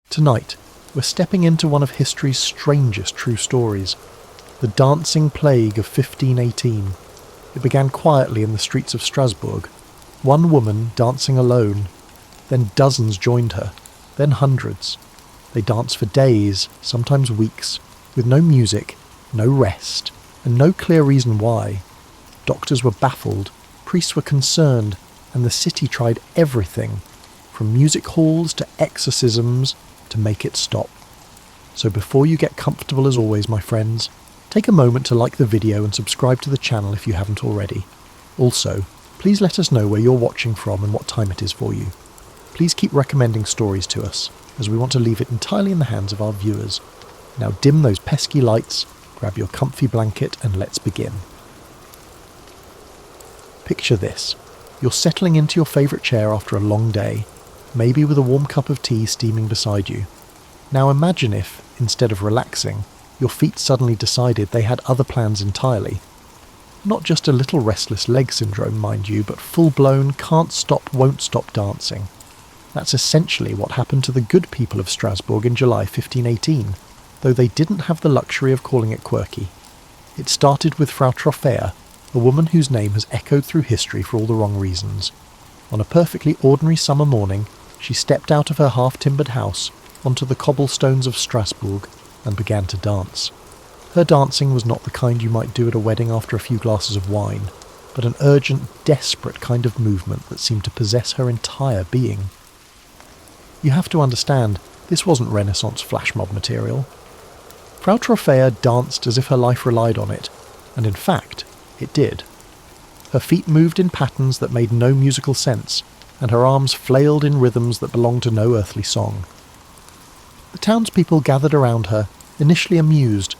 Tonight, we're stepping into one of history's strangest true stories, the Dancing Plague of 1518. It began quietly in the streets of Strasbourg, one woman dancing alone. Then dozens joined her, then hundreds. They danced for days, sometimes weeks, with no music, no rest, and no clear reason why. Doctors were baffled, priests were concerned, and the city tried everything, from music halls to exorcisms, to make it stop. So before you get comfortable as always, my friends, take a moment to like the video and subscribe to the channel if you haven't already. Also, please let us know where you're watching from and what time it is for you. Please keep recommending stories to us, as we want to leave it entirely in the hands of our viewers. Now dim those pesky lights, grab your comfy blanket, and let's begin. Picture this. You're settling into your favourite chair after a long day, maybe with a warm cup of tea steaming beside you. Now imagine if, instead of relaxing, your feet suddenly decided they had other plans entirely. Not just a little restless leg syndrome, mind you, but full-blown, can't stop, won't stop dancing. That's essentially what happened to the good people of Strasbourg in July 1518, though they didn't have the luxury of calling it quirky. It started with Frau Troffea, a woman whose name has echoed through history for all the wrong reasons. On a perfectly ordinary summer morning, she stepped out of her half-timbered house onto the cobblestones of Strasbourg and began to dance. Her dancing was not the kind you might do at a wedding after a few glasses of wine, but an urgent, desperate kind of movement that seemed to possess her entire being. You have to understand, this wasn't Renaissance flash mob material. Frau Troffea danced as if her life relied on it, and in fact, it did. Her feet moved in patterns that made no musical sense, and her arms flailed in rhythms that belonged to no earthly song. The townspeople gathered around her, initially amused.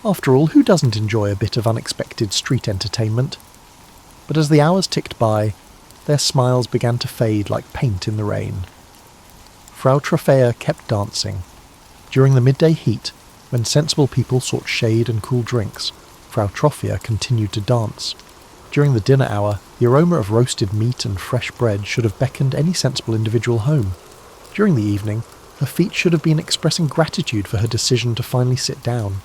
After all, who doesn't enjoy a bit of unexpected street entertainment? But as the hours ticked by, their smiles began to fade like paint in the rain. Frau Troffea kept dancing. During the midday heat, when sensible people sought shade and cool drinks, Frau Troffea continued to dance. During the dinner hour, the aroma of roasted meat and fresh bread should have beckoned any sensible individual home. During the evening, her feet should have been expressing gratitude for her decision to finally sit down.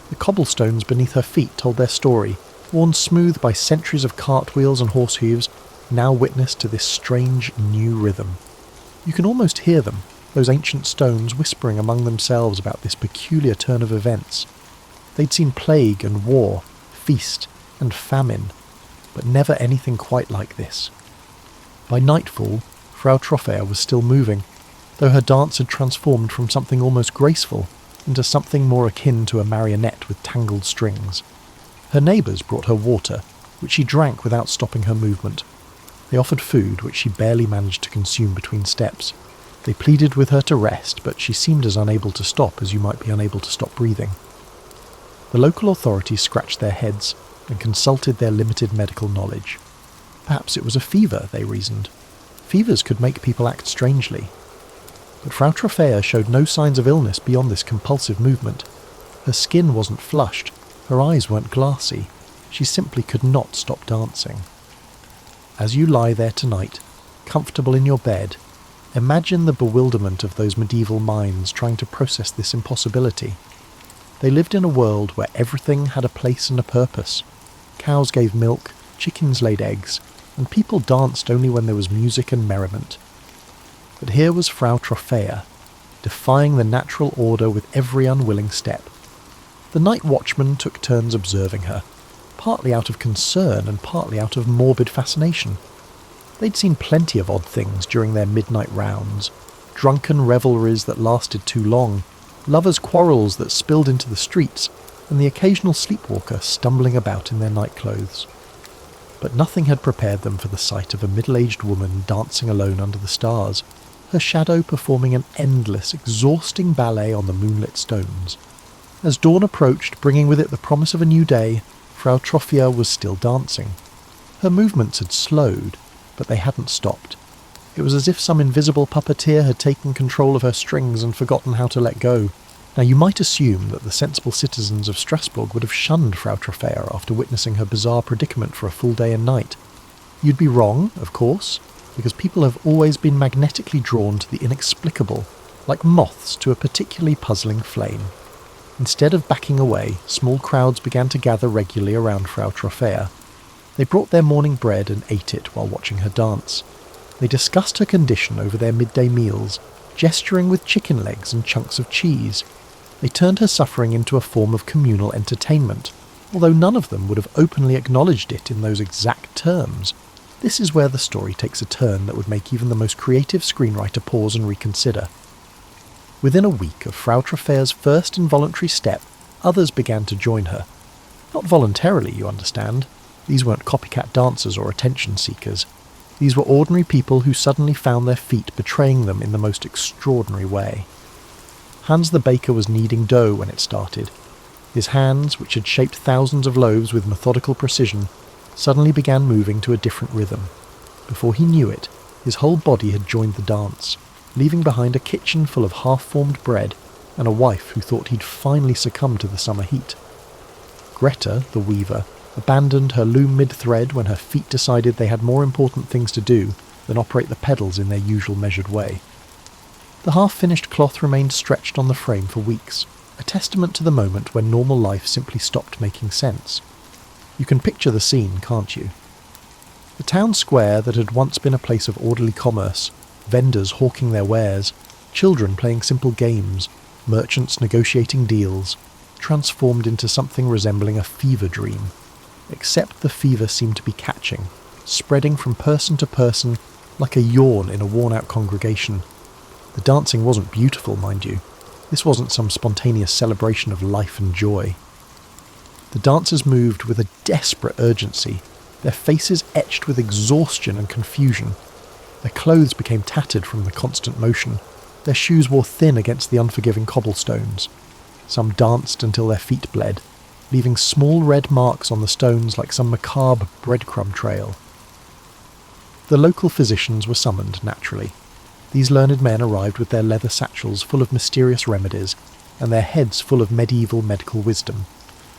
The cobblestones beneath her feet told their story, worn smooth by centuries of cartwheels and horse hooves, now witness to this strange new rhythm. You can almost hear them, those ancient stones whispering among themselves about this peculiar turn of events. They'd seen plague and war, feast and famine, but never anything quite like this. By nightfall, Frau Troffea was still moving, though her dance had transformed from something almost graceful into something more akin to a marionette with tangled strings. Her neighbours brought her water, which she drank without stopping her movement. They offered food, which she barely managed to consume between steps. They pleaded with her to rest, but she seemed as unable to stop as you might be unable to stop breathing. The local authorities scratched their heads and consulted their limited medical knowledge. Perhaps it was a fever, they reasoned. Fevers could make people act strangely. But Frau Troffea showed no signs of illness beyond this compulsive movement. Her skin wasn't flushed, her eyes weren't glassy. She simply could not stop dancing. As you lie there tonight, comfortable in your bed, imagine the bewilderment of those medieval minds trying to process this impossibility. They lived in a world where everything had a place and a purpose. Cows gave milk, chickens laid eggs, and people danced only when there was music and merriment. But here was Frau Troffea, defying the natural order with every unwilling step. The night watchmen took turns observing her, partly out of concern and partly out of morbid fascination. They'd seen plenty of odd things during their midnight rounds, drunken revelries that lasted too long, lovers' quarrels that spilled into the streets, and the occasional sleepwalker stumbling about in their nightclothes. But nothing had prepared them for the sight of a middle-aged woman dancing alone under the stars, her shadow performing an endless, exhausting ballet on the moonlit stones. As dawn approached, bringing with it the promise of a new day, Frau Troffea was still dancing. Her movements had slowed, but they hadn't stopped. It was as if some invisible puppeteer had taken control of her strings and forgotten how to let go. Now you might assume that the sensible citizens of Strasbourg would have shunned Frau Troffea after witnessing her bizarre predicament for a full day and night. You'd be wrong, of course, because people have always been magnetically drawn to the inexplicable, like moths to a particularly puzzling flame. Instead of backing away, small crowds began to gather regularly around Frau Trophäa. They brought their morning bread and ate it while watching her dance. They discussed her condition over their midday meals, gesturing with chicken legs and chunks of cheese. They turned her suffering into a form of communal entertainment, although none of them would have openly acknowledged it in those exact terms. This is where the story takes a turn that would make even the most creative screenwriter pause and reconsider. Within a week of Frau Trophäa's first involuntary step, others began to join her. Not voluntarily, you understand. These weren't copycat dancers or attention seekers. These were ordinary people who suddenly found their feet betraying them in the most extraordinary way. Hans the baker was kneading dough when it started. His hands, which had shaped thousands of loaves with methodical precision, suddenly began moving to a different rhythm. Before he knew it, his whole body had joined the dance, leaving behind a kitchen full of half-formed bread and a wife who thought he'd finally succumbed to the summer heat. Greta, the weaver, abandoned her loom mid-thread when her feet decided they had more important things to do than operate the pedals in their usual measured way. The half-finished cloth remained stretched on the frame for weeks, a testament to the moment when normal life simply stopped making sense. You can picture the scene, can't you? The town square that had once been a place of orderly commerce, vendors hawking their wares, children playing simple games, merchants negotiating deals, transformed into something resembling a fever dream. Except the fever seemed to be catching, spreading from person to person like a yawn in a worn-out congregation. The dancing wasn't beautiful, mind you. This wasn't some spontaneous celebration of life and joy. The dancers moved with a desperate urgency, their faces etched with exhaustion and confusion. Their clothes became tattered from the constant motion. Their shoes wore thin against the unforgiving cobblestones. Some danced until their feet bled, leaving small red marks on the stones like some macabre breadcrumb trail. The local physicians were summoned, naturally. These learned men arrived with their leather satchels full of mysterious remedies, and their heads full of medieval medical wisdom.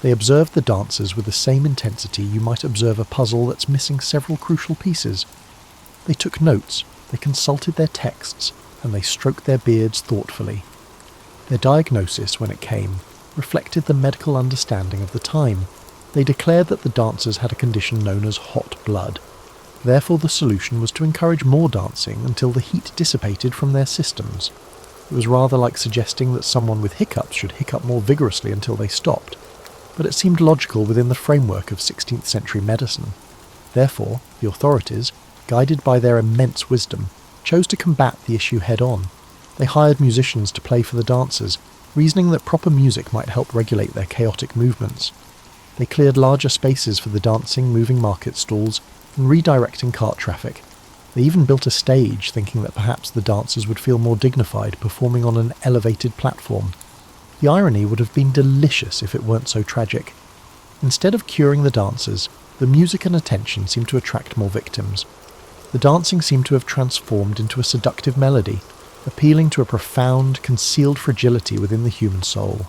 They observed the dancers with the same intensity you might observe a puzzle that's missing several crucial pieces. They took notes, they consulted their texts, and they stroked their beards thoughtfully. Their diagnosis, when it came, reflected the medical understanding of the time. They declared that the dancers had a condition known as hot blood. Therefore the solution was to encourage more dancing until the heat dissipated from their systems. It was rather like suggesting that someone with hiccups should hiccup more vigorously until they stopped, but it seemed logical within the framework of 16th century medicine. Therefore, the authorities, guided by their immense wisdom, chose to combat the issue head-on. They hired musicians to play for the dancers, reasoning that proper music might help regulate their chaotic movements. They cleared larger spaces for the dancing, moving market stalls, and redirecting cart traffic. They even built a stage, thinking that perhaps the dancers would feel more dignified performing on an elevated platform. The irony would have been delicious if it weren't so tragic. Instead of curing the dancers, the music and attention seemed to attract more victims. The dancing seemed to have transformed into a seductive melody, appealing to a profound, concealed fragility within the human soul.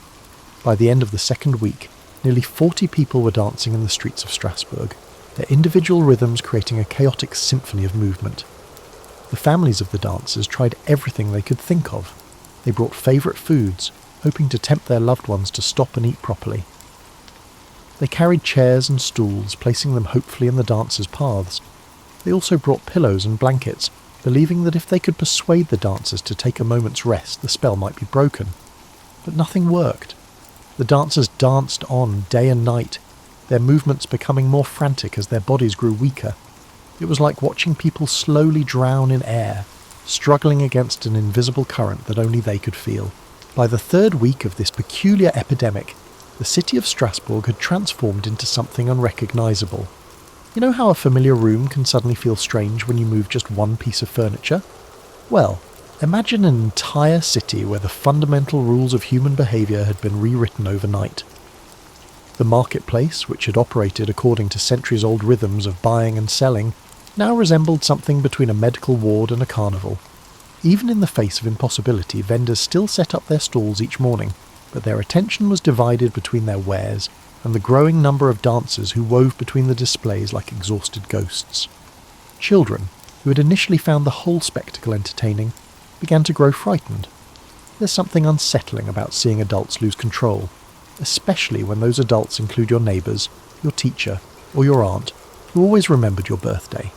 By the end of the second week, nearly 40 people were dancing in the streets of Strasbourg, their individual rhythms creating a chaotic symphony of movement. The families of the dancers tried everything they could think of. They brought favourite foods, hoping to tempt their loved ones to stop and eat properly. They carried chairs and stools, placing them hopefully in the dancers' paths. They also brought pillows and blankets, believing that if they could persuade the dancers to take a moment's rest, the spell might be broken. But nothing worked. The dancers danced on day and night, their movements becoming more frantic as their bodies grew weaker. It was like watching people slowly drown in air, struggling against an invisible current that only they could feel. By the third week of this peculiar epidemic, the city of Strasbourg had transformed into something unrecognisable. You know how a familiar room can suddenly feel strange when you move just one piece of furniture? Well, imagine an entire city where the fundamental rules of human behaviour had been rewritten overnight. The marketplace, which had operated according to centuries-old rhythms of buying and selling, now resembled something between a medical ward and a carnival. Even in the face of impossibility, vendors still set up their stalls each morning, but their attention was divided between their wares and the growing number of dancers who wove between the displays like exhausted ghosts. Children, who had initially found the whole spectacle entertaining, began to grow frightened. There's something unsettling about seeing adults lose control, especially when those adults include your neighbours, your teacher, or your aunt, who always remembered your birthday.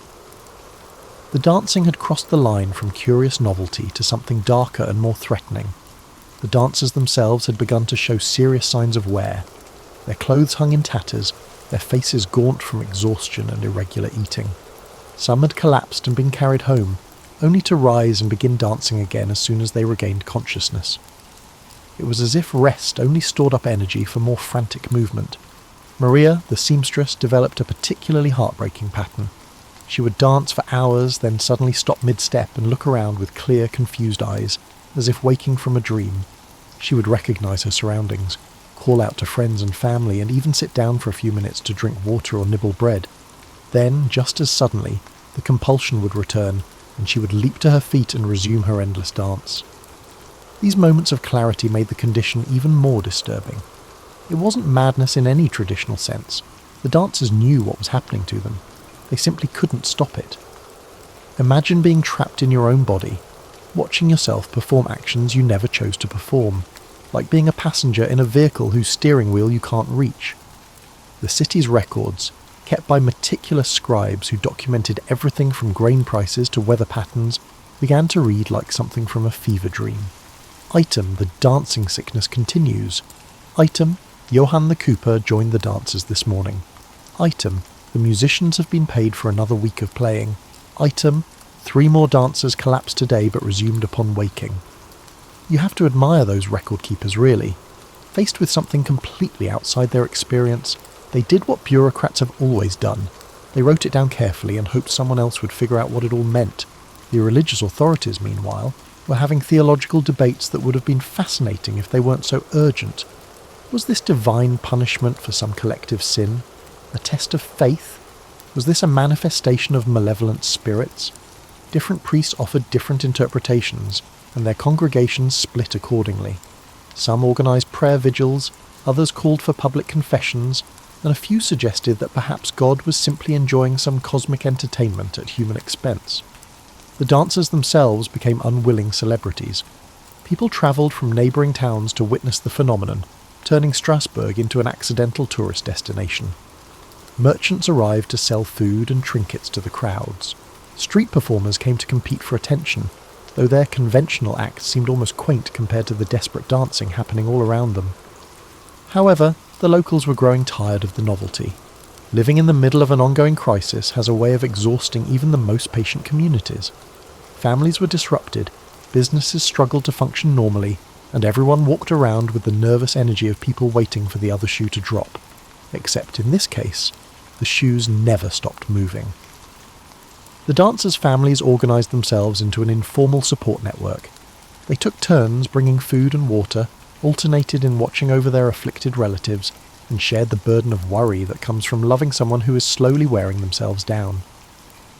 The dancing had crossed the line from curious novelty to something darker and more threatening. The dancers themselves had begun to show serious signs of wear. Their clothes hung in tatters, their faces gaunt from exhaustion and irregular eating. Some had collapsed and been carried home, only to rise and begin dancing again as soon as they regained consciousness. It was as if rest only stored up energy for more frantic movement. Maria, the seamstress, developed a particularly heartbreaking pattern. She would dance for hours, then suddenly stop mid-step and look around with clear, confused eyes, as if waking from a dream. She would recognise her surroundings, call out to friends and family, and even sit down for a few minutes to drink water or nibble bread. Then, just as suddenly, the compulsion would return, and she would leap to her feet and resume her endless dance. These moments of clarity made the condition even more disturbing. It wasn't madness in any traditional sense. The dancers knew what was happening to them. They simply couldn't stop it. Imagine being trapped in your own body, watching yourself perform actions you never chose to perform, like being a passenger in a vehicle whose steering wheel you can't reach. The city's records, kept by meticulous scribes who documented everything from grain prices to weather patterns, began to read like something from a fever dream. Item, the dancing sickness continues. Item, Johann the Cooper joined the dancers this morning. Item, the musicians have been paid for another week of playing. Item, 3 more dancers collapsed today but resumed upon waking. You have to admire those record keepers, really. Faced with something completely outside their experience, they did what bureaucrats have always done. They wrote it down carefully and hoped someone else would figure out what it all meant. The religious authorities, meanwhile, were having theological debates that would have been fascinating if they weren't so urgent. Was this divine punishment for some collective sin? A test of faith? Was this a manifestation of malevolent spirits? Different priests offered different interpretations, and their congregations split accordingly. Some organised prayer vigils, others called for public confessions, and a few suggested that perhaps God was simply enjoying some cosmic entertainment at human expense. The dancers themselves became unwilling celebrities. People travelled from neighbouring towns to witness the phenomenon, turning Strasbourg into an accidental tourist destination. Merchants arrived to sell food and trinkets to the crowds. Street performers came to compete for attention, though their conventional acts seemed almost quaint compared to the desperate dancing happening all around them. However, the locals were growing tired of the novelty. Living in the middle of an ongoing crisis has a way of exhausting even the most patient communities. Families were disrupted, businesses struggled to function normally, and everyone walked around with the nervous energy of people waiting for the other shoe to drop. Except in this case, the shoes never stopped moving. The dancers' families organised themselves into an informal support network. They took turns bringing food and water, alternated in watching over their afflicted relatives, and shared the burden of worry that comes from loving someone who is slowly wearing themselves down.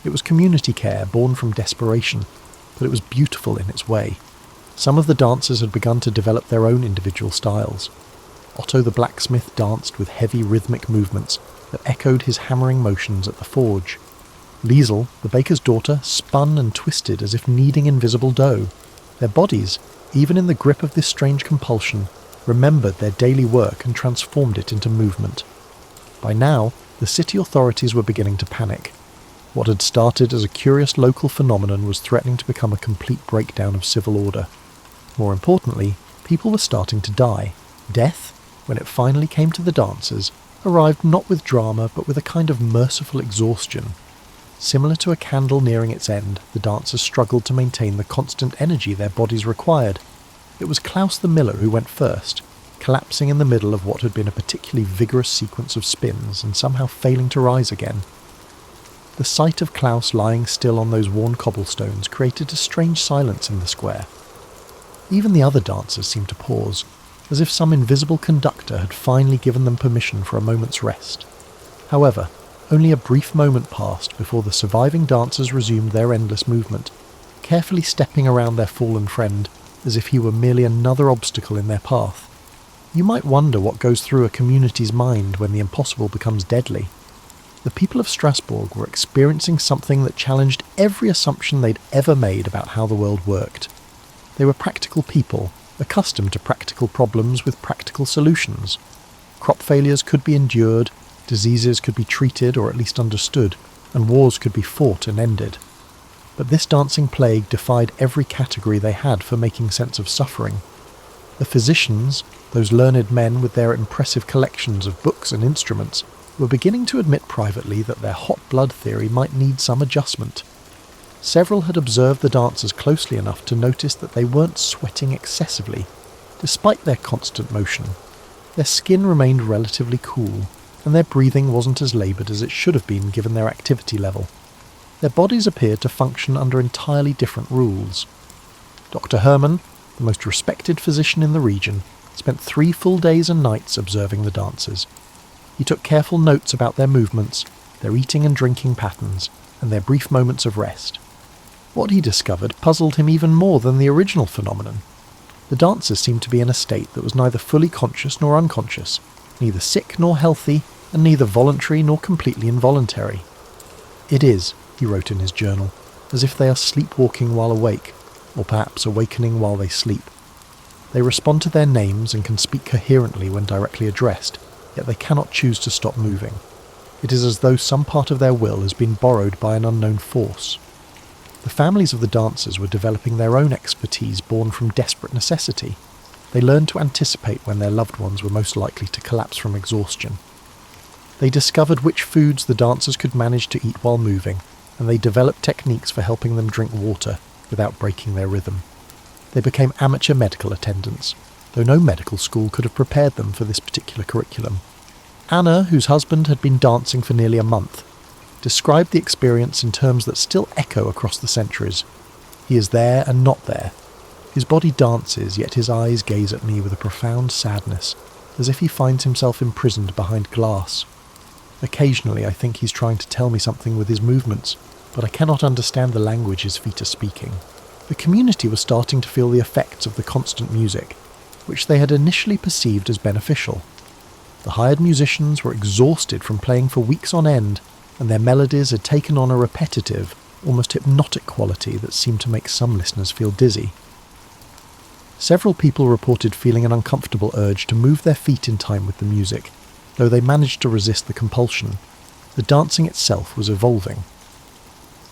It was community care born from desperation, but it was beautiful in its way. Some of the dancers had begun to develop their own individual styles. Otto the blacksmith danced with heavy rhythmic movements that echoed his hammering motions at the forge. Liesel, the baker's daughter, spun and twisted as if kneading invisible dough. Their bodies, even in the grip of this strange compulsion, remembered their daily work and transformed it into movement. By now, the city authorities were beginning to panic. What had started as a curious local phenomenon was threatening to become a complete breakdown of civil order. More importantly, people were starting to die. Death, when it finally came to the dancers, arrived not with drama but with a kind of merciful exhaustion. Similar to a candle nearing its end, the dancers struggled to maintain the constant energy their bodies required. It was Klaus the miller who went first, collapsing in the middle of what had been a particularly vigorous sequence of spins and somehow failing to rise again. The sight of Klaus lying still on those worn cobblestones created a strange silence in the square. Even the other dancers seemed to pause, as if some invisible conductor had finally given them permission for a moment's rest. However, only a brief moment passed before the surviving dancers resumed their endless movement, carefully stepping around their fallen friend as if he were merely another obstacle in their path. You might wonder what goes through a community's mind when the impossible becomes deadly. The people of Strasbourg were experiencing something that challenged every assumption they'd ever made about how the world worked. They were practical people, accustomed to practical problems with practical solutions. Crop failures could be endured, diseases could be treated or at least understood, and wars could be fought and ended. But this dancing plague defied every category they had for making sense of suffering. The physicians, those learned men with their impressive collections of books and instruments, were beginning to admit privately that their hot blood theory might need some adjustment. Several had observed the dancers closely enough to notice that they weren't sweating excessively, despite their constant motion. Their skin remained relatively cool, and their breathing wasn't as laboured as it should have been given their activity level. Their bodies appeared to function under entirely different rules. Dr. Hermann, the most respected physician in the region, spent 3 full days and nights observing the dancers. He took careful notes about their movements, their eating and drinking patterns, and their brief moments of rest. What he discovered puzzled him even more than the original phenomenon. The dancers seemed to be in a state that was neither fully conscious nor unconscious, neither sick nor healthy, and neither voluntary nor completely involuntary. "It is," he wrote in his journal, "as if they are sleepwalking while awake, or perhaps awakening while they sleep. They respond to their names and can speak coherently when directly addressed, yet they cannot choose to stop moving. It is as though some part of their will has been borrowed by an unknown force." The families of the dancers were developing their own expertise born from desperate necessity. They learned to anticipate when their loved ones were most likely to collapse from exhaustion. They discovered which foods the dancers could manage to eat while moving, and they developed techniques for helping them drink water without breaking their rhythm. They became amateur medical attendants, though no medical school could have prepared them for this particular curriculum. Anna, whose husband had been dancing for nearly a month, described the experience in terms that still echo across the centuries. "He is there and not there. His body dances, yet his eyes gaze at me with a profound sadness, as if he finds himself imprisoned behind glass. Occasionally I think he's trying to tell me something with his movements, but I cannot understand the language his feet are speaking." The community was starting to feel the effects of the constant music, which they had initially perceived as beneficial. The hired musicians were exhausted from playing for weeks on end, and their melodies had taken on a repetitive, almost hypnotic quality that seemed to make some listeners feel dizzy. Several people reported feeling an uncomfortable urge to move their feet in time with the music, though they managed to resist the compulsion. The dancing itself was evolving.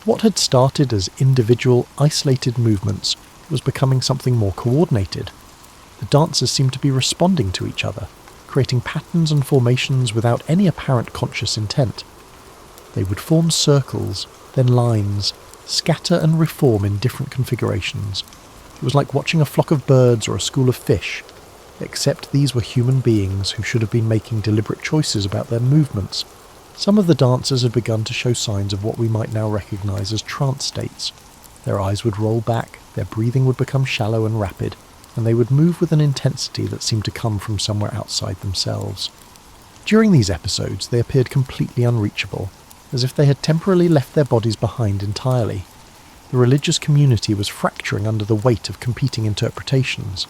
What had started as individual, isolated movements was becoming something more coordinated. The dancers seemed to be responding to each other, creating patterns and formations without any apparent conscious intent. They would form circles, then lines, scatter and reform in different configurations. It was like watching a flock of birds or a school of fish, except these were human beings who should have been making deliberate choices about their movements. Some of the dancers had begun to show signs of what we might now recognise as trance states. Their eyes would roll back, their breathing would become shallow and rapid, and they would move with an intensity that seemed to come from somewhere outside themselves. During these episodes they appeared completely unreachable, as if they had temporarily left their bodies behind entirely. The religious community was fracturing under the weight of competing interpretations.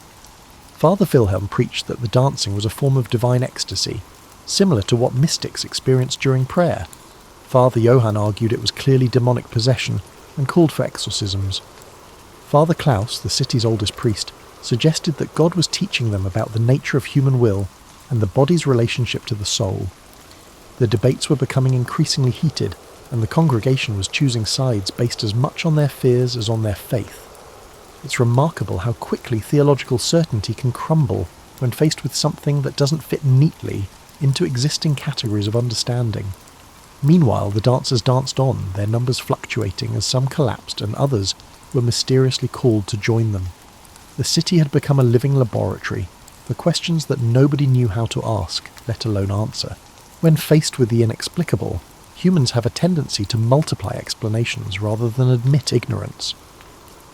Father Wilhelm preached that the dancing was a form of divine ecstasy, similar to what mystics experienced during prayer. Father Johann argued it was clearly demonic possession and called for exorcisms. Father Klaus, the city's oldest priest, suggested that God was teaching them about the nature of human will and the body's relationship to the soul. The debates were becoming increasingly heated, and the congregation was choosing sides based as much on their fears as on their faith. It's remarkable how quickly theological certainty can crumble when faced with something that doesn't fit neatly into existing categories of understanding. Meanwhile, the dancers danced on, their numbers fluctuating as some collapsed and others were mysteriously called to join them. The city had become a living laboratory for questions that nobody knew how to ask, let alone answer. When faced with the inexplicable, humans have a tendency to multiply explanations rather than admit ignorance.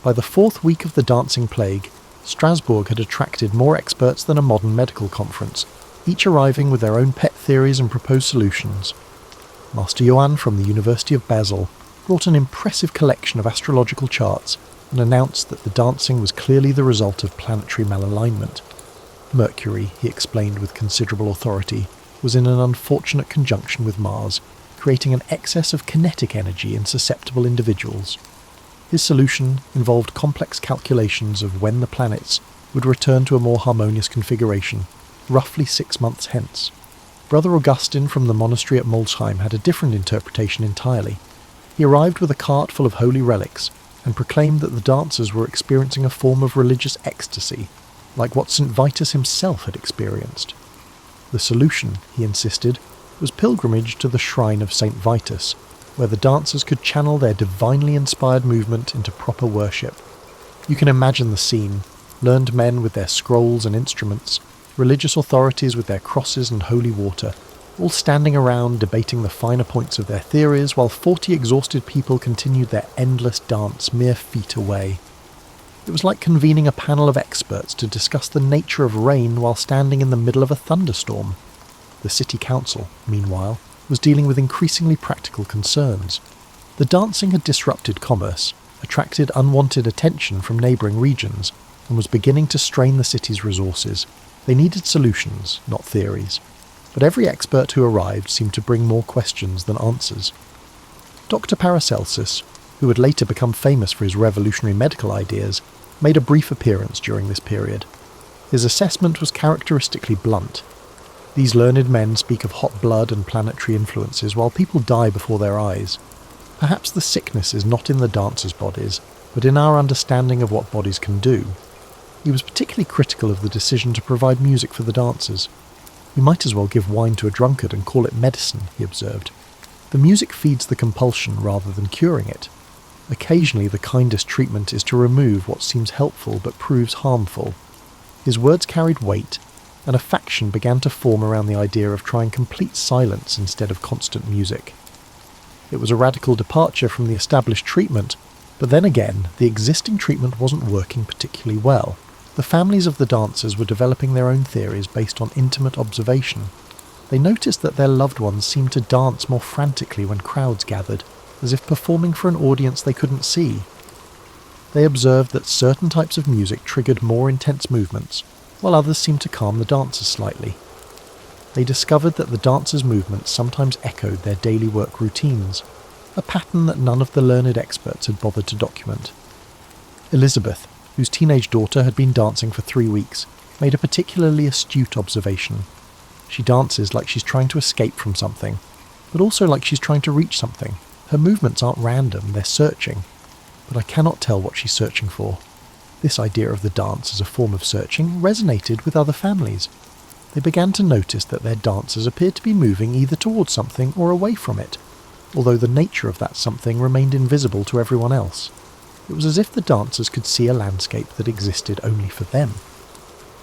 By the 4th week of the dancing plague, Strasbourg had attracted more experts than a modern medical conference, each arriving with their own pet theories and proposed solutions. Master Johann from the University of Basel brought an impressive collection of astrological charts and announced that the dancing was clearly the result of planetary malalignment. Mercury, he explained with considerable authority, was in an unfortunate conjunction with Mars, creating an excess of kinetic energy in susceptible individuals. His solution involved complex calculations of when the planets would return to a more harmonious configuration, roughly 6 months hence. Brother Augustine from the monastery at Molsheim had a different interpretation entirely. He arrived with a cart full of holy relics and proclaimed that the dancers were experiencing a form of religious ecstasy, like what St. Vitus himself had experienced. The solution, he insisted, was pilgrimage to the shrine of St. Vitus, where the dancers could channel their divinely inspired movement into proper worship. You can imagine the scene: learned men with their scrolls and instruments, religious authorities with their crosses and holy water, all standing around debating the finer points of their theories, while 40 exhausted people continued their endless dance mere feet away. It was like convening a panel of experts to discuss the nature of rain while standing in the middle of a thunderstorm. The city council, meanwhile, was dealing with increasingly practical concerns. The dancing had disrupted commerce, attracted unwanted attention from neighbouring regions, and was beginning to strain the city's resources. They needed solutions, not theories. But every expert who arrived seemed to bring more questions than answers. Dr. Paracelsus, who would later become famous for his revolutionary medical ideas, made a brief appearance during this period. His assessment was characteristically blunt. These learned men speak of hot blood and planetary influences while people die before their eyes. Perhaps the sickness is not in the dancers' bodies, but in our understanding of what bodies can do. He was particularly critical of the decision to provide music for the dancers. "You might as well give wine to a drunkard and call it medicine," he observed. "The music feeds the compulsion rather than curing it. Occasionally the kindest treatment is to remove what seems helpful but proves harmful." His words carried weight, and a faction began to form around the idea of trying complete silence instead of constant music. It was a radical departure from the established treatment, but then again, the existing treatment wasn't working particularly well. The families of the dancers were developing their own theories based on intimate observation. They noticed that their loved ones seemed to dance more frantically when crowds gathered, as if performing for an audience they couldn't see. They observed that certain types of music triggered more intense movements, while others seemed to calm the dancers slightly. They discovered that the dancers' movements sometimes echoed their daily work routines, a pattern that none of the learned experts had bothered to document. Elizabeth, whose teenage daughter had been dancing for 3 weeks, made a particularly astute observation. She dances like she's trying to escape from something, but also like she's trying to reach something. Her movements aren't random, they're searching. But I cannot tell what she's searching for. This idea of the dance as a form of searching resonated with other families. They began to notice that their dancers appeared to be moving either towards something or away from it, although the nature of that something remained invisible to everyone else. It was as if the dancers could see a landscape that existed only for them.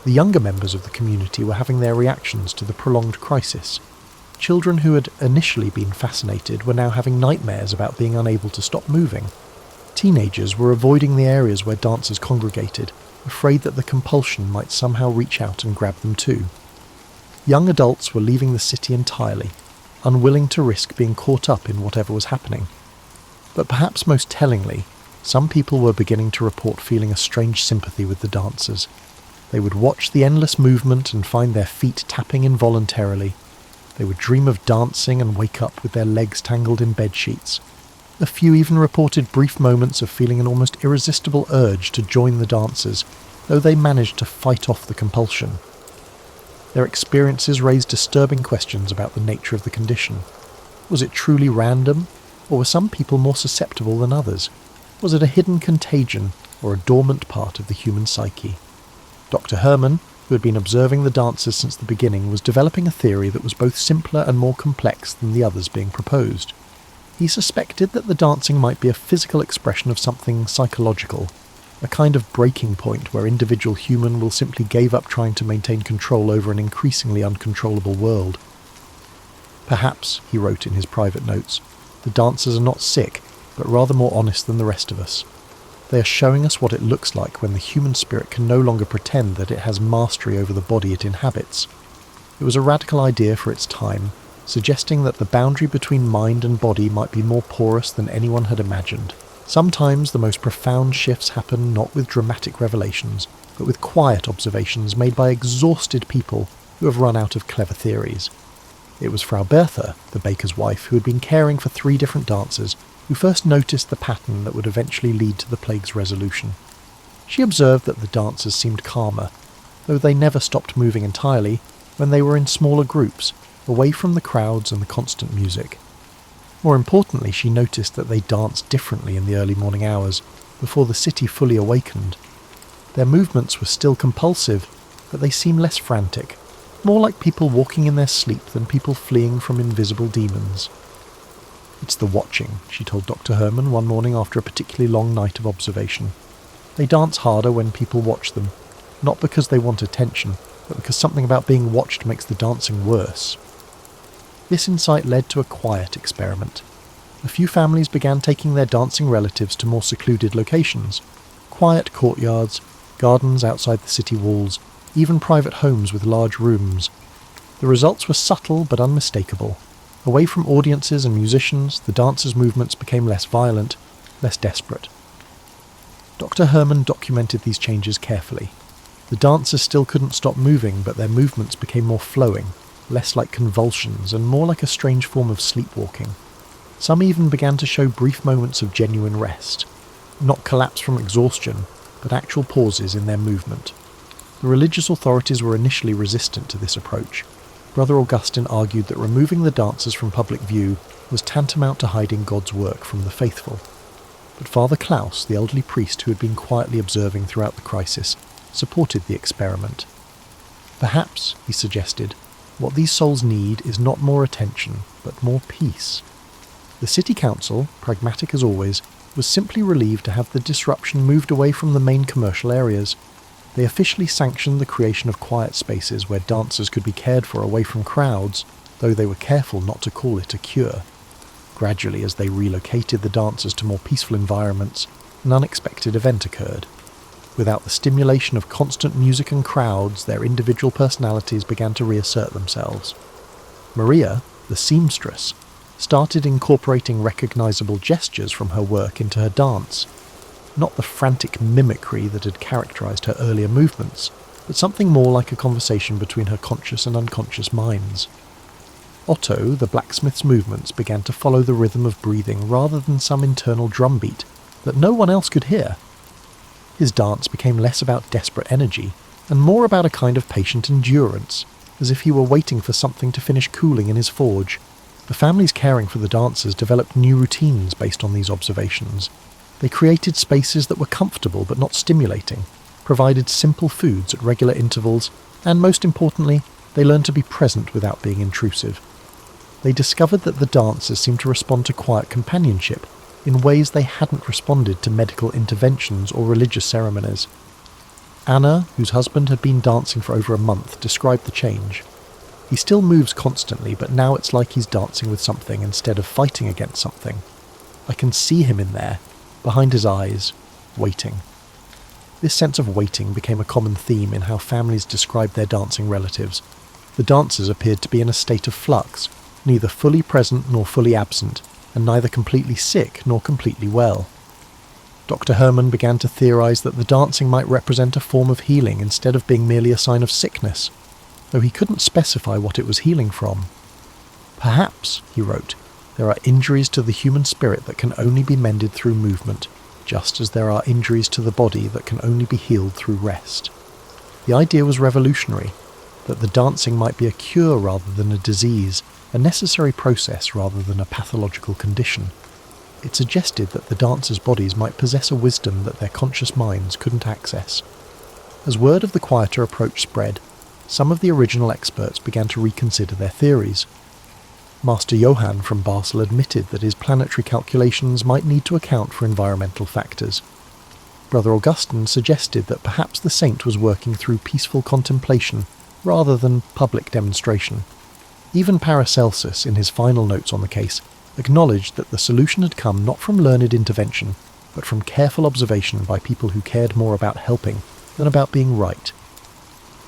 The younger members of the community were having their reactions to the prolonged crisis. Children who had initially been fascinated were now having nightmares about being unable to stop moving. Teenagers were avoiding the areas where dancers congregated, afraid that the compulsion might somehow reach out and grab them too. Young adults were leaving the city entirely, unwilling to risk being caught up in whatever was happening. But perhaps most tellingly, some people were beginning to report feeling a strange sympathy with the dancers. They would watch the endless movement and find their feet tapping involuntarily. They would dream of dancing and wake up with their legs tangled in bedsheets. A few even reported brief moments of feeling an almost irresistible urge to join the dancers, though they managed to fight off the compulsion. Their experiences raised disturbing questions about the nature of the condition. Was it truly random, or were some people more susceptible than others? Was it a hidden contagion, or a dormant part of the human psyche? Dr. Herman, who had been observing the dancers since the beginning, was developing a theory that was both simpler and more complex than the others being proposed. He suspected that the dancing might be a physical expression of something psychological, a kind of breaking point where individual human will simply give up trying to maintain control over an increasingly uncontrollable world. Perhaps, he wrote in his private notes, the dancers are not sick, but rather more honest than the rest of us. They are showing us what it looks like when the human spirit can no longer pretend that it has mastery over the body it inhabits. It was a radical idea for its time, suggesting that the boundary between mind and body might be more porous than anyone had imagined. Sometimes the most profound shifts happen not with dramatic revelations, but with quiet observations made by exhausted people who have run out of clever theories. It was Frau Bertha, the baker's wife, who had been caring for 3 different dancers, who first noticed the pattern that would eventually lead to the plague's resolution. She observed that the dancers seemed calmer, though they never stopped moving entirely when they were in smaller groups, away from the crowds and the constant music. More importantly, she noticed that they danced differently in the early morning hours, before the city fully awakened. Their movements were still compulsive, but they seemed less frantic, more like people walking in their sleep than people fleeing from invisible demons. "It's the watching," she told Dr. Herman one morning after a particularly long night of observation. "They dance harder when people watch them, not because they want attention, but because something about being watched makes the dancing worse." This insight led to a quiet experiment. A few families began taking their dancing relatives to more secluded locations, quiet courtyards, gardens outside the city walls, even private homes with large rooms. The results were subtle but unmistakable. Away from audiences and musicians, the dancers' movements became less violent, less desperate. Dr. Herman documented these changes carefully. The dancers still couldn't stop moving, but their movements became more flowing, less like convulsions and more like a strange form of sleepwalking. Some even began to show brief moments of genuine rest, not collapse from exhaustion, but actual pauses in their movement. The religious authorities were initially resistant to this approach. Brother Augustine argued that removing the dancers from public view was tantamount to hiding God's work from the faithful. But Father Klaus, the elderly priest who had been quietly observing throughout the crisis, supported the experiment. Perhaps, he suggested, what these souls need is not more attention, but more peace. The city council, pragmatic as always, was simply relieved to have the disruption moved away from the main commercial areas. They officially sanctioned the creation of quiet spaces where dancers could be cared for away from crowds, though they were careful not to call it a cure. Gradually, as they relocated the dancers to more peaceful environments, an unexpected event occurred. Without the stimulation of constant music and crowds, their individual personalities began to reassert themselves. Maria, the seamstress, started incorporating recognizable gestures from her work into her dance. Not the frantic mimicry that had characterized her earlier movements, but something more like a conversation between her conscious and unconscious minds. Otto, the blacksmith's movements, began to follow the rhythm of breathing rather than some internal drumbeat that no one else could hear. His dance became less about desperate energy and more about a kind of patient endurance, as if he were waiting for something to finish cooling in his forge. The families caring for the dancers developed new routines based on these observations. They created spaces that were comfortable but not stimulating, provided simple foods at regular intervals, and most importantly, they learned to be present without being intrusive. They discovered that the dancers seemed to respond to quiet companionship in ways they hadn't responded to medical interventions or religious ceremonies. Anna, whose husband had been dancing for over a month, described the change. "He still moves constantly, but now it's like he's dancing with something instead of fighting against something. I can see him in there, behind his eyes, waiting." This sense of waiting became a common theme in how families described their dancing relatives. The dancers appeared to be in a state of flux, neither fully present nor fully absent, and neither completely sick nor completely well. Dr. Herman began to theorize that the dancing might represent a form of healing instead of being merely a sign of sickness, though he couldn't specify what it was healing from. "Perhaps," he wrote, "there are injuries to the human spirit that can only be mended through movement, just as there are injuries to the body that can only be healed through rest." The idea was revolutionary, that the dancing might be a cure rather than a disease, a necessary process rather than a pathological condition. It suggested that the dancers' bodies might possess a wisdom that their conscious minds couldn't access. As word of the quieter approach spread, some of the original experts began to reconsider their theories. Master Johann from Basel admitted that his planetary calculations might need to account for environmental factors. Brother Augustine suggested that perhaps the saint was working through peaceful contemplation rather than public demonstration. Even Paracelsus, in his final notes on the case, acknowledged that the solution had come not from learned intervention, but from careful observation by people who cared more about helping than about being right.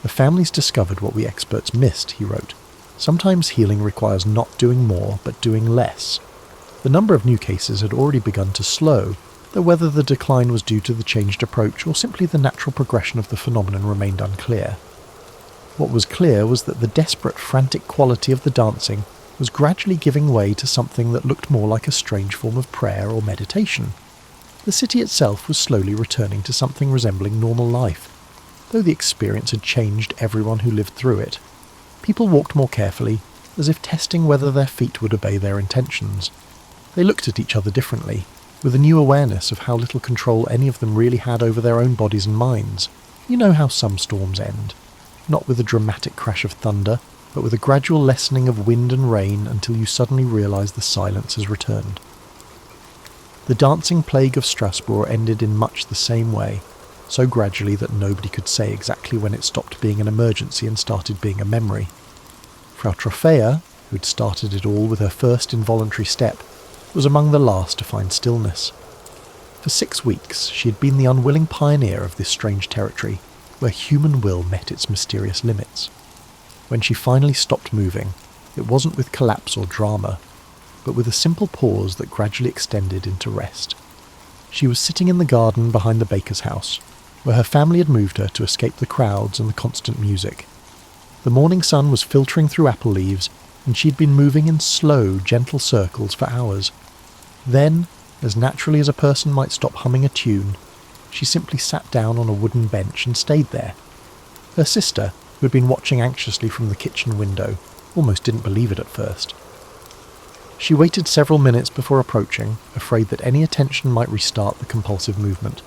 "The families discovered what we experts missed," he wrote. "Sometimes healing requires not doing more, but doing less." The number of new cases had already begun to slow, though whether the decline was due to the changed approach or simply the natural progression of the phenomenon remained unclear. What was clear was that the desperate, frantic quality of the dancing was gradually giving way to something that looked more like a strange form of prayer or meditation. The city itself was slowly returning to something resembling normal life, though the experience had changed everyone who lived through it. People walked more carefully, as if testing whether their feet would obey their intentions. They looked at each other differently, with a new awareness of how little control any of them really had over their own bodies and minds. You know how some storms end. Not with a dramatic crash of thunder, but with a gradual lessening of wind and rain until you suddenly realise the silence has returned. The dancing plague of Strasbourg ended in much the same way, so gradually that nobody could say exactly when it stopped being an emergency and started being a memory. Frau Trophäa, who had started it all with her first involuntary step, was among the last to find stillness. For 6 weeks she had been the unwilling pioneer of this strange territory, where human will met its mysterious limits. When she finally stopped moving, it wasn't with collapse or drama, but with a simple pause that gradually extended into rest. She was sitting in the garden behind the baker's house, where her family had moved her to escape the crowds and the constant music. The morning sun was filtering through apple leaves, and she'd been moving in slow, gentle circles for hours. Then, as naturally as a person might stop humming a tune, she simply sat down on a wooden bench and stayed there. Her sister, who had been watching anxiously from the kitchen window, almost didn't believe it at first. She waited several minutes before approaching, afraid that any attention might restart the compulsive movement.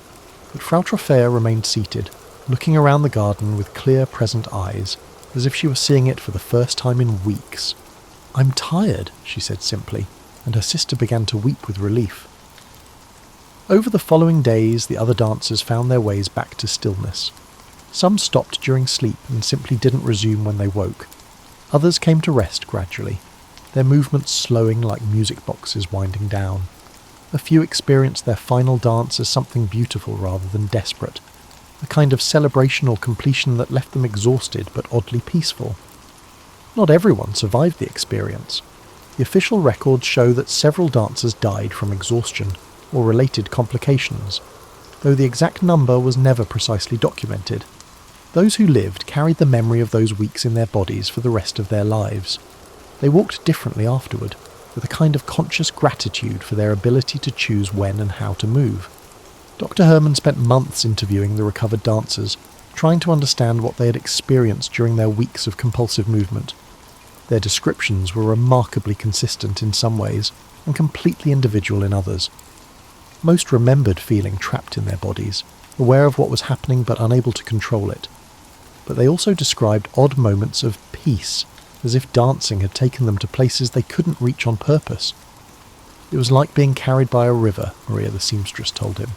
But Frau Trophäa remained seated, looking around the garden with clear, present eyes, as if she were seeing it for the first time in weeks. "I'm tired," she said simply, and her sister began to weep with relief. Over the following days, the other dancers found their ways back to stillness. Some stopped during sleep and simply didn't resume when they woke. Others came to rest gradually, their movements slowing like music boxes winding down. A few experienced their final dance as something beautiful rather than desperate, a kind of celebration or completion that left them exhausted but oddly peaceful. Not everyone survived the experience. The official records show that several dancers died from exhaustion or related complications, though the exact number was never precisely documented. Those who lived carried the memory of those weeks in their bodies for the rest of their lives. They walked differently afterward, with a kind of conscious gratitude for their ability to choose when and how to move. Dr. Herman spent months interviewing the recovered dancers, trying to understand what they had experienced during their weeks of compulsive movement. Their descriptions were remarkably consistent in some ways, and completely individual in others. Most remembered feeling trapped in their bodies, aware of what was happening but unable to control it. But they also described odd moments of peace, as if dancing had taken them to places they couldn't reach on purpose. It was like being carried by a river, Maria the seamstress told him.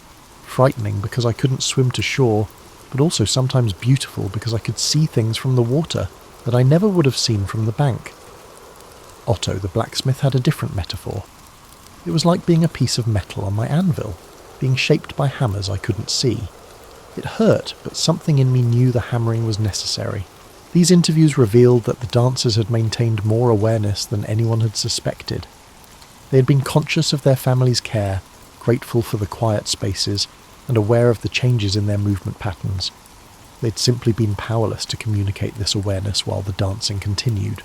Frightening because I couldn't swim to shore, but also sometimes beautiful because I could see things from the water that I never would have seen from the bank. Otto the blacksmith had a different metaphor. It was like being a piece of metal on my anvil, being shaped by hammers I couldn't see. It hurt, but something in me knew the hammering was necessary. These interviews revealed that the dancers had maintained more awareness than anyone had suspected. They had been conscious of their family's care, grateful for the quiet spaces, and aware of the changes in their movement patterns. They'd simply been powerless to communicate this awareness while the dancing continued.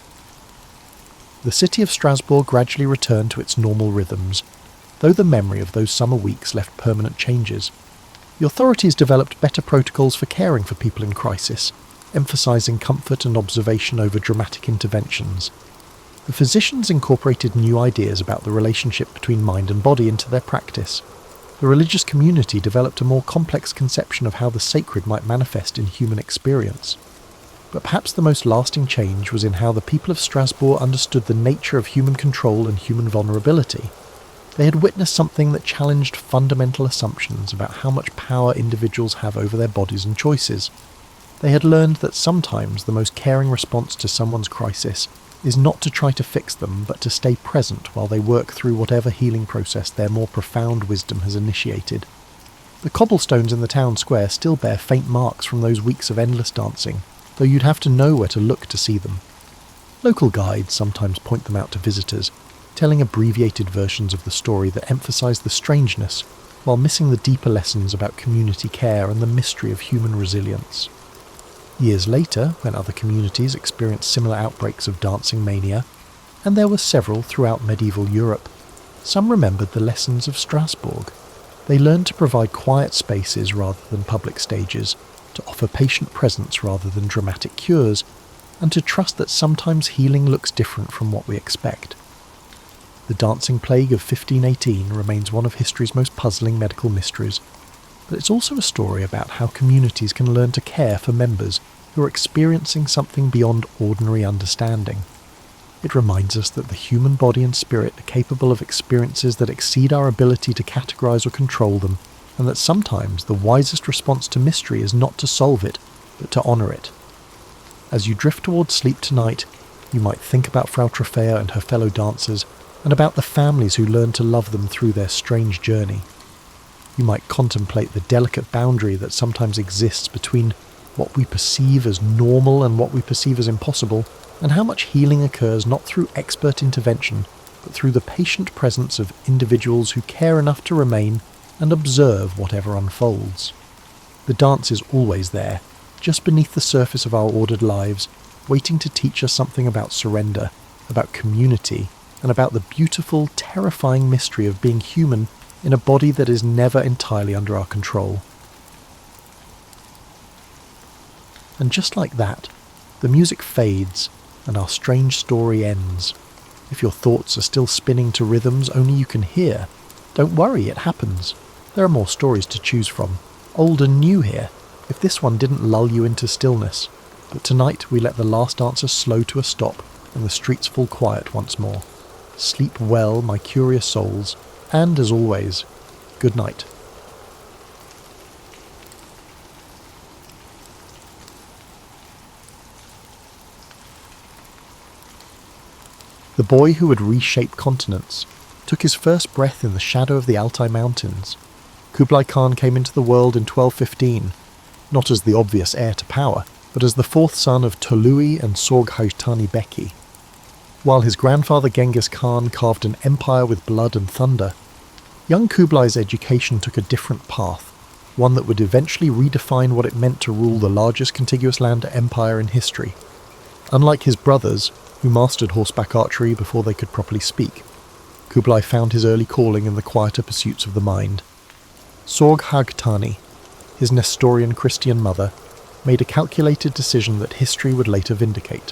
The city of Strasbourg gradually returned to its normal rhythms, though the memory of those summer weeks left permanent changes. The authorities developed better protocols for caring for people in crisis, emphasising comfort and observation over dramatic interventions. The physicians incorporated new ideas about the relationship between mind and body into their practice. The religious community developed a more complex conception of how the sacred might manifest in human experience. But perhaps the most lasting change was in how the people of Strasbourg understood the nature of human control and human vulnerability. They had witnessed something that challenged fundamental assumptions about how much power individuals have over their bodies and choices. They had learned that sometimes the most caring response to someone's crisis is not to try to fix them, but to stay present while they work through whatever healing process their more profound wisdom has initiated. The cobblestones in the town square still bear faint marks from those weeks of endless dancing, though you'd have to know where to look to see them. Local guides sometimes point them out to visitors, telling abbreviated versions of the story that emphasise the strangeness, while missing the deeper lessons about community care and the mystery of human resilience. Years later, when other communities experienced similar outbreaks of dancing mania, and there were several throughout medieval Europe, some remembered the lessons of Strasbourg. They learned to provide quiet spaces rather than public stages, to offer patient presence rather than dramatic cures, and to trust that sometimes healing looks different from what we expect. The dancing plague of 1518 remains one of history's most puzzling medical mysteries, but it's also a story about how communities can learn to care for members who are experiencing something beyond ordinary understanding. It reminds us that the human body and spirit are capable of experiences that exceed our ability to categorize or control them, and that sometimes the wisest response to mystery is not to solve it, but to honor it. As you drift towards sleep tonight, you might think about Frau Trofea and her fellow dancers, and about the families who learn to love them through their strange journey. You might contemplate the delicate boundary that sometimes exists between what we perceive as normal and what we perceive as impossible, and how much healing occurs not through expert intervention, but through the patient presence of individuals who care enough to remain and observe whatever unfolds. The dance is always there, just beneath the surface of our ordered lives, waiting to teach us something about surrender, about community, and about the beautiful, terrifying mystery of being human in a body that is never entirely under our control. And just like that, the music fades, and our strange story ends. If your thoughts are still spinning to rhythms only you can hear, don't worry, it happens. There are more stories to choose from, old and new here, if this one didn't lull you into stillness. But tonight we let the last dancer slow to a stop, and the streets fall quiet once more. Sleep well, my curious souls, and as always, good night. The boy who would reshape continents took his first breath in the shadow of the Altai Mountains. Kublai Khan came into the world in 1215, not as the obvious heir to power, but as the fourth son of Tolui and Sorghaghtani Beki. While his grandfather Genghis Khan carved an empire with blood and thunder, young Kublai's education took a different path, one that would eventually redefine what it meant to rule the largest contiguous land empire in history. Unlike his brothers, who mastered horseback archery before they could properly speak, Kublai found his early calling in the quieter pursuits of the mind. Sorghaghtani, his Nestorian Christian mother, made a calculated decision that history would later vindicate.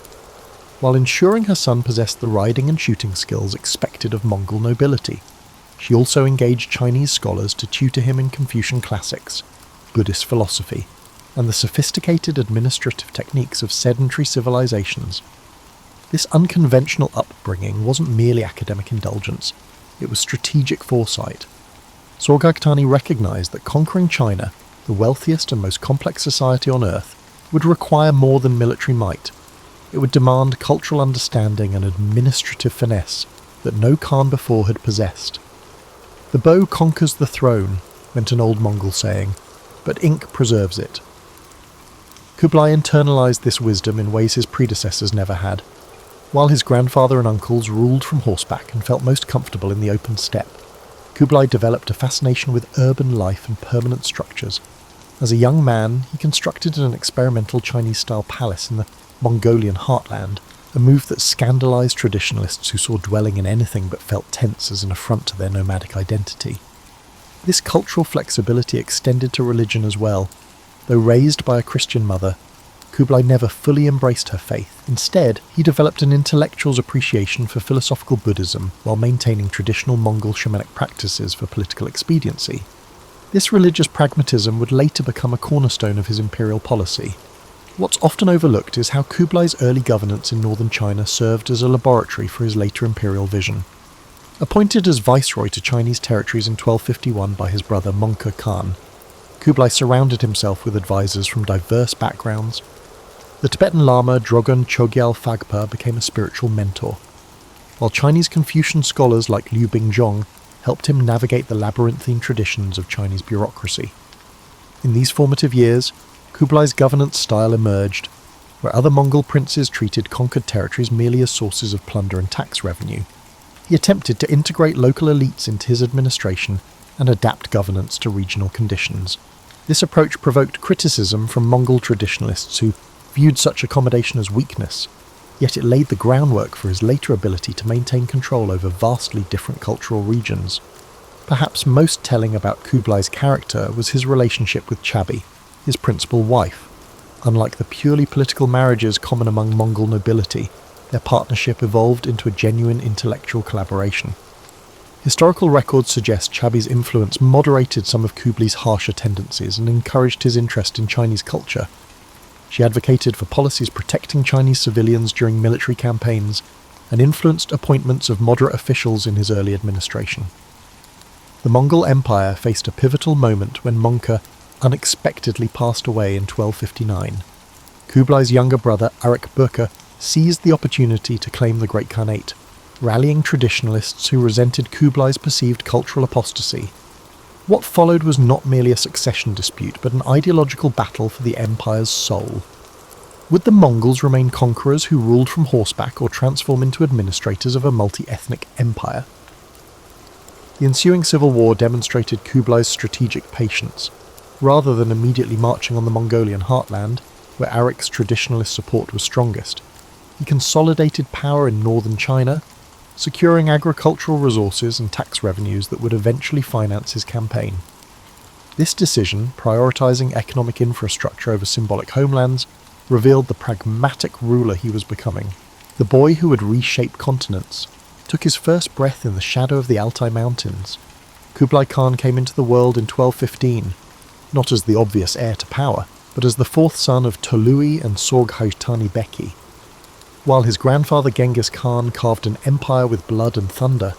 While ensuring her son possessed the riding and shooting skills expected of Mongol nobility, she also engaged Chinese scholars to tutor him in Confucian classics, Buddhist philosophy, and the sophisticated administrative techniques of sedentary civilizations. This unconventional upbringing wasn't merely academic indulgence, it was strategic foresight. Sorghaghtani recognized that conquering China, the wealthiest and most complex society on earth, would require more than military might. It would demand cultural understanding and administrative finesse that no Khan before had possessed. The bow conquers the throne, meant an old Mongol saying, but ink preserves it. Kublai internalized this wisdom in ways his predecessors never had. While his grandfather and uncles ruled from horseback and felt most comfortable in the open steppe, Kublai developed a fascination with urban life and permanent structures. As a young man, he constructed an experimental Chinese-style palace in the Mongolian heartland, a move that scandalized traditionalists who saw dwelling in anything but felt tense as an affront to their nomadic identity. This cultural flexibility extended to religion as well. Though raised by a Christian mother, Kublai never fully embraced her faith. Instead, he developed an intellectual's appreciation for philosophical Buddhism while maintaining traditional Mongol shamanic practices for political expediency. This religious pragmatism would later become a cornerstone of his imperial policy. What's often overlooked is how Kublai's early governance in northern China served as a laboratory for his later imperial vision. Appointed as viceroy to Chinese territories in 1251 by his brother Mongke Khan, Kublai surrounded himself with advisors from diverse backgrounds. The Tibetan Lama Drogon Chogyal Phagpa became a spiritual mentor, while Chinese Confucian scholars like Liu Bingzhong helped him navigate the labyrinthine traditions of Chinese bureaucracy. In these formative years, Kublai's governance style emerged, where other Mongol princes treated conquered territories merely as sources of plunder and tax revenue. He attempted to integrate local elites into his administration and adapt governance to regional conditions. This approach provoked criticism from Mongol traditionalists who viewed such accommodation as weakness, yet it laid the groundwork for his later ability to maintain control over vastly different cultural regions. Perhaps most telling about Kublai's character was his relationship with Chabi, his principal wife. Unlike the purely political marriages common among Mongol nobility, their partnership evolved into a genuine intellectual collaboration. Historical records suggest Chabi's influence moderated some of Kublai's harsher tendencies and encouraged his interest in Chinese culture. She advocated for policies protecting Chinese civilians during military campaigns and influenced appointments of moderate officials in his early administration. The Mongol Empire faced a pivotal moment when Mongke unexpectedly passed away in 1259. Kublai's younger brother, Arik Böke, seized the opportunity to claim the Great Khanate, rallying traditionalists who resented Kublai's perceived cultural apostasy. What followed was not merely a succession dispute, but an ideological battle for the empire's soul. Would the Mongols remain conquerors who ruled from horseback or transform into administrators of a multi-ethnic empire? The ensuing civil war demonstrated Kublai's strategic patience. Rather than immediately marching on the Mongolian heartland, where Arik's traditionalist support was strongest, he consolidated power in northern China, securing agricultural resources and tax revenues that would eventually finance his campaign. This decision, prioritizing economic infrastructure over symbolic homelands, revealed the pragmatic ruler he was becoming. The boy who would reshape continents took his first breath in the shadow of the Altai Mountains. Kublai Khan came into the world in 1215, not as the obvious heir to power, but as the fourth son of Tolui and Sorghaghtani Beki. While his grandfather Genghis Khan carved an empire with blood and thunder,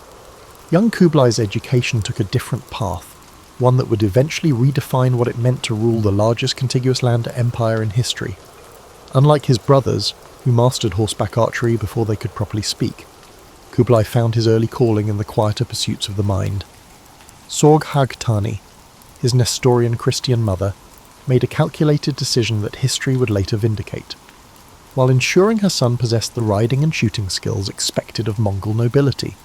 young Kublai's education took a different path, one that would eventually redefine what it meant to rule the largest contiguous land empire in history. Unlike his brothers, who mastered horseback archery before they could properly speak, Kublai found his early calling in the quieter pursuits of the mind. Sorghaghtani, his Nestorian Christian mother, made a calculated decision that history would later vindicate. While ensuring her son possessed the riding and shooting skills expected of Mongol nobility,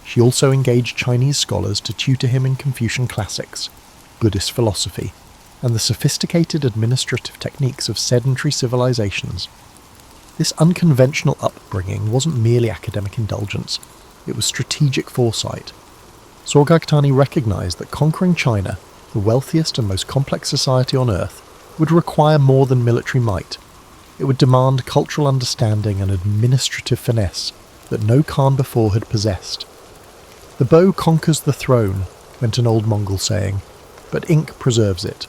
she also engaged Chinese scholars to tutor him in Confucian classics, Buddhist philosophy, and the sophisticated administrative techniques of sedentary civilizations. This unconventional upbringing wasn't merely academic indulgence, it was strategic foresight. Sorghaghtani recognized that conquering China, the wealthiest and most complex society on earth, would require more than military might. It would demand cultural understanding and administrative finesse that no Khan before had possessed. "The bow conquers the throne," went an old Mongol saying, "but ink preserves it."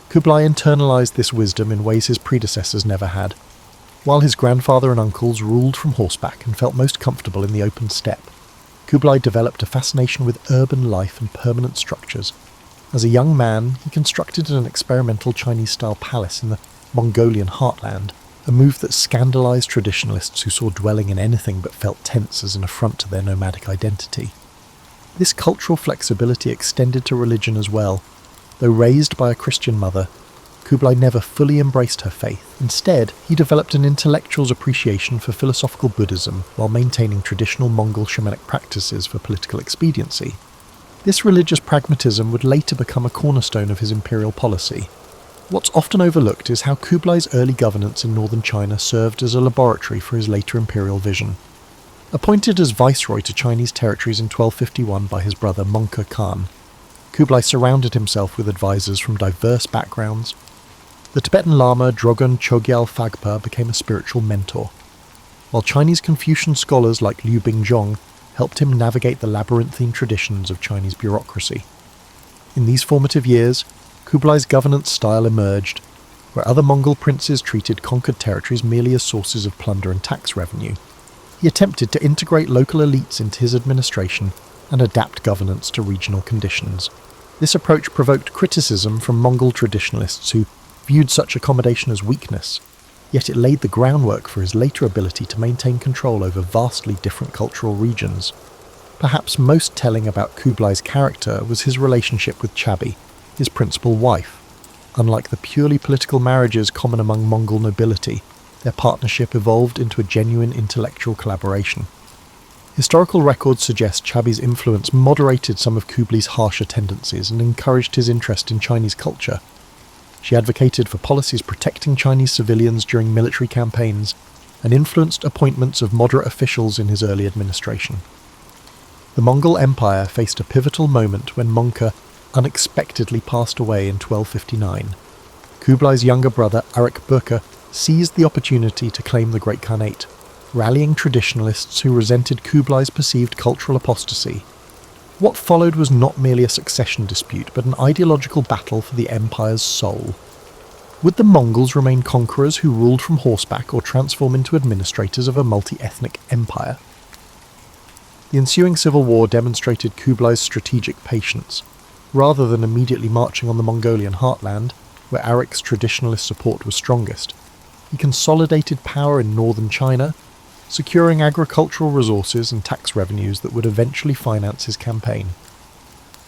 Kublai internalized this wisdom in ways his predecessors never had. While his grandfather and uncles ruled from horseback and felt most comfortable in the open steppe, Kublai developed a fascination with urban life and permanent structures. As a young man, he constructed an experimental Chinese-style palace in the Mongolian heartland, a move that scandalized traditionalists who saw dwelling in anything but felt tense as an affront to their nomadic identity. This cultural flexibility extended to religion as well. Though raised by a Christian mother, Kublai never fully embraced her faith. Instead, he developed an intellectual's appreciation for philosophical Buddhism while maintaining traditional Mongol shamanic practices for political expediency. This religious pragmatism would later become a cornerstone of his imperial policy. What's often overlooked is how Kublai's early governance in northern China served as a laboratory for his later imperial vision. Appointed as viceroy to Chinese territories in 1251 by his brother Mongke Khan, Kublai surrounded himself with advisors from diverse backgrounds. The Tibetan Lama Drogon Chogyal Phagpa became a spiritual mentor, while Chinese Confucian scholars like Liu Bingzhong helped him navigate the labyrinthine traditions of Chinese bureaucracy. In these formative years, Kublai's governance style emerged, where other Mongol princes treated conquered territories merely as sources of plunder and tax revenue. He attempted to integrate local elites into his administration and adapt governance to regional conditions. This approach provoked criticism from Mongol traditionalists who viewed such accommodation as weakness, yet it laid the groundwork for his later ability to maintain control over vastly different cultural regions. Perhaps most telling about Kublai's character was his relationship with Chabi, his principal wife. Unlike the purely political marriages common among Mongol nobility, their partnership evolved into a genuine intellectual collaboration. Historical records suggest Chabi's influence moderated some of Kublai's harsher tendencies and encouraged his interest in Chinese culture. She advocated for policies protecting Chinese civilians during military campaigns and influenced appointments of moderate officials in his early administration. The Mongol Empire faced a pivotal moment when Mongke unexpectedly passed away in 1259. Kublai's younger brother, Arik Böke, seized the opportunity to claim the Great Khanate, rallying traditionalists who resented Kublai's perceived cultural apostasy. What followed was not merely a succession dispute, but an ideological battle for the empire's soul. Would the Mongols remain conquerors who ruled from horseback or transform into administrators of a multi-ethnic empire? The ensuing civil war demonstrated Kublai's strategic patience. Rather than immediately marching on the Mongolian heartland, where Arik's traditionalist support was strongest, he consolidated power in northern China, securing agricultural resources and tax revenues that would eventually finance his campaign.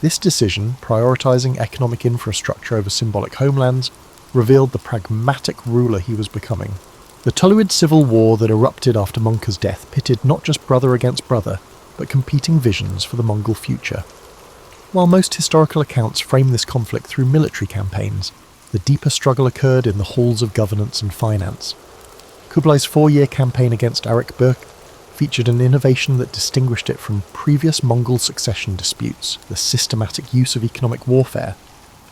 This decision, prioritizing economic infrastructure over symbolic homelands, revealed the pragmatic ruler he was becoming. The Tuluid civil war that erupted after Mongke's death pitted not just brother against brother, but competing visions for the Mongol future. While most historical accounts frame this conflict through military campaigns, the deeper struggle occurred in the halls of governance and finance. Kublai's 4-year campaign against Arik Böke featured an innovation that distinguished it from previous Mongol succession disputes: the systematic use of economic warfare.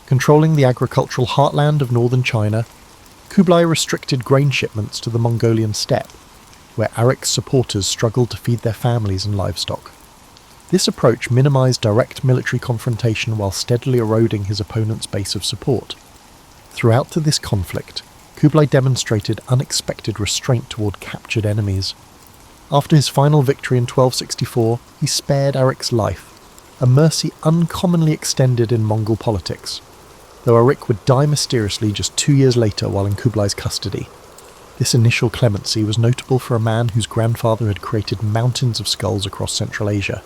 Controlling the agricultural heartland of northern China, Kublai restricted grain shipments to the Mongolian steppe, where Arik's supporters struggled to feed their families and livestock. This approach minimized direct military confrontation while steadily eroding his opponent's base of support. Throughout this conflict, Kublai demonstrated unexpected restraint toward captured enemies. After his final victory in 1264, he spared Arik's life, a mercy uncommonly extended in Mongol politics, though Arik would die mysteriously just 2 years later while in Kublai's custody. This initial clemency was notable for a man whose grandfather had created mountains of skulls across Central Asia.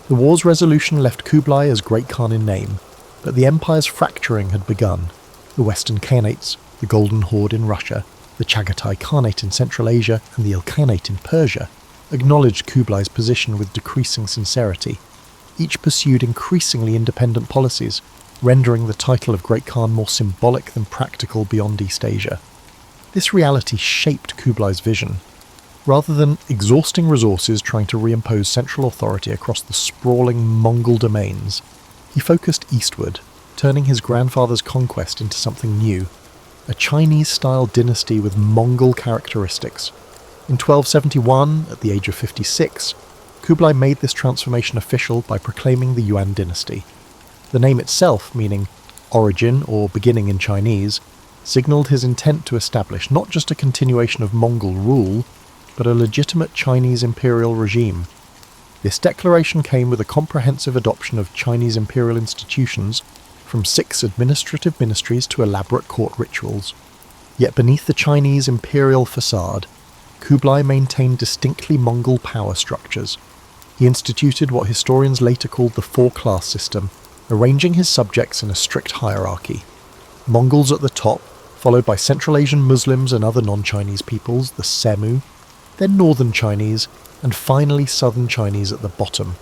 The war's resolution left Kublai as Great Khan in name, but the empire's fracturing had begun. The Western Khanates, the Golden Horde in Russia, the Chagatai Khanate in Central Asia, and the Ilkhanate in Persia, acknowledged Kublai's position with decreasing sincerity. Each pursued increasingly independent policies, rendering the title of Great Khan more symbolic than practical beyond East Asia. This reality shaped Kublai's vision. Rather than exhausting resources trying to reimpose central authority across the sprawling Mongol domains, he focused eastward, turning his grandfather's conquest into something new, a Chinese-style dynasty with Mongol characteristics. In 1271, at the age of 56, Kublai made this transformation official by proclaiming the Yuan dynasty. The name itself, meaning origin or beginning in Chinese, signalled his intent to establish not just a continuation of Mongol rule, but a legitimate Chinese imperial regime. This declaration came with a comprehensive adoption of Chinese imperial institutions, from 6 administrative ministries to elaborate court rituals. Yet beneath the Chinese imperial facade, Kublai maintained distinctly Mongol power structures. He instituted what historians later called the 4-class system, arranging his subjects in a strict hierarchy. Mongols at the top, followed by Central Asian Muslims and other non-Chinese peoples, the Semu, then Northern Chinese, and finally Southern Chinese at the bottom.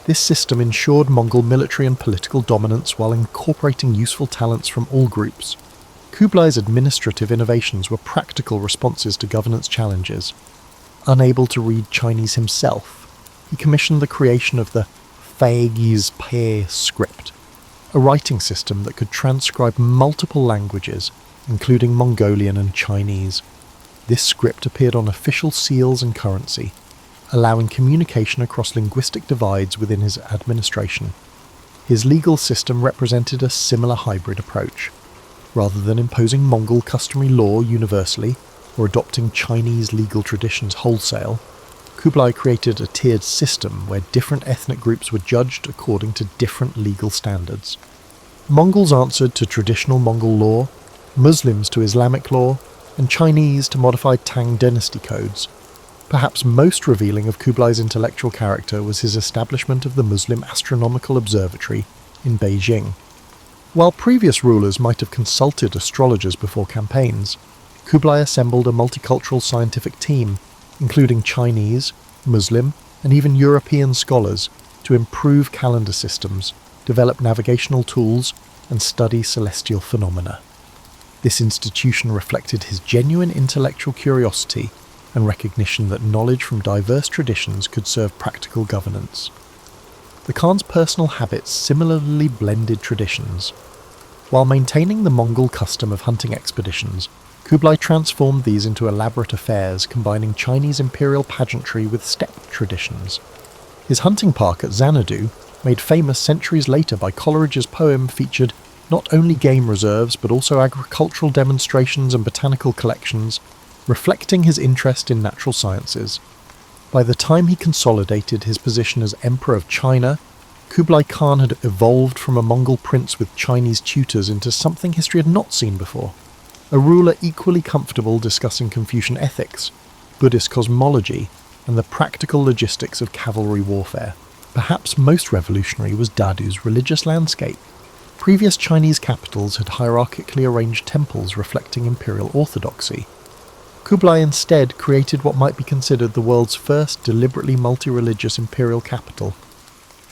This system ensured Mongol military and political dominance while incorporating useful talents from all groups. Kublai's administrative innovations were practical responses to governance challenges. Unable to read Chinese himself, he commissioned the creation of the Faegi's Pe script, a writing system that could transcribe multiple languages, including Mongolian and Chinese. This script appeared on official seals and currency, allowing communication across linguistic divides within his administration. His legal system represented a similar hybrid approach. Rather than imposing Mongol customary law universally, or adopting Chinese legal traditions wholesale, Kublai created a tiered system where different ethnic groups were judged according to different legal standards. Mongols answered to traditional Mongol law, Muslims to Islamic law, and Chinese to modified Tang dynasty codes. Perhaps most revealing of Kublai's intellectual character was his establishment of the Muslim Astronomical Observatory in Beijing. While previous rulers might have consulted astrologers before campaigns, Kublai assembled a multicultural scientific team, including Chinese, Muslim, and even European scholars, to improve calendar systems, develop navigational tools, and study celestial phenomena. This institution reflected his genuine intellectual curiosity and recognition that knowledge from diverse traditions could serve practical governance. The Khan's personal habits similarly blended traditions. While maintaining the Mongol custom of hunting expeditions, Kublai transformed these into elaborate affairs combining Chinese imperial pageantry with steppe traditions. His hunting park at Xanadu, made famous centuries later by Coleridge's poem, featured not only game reserves but also agricultural demonstrations and botanical collections, reflecting his interest in natural sciences. By the time he consolidated his position as Emperor of China, Kublai Khan had evolved from a Mongol prince with Chinese tutors into something history had not seen before. A ruler equally comfortable discussing Confucian ethics, Buddhist cosmology, and the practical logistics of cavalry warfare. Perhaps most revolutionary was Dadu's religious landscape. Previous Chinese capitals had hierarchically arranged temples reflecting imperial orthodoxy. Kublai instead created what might be considered the world's first deliberately multi-religious imperial capital.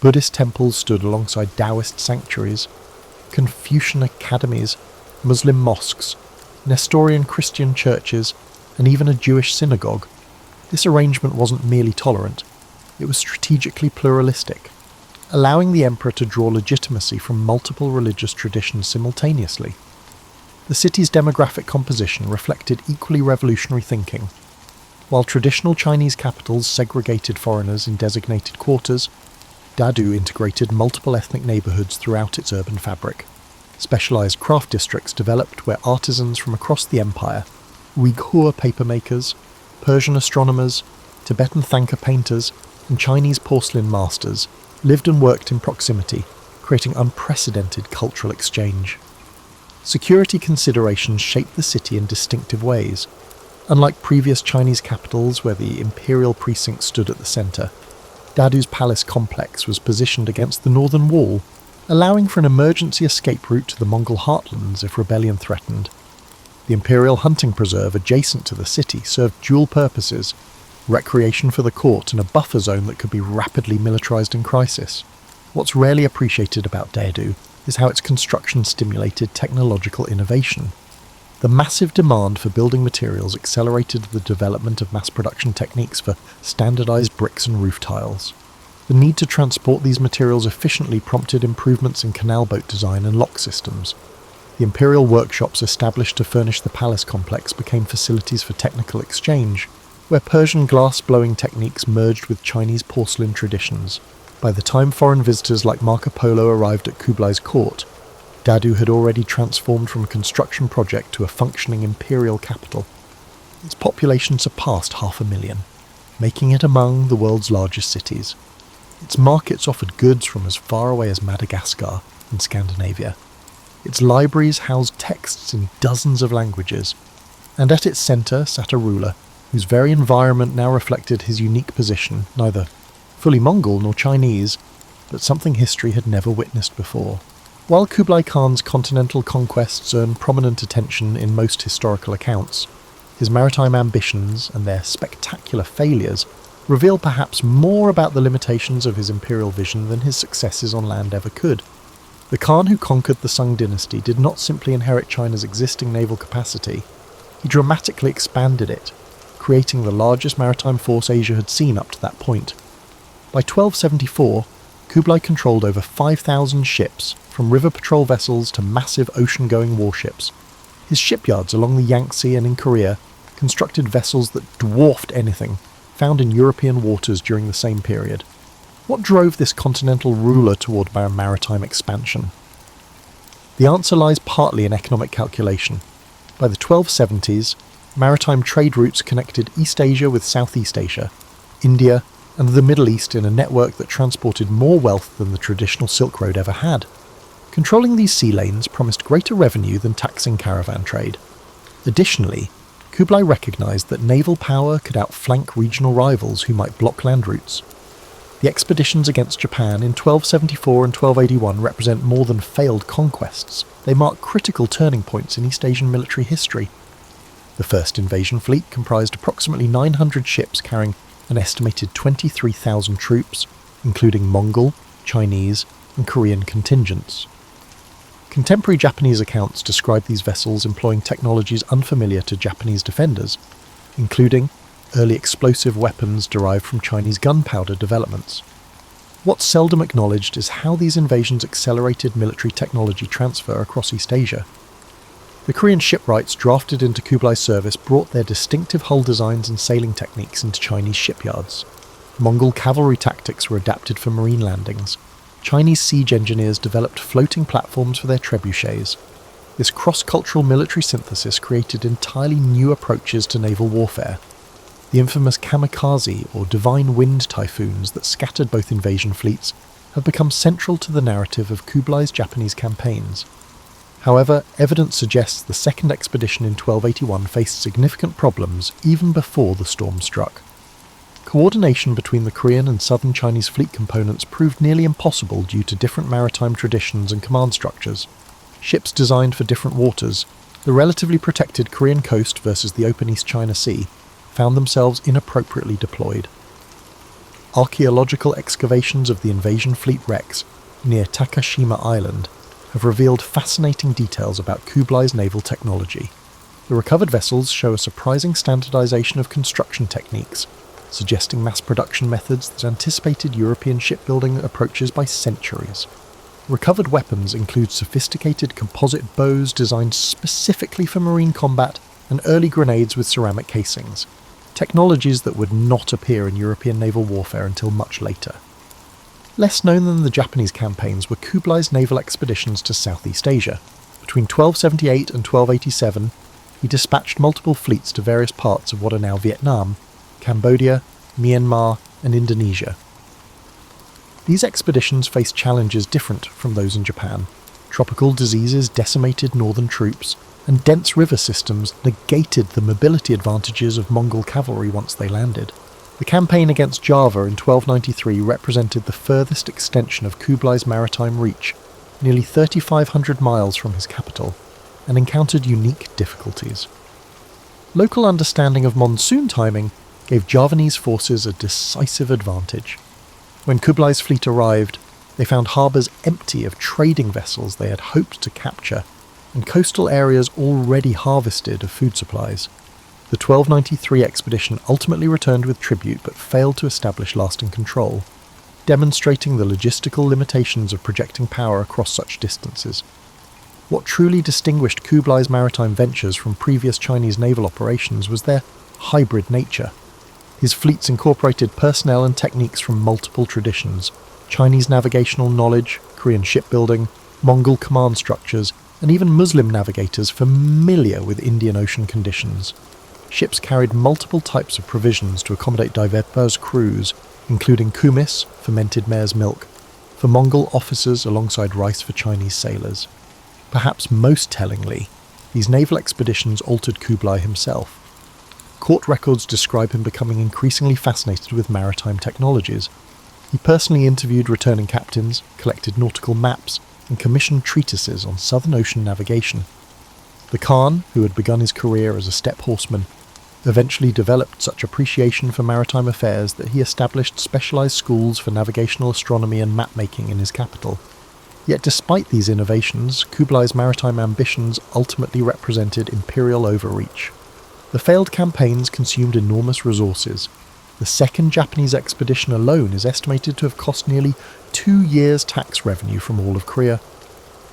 Buddhist temples stood alongside Taoist sanctuaries, Confucian academies, Muslim mosques, Nestorian Christian churches, and even a Jewish synagogue. This arrangement wasn't merely tolerant, it was strategically pluralistic, allowing the emperor to draw legitimacy from multiple religious traditions simultaneously. The city's demographic composition reflected equally revolutionary thinking. While traditional Chinese capitals segregated foreigners in designated quarters, Dadu integrated multiple ethnic neighbourhoods throughout its urban fabric. Specialised craft districts developed where artisans from across the empire, Uyghur papermakers, Persian astronomers, Tibetan Thangka painters, and Chinese porcelain masters lived and worked in proximity, creating unprecedented cultural exchange. Security considerations shaped the city in distinctive ways. Unlike previous Chinese capitals where the imperial precinct stood at the centre, Dadu's palace complex was positioned against the northern wall, allowing for an emergency escape route to the Mongol heartlands if rebellion threatened. The imperial hunting preserve adjacent to the city served dual purposes: recreation for the court and a buffer zone that could be rapidly militarised in crisis. What's rarely appreciated about Dadu is how its construction stimulated technological innovation. The massive demand for building materials accelerated the development of mass production techniques for standardised bricks and roof tiles. The need to transport these materials efficiently prompted improvements in canal boat design and lock systems. The imperial workshops established to furnish the palace complex became facilities for technical exchange, where Persian glass-blowing techniques merged with Chinese porcelain traditions. By the time foreign visitors like Marco Polo arrived at Kublai's court, Dadu had already transformed from a construction project to a functioning imperial capital. Its population surpassed 500,000, making it among the world's largest cities. Its markets offered goods from as far away as Madagascar in Scandinavia. Its libraries housed texts in dozens of languages, and at its centre sat a ruler whose very environment now reflected his unique position, neither fully Mongol nor Chinese, but something history had never witnessed before. While Kublai Khan's continental conquests earn prominent attention in most historical accounts, his maritime ambitions and their spectacular failures reveal perhaps more about the limitations of his imperial vision than his successes on land ever could. The Khan who conquered the Sung dynasty did not simply inherit China's existing naval capacity, he dramatically expanded it, creating the largest maritime force Asia had seen up to that point. By 1274, Kublai controlled over 5,000 ships, from river patrol vessels to massive ocean-going warships. His shipyards along the Yangtze and in Korea constructed vessels that dwarfed anything found in European waters during the same period. What drove this continental ruler toward maritime expansion? The answer lies partly in economic calculation. By the 1270s, maritime trade routes connected East Asia with Southeast Asia, India, and the Middle East in a network that transported more wealth than the traditional Silk Road ever had. Controlling these sea lanes promised greater revenue than taxing caravan trade. Additionally, Kublai recognised that naval power could outflank regional rivals who might block land routes. The expeditions against Japan in 1274 and 1281 represent more than failed conquests. They mark critical turning points in East Asian military history. The first invasion fleet comprised approximately 900 ships carrying an estimated 23,000 troops, including Mongol, Chinese, and Korean contingents. Contemporary Japanese accounts describe these vessels employing technologies unfamiliar to Japanese defenders, including early explosive weapons derived from Chinese gunpowder developments. What's seldom acknowledged is how these invasions accelerated military technology transfer across East Asia. The Korean shipwrights drafted into Kublai's service brought their distinctive hull designs and sailing techniques into Chinese shipyards. Mongol cavalry tactics were adapted for marine landings. Chinese siege engineers developed floating platforms for their trebuchets. This cross-cultural military synthesis created entirely new approaches to naval warfare. The infamous kamikaze or divine wind typhoons that scattered both invasion fleets have become central to the narrative of Kublai's Japanese campaigns. However, evidence suggests the second expedition in 1281 faced significant problems even before the storm struck. Coordination between the Korean and southern Chinese fleet components proved nearly impossible due to different maritime traditions and command structures. Ships designed for different waters, the relatively protected Korean coast versus the open East China Sea, found themselves inappropriately deployed. Archaeological excavations of the invasion fleet wrecks near Takashima Island have revealed fascinating details about Kublai's naval technology. The recovered vessels show a surprising standardization of construction techniques, suggesting mass production methods that anticipated European shipbuilding approaches by centuries. Recovered weapons include sophisticated composite bows designed specifically for marine combat and early grenades with ceramic casings, technologies that would not appear in European naval warfare until much later. Less known than the Japanese campaigns were Kublai's naval expeditions to Southeast Asia. Between 1278 and 1287, he dispatched multiple fleets to various parts of what are now Vietnam, Cambodia, Myanmar, and Indonesia. These expeditions faced challenges different from those in Japan. Tropical diseases decimated northern troops, and dense river systems negated the mobility advantages of Mongol cavalry once they landed. The campaign against Java in 1293 represented the furthest extension of Kublai's maritime reach, nearly 3,500 miles from his capital, and encountered unique difficulties. Local understanding of monsoon timing gave Javanese forces a decisive advantage. When Kublai's fleet arrived, they found harbours empty of trading vessels they had hoped to capture, and coastal areas already harvested of food supplies. The 1293 expedition ultimately returned with tribute but failed to establish lasting control, demonstrating the logistical limitations of projecting power across such distances. What truly distinguished Kublai's maritime ventures from previous Chinese naval operations was their hybrid nature. His fleets incorporated personnel and techniques from multiple traditions: Chinese navigational knowledge, Korean shipbuilding, Mongol command structures, and even Muslim navigators familiar with Indian Ocean conditions. Ships carried multiple types of provisions to accommodate diverse crews, including kumis, fermented mare's milk, for Mongol officers alongside rice for Chinese sailors. Perhaps most tellingly, these naval expeditions altered Kublai himself. Court records describe him becoming increasingly fascinated with maritime technologies. He personally interviewed returning captains, collected nautical maps, and commissioned treatises on Southern Ocean navigation. The Khan, who had begun his career as a steppe horseman, eventually developed such appreciation for maritime affairs that he established specialized schools for navigational astronomy and map-making in his capital. Yet despite these innovations, Kublai's maritime ambitions ultimately represented imperial overreach. The failed campaigns consumed enormous resources. The second Japanese expedition alone is estimated to have cost nearly 2 years' tax revenue from all of Korea.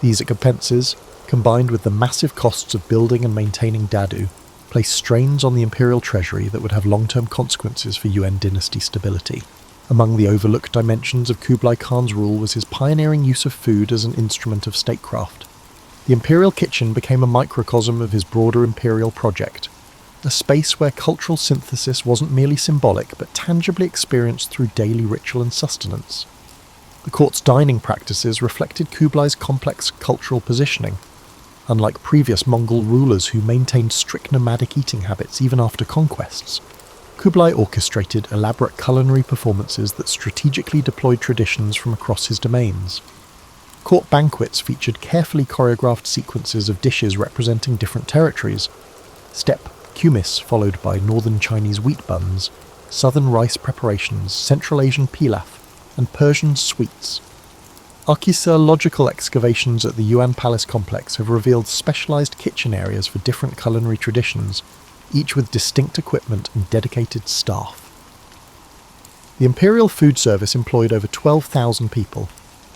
These expenses, combined with the massive costs of building and maintaining Dadu, placed strains on the imperial treasury that would have long-term consequences for Yuan dynasty stability. Among the overlooked dimensions of Kublai Khan's rule was his pioneering use of food as an instrument of statecraft. The imperial kitchen became a microcosm of his broader imperial project, a space where cultural synthesis wasn't merely symbolic but tangibly experienced through daily ritual and sustenance. The court's dining practices reflected Kublai's complex cultural positioning. Unlike previous Mongol rulers who maintained strict nomadic eating habits even after conquests, Kublai orchestrated elaborate culinary performances that strategically deployed traditions from across his domains. Court banquets featured carefully choreographed sequences of dishes representing different territories: steppe kumis followed by northern Chinese wheat buns, southern rice preparations, Central Asian pilaf, and Persian sweets. Archaeological excavations at the Yuan Palace complex have revealed specialized kitchen areas for different culinary traditions, each with distinct equipment and dedicated staff. The Imperial Food Service employed over 12,000 people,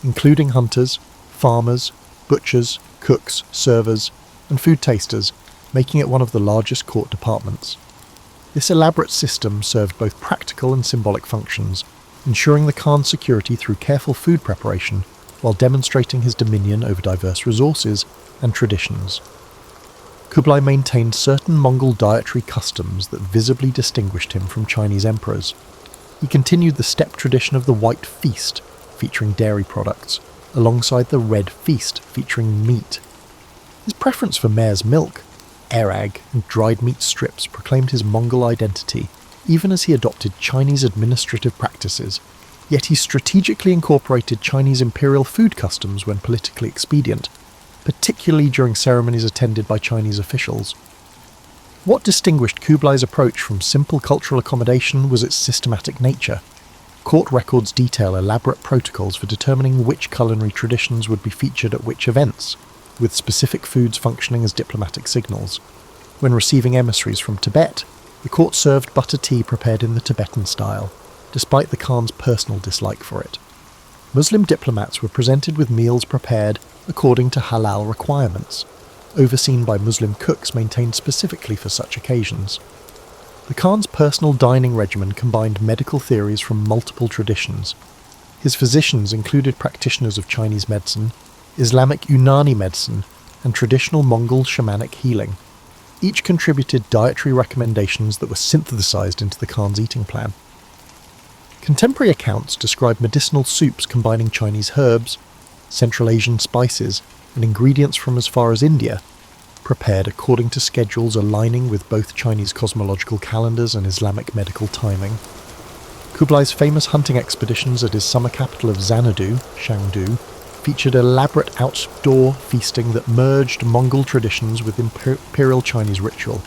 including hunters, farmers, butchers, cooks, servers, and food tasters, making it one of the largest court departments. This elaborate system served both practical and symbolic functions, ensuring the Khan's security through careful food preparation while demonstrating his dominion over diverse resources and traditions. Kublai maintained certain Mongol dietary customs that visibly distinguished him from Chinese emperors. He continued the steppe tradition of the White Feast, featuring dairy products, alongside the Red Feast, featuring meat. His preference for mare's milk, airag, and dried meat strips proclaimed his Mongol identity, even as he adopted Chinese administrative practices, yet he strategically incorporated Chinese imperial food customs when politically expedient, particularly during ceremonies attended by Chinese officials. What distinguished Kublai's approach from simple cultural accommodation was its systematic nature. Court records detail elaborate protocols for determining which culinary traditions would be featured at which events, with specific foods functioning as diplomatic signals. When receiving emissaries from Tibet, the court served butter tea prepared in the Tibetan style, despite the Khan's personal dislike for it. Muslim diplomats were presented with meals prepared according to halal requirements, overseen by Muslim cooks maintained specifically for such occasions. The Khan's personal dining regimen combined medical theories from multiple traditions. His physicians included practitioners of Chinese medicine, Islamic Unani medicine, and traditional Mongol shamanic healing. Each contributed dietary recommendations that were synthesized into the Khan's eating plan. Contemporary accounts describe medicinal soups combining Chinese herbs, Central Asian spices, and ingredients from as far as India, prepared according to schedules aligning with both Chinese cosmological calendars and Islamic medical timing. Kublai's famous hunting expeditions at his summer capital of Xanadu, Shangdu, featured elaborate outdoor feasting that merged Mongol traditions with imperial Chinese ritual.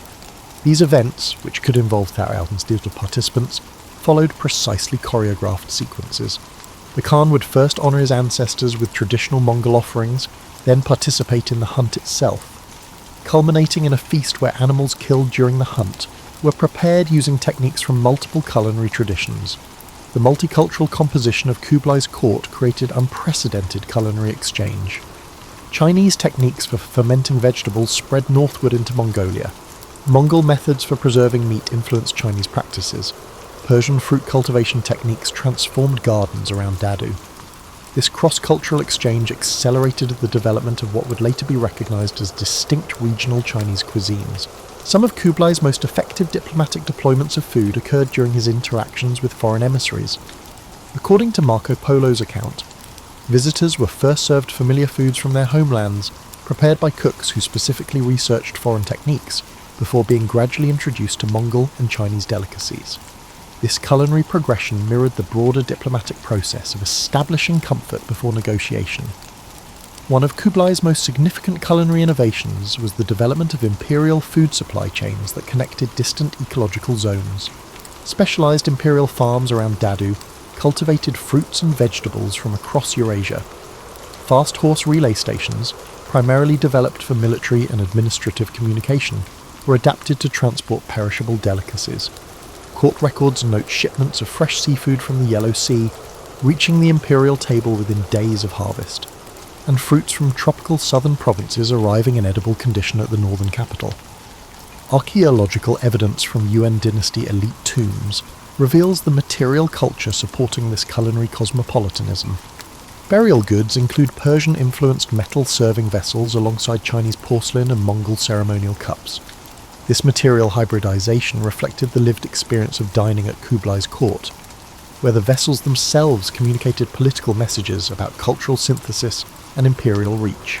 These events, which could involve thousands of participants, followed precisely choreographed sequences. The Khan would first honour his ancestors with traditional Mongol offerings, then participate in the hunt itself, culminating in a feast where animals killed during the hunt were prepared using techniques from multiple culinary traditions. The multicultural composition of Kublai's court created unprecedented culinary exchange. Chinese techniques for fermenting vegetables spread northward into Mongolia. Mongol methods for preserving meat influenced Chinese practices. Persian fruit cultivation techniques transformed gardens around Dadu. This cross-cultural exchange accelerated the development of what would later be recognized as distinct regional Chinese cuisines. Some of Kublai's most effective diplomatic deployments of food occurred during his interactions with foreign emissaries. According to Marco Polo's account, visitors were first served familiar foods from their homelands, prepared by cooks who specifically researched foreign techniques, before being gradually introduced to Mongol and Chinese delicacies. This culinary progression mirrored the broader diplomatic process of establishing comfort before negotiation. One of Kublai's most significant culinary innovations was the development of imperial food supply chains that connected distant ecological zones. Specialized imperial farms around Dadu cultivated fruits and vegetables from across Eurasia. Fast horse relay stations, primarily developed for military and administrative communication, were adapted to transport perishable delicacies. Court records note shipments of fresh seafood from the Yellow Sea, reaching the imperial table within days of harvest, and fruits from tropical southern provinces arriving in edible condition at the northern capital. Archaeological evidence from Yuan dynasty elite tombs reveals the material culture supporting this culinary cosmopolitanism. Burial goods include Persian-influenced metal serving vessels alongside Chinese porcelain and Mongol ceremonial cups. This material hybridization reflected the lived experience of dining at Kublai's court, where the vessels themselves communicated political messages about cultural synthesis and imperial reach.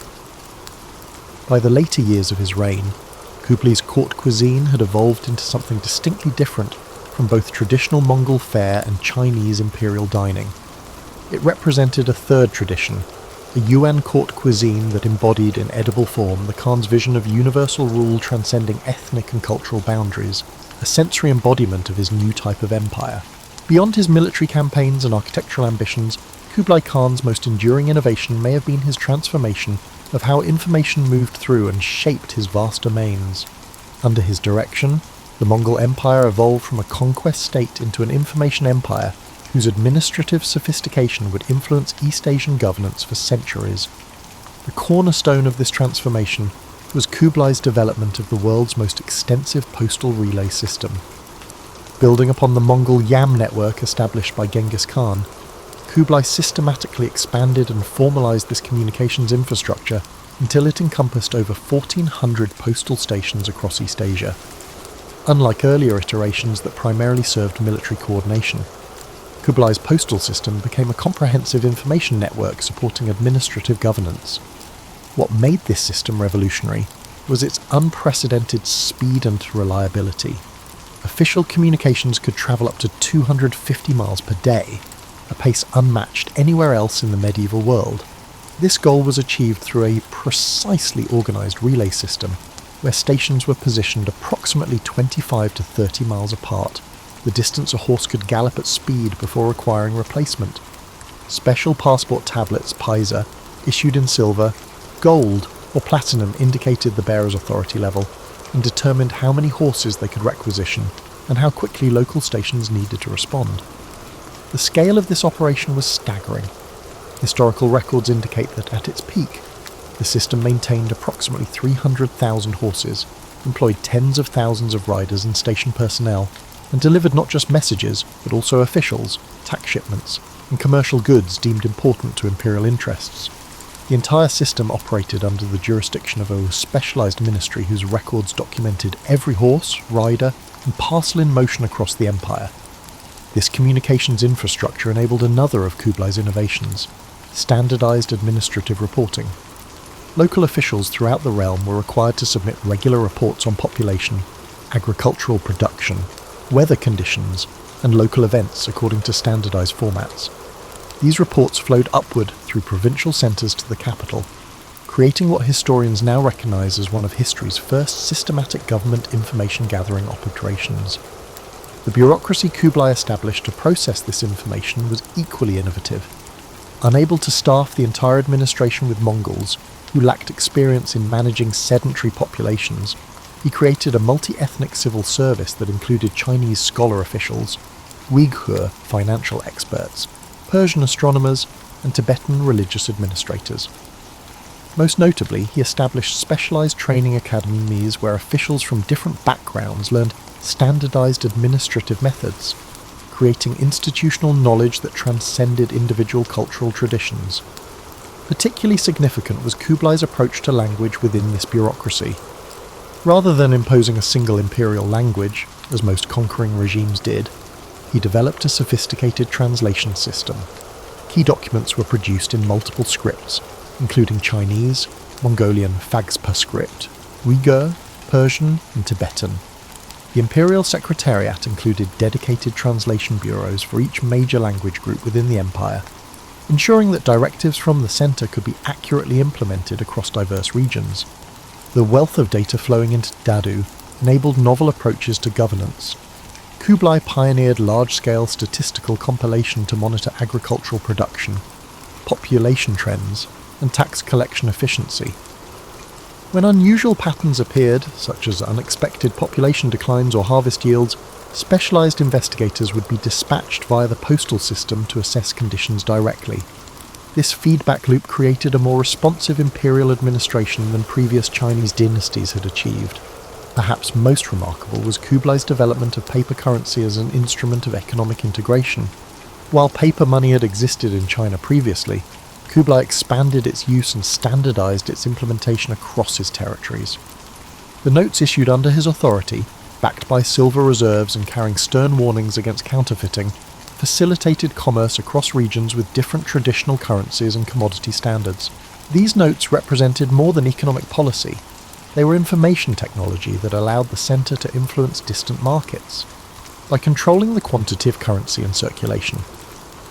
By the later years of his reign, Kublai's court cuisine had evolved into something distinctly different from both traditional Mongol fare and Chinese imperial dining. It represented a third tradition, a Yuan court cuisine that embodied in edible form the Khan's vision of universal rule transcending ethnic and cultural boundaries, a sensory embodiment of his new type of empire. Beyond his military campaigns and architectural ambitions, Kublai Khan's most enduring innovation may have been his transformation of how information moved through and shaped his vast domains. Under his direction, the Mongol Empire evolved from a conquest state into an information empire whose administrative sophistication would influence East Asian governance for centuries. The cornerstone of this transformation was Kublai's development of the world's most extensive postal relay system. Building upon the Mongol Yam network established by Genghis Khan, Kublai systematically expanded and formalized this communications infrastructure until it encompassed over 1,400 postal stations across East Asia. Unlike earlier iterations that primarily served military coordination, Kublai's postal system became a comprehensive information network supporting administrative governance. What made this system revolutionary was its unprecedented speed and reliability. Official communications could travel up to 250 miles per day, a pace unmatched anywhere else in the medieval world. This goal was achieved through a precisely organised relay system, where stations were positioned approximately 25 to 30 miles apart, the distance a horse could gallop at speed before requiring replacement. Special passport tablets, paisa, issued in silver, gold, or platinum indicated the bearer's authority level and determined how many horses they could requisition and how quickly local stations needed to respond. The scale of this operation was staggering. Historical records indicate that at its peak, the system maintained approximately 300,000 horses, employed tens of thousands of riders and station personnel, and delivered not just messages, but also officials, tax shipments, and commercial goods deemed important to imperial interests. The entire system operated under the jurisdiction of a specialised ministry whose records documented every horse, rider, and parcel in motion across the empire. This communications infrastructure enabled another of Kublai's innovations: standardised administrative reporting. Local officials throughout the realm were required to submit regular reports on population, agricultural production, weather conditions, and local events according to standardised formats. These reports flowed upward through provincial centres to the capital, creating what historians now recognise as one of history's first systematic government information gathering operations. The bureaucracy Kublai established to process this information was equally innovative. Unable to staff the entire administration with Mongols, who lacked experience in managing sedentary populations, he created a multi-ethnic civil service that included Chinese scholar officials, Uyghur financial experts, Persian astronomers, and Tibetan religious administrators. Most notably, he established specialised training academies where officials from different backgrounds learned standardised administrative methods, creating institutional knowledge that transcended individual cultural traditions. Particularly significant was Kublai's approach to language within this bureaucracy. Rather than imposing a single imperial language, as most conquering regimes did, he developed a sophisticated translation system. Key documents were produced in multiple scripts, including Chinese, Mongolian Fagspa script, Uyghur, Persian, and Tibetan. The Imperial Secretariat included dedicated translation bureaus for each major language group within the empire, ensuring that directives from the centre could be accurately implemented across diverse regions. The wealth of data flowing into Dadu enabled novel approaches to governance. Kublai pioneered large-scale statistical compilation to monitor agricultural production, population trends, and tax collection efficiency. When unusual patterns appeared, such as unexpected population declines or harvest yields, specialised investigators would be dispatched via the postal system to assess conditions directly. This feedback loop created a more responsive imperial administration than previous Chinese dynasties had achieved. Perhaps most remarkable was Kublai's development of paper currency as an instrument of economic integration. While paper money had existed in China previously, Kublai expanded its use and standardised its implementation across his territories. The notes issued under his authority, backed by silver reserves and carrying stern warnings against counterfeiting, facilitated commerce across regions with different traditional currencies and commodity standards. These notes represented more than economic policy. They were information technology that allowed the centre to influence distant markets. By controlling the quantity of currency in circulation,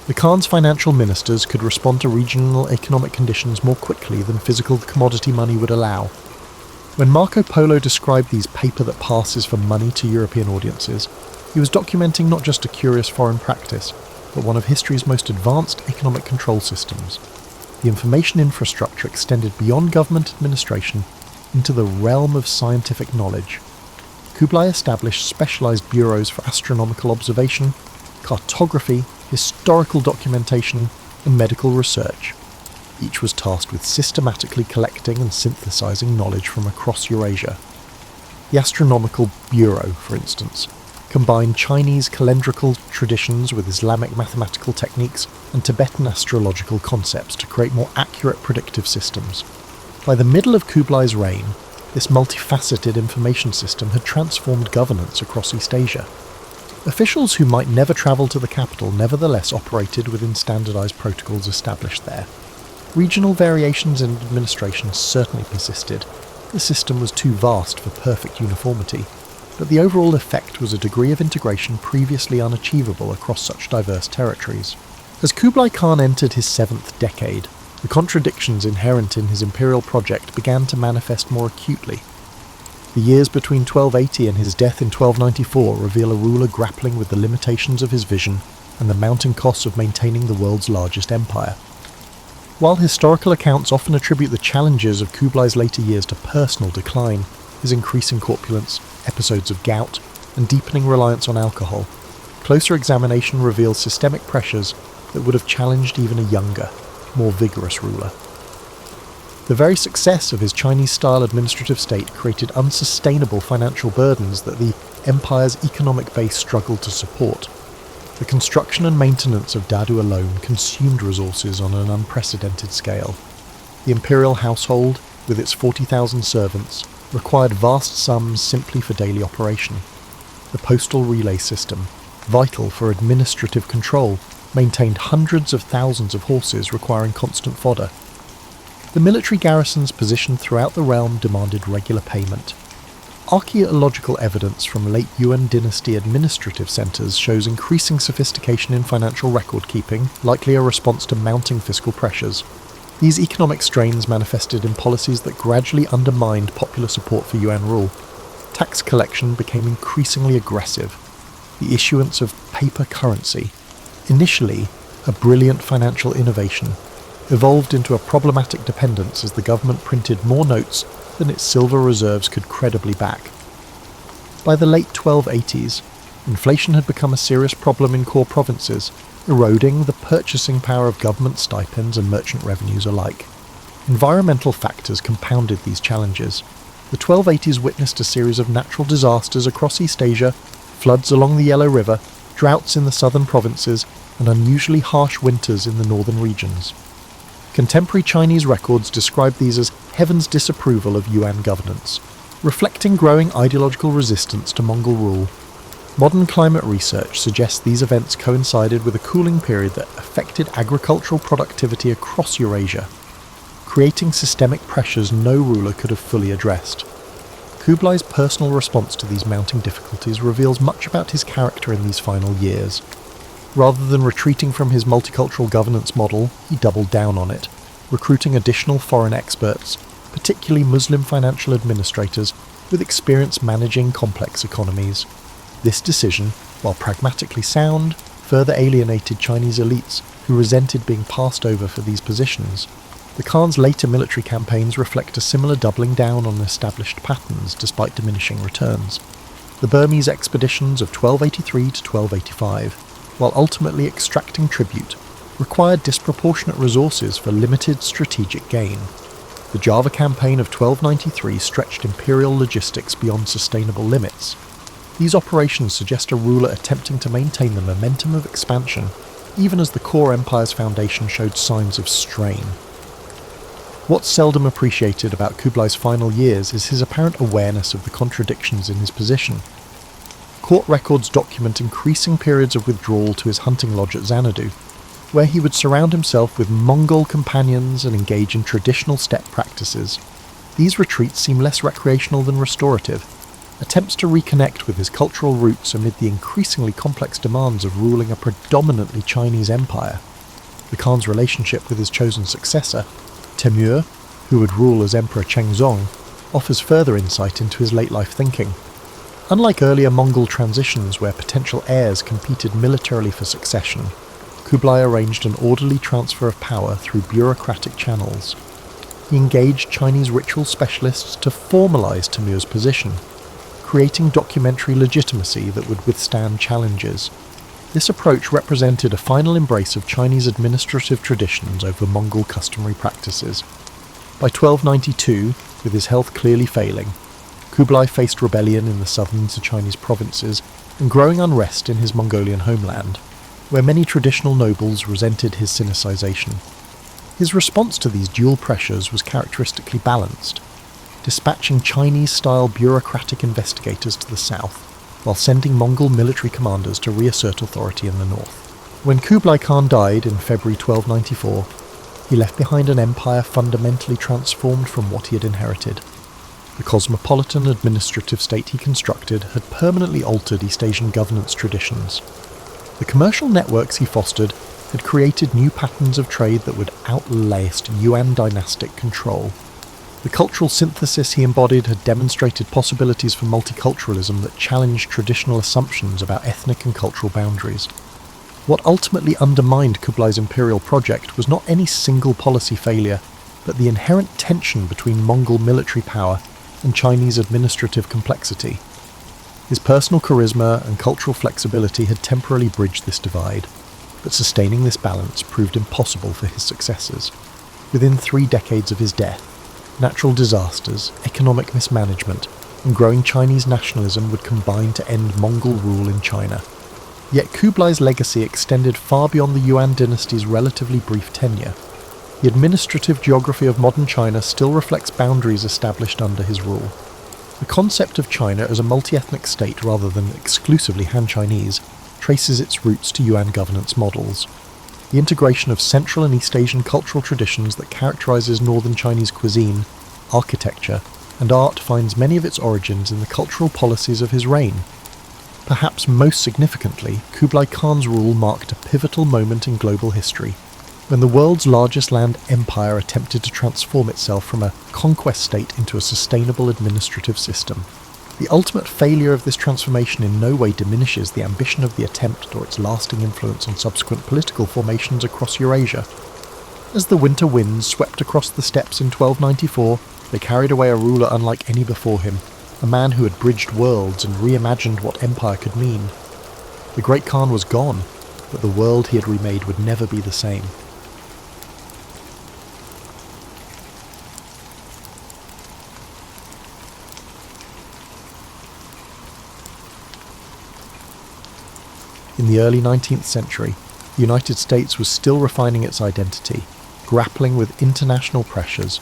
the Khan's financial ministers could respond to regional economic conditions more quickly than physical commodity money would allow. When Marco Polo described these paper that passes for money to European audiences, he was documenting not just a curious foreign practice, but one of history's most advanced economic control systems. The information infrastructure extended beyond government administration into the realm of scientific knowledge. Kublai established specialised bureaus for astronomical observation, cartography, historical documentation, and medical research. Each was tasked with systematically collecting and synthesizing knowledge from across Eurasia. The Astronomical Bureau, for instance, combined Chinese calendrical traditions with Islamic mathematical techniques and Tibetan astrological concepts to create more accurate predictive systems. By the middle of Kublai's reign, this multifaceted information system had transformed governance across East Asia. Officials who might never travel to the capital nevertheless operated within standardized protocols established there. Regional variations in administration certainly persisted. The system was too vast for perfect uniformity, but the overall effect was a degree of integration previously unachievable across such diverse territories. As Kublai Khan entered his 7th decade, the contradictions inherent in his imperial project began to manifest more acutely. The years between 1280 and his death in 1294 reveal a ruler grappling with the limitations of his vision and the mounting costs of maintaining the world's largest empire. While historical accounts often attribute the challenges of Kublai's later years to personal decline, his increasing corpulence, episodes of gout, and deepening reliance on alcohol, closer examination reveals systemic pressures that would have challenged even a younger, more vigorous ruler. The very success of his Chinese-style administrative state created unsustainable financial burdens that the empire's economic base struggled to support. The construction and maintenance of Dadu alone consumed resources on an unprecedented scale. The imperial household, with its 40,000 servants, required vast sums simply for daily operation. The postal relay system, vital for administrative control, maintained hundreds of thousands of horses requiring constant fodder. The military garrisons positioned throughout the realm demanded regular payment. Archaeological evidence from late Yuan dynasty administrative centres shows increasing sophistication in financial record-keeping, likely a response to mounting fiscal pressures. These economic strains manifested in policies that gradually undermined popular support for Yuan rule. Tax collection became increasingly aggressive. The issuance of paper currency, initially a brilliant financial innovation, evolved into a problematic dependence as the government printed more notes than its silver reserves could credibly back. By the late 1280s, inflation had become a serious problem in core provinces, eroding the purchasing power of government stipends and merchant revenues alike. Environmental factors compounded these challenges. The 1280s witnessed a series of natural disasters across East Asia, floods along the Yellow River, droughts in the southern provinces, and unusually harsh winters in the northern regions. Contemporary Chinese records describe these as heaven's disapproval of Yuan governance, reflecting growing ideological resistance to Mongol rule. Modern climate research suggests these events coincided with a cooling period that affected agricultural productivity across Eurasia, creating systemic pressures no ruler could have fully addressed. Kublai's personal response to these mounting difficulties reveals much about his character in these final years. Rather than retreating from his multicultural governance model, he doubled down on it, recruiting additional foreign experts, particularly Muslim financial administrators with experience managing complex economies. This decision, while pragmatically sound, further alienated Chinese elites who resented being passed over for these positions. The Khan's later military campaigns reflect a similar doubling down on established patterns despite diminishing returns. The Burmese expeditions of 1283 to 1285, while ultimately extracting tribute, required disproportionate resources for limited strategic gain. The Java campaign of 1293 stretched imperial logistics beyond sustainable limits. These operations suggest a ruler attempting to maintain the momentum of expansion, even as the core empire's foundation showed signs of strain. What's seldom appreciated about Kublai's final years is his apparent awareness of the contradictions in his position. Court records document increasing periods of withdrawal to his hunting lodge at Xanadu, where he would surround himself with Mongol companions and engage in traditional steppe practices. These retreats seem less recreational than restorative, attempts to reconnect with his cultural roots amid the increasingly complex demands of ruling a predominantly Chinese empire. The Khan's relationship with his chosen successor, Temür, who would rule as Emperor Chengzong, offers further insight into his late-life thinking. Unlike earlier Mongol transitions where potential heirs competed militarily for succession, Kublai arranged an orderly transfer of power through bureaucratic channels. He engaged Chinese ritual specialists to formalize Temür's position, creating documentary legitimacy that would withstand challenges. This approach represented a final embrace of Chinese administrative traditions over Mongol customary practices. By 1292, with his health clearly failing, Kublai faced rebellion in the southern Chinese provinces and growing unrest in his Mongolian homeland, where many traditional nobles resented his Sinicization. His response to these dual pressures was characteristically balanced, dispatching Chinese-style bureaucratic investigators to the south, while sending Mongol military commanders to reassert authority in the north. When Kublai Khan died in February 1294, he left behind an empire fundamentally transformed from what he had inherited. The cosmopolitan administrative state he constructed had permanently altered East Asian governance traditions. The commercial networks he fostered had created new patterns of trade that would outlast Yuan dynastic control. The cultural synthesis he embodied had demonstrated possibilities for multiculturalism that challenged traditional assumptions about ethnic and cultural boundaries. What ultimately undermined Kublai's imperial project was not any single policy failure, but the inherent tension between Mongol military power and Chinese administrative complexity. His personal charisma and cultural flexibility had temporarily bridged this divide, but sustaining this balance proved impossible for his successors. Within 3 decades of his death, natural disasters, economic mismanagement, and growing Chinese nationalism would combine to end Mongol rule in China. Yet Kublai's legacy extended far beyond the Yuan dynasty's relatively brief tenure. The administrative geography of modern China still reflects boundaries established under his rule. The concept of China as a multi-ethnic state rather than exclusively Han Chinese traces its roots to Yuan governance models. The integration of Central and East Asian cultural traditions that characterizes northern Chinese cuisine, architecture, and art finds many of its origins in the cultural policies of his reign. Perhaps most significantly, Kublai Khan's rule marked a pivotal moment in global history, when the world's largest land empire attempted to transform itself from a conquest state into a sustainable administrative system. The ultimate failure of this transformation in no way diminishes the ambition of the attempt or its lasting influence on subsequent political formations across Eurasia. As the winter winds swept across the steppes in 1294, they carried away a ruler unlike any before him, a man who had bridged worlds and reimagined what empire could mean. The great Khan was gone, but the world he had remade would never be the same. In the early 19th century, the United States was still refining its identity, grappling with international pressures.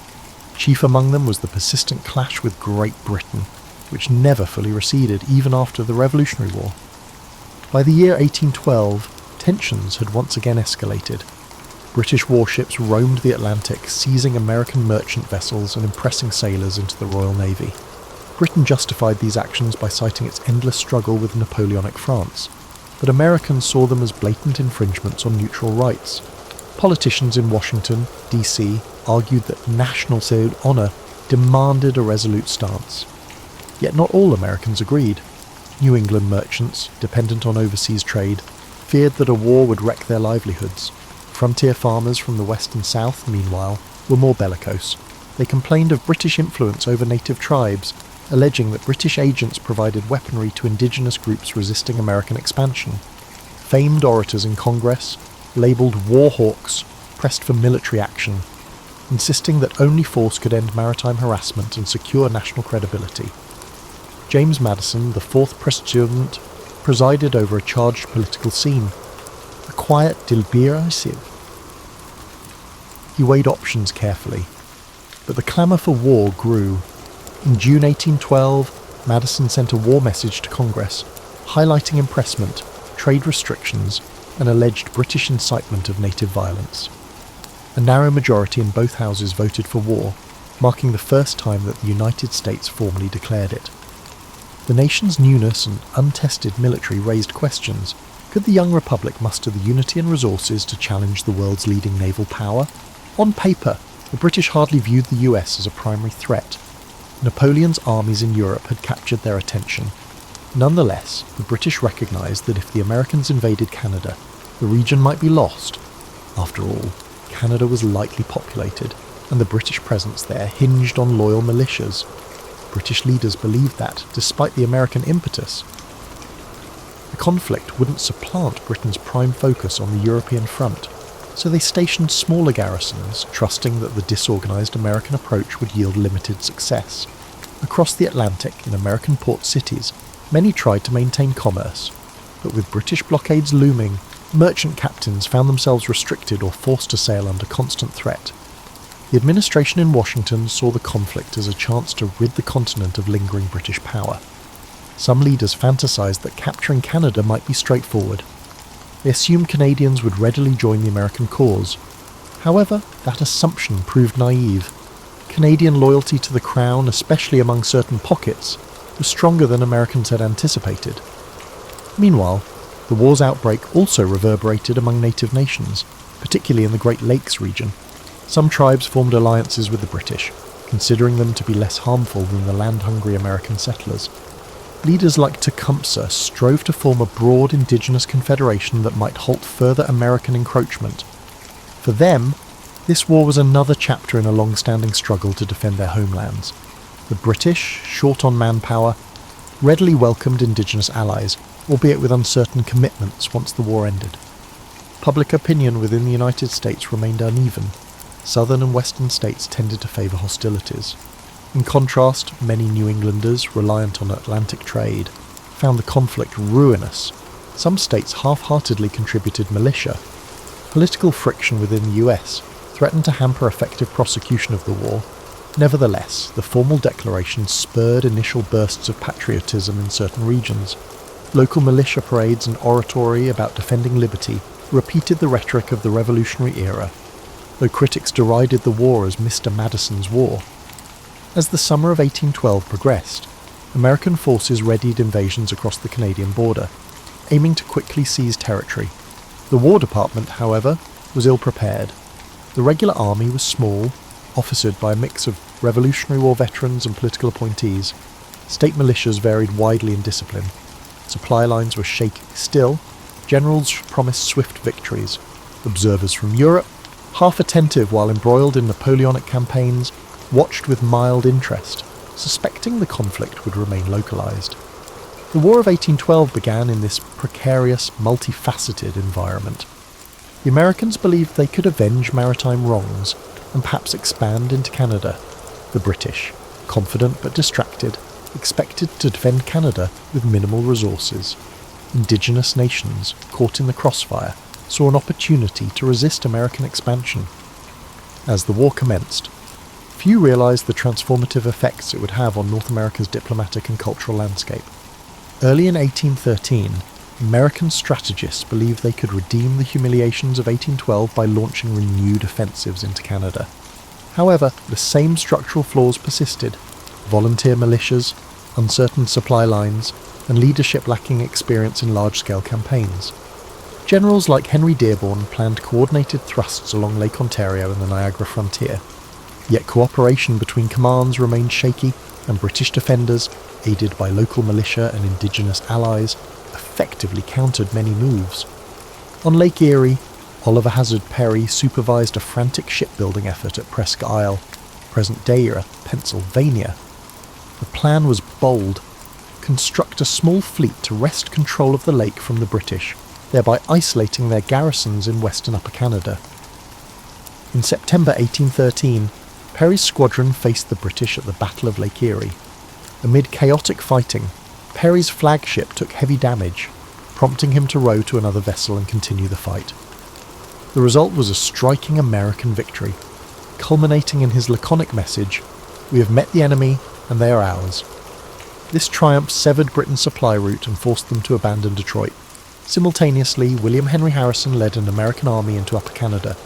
Chief among them was the persistent clash with Great Britain, which never fully receded even after the Revolutionary War. By the year 1812, tensions had once again escalated. British warships roamed the Atlantic, seizing American merchant vessels and impressing sailors into the Royal Navy. Britain justified these actions by citing its endless struggle with Napoleonic France, but Americans saw them as blatant infringements on neutral rights. Politicians in Washington, D.C., argued that national honour demanded a resolute stance. Yet not all Americans agreed. New England merchants, dependent on overseas trade, feared that a war would wreck their livelihoods. Frontier farmers from the West and South, meanwhile, were more bellicose. They complained of British influence over native tribes, alleging that British agents provided weaponry to indigenous groups resisting American expansion. Famed orators in Congress, labelled war hawks, pressed for military action, insisting that only force could end maritime harassment and secure national credibility. James Madison, the 4th President, presided over a charged political scene, a quiet, deliberative. He weighed options carefully, but the clamour for war grew. In June 1812, Madison sent a war message to Congress, highlighting impressment, trade restrictions, and alleged British incitement of native violence. A narrow majority in both houses voted for war, marking the first time that the United States formally declared it. The nation's newness and untested military raised questions. Could the young republic muster the unity and resources to challenge the world's leading naval power? On paper, the British hardly viewed the US as a primary threat. Napoleon's armies in Europe had captured their attention. Nonetheless, the British recognised that if the Americans invaded Canada, the region might be lost. After all, Canada was lightly populated, and the British presence there hinged on loyal militias. British leaders believed that, despite the American impetus. The conflict wouldn't supplant Britain's prime focus on the European front, so they stationed smaller garrisons, trusting that the disorganised American approach would yield limited success. Across the Atlantic, in American port cities, many tried to maintain commerce, but with British blockades looming, merchant captains found themselves restricted or forced to sail under constant threat. The administration in Washington saw the conflict as a chance to rid the continent of lingering British power. Some leaders fantasised that capturing Canada might be straightforward. They assumed Canadians would readily join the American cause. However, that assumption proved naive. Canadian loyalty to the Crown, especially among certain pockets, was stronger than Americans had anticipated. Meanwhile, the war's outbreak also reverberated among native nations, particularly in the Great Lakes region. Some tribes formed alliances with the British, considering them to be less harmful than the land-hungry American settlers. Leaders like Tecumseh strove to form a broad indigenous confederation that might halt further American encroachment. For them, this war was another chapter in a long-standing struggle to defend their homelands. The British, short on manpower, readily welcomed indigenous allies, albeit with uncertain commitments once the war ended. Public opinion within the United States remained uneven. Southern and western states tended to favour hostilities. In contrast, many New Englanders, reliant on Atlantic trade, found the conflict ruinous. Some states half-heartedly contributed militia. Political friction within the US threatened to hamper effective prosecution of the war. Nevertheless, the formal declaration spurred initial bursts of patriotism in certain regions. Local militia parades and oratory about defending liberty repeated the rhetoric of the Revolutionary era, though critics derided the war as Mr. Madison's war. As the summer of 1812 progressed, American forces readied invasions across the Canadian border, aiming to quickly seize territory. The War Department, however, was ill-prepared. The regular army was small, officered by a mix of Revolutionary War veterans and political appointees. State militias varied widely in discipline. Supply lines were shaky. Still, generals promised swift victories. Observers from Europe, half attentive while embroiled in Napoleonic campaigns, watched with mild interest, suspecting the conflict would remain localised. The War of 1812 began in this precarious, multifaceted environment. The Americans believed they could avenge maritime wrongs and perhaps expand into Canada. The British, confident but distracted, expected to defend Canada with minimal resources. Indigenous nations, caught in the crossfire, saw an opportunity to resist American expansion. As the war commenced, few realised the transformative effects it would have on North America's diplomatic and cultural landscape. Early in 1813, American strategists believed they could redeem the humiliations of 1812 by launching renewed offensives into Canada. However, the same structural flaws persisted: volunteer militias, uncertain supply lines, and leadership lacking experience in large-scale campaigns. Generals like Henry Dearborn planned coordinated thrusts along Lake Ontario and the Niagara frontier. Yet cooperation between commands remained shaky, and British defenders, aided by local militia and indigenous allies, effectively countered many moves. On Lake Erie, Oliver Hazard Perry supervised a frantic shipbuilding effort at Presque Isle, present-day Pennsylvania. The plan was bold: construct a small fleet to wrest control of the lake from the British, thereby isolating their garrisons in western Upper Canada. In September 1813, Perry's squadron faced the British at the Battle of Lake Erie. Amid chaotic fighting, Perry's flagship took heavy damage, prompting him to row to another vessel and continue the fight. The result was a striking American victory, culminating in his laconic message, "We have met the enemy, and they are ours." This triumph severed Britain's supply route and forced them to abandon Detroit. Simultaneously, William Henry Harrison led an American army into Upper Canada.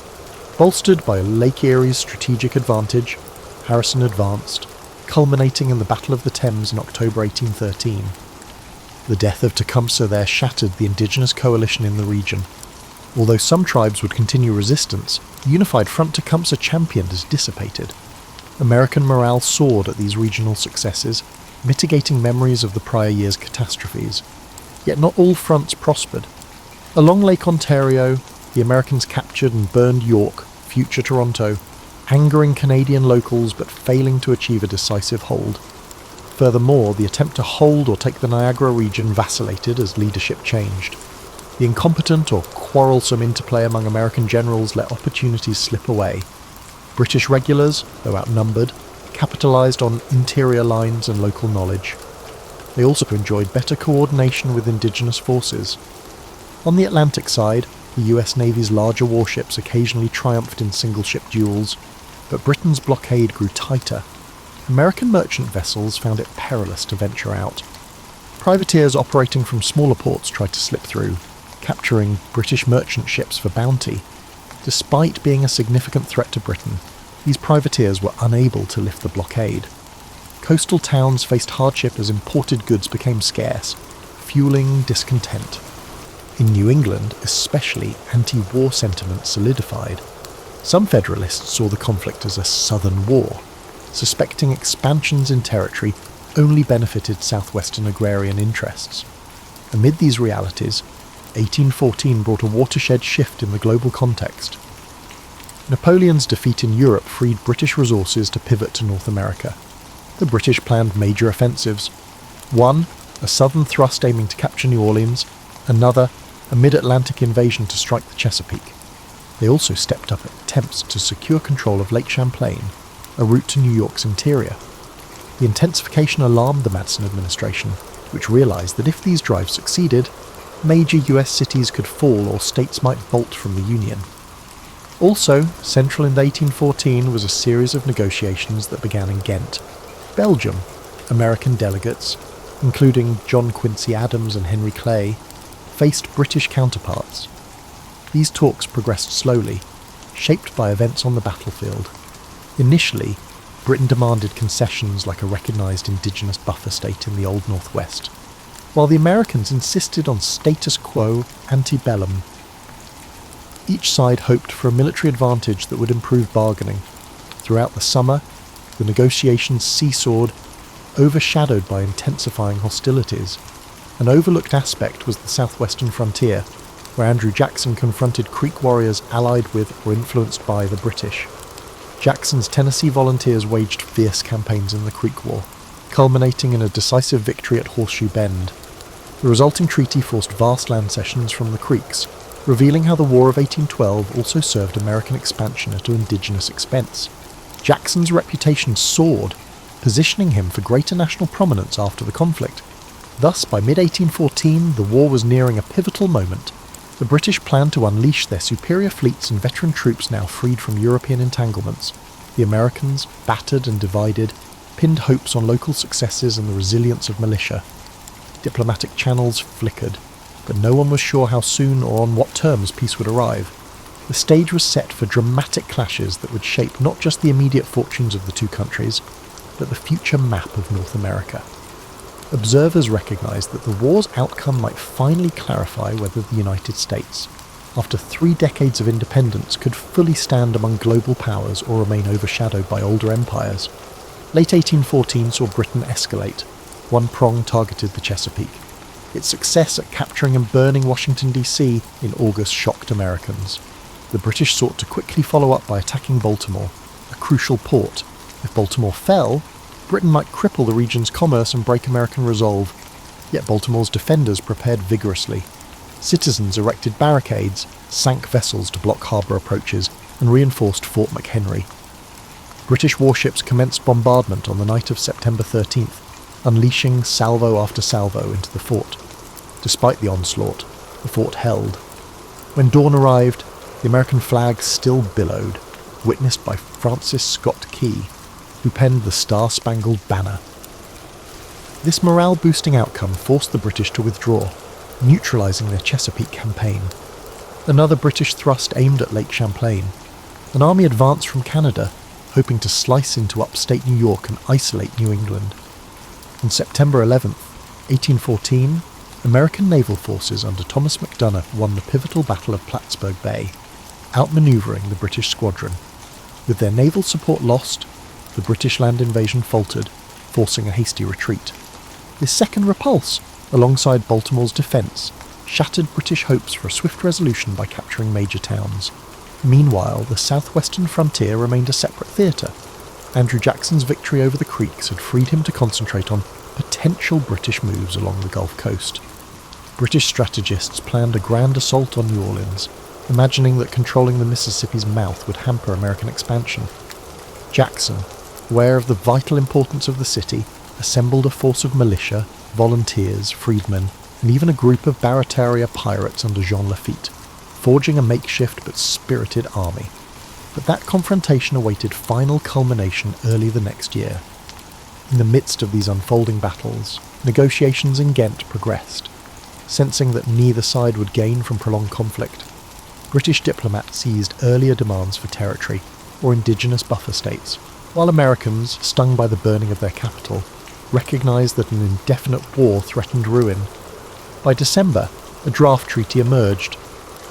Bolstered by Lake Erie's strategic advantage, Harrison advanced, culminating in the Battle of the Thames in October 1813. The death of Tecumseh there shattered the indigenous coalition in the region. Although some tribes would continue resistance, the unified front Tecumseh championed is dissipated. American morale soared at these regional successes, mitigating memories of the prior year's catastrophes. Yet not all fronts prospered. Along Lake Ontario, the Americans captured and burned York, future Toronto, angering Canadian locals but failing to achieve a decisive hold. Furthermore, the attempt to hold or take the Niagara region vacillated as leadership changed. The incompetent or quarrelsome interplay among American generals let opportunities slip away. British regulars, though outnumbered, capitalised on interior lines and local knowledge. They also enjoyed better coordination with indigenous forces. On the Atlantic side, the US Navy's larger warships occasionally triumphed in single-ship duels, but Britain's blockade grew tighter. American merchant vessels found it perilous to venture out. Privateers operating from smaller ports tried to slip through, capturing British merchant ships for bounty. Despite being a significant threat to Britain, these privateers were unable to lift the blockade. Coastal towns faced hardship as imported goods became scarce, fueling discontent. In New England, especially, anti-war sentiment solidified. Some Federalists saw the conflict as a Southern war, suspecting expansions in territory only benefited southwestern agrarian interests. Amid these realities, 1814 brought a watershed shift in the global context. Napoleon's defeat in Europe freed British resources to pivot to North America. The British planned major offensives. One, a southern thrust aiming to capture New Orleans. Another, a mid-Atlantic invasion to strike the Chesapeake. They also stepped up attempts to secure control of Lake Champlain, a route to New York's interior. The intensification alarmed the Madison administration, which realised that if these drives succeeded, major US cities could fall or states might bolt from the Union. Also, central in 1814 was a series of negotiations that began in Ghent. Belgium, American delegates, including John Quincy Adams and Henry Clay, faced British counterparts. These talks progressed slowly, shaped by events on the battlefield. Initially, Britain demanded concessions like a recognised indigenous buffer state in the Old Northwest, while the Americans insisted on status quo ante bellum. Each side hoped for a military advantage that would improve bargaining. Throughout the summer, the negotiations seesawed, overshadowed by intensifying hostilities. An overlooked aspect was the southwestern frontier, where Andrew Jackson confronted Creek warriors allied with or influenced by the British. Jackson's Tennessee volunteers waged fierce campaigns in the Creek War, culminating in a decisive victory at Horseshoe Bend. The resulting treaty forced vast land cessions from the Creeks, revealing how the War of 1812 also served American expansion at an indigenous expense. Jackson's reputation soared, positioning him for greater national prominence after the conflict. Thus, by mid-1814, the war was nearing a pivotal moment. The British planned to unleash their superior fleets and veteran troops now freed from European entanglements. The Americans, battered and divided, pinned hopes on local successes and the resilience of militia. Diplomatic channels flickered, but no one was sure how soon or on what terms peace would arrive. The stage was set for dramatic clashes that would shape not just the immediate fortunes of the two countries, but the future map of North America. Observers recognised that the war's outcome might finally clarify whether the United States, after 3 decades of independence, could fully stand among global powers or remain overshadowed by older empires. Late 1814 saw Britain escalate. One prong targeted the Chesapeake. Its success at capturing and burning Washington, D.C. in August shocked Americans. The British sought to quickly follow up by attacking Baltimore, a crucial port. If Baltimore fell, Britain might cripple the region's commerce and break American resolve. Yet Baltimore's defenders prepared vigorously. Citizens erected barricades, sank vessels to block harbour approaches, and reinforced Fort McHenry. British warships commenced bombardment on the night of September 13th, unleashing salvo after salvo into the fort. Despite the onslaught, the fort held. When dawn arrived, the American flag still billowed, witnessed by Francis Scott Key, who penned the Star-Spangled Banner. This morale-boosting outcome forced the British to withdraw, neutralising their Chesapeake campaign. Another British thrust aimed at Lake Champlain. An army advanced from Canada, hoping to slice into upstate New York and isolate New England. On September 11th, 1814, American naval forces under Thomas MacDonough won the pivotal Battle of Plattsburgh Bay, outmanoeuvring the British squadron. With their naval support lost, the British land invasion faltered, forcing a hasty retreat. This second repulse, alongside Baltimore's defence, shattered British hopes for a swift resolution by capturing major towns. Meanwhile, the southwestern frontier remained a separate theatre. Andrew Jackson's victory over the Creeks had freed him to concentrate on potential British moves along the Gulf Coast. British strategists planned a grand assault on New Orleans, imagining that controlling the Mississippi's mouth would hamper American expansion. Jackson, aware of the vital importance of the city, assembled a force of militia, volunteers, freedmen, and even a group of Barataria pirates under Jean Lafitte, forging a makeshift but spirited army. But that confrontation awaited final culmination early the next year. In the midst of these unfolding battles, negotiations in Ghent progressed. Sensing that neither side would gain from prolonged conflict, British diplomats seized earlier demands for territory or indigenous buffer states, while Americans, stung by the burning of their capital, recognised that an indefinite war threatened ruin. By December, a draft treaty emerged,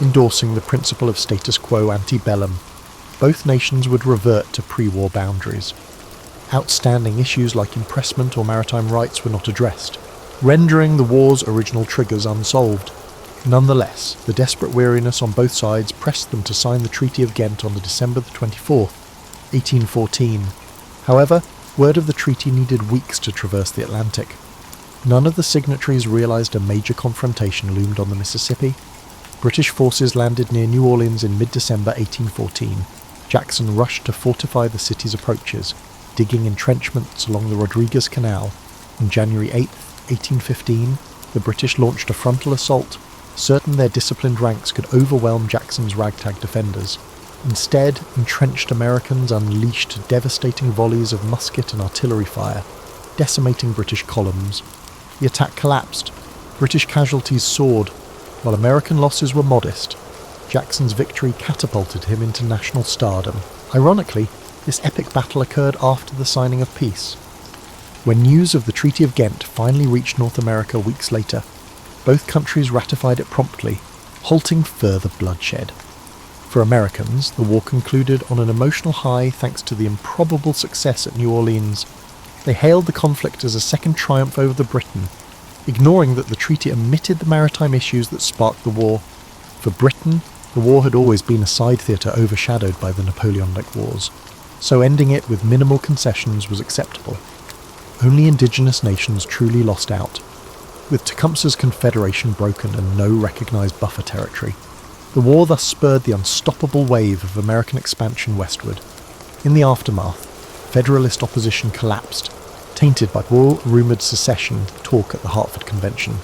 endorsing the principle of status quo ante bellum. Both nations would revert to pre-war boundaries. Outstanding issues like impressment or maritime rights were not addressed, rendering the war's original triggers unsolved. Nonetheless, the desperate weariness on both sides pressed them to sign the Treaty of Ghent on December 24, 1814. However, word of the treaty needed weeks to traverse the Atlantic. None of the signatories realised a major confrontation loomed on the Mississippi. British forces landed near New Orleans in mid-December 1814. Jackson rushed to fortify the city's approaches, digging entrenchments along the Rodriguez Canal. On January 8, 1815, the British launched a frontal assault, certain their disciplined ranks could overwhelm Jackson's ragtag defenders. Instead, entrenched Americans unleashed devastating volleys of musket and artillery fire, decimating British columns. The attack collapsed, British casualties soared, while American losses were modest. Jackson's victory catapulted him into national stardom. Ironically, this epic battle occurred after the signing of peace. When news of the Treaty of Ghent finally reached North America weeks later, both countries ratified it promptly, halting further bloodshed. For Americans, the war concluded on an emotional high thanks to the improbable success at New Orleans. They hailed the conflict as a second triumph over the Britain, ignoring that the treaty omitted the maritime issues that sparked the war. For Britain, the war had always been a side theatre overshadowed by the Napoleonic Wars, so ending it with minimal concessions was acceptable. Only indigenous nations truly lost out. With Tecumseh's confederation broken and no recognised buffer territory, the war thus spurred the unstoppable wave of American expansion westward. In the aftermath, Federalist opposition collapsed, tainted by war-rumoured secession talk at the Hartford Convention.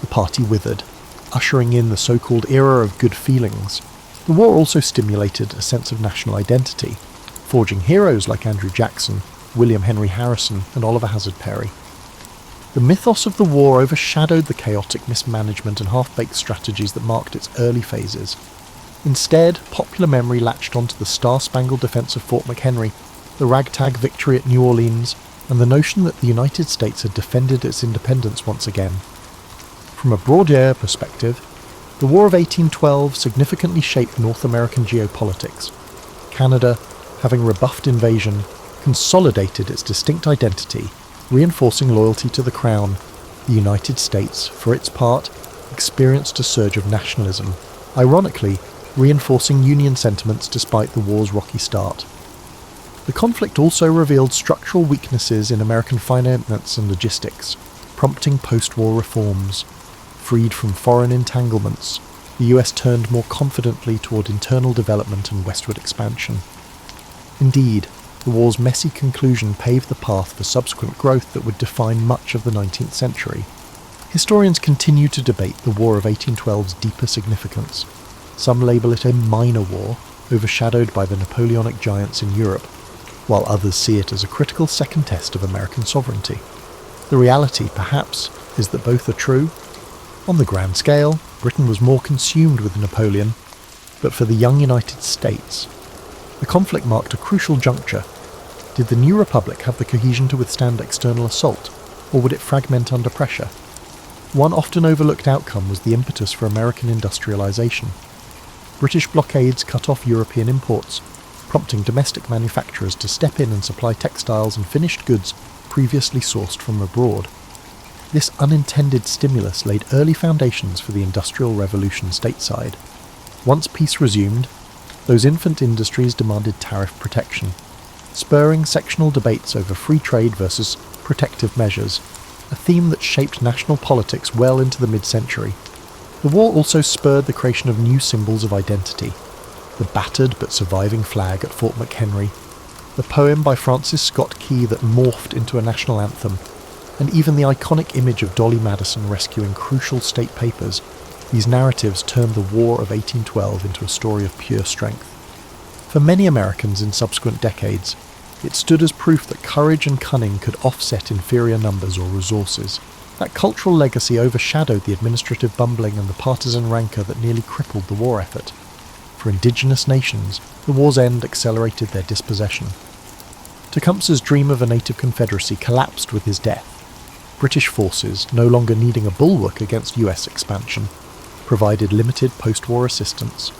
The party withered, ushering in the so-called era of good feelings. The war also stimulated a sense of national identity, forging heroes like Andrew Jackson, William Henry Harrison, and Oliver Hazard Perry. The mythos of the war overshadowed the chaotic mismanagement and half-baked strategies that marked its early phases. Instead, popular memory latched onto the star-spangled defence of Fort McHenry, the ragtag victory at New Orleans, and the notion that the United States had defended its independence once again. From a broader perspective, the War of 1812 significantly shaped North American geopolitics. Canada, having rebuffed invasion, consolidated its distinct identity, reinforcing loyalty to the Crown. The United States, for its part, experienced a surge of nationalism, ironically reinforcing Union sentiments despite the war's rocky start. The conflict also revealed structural weaknesses in American finance and logistics, prompting post-war reforms. Freed from foreign entanglements, the US turned more confidently toward internal development and westward expansion. Indeed, the war's messy conclusion paved the path for subsequent growth that would define much of the 19th century. Historians continue to debate the War of 1812's deeper significance. Some label it a minor war, overshadowed by the Napoleonic giants in Europe, while others see it as a critical second test of American sovereignty. The reality, perhaps, is that both are true. On the grand scale, Britain was more consumed with Napoleon, but for the young United States, the conflict marked a crucial juncture. Did the new republic have the cohesion to withstand external assault, or would it fragment under pressure? One often overlooked outcome was the impetus for American industrialization. British blockades cut off European imports, prompting domestic manufacturers to step in and supply textiles and finished goods previously sourced from abroad. This unintended stimulus laid early foundations for the Industrial Revolution stateside. Once peace resumed, those infant industries demanded tariff protection. spurring sectional debates over free trade versus protective measures, a theme that shaped national politics well into the mid-century. The war also spurred the creation of new symbols of identity: the battered but surviving flag at Fort McHenry, the poem by Francis Scott Key that morphed into a national anthem, and even the iconic image of Dolly Madison rescuing crucial state papers. These narratives turned the War of 1812 into a story of pure strength. For many Americans in subsequent decades, it stood as proof that courage and cunning could offset inferior numbers or resources. That cultural legacy overshadowed the administrative bumbling and the partisan rancour that nearly crippled the war effort. For indigenous nations, the war's end accelerated their dispossession. Tecumseh's dream of a native confederacy collapsed with his death. British forces, no longer needing a bulwark against US expansion, provided limited post-war assistance.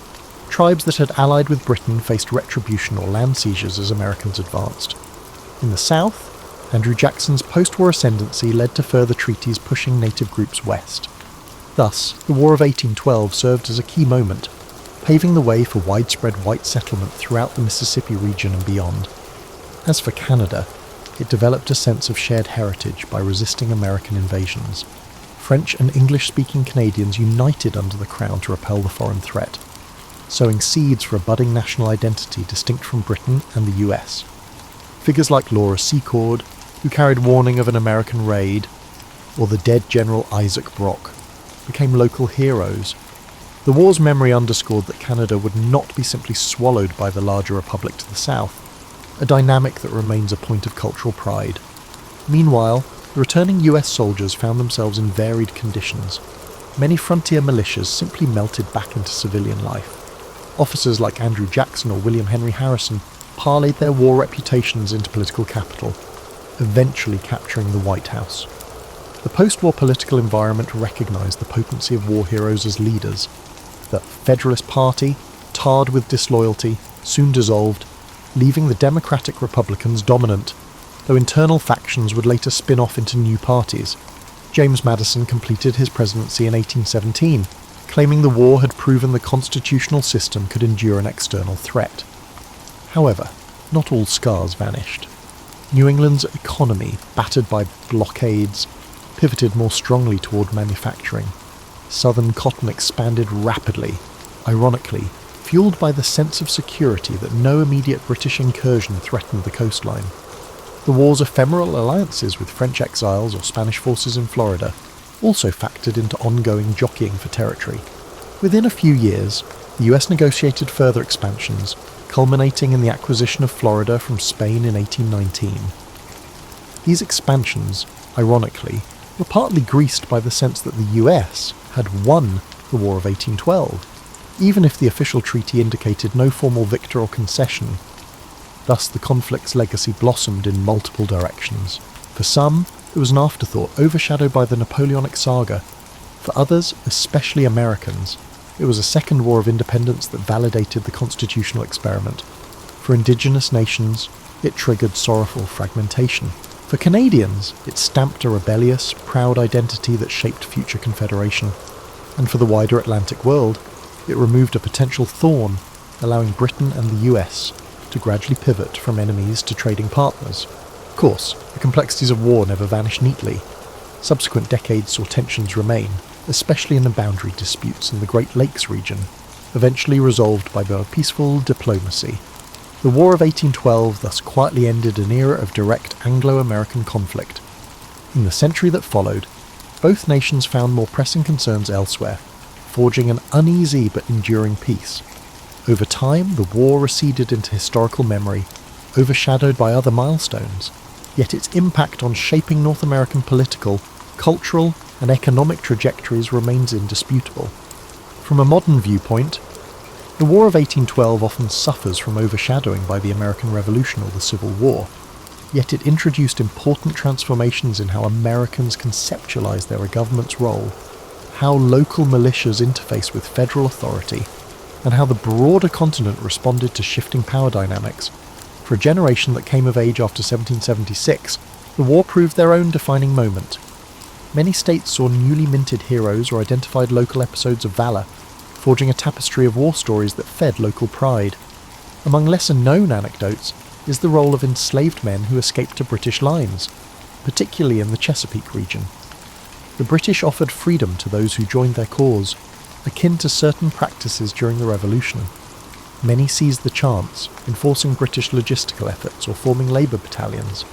Tribes that had allied with Britain faced retribution or land seizures as Americans advanced. In the South, Andrew Jackson's post-war ascendancy led to further treaties pushing native groups west. Thus, the War of 1812 served as a key moment, paving the way for widespread white settlement throughout the Mississippi region and beyond. As for Canada, it developed a sense of shared heritage by resisting American invasions. French and English-speaking Canadians united under the Crown to repel the foreign threat, sowing seeds for a budding national identity distinct from Britain and the US. Figures like Laura Secord, who carried warning of an American raid, or the dead General Isaac Brock, became local heroes. The war's memory underscored that Canada would not be simply swallowed by the larger republic to the south, a dynamic that remains a point of cultural pride. Meanwhile, the returning US soldiers found themselves in varied conditions. Many frontier militias simply melted back into civilian life. Officers like Andrew Jackson or William Henry Harrison parlayed their war reputations into political capital, eventually capturing the White House. The post-war political environment recognized the potency of war heroes as leaders. The Federalist Party, tarred with disloyalty, soon dissolved, leaving the Democratic Republicans dominant, though internal factions would later spin off into new parties. James Madison completed his presidency in 1817, claiming the war had proven the constitutional system could endure an external threat. However, not all scars vanished. New England's economy, battered by blockades, pivoted more strongly toward manufacturing. Southern cotton expanded rapidly, ironically, fueled by the sense of security that no immediate British incursion threatened the coastline. The war's ephemeral alliances with French exiles or Spanish forces in Florida also factored into ongoing jockeying for territory. Within a few years, the US negotiated further expansions, culminating in the acquisition of Florida from Spain in 1819. These expansions, ironically, were partly greased by the sense that the US had won the War of 1812, even if the official treaty indicated no formal victory or concession. Thus the conflict's legacy blossomed in multiple directions. For some, it was an afterthought overshadowed by the Napoleonic saga. For others, especially Americans, it was a second war of independence that validated the constitutional experiment. For indigenous nations, it triggered sorrowful fragmentation. For Canadians, it stamped a rebellious, proud identity that shaped future confederation. And for the wider Atlantic world, it removed a potential thorn, allowing Britain and the US to gradually pivot from enemies to trading partners. Of course, the complexities of war never vanish neatly. Subsequent decades saw tensions remain, especially in the boundary disputes in the Great Lakes region, eventually resolved by more peaceful diplomacy. The War of 1812 thus quietly ended an era of direct Anglo-American conflict. In the century that followed, both nations found more pressing concerns elsewhere, forging an uneasy but enduring peace. Over time, the war receded into historical memory, overshadowed by other milestones, yet its impact on shaping North American political, cultural, and economic trajectories remains indisputable. From a modern viewpoint, the War of 1812 often suffers from overshadowing by the American Revolution or the Civil War, yet it introduced important transformations in how Americans conceptualize their government's role, how local militias interface with federal authority, and how the broader continent responded to shifting power dynamics. For a generation that came of age after 1776, the war proved their own defining moment. Many states saw newly minted heroes or identified local episodes of valor, forging a tapestry of war stories that fed local pride. Among lesser-known anecdotes, is the role of enslaved men who escaped to British lines, particularly in the Chesapeake region. The British offered freedom to those who joined their cause, akin to certain practices during the Revolution. Many seized the chance, enforcing British logistical efforts or forming labour battalions.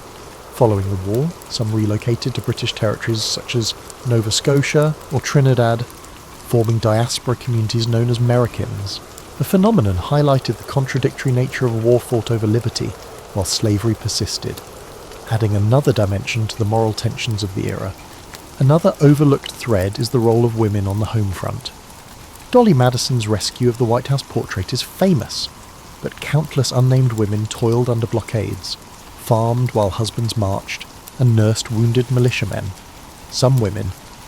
Following the war, some relocated to British territories such as Nova Scotia or Trinidad, forming diaspora communities known as Americans. The phenomenon highlighted the contradictory nature of a war fought over liberty, while slavery persisted, adding another dimension to the moral tensions of the era. Another overlooked thread is the role of women on the home front. Dolly Madison's rescue of the White House portrait is famous, but countless unnamed women toiled under blockades, farmed while husbands marched, and nursed wounded militiamen. Some women,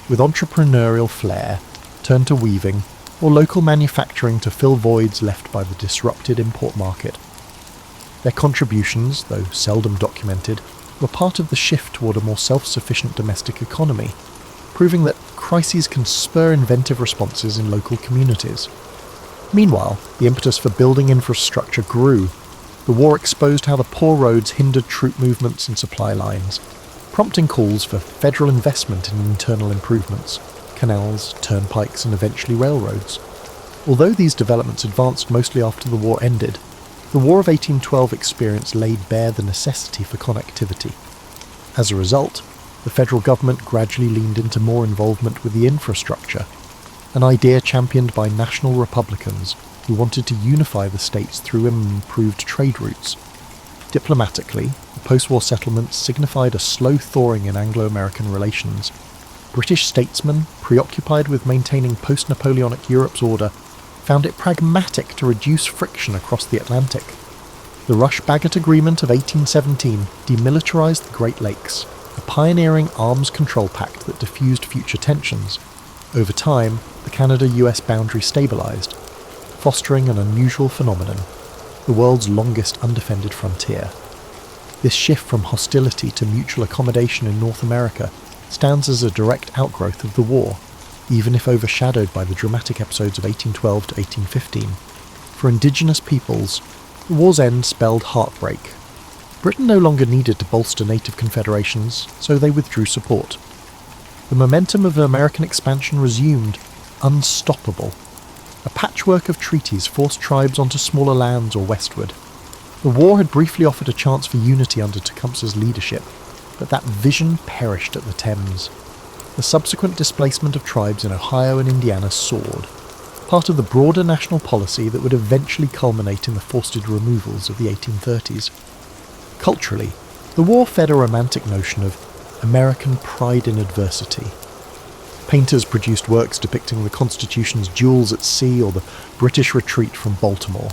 with entrepreneurial flair, turned to weaving or local manufacturing to fill voids left by the disrupted import market. Their contributions, though seldom documented, were part of the shift toward a more self-sufficient domestic economy, proving that crises can spur inventive responses in local communities. Meanwhile, the impetus for building infrastructure grew. The war exposed how the poor roads hindered troop movements and supply lines, prompting calls for federal investment in internal improvements, canals, turnpikes, and eventually railroads. Although these developments advanced mostly after the war ended, the War of 1812 experience laid bare the necessity for connectivity. As a result, the federal government gradually leaned into more involvement with the infrastructure, an idea championed by national Republicans who wanted to unify the states through improved trade routes. Diplomatically, the post-war settlements signified a slow thawing in Anglo-American relations. British statesmen, preoccupied with maintaining post-Napoleonic Europe's order, found it pragmatic to reduce friction across the Atlantic. The Rush-Bagot Agreement of 1817 demilitarized the Great Lakes, a pioneering arms control pact that diffused future tensions. Over time, the Canada-US boundary stabilized, fostering an unusual phenomenon, the world's longest undefended frontier. This shift from hostility to mutual accommodation in North America stands as a direct outgrowth of the war, even if overshadowed by the dramatic episodes of 1812 to 1815. For indigenous peoples, the war's end spelled heartbreak. Britain no longer needed to bolster native confederations, so they withdrew support. The momentum of American expansion resumed, unstoppable. A patchwork of treaties forced tribes onto smaller lands or westward. The war had briefly offered a chance for unity under Tecumseh's leadership, but that vision perished at the Thames. The subsequent displacement of tribes in Ohio and Indiana soared, part of the broader national policy that would eventually culminate in the forced removals of the 1830s. Culturally, the war fed a romantic notion of American pride in adversity. Painters produced works depicting the Constitution's duels at sea or the British retreat from Baltimore.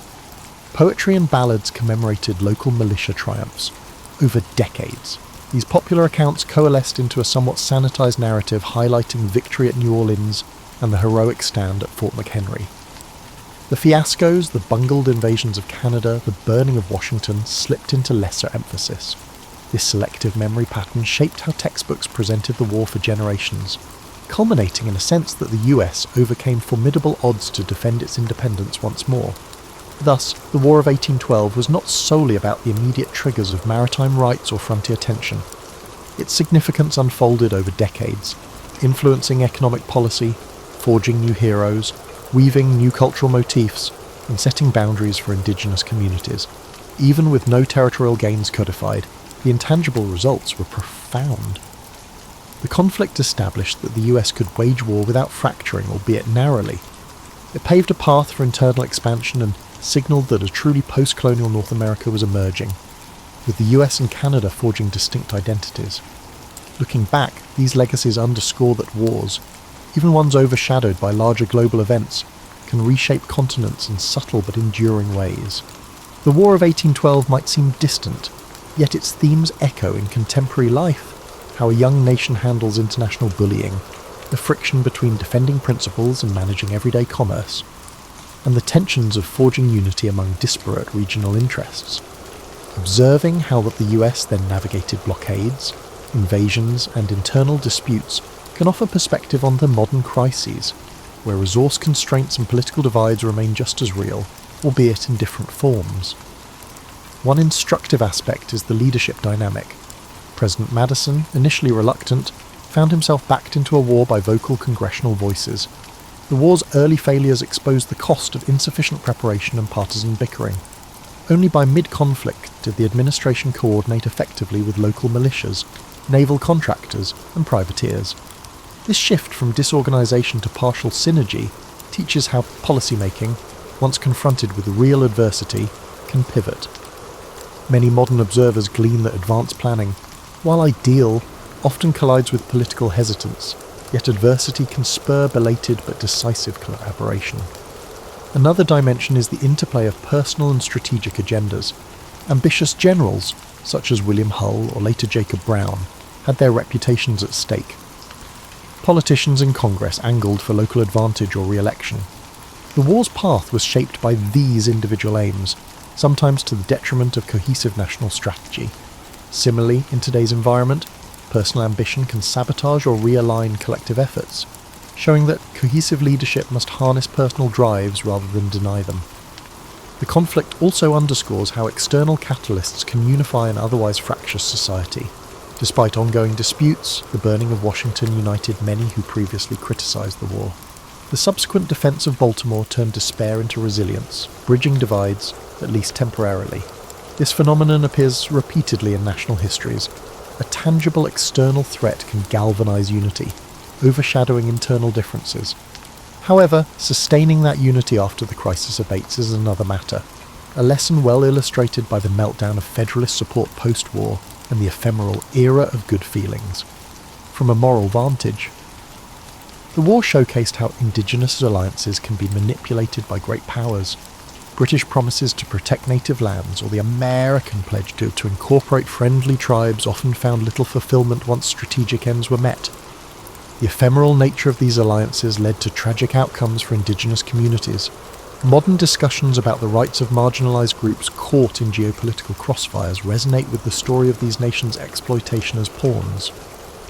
Poetry and ballads commemorated local militia triumphs. Over decades, these popular accounts coalesced into a somewhat sanitized narrative highlighting victory at New Orleans and the heroic stand at Fort McHenry. The fiascos, the bungled invasions of Canada, the burning of Washington slipped into lesser emphasis. This selective memory pattern shaped how textbooks presented the war for generations, culminating in a sense that the US overcame formidable odds to defend its independence once more. Thus, the War of 1812 was not solely about the immediate triggers of maritime rights or frontier tension. Its significance unfolded over decades, influencing economic policy, forging new heroes, weaving new cultural motifs, and setting boundaries for indigenous communities. Even with no territorial gains codified, the intangible results were profound. The conflict established that the US could wage war without fracturing, albeit narrowly. It paved a path for internal expansion and signalled that a truly post-colonial North America was emerging, with the US and Canada forging distinct identities. Looking back, these legacies underscore that wars, even ones overshadowed by larger global events, can reshape continents in subtle but enduring ways. The War of 1812 might seem distant, yet its themes echo in contemporary life. How a young nation handles international bullying, the friction between defending principles and managing everyday commerce, and the tensions of forging unity among disparate regional interests. Observing how the US then navigated blockades, invasions, and internal disputes can offer perspective on the modern crises, where resource constraints and political divides remain just as real, albeit in different forms. One instructive aspect is the leadership dynamic. President Madison, initially reluctant, found himself backed into a war by vocal congressional voices. The war's early failures exposed the cost of insufficient preparation and partisan bickering. Only by mid-conflict did the administration coordinate effectively with local militias, naval contractors, and privateers. This shift from disorganisation to partial synergy teaches how policymaking, once confronted with real adversity, can pivot. Many modern observers glean that advanced planning, while ideal, often collides with political hesitance, yet adversity can spur belated but decisive collaboration. Another dimension is the interplay of personal and strategic agendas. Ambitious generals, such as William Hull or later Jacob Brown, had their reputations at stake. Politicians in Congress angled for local advantage or re-election. The war's path was shaped by these individual aims, sometimes to the detriment of cohesive national strategy. Similarly, in today's environment, personal ambition can sabotage or realign collective efforts, showing that cohesive leadership must harness personal drives rather than deny them. The conflict also underscores how external catalysts can unify an otherwise fractious society. Despite ongoing disputes, the burning of Washington united many who previously criticised the war. The subsequent defence of Baltimore turned despair into resilience, bridging divides, at least temporarily. This phenomenon appears repeatedly in national histories. A tangible external threat can galvanise unity, overshadowing internal differences. However, sustaining that unity after the crisis abates is another matter, a lesson well illustrated by the meltdown of Federalist support post-war and the ephemeral era of good feelings. From a moral vantage, the war showcased how indigenous alliances can be manipulated by great powers. British promises to protect native lands, or the American pledge to incorporate friendly tribes, often found little fulfillment once strategic ends were met. The ephemeral nature of these alliances led to tragic outcomes for indigenous communities. Modern discussions about the rights of marginalised groups caught in geopolitical crossfires resonate with the story of these nations' exploitation as pawns.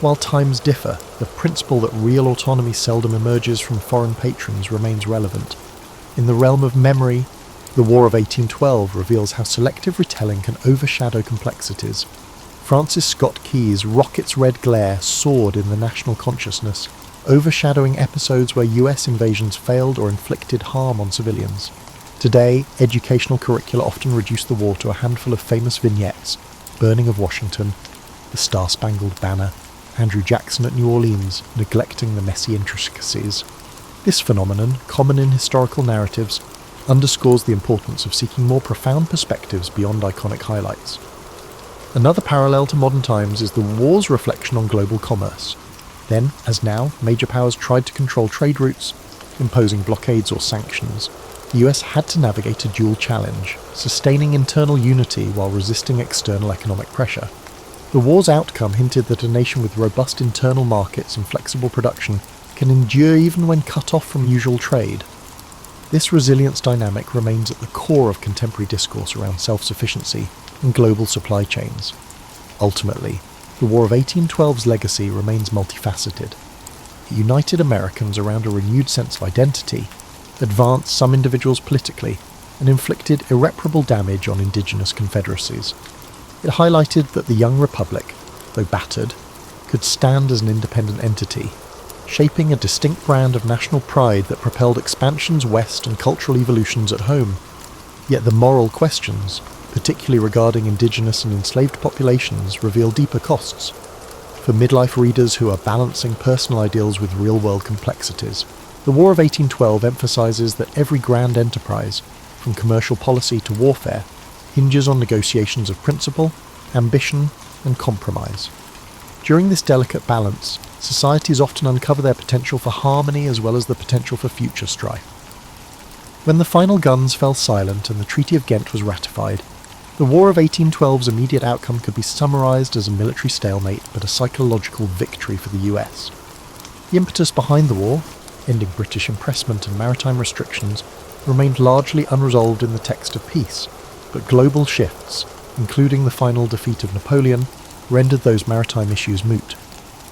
While times differ, the principle that real autonomy seldom emerges from foreign patrons remains relevant. In the realm of memory, the War of 1812 reveals how selective retelling can overshadow complexities. Francis Scott Key's rocket's red glare soared in the national consciousness, overshadowing episodes where US invasions failed or inflicted harm on civilians. Today, educational curricula often reduce the war to a handful of famous vignettes: burning of Washington, the Star-Spangled Banner, Andrew Jackson at New Orleans, neglecting the messy intricacies. This phenomenon, common in historical narratives, underscores the importance of seeking more profound perspectives beyond iconic highlights. Another parallel to modern times is the war's reflection on global commerce. Then, as now, major powers tried to control trade routes, imposing blockades or sanctions. The US had to navigate a dual challenge, sustaining internal unity while resisting external economic pressure. The war's outcome hinted that a nation with robust internal markets and flexible production can endure even when cut off from usual trade. This resilience dynamic remains at the core of contemporary discourse around self-sufficiency and global supply chains. Ultimately, the War of 1812's legacy remains multifaceted. It united Americans around a renewed sense of identity, advanced some individuals politically, and inflicted irreparable damage on indigenous confederacies. It highlighted that the young republic, though battered, could stand as an independent entity, shaping a distinct brand of national pride that propelled expansions west and cultural evolutions at home. Yet the moral questions, particularly regarding indigenous and enslaved populations, reveal deeper costs. For midlife readers who are balancing personal ideals with real-world complexities, the War of 1812 emphasises that every grand enterprise, from commercial policy to warfare, hinges on negotiations of principle, ambition, and compromise. During this delicate balance, societies often uncover their potential for harmony as well as the potential for future strife. When the final guns fell silent and the Treaty of Ghent was ratified, the War of 1812's immediate outcome could be summarised as a military stalemate but a psychological victory for the US. The impetus behind the war, ending British impressment and maritime restrictions, remained largely unresolved in the text of peace, but global shifts, including the final defeat of Napoleon, rendered those maritime issues moot.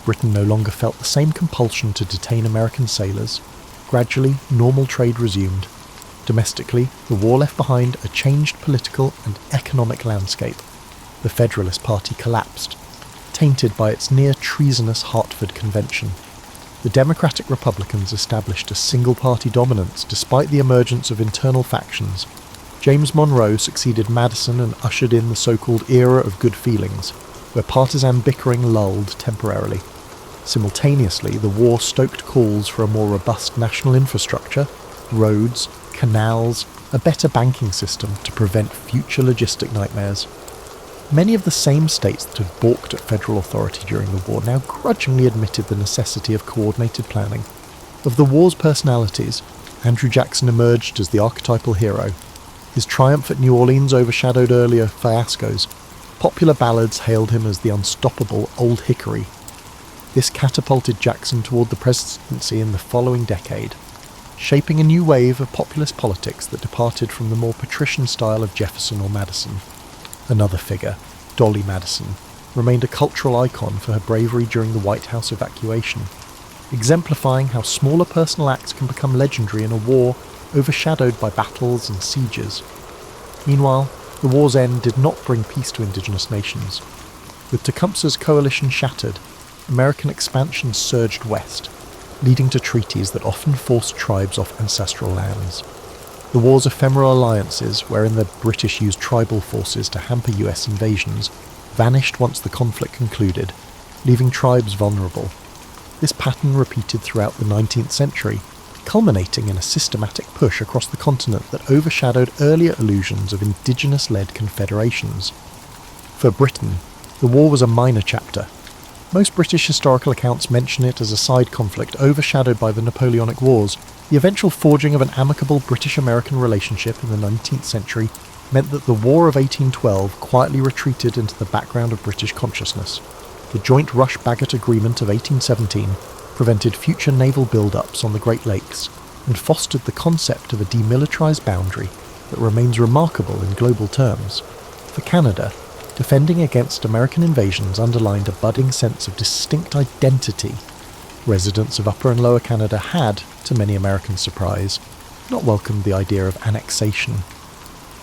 Britain no longer felt the same compulsion to detain American sailors. Gradually, normal trade resumed. Domestically, the war left behind a changed political and economic landscape. The Federalist Party collapsed, tainted by its near-treasonous Hartford Convention. The Democratic Republicans established a single-party dominance despite the emergence of internal factions. James Monroe succeeded Madison and ushered in the so-called era of good feelings, where partisan bickering lulled temporarily. Simultaneously, the war stoked calls for a more robust national infrastructure, roads, canals, a better banking system to prevent future logistic nightmares. Many of the same states that had balked at federal authority during the war now grudgingly admitted the necessity of coordinated planning. Of the war's personalities, Andrew Jackson emerged as the archetypal hero. His triumph at New Orleans overshadowed earlier fiascos. Popular ballads hailed him as the unstoppable Old Hickory. This catapulted Jackson toward the presidency in the following decade, shaping a new wave of populist politics that departed from the more patrician style of Jefferson or Madison. Another figure, Dolly Madison, remained a cultural icon for her bravery during the White House evacuation, exemplifying how smaller personal acts can become legendary in a war overshadowed by battles and sieges. Meanwhile, the war's end did not bring peace to indigenous nations. With Tecumseh's coalition shattered, American expansion surged west, leading to treaties that often forced tribes off ancestral lands. The war's ephemeral alliances, wherein the British used tribal forces to hamper US invasions, vanished once the conflict concluded, leaving tribes vulnerable. This pattern repeated throughout the 19th century, culminating in a systematic push across the continent that overshadowed earlier illusions of indigenous-led confederations. For Britain, the war was a minor chapter. Most British historical accounts mention it as a side conflict overshadowed by the Napoleonic Wars. The eventual forging of an amicable British-American relationship in the 19th century meant that the War of 1812 quietly retreated into the background of British consciousness. The Joint Rush-Bagot Agreement of 1817 prevented future naval build-ups on the Great Lakes and fostered the concept of a demilitarized boundary that remains remarkable in global terms. For Canada, defending against American invasions underlined a budding sense of distinct identity. Residents of Upper and Lower Canada had, to many Americans' surprise, not welcomed the idea of annexation.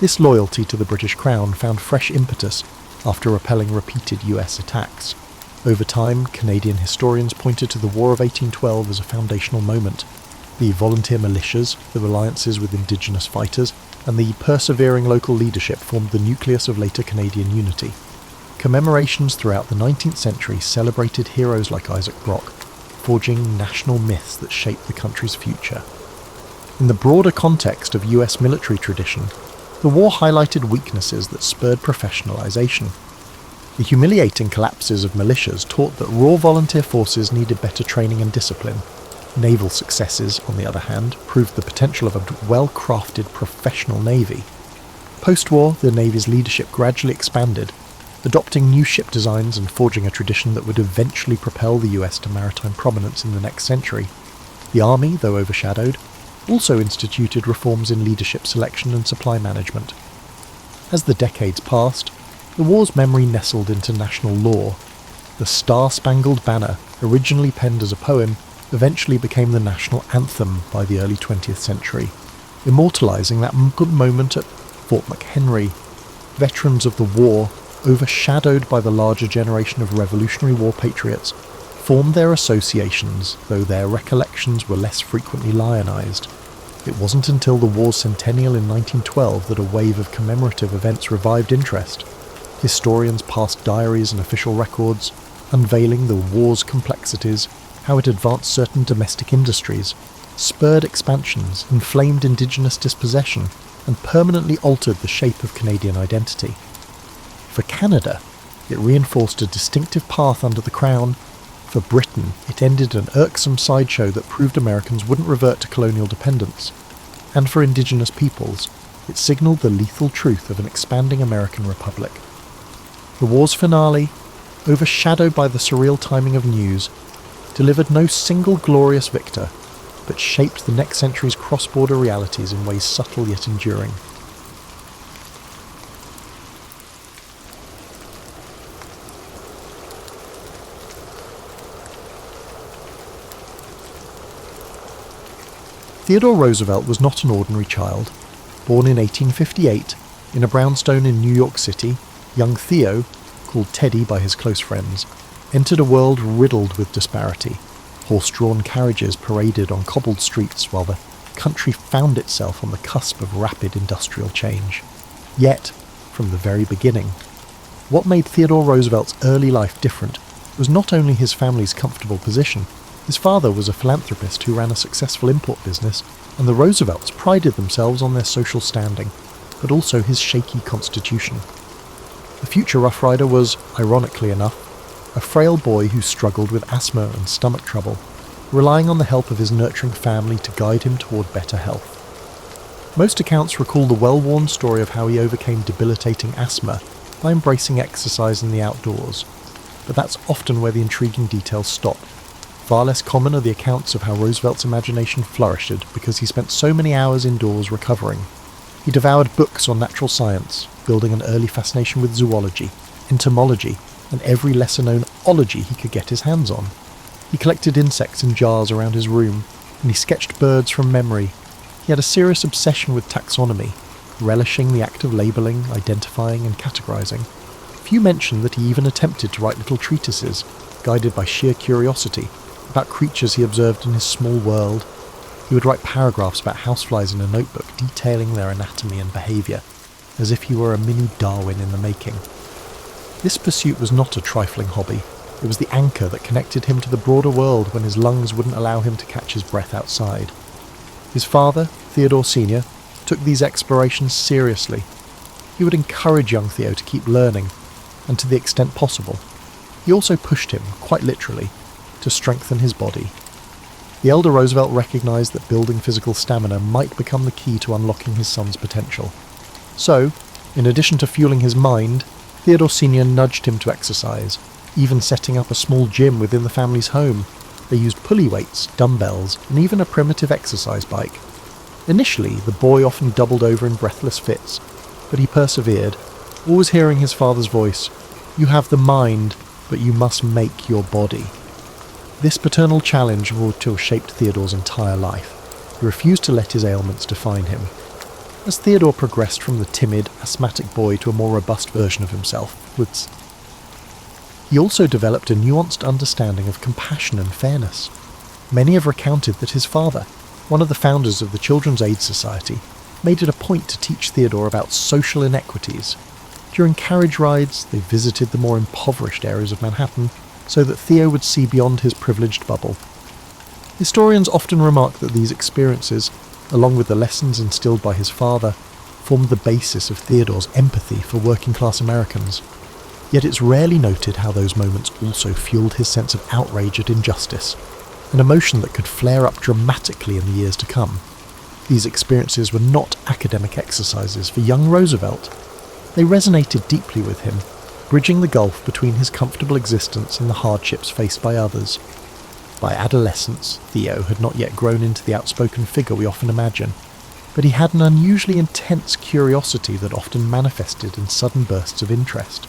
This loyalty to the British Crown found fresh impetus after repelling repeated US attacks. Over time, Canadian historians pointed to the War of 1812 as a foundational moment. The volunteer militias, the alliances with Indigenous fighters, and the persevering local leadership formed the nucleus of later Canadian unity. Commemorations throughout the 19th century celebrated heroes like Isaac Brock, forging national myths that shaped the country's future. In the broader context of US military tradition, the war highlighted weaknesses that spurred professionalization. The humiliating collapses of militias taught that raw volunteer forces needed better training and discipline. Naval successes, on the other hand, proved the potential of a well-crafted professional navy. Post-war, the Navy's leadership gradually expanded, adopting new ship designs and forging a tradition that would eventually propel the US to maritime prominence in the next century. The Army, though overshadowed, also instituted reforms in leadership selection and supply management. As the decades passed, the war's memory nestled into national lore. The Star-Spangled Banner, originally penned as a poem, eventually became the national anthem by the early 20th century, immortalizing that moment at Fort McHenry. Veterans of the war, overshadowed by the larger generation of Revolutionary War patriots, formed their associations, though their recollections were less frequently lionized. It wasn't until the war's centennial in 1912 that a wave of commemorative events revived interest. Historians passed diaries and official records, unveiling the war's complexities, how it advanced certain domestic industries, spurred expansions, inflamed indigenous dispossession, and permanently altered the shape of Canadian identity. For Canada, it reinforced a distinctive path under the Crown. For Britain, it ended an irksome sideshow that proved Americans wouldn't revert to colonial dependence. And for Indigenous peoples, it signalled the lethal truth of an expanding American republic. The war's finale, overshadowed by the surreal timing of news, delivered no single glorious victor, but shaped the next century's cross-border realities in ways subtle yet enduring. Theodore Roosevelt was not an ordinary child. Born in 1858 in a brownstone in New York City, young Theo, called Teddy by his close friends, entered a world riddled with disparity. Horse-drawn carriages paraded on cobbled streets while the country found itself on the cusp of rapid industrial change. Yet, from the very beginning, what made Theodore Roosevelt's early life different was not only his family's comfortable position. His father was a philanthropist who ran a successful import business, and the Roosevelts prided themselves on their social standing, but also his shaky constitution. The future Rough Rider was, ironically enough, a frail boy who struggled with asthma and stomach trouble, relying on the help of his nurturing family to guide him toward better health. Most accounts recall the well-worn story of how he overcame debilitating asthma by embracing exercise in the outdoors, but that's often where the intriguing details stop. Far less common are the accounts of how Roosevelt's imagination flourished because he spent so many hours indoors recovering. He devoured books on natural science, building an early fascination with zoology, entomology, and every lesser-known ology he could get his hands on. He collected insects in jars around his room, and he sketched birds from memory. He had a serious obsession with taxonomy, relishing the act of labelling, identifying, and categorising. Few mention that he even attempted to write little treatises, guided by sheer curiosity, about creatures he observed in his small world. He would write paragraphs about houseflies in a notebook, detailing their anatomy and behaviour, as if he were a mini Darwin in the making. This pursuit was not a trifling hobby. It was the anchor that connected him to the broader world when his lungs wouldn't allow him to catch his breath outside. His father, Theodore Sr., took these explorations seriously. He would encourage young Theo to keep learning, and to the extent possible. He also pushed him, quite literally, to strengthen his body. The elder Roosevelt recognised that building physical stamina might become the key to unlocking his son's potential. So, in addition to fueling his mind, Theodore Sr. nudged him to exercise, even setting up a small gym within the family's home. They used pulley weights, dumbbells, and even a primitive exercise bike. Initially, the boy often doubled over in breathless fits, but he persevered, always hearing his father's voice, "You have the mind, but you must make your body." This paternal challenge would have shaped Theodore's entire life. He refused to let his ailments define him. As Theodore progressed from the timid, asthmatic boy to a more robust version of himself, he also developed a nuanced understanding of compassion and fairness. Many have recounted that his father, one of the founders of the Children's Aid Society, made it a point to teach Theodore about social inequities. During carriage rides, they visited the more impoverished areas of Manhattan so that Theo would see beyond his privileged bubble. Historians often remark that these experiences, along with the lessons instilled by his father, formed the basis of Theodore's empathy for working-class Americans. Yet it's rarely noted how those moments also fueled his sense of outrage at injustice, an emotion that could flare up dramatically in the years to come. These experiences were not academic exercises for young Roosevelt. They resonated deeply with him, bridging the gulf between his comfortable existence and the hardships faced by others. By adolescence, Theo had not yet grown into the outspoken figure we often imagine, but he had an unusually intense curiosity that often manifested in sudden bursts of interest.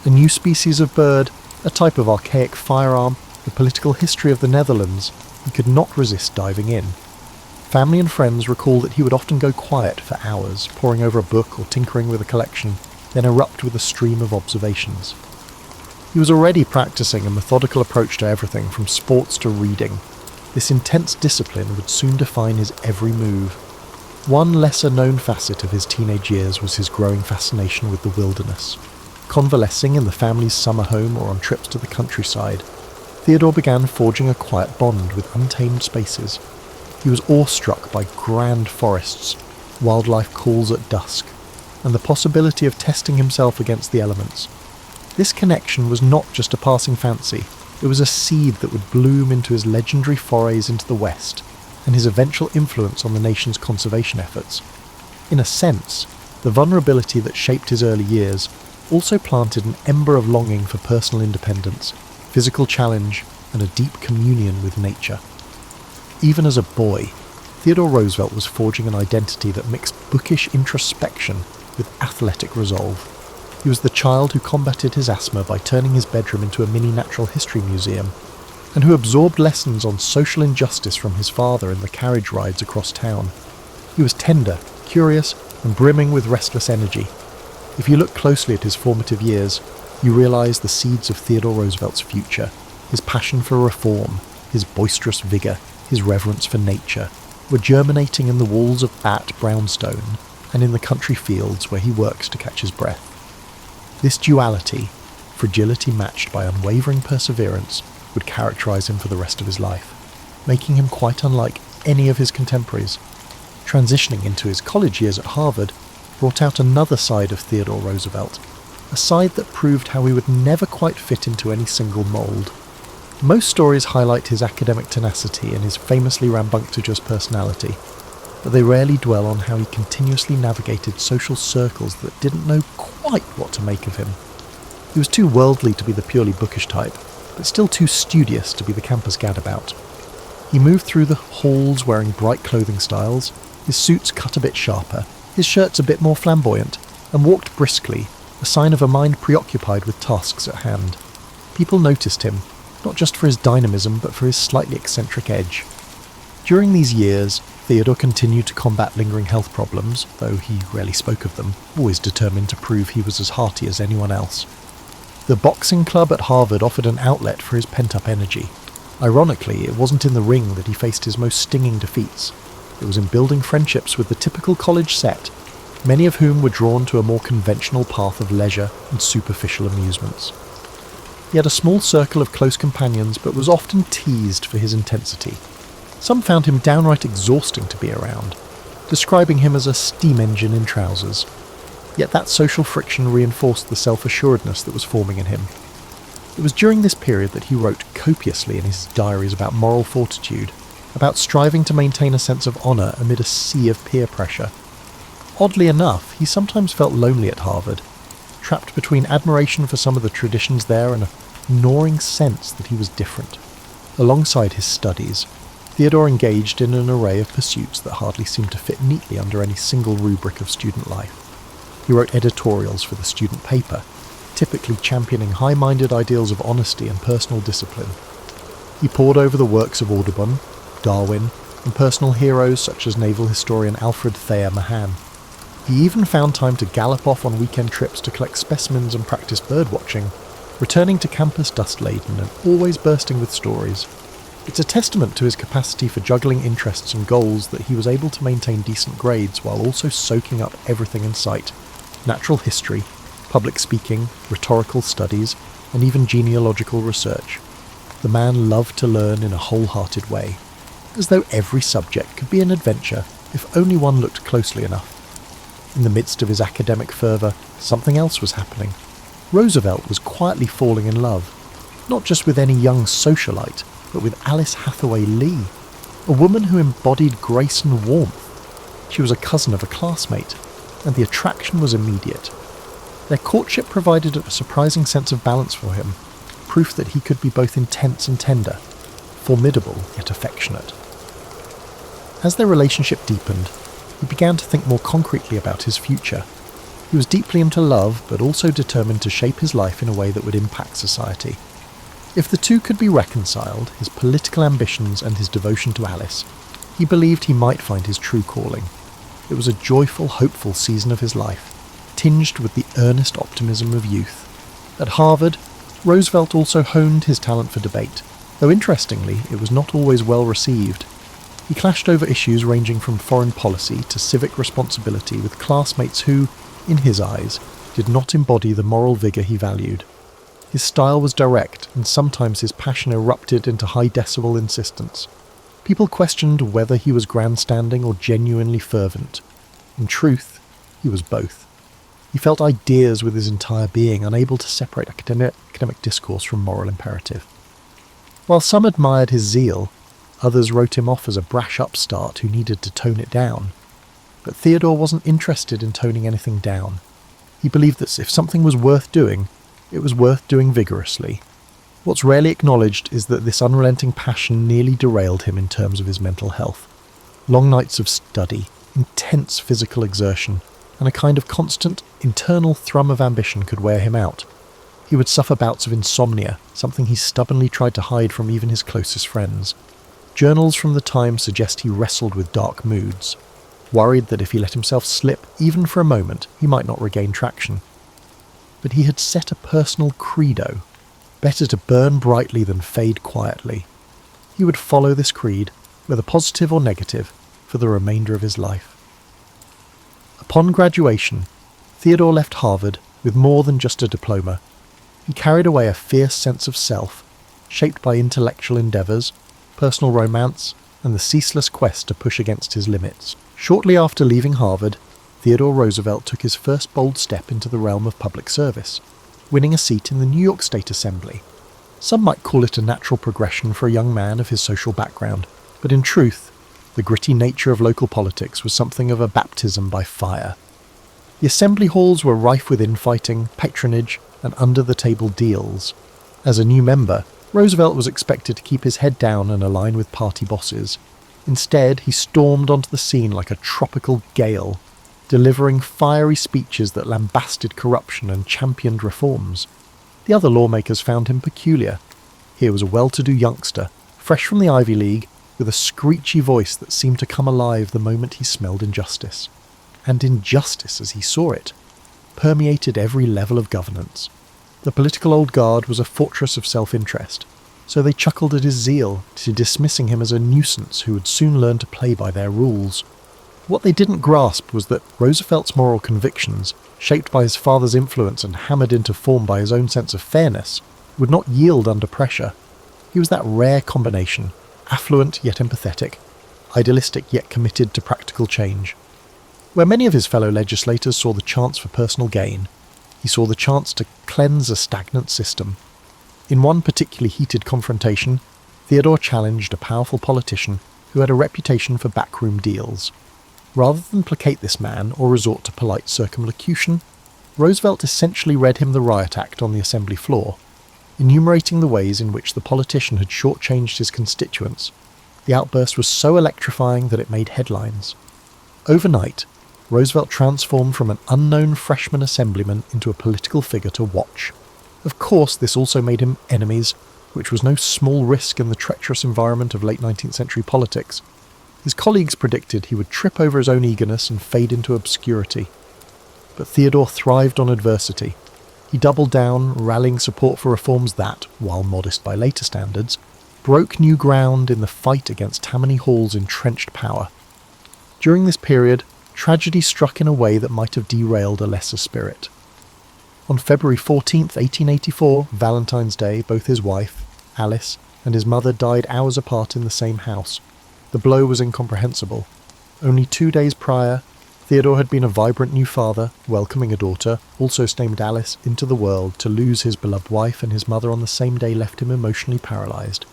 A new species of bird, a type of archaic firearm, the political history of the Netherlands, he could not resist diving in. Family and friends recall that he would often go quiet for hours, poring over a book or tinkering with a collection, then erupt with a stream of observations. He was already practicing a methodical approach to everything from sports to reading. This intense discipline would soon define his every move. One lesser-known facet of his teenage years was his growing fascination with the wilderness. Convalescing in the family's summer home or on trips to the countryside, Theodore began forging a quiet bond with untamed spaces. He was awestruck by grand forests, wildlife calls at dusk, and the possibility of testing himself against the elements. This connection was not just a passing fancy, it was a seed that would bloom into his legendary forays into the West, and his eventual influence on the nation's conservation efforts. In a sense, the vulnerability that shaped his early years also planted an ember of longing for personal independence, physical challenge, and a deep communion with nature. Even as a boy, Theodore Roosevelt was forging an identity that mixed bookish introspection with athletic resolve. He was the child who combated his asthma by turning his bedroom into a mini natural history museum. and who absorbed lessons on social injustice from his father in the carriage rides across town. He was tender, curious, and brimming with restless energy. If you look closely at his formative years, you realise the seeds of Theodore Roosevelt's future, his passion for reform, his boisterous vigour, his reverence for nature, were germinating in the walls of Brownstone and in the country fields where he works to catch his breath. This duality, fragility matched by unwavering perseverance, would characterise him for the rest of his life, making him quite unlike any of his contemporaries. Transitioning into his college years at Harvard brought out another side of Theodore Roosevelt, a side that proved how he would never quite fit into any single mould. Most stories highlight his academic tenacity and his famously rambunctious personality, but they rarely dwell on how he continuously navigated social circles that didn't know quite what to make of him. He was too worldly to be the purely bookish type, but still too studious to be the campus gadabout. He moved through the halls wearing bright clothing styles, his suits cut a bit sharper, his shirts a bit more flamboyant, and walked briskly, a sign of a mind preoccupied with tasks at hand. People noticed him, not just for his dynamism, but for his slightly eccentric edge. During these years, Theodore continued to combat lingering health problems, though he rarely spoke of them, always determined to prove he was as hearty as anyone else. The boxing club at Harvard offered an outlet for his pent-up energy. Ironically, it wasn't in the ring that he faced his most stinging defeats. It was in building friendships with the typical college set, many of whom were drawn to a more conventional path of leisure and superficial amusements. He had a small circle of close companions, but was often teased for his intensity. Some found him downright exhausting to be around, describing him as a steam engine in trousers. Yet that social friction reinforced the self-assuredness that was forming in him. It was during this period that he wrote copiously in his diaries about moral fortitude, about striving to maintain a sense of honour amid a sea of peer pressure. Oddly enough, he sometimes felt lonely at Harvard, trapped between admiration for some of the traditions there and a gnawing sense that he was different. Alongside his studies, Theodore engaged in an array of pursuits that hardly seemed to fit neatly under any single rubric of student life. He wrote editorials for the student paper, typically championing high-minded ideals of honesty and personal discipline. He pored over the works of Audubon, Darwin, and personal heroes such as naval historian Alfred Thayer Mahan. He even found time to gallop off on weekend trips to collect specimens and practice birdwatching, returning to campus dust-laden and always bursting with stories. It's a testament to his capacity for juggling interests and goals that he was able to maintain decent grades while also soaking up everything in sight: natural history, public speaking, rhetorical studies, and even genealogical research. The man loved to learn in a wholehearted way, as though every subject could be an adventure if only one looked closely enough. In the midst of his academic fervour, something else was happening. Roosevelt was quietly falling in love, not just with any young socialite, but with Alice Hathaway Lee, a woman who embodied grace and warmth. She was a cousin of a classmate, and the attraction was immediate. Their courtship provided a surprising sense of balance for him, proof that he could be both intense and tender, formidable yet affectionate. As their relationship deepened, he began to think more concretely about his future. He was deeply into love, but also determined to shape his life in a way that would impact society. If the two could be reconciled, his political ambitions and his devotion to Alice, he believed he might find his true calling. It was a joyful, hopeful season of his life, tinged with the earnest optimism of youth. At Harvard, Roosevelt also honed his talent for debate, though interestingly, it was not always well received. He clashed over issues ranging from foreign policy to civic responsibility with classmates who, in his eyes, did not embody the moral vigour he valued. His style was direct, and sometimes his passion erupted into high-decibel insistence. People questioned whether he was grandstanding or genuinely fervent. In truth, he was both. He felt ideas with his entire being, unable to separate academic discourse from moral imperative. While some admired his zeal, others wrote him off as a brash upstart who needed to tone it down. But Theodore wasn't interested in toning anything down. He believed that if something was worth doing, it was worth doing vigorously. What's rarely acknowledged is that this unrelenting passion nearly derailed him in terms of his mental health. Long nights of study, intense physical exertion, and a kind of constant internal thrum of ambition could wear him out. He would suffer bouts of insomnia, something he stubbornly tried to hide from even his closest friends. Journals from the time suggest he wrestled with dark moods, worried that if he let himself slip, even for a moment, he might not regain traction. But he had set a personal credo: better to burn brightly than fade quietly. He would follow this creed, whether positive or negative, for the remainder of his life. Upon graduation, Theodore left Harvard with more than just a diploma. He carried away a fierce sense of self, shaped by intellectual endeavours, personal romance, and the ceaseless quest to push against his limits. Shortly after leaving Harvard, Theodore Roosevelt took his first bold step into the realm of public service, winning a seat in the New York State Assembly. Some might call it a natural progression for a young man of his social background, but in truth, the gritty nature of local politics was something of a baptism by fire. The assembly halls were rife with infighting, patronage, and under-the-table deals. As a new member, Roosevelt was expected to keep his head down and align with party bosses. Instead, he stormed onto the scene like a tropical gale, delivering fiery speeches that lambasted corruption and championed reforms. The other lawmakers found him peculiar. Here was a well-to-do youngster, fresh from the Ivy League, with a screechy voice that seemed to come alive the moment he smelled injustice. And injustice, as he saw it, permeated every level of governance. The political old guard was a fortress of self-interest, so they chuckled at his zeal, dismissing him as a nuisance who would soon learn to play by their rules. What they didn't grasp was that Roosevelt's moral convictions, shaped by his father's influence and hammered into form by his own sense of fairness, would not yield under pressure. He was that rare combination, affluent yet empathetic, idealistic yet committed to practical change. Where many of his fellow legislators saw the chance for personal gain, he saw the chance to cleanse a stagnant system. In one particularly heated confrontation, Theodore challenged a powerful politician who had a reputation for backroom deals. Rather than placate this man or resort to polite circumlocution, Roosevelt essentially read him the riot act on the assembly floor, enumerating the ways in which the politician had shortchanged his constituents. The outburst was so electrifying that it made headlines. Overnight, Roosevelt transformed from an unknown freshman assemblyman into a political figure to watch. Of course, this also made him enemies, which was no small risk in the treacherous environment of late 19th century politics. His colleagues predicted he would trip over his own eagerness and fade into obscurity. But Theodore thrived on adversity. He doubled down, rallying support for reforms that, while modest by later standards, broke new ground in the fight against Tammany Hall's entrenched power. During this period, tragedy struck in a way that might have derailed a lesser spirit. On February 14th, 1884, Valentine's Day, both his wife, Alice, and his mother died hours apart in the same house. The blow was incomprehensible. Only 2 days prior, Theodore had been a vibrant new father, welcoming a daughter, also named Alice, into the world. To lose his beloved wife and his mother on the same day left him emotionally paralysed.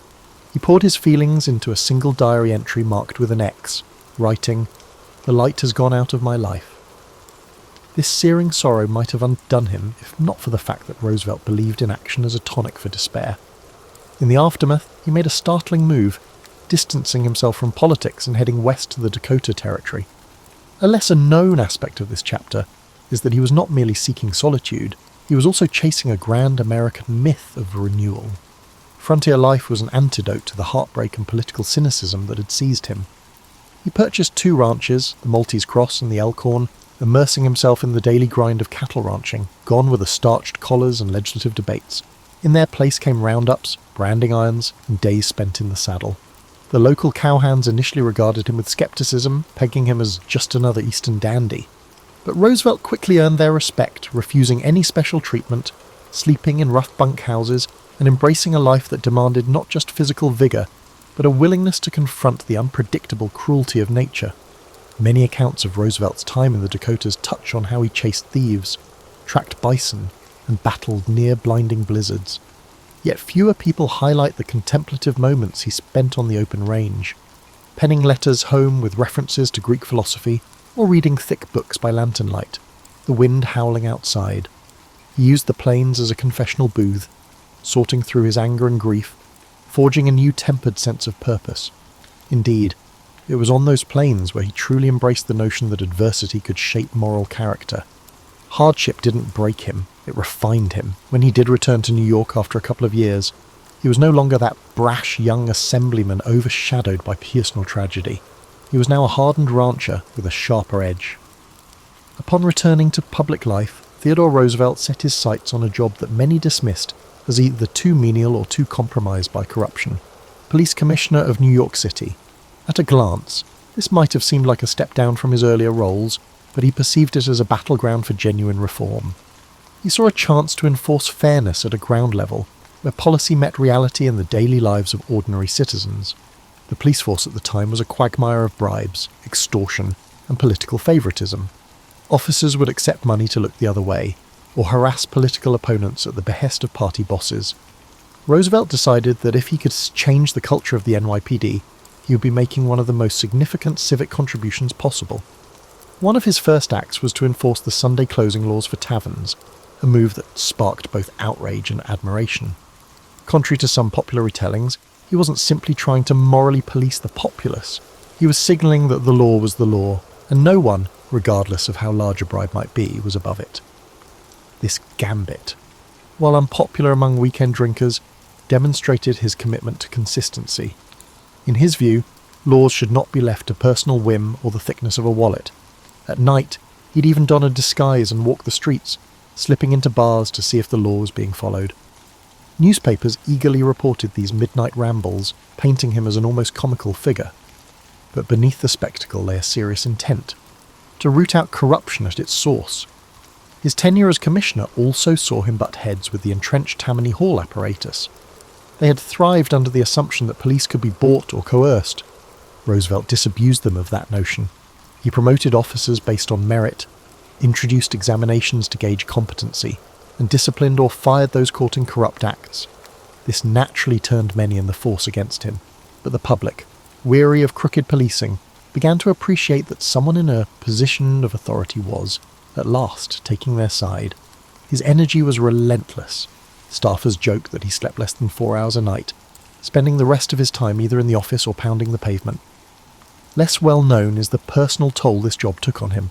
He poured his feelings into a single diary entry marked with an X, writing, "The light has gone out of my life." This searing sorrow might have undone him if not for the fact that Roosevelt believed in action as a tonic for despair. In the aftermath, he made a startling move, distancing himself from politics and heading west to the Dakota Territory. A lesser-known aspect of this chapter is that he was not merely seeking solitude, he was also chasing a grand American myth of renewal. Frontier life was an antidote to the heartbreak and political cynicism that had seized him. He purchased 2 ranches, the Maltese Cross and the Elkhorn, immersing himself in the daily grind of cattle ranching, gone were the starched collars and legislative debates. In their place came roundups, branding irons, and days spent in the saddle. The local cowhands initially regarded him with skepticism, pegging him as just another Eastern dandy. But Roosevelt quickly earned their respect, refusing any special treatment, sleeping in rough bunkhouses, and embracing a life that demanded not just physical vigour, but a willingness to confront the unpredictable cruelty of nature. Many accounts of Roosevelt's time in the Dakotas touch on how he chased thieves, tracked bison, and battled near blinding blizzards. Yet fewer people highlight the contemplative moments he spent on the open range, penning letters home with references to Greek philosophy, or reading thick books by lantern light, the wind howling outside. He used the plains as a confessional booth, sorting through his anger and grief, forging a new tempered sense of purpose. Indeed, it was on those plains where he truly embraced the notion that adversity could shape moral character. Hardship didn't break him, it refined him. When he did return to New York after a couple of years, he was no longer that brash young assemblyman overshadowed by personal tragedy. He was now a hardened rancher with a sharper edge. Upon returning to public life, Theodore Roosevelt set his sights on a job that many dismissed as either too menial or too compromised by corruption. Police Commissioner of New York City. At a glance, this might have seemed like a step down from his earlier roles, but he perceived it as a battleground for genuine reform. He saw a chance to enforce fairness at a ground level, where policy met reality in the daily lives of ordinary citizens. The police force at the time was a quagmire of bribes, extortion, and political favouritism. Officers would accept money to look the other way, or harass political opponents at the behest of party bosses. Roosevelt decided that if he could change the culture of the NYPD, he would be making one of the most significant civic contributions possible. One of his first acts was to enforce the Sunday closing laws for taverns, a move that sparked both outrage and admiration. Contrary to some popular retellings, he wasn't simply trying to morally police the populace. He was signalling that the law was the law, and no one, regardless of how large a bribe might be, was above it. This gambit, while unpopular among weekend drinkers, demonstrated his commitment to consistency. In his view, laws should not be left to personal whim or the thickness of a wallet. At night, he'd even don a disguise and walk the streets, slipping into bars to see if the law was being followed. Newspapers eagerly reported these midnight rambles, painting him as an almost comical figure. But beneath the spectacle lay a serious intent, to root out corruption at its source. His tenure as commissioner also saw him butt heads with the entrenched Tammany Hall apparatus. They had thrived under the assumption that police could be bought or coerced. Roosevelt disabused them of that notion. He promoted officers based on merit, introduced examinations to gauge competency, and disciplined or fired those caught in corrupt acts. This naturally turned many in the force against him, but the public, weary of crooked policing, began to appreciate that someone in a position of authority was, at last, taking their side. His energy was relentless. Staffers joked that he slept less than 4 hours a night, spending the rest of his time either in the office or pounding the pavement. Less well known is the personal toll this job took on him.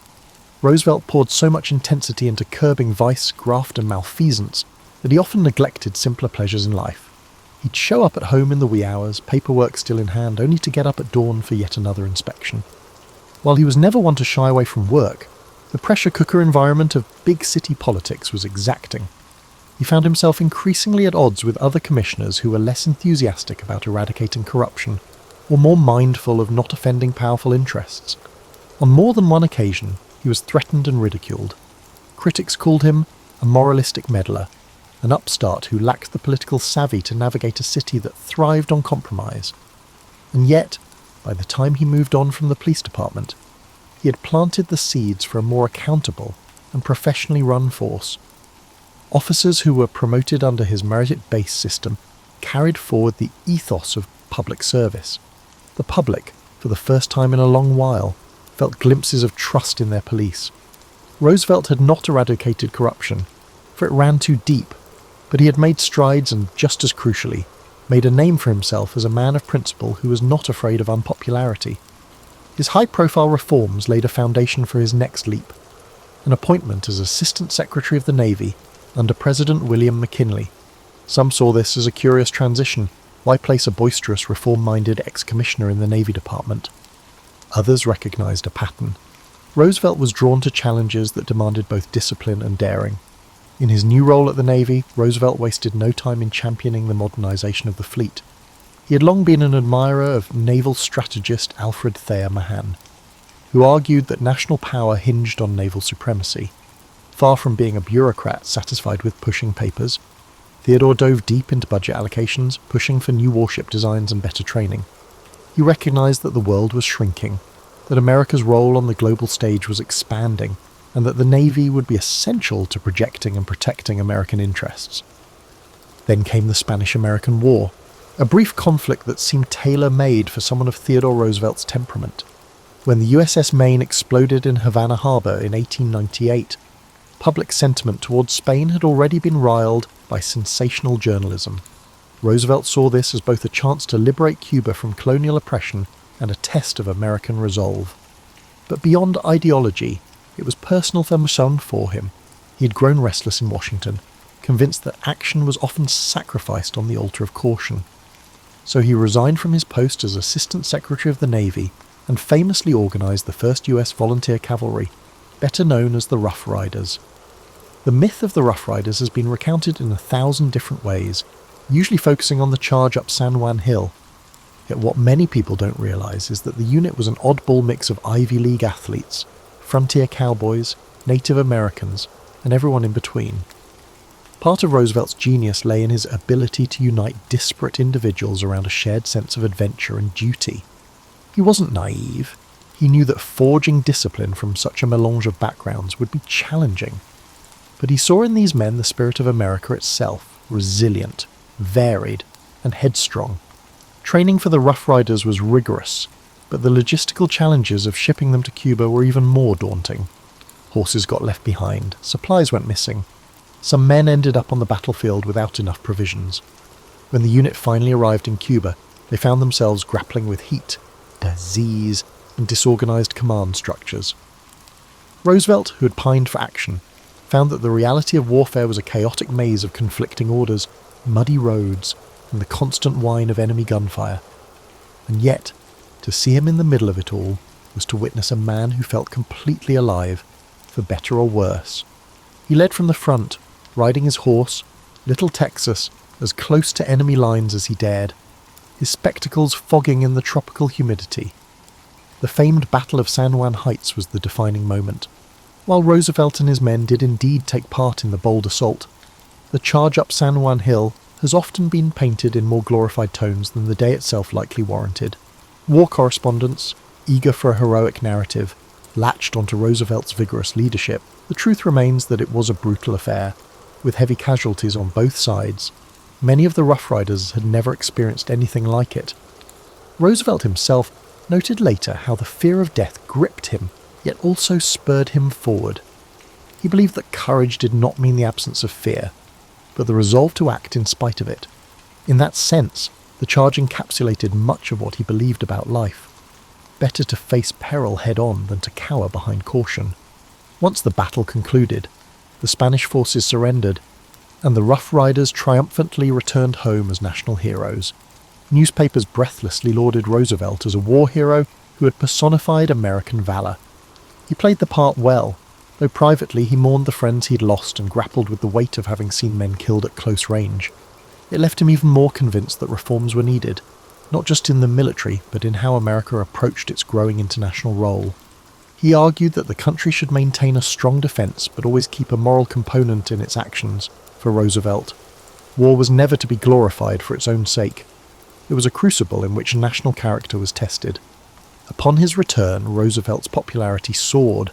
Roosevelt poured so much intensity into curbing vice, graft and malfeasance that he often neglected simpler pleasures in life. He'd show up at home in the wee hours, paperwork still in hand, only to get up at dawn for yet another inspection. While he was never one to shy away from work, the pressure cooker environment of big city politics was exacting. He found himself increasingly at odds with other commissioners who were less enthusiastic about eradicating corruption, or more mindful of not offending powerful interests. On more than one occasion, he was threatened and ridiculed. Critics called him a moralistic meddler, an upstart who lacked the political savvy to navigate a city that thrived on compromise. And yet, by the time he moved on from the police department, he had planted the seeds for a more accountable and professionally run force. Officers who were promoted under his merit-based system carried forward the ethos of public service. The public, for the first time in a long while, felt glimpses of trust in their police. Roosevelt had not eradicated corruption, for it ran too deep, but he had made strides and, just as crucially, made a name for himself as a man of principle who was not afraid of unpopularity. His high-profile reforms laid a foundation for his next leap, an appointment as Assistant Secretary of the Navy under President William McKinley. Some saw this as a curious transition. Why place a boisterous, reform-minded ex-commissioner in the Navy Department? Others recognized a pattern. Roosevelt was drawn to challenges that demanded both discipline and daring. In his new role at the Navy, Roosevelt wasted no time in championing the modernization of the fleet. He had long been an admirer of naval strategist Alfred Thayer Mahan, who argued that national power hinged on naval supremacy. Far from being a bureaucrat satisfied with pushing papers, Theodore dove deep into budget allocations, pushing for new warship designs and better training. He recognized that the world was shrinking, that America's role on the global stage was expanding, and that the Navy would be essential to projecting and protecting American interests. Then came the Spanish-American War, a brief conflict that seemed tailor-made for someone of Theodore Roosevelt's temperament. When the USS Maine exploded in Havana Harbor in 1898, public sentiment towards Spain had already been riled by sensational journalism. Roosevelt saw this as both a chance to liberate Cuba from colonial oppression and a test of American resolve. But beyond ideology, it was personal for him. He had grown restless in Washington, convinced that action was often sacrificed on the altar of caution. So he resigned from his post as Assistant Secretary of the Navy and famously organised the first US Volunteer Cavalry, better known as the Rough Riders. The myth of the Rough Riders has been recounted in 1,000 different ways, usually focusing on the charge up San Juan Hill. Yet what many people don't realise is that the unit was an oddball mix of Ivy League athletes, frontier cowboys, Native Americans, and everyone in between. Part of Roosevelt's genius lay in his ability to unite disparate individuals around a shared sense of adventure and duty. He wasn't naive. He knew that forging discipline from such a melange of backgrounds would be challenging. But he saw in these men the spirit of America itself, resilient, varied, and headstrong. Training for the Rough Riders was rigorous, but the logistical challenges of shipping them to Cuba were even more daunting. Horses got left behind, supplies went missing. Some men ended up on the battlefield without enough provisions. When the unit finally arrived in Cuba, they found themselves grappling with heat, disease, and disorganized command structures. Roosevelt, who had pined for action, found that the reality of warfare was a chaotic maze of conflicting orders, muddy roads, and the constant whine of enemy gunfire. And yet, to see him in the middle of it all was to witness a man who felt completely alive, for better or worse. He led from the front, riding his horse, Little Texas, as close to enemy lines as he dared, his spectacles fogging in the tropical humidity. The famed Battle of San Juan Heights was the defining moment. While Roosevelt and his men did indeed take part in the bold assault, the charge up San Juan Hill has often been painted in more glorified tones than the day itself likely warranted. War correspondents, eager for a heroic narrative, latched onto Roosevelt's vigorous leadership. The truth remains that it was a brutal affair, with heavy casualties on both sides. Many of the Rough Riders had never experienced anything like it. Roosevelt himself noted later how the fear of death gripped him, yet also spurred him forward. He believed that courage did not mean the absence of fear, but the resolve to act in spite of it. In that sense, the charge encapsulated much of what he believed about life. Better to face peril head-on than to cower behind caution. Once the battle concluded, the Spanish forces surrendered, and the Rough Riders triumphantly returned home as national heroes. Newspapers breathlessly lauded Roosevelt as a war hero who had personified American valour. He played the part well, though privately he mourned the friends he'd lost and grappled with the weight of having seen men killed at close range. It left him even more convinced that reforms were needed, not just in the military, but in how America approached its growing international role. He argued that the country should maintain a strong defence, but always keep a moral component in its actions. For Roosevelt, war was never to be glorified for its own sake. It was a crucible in which national character was tested. Upon his return, Roosevelt's popularity soared.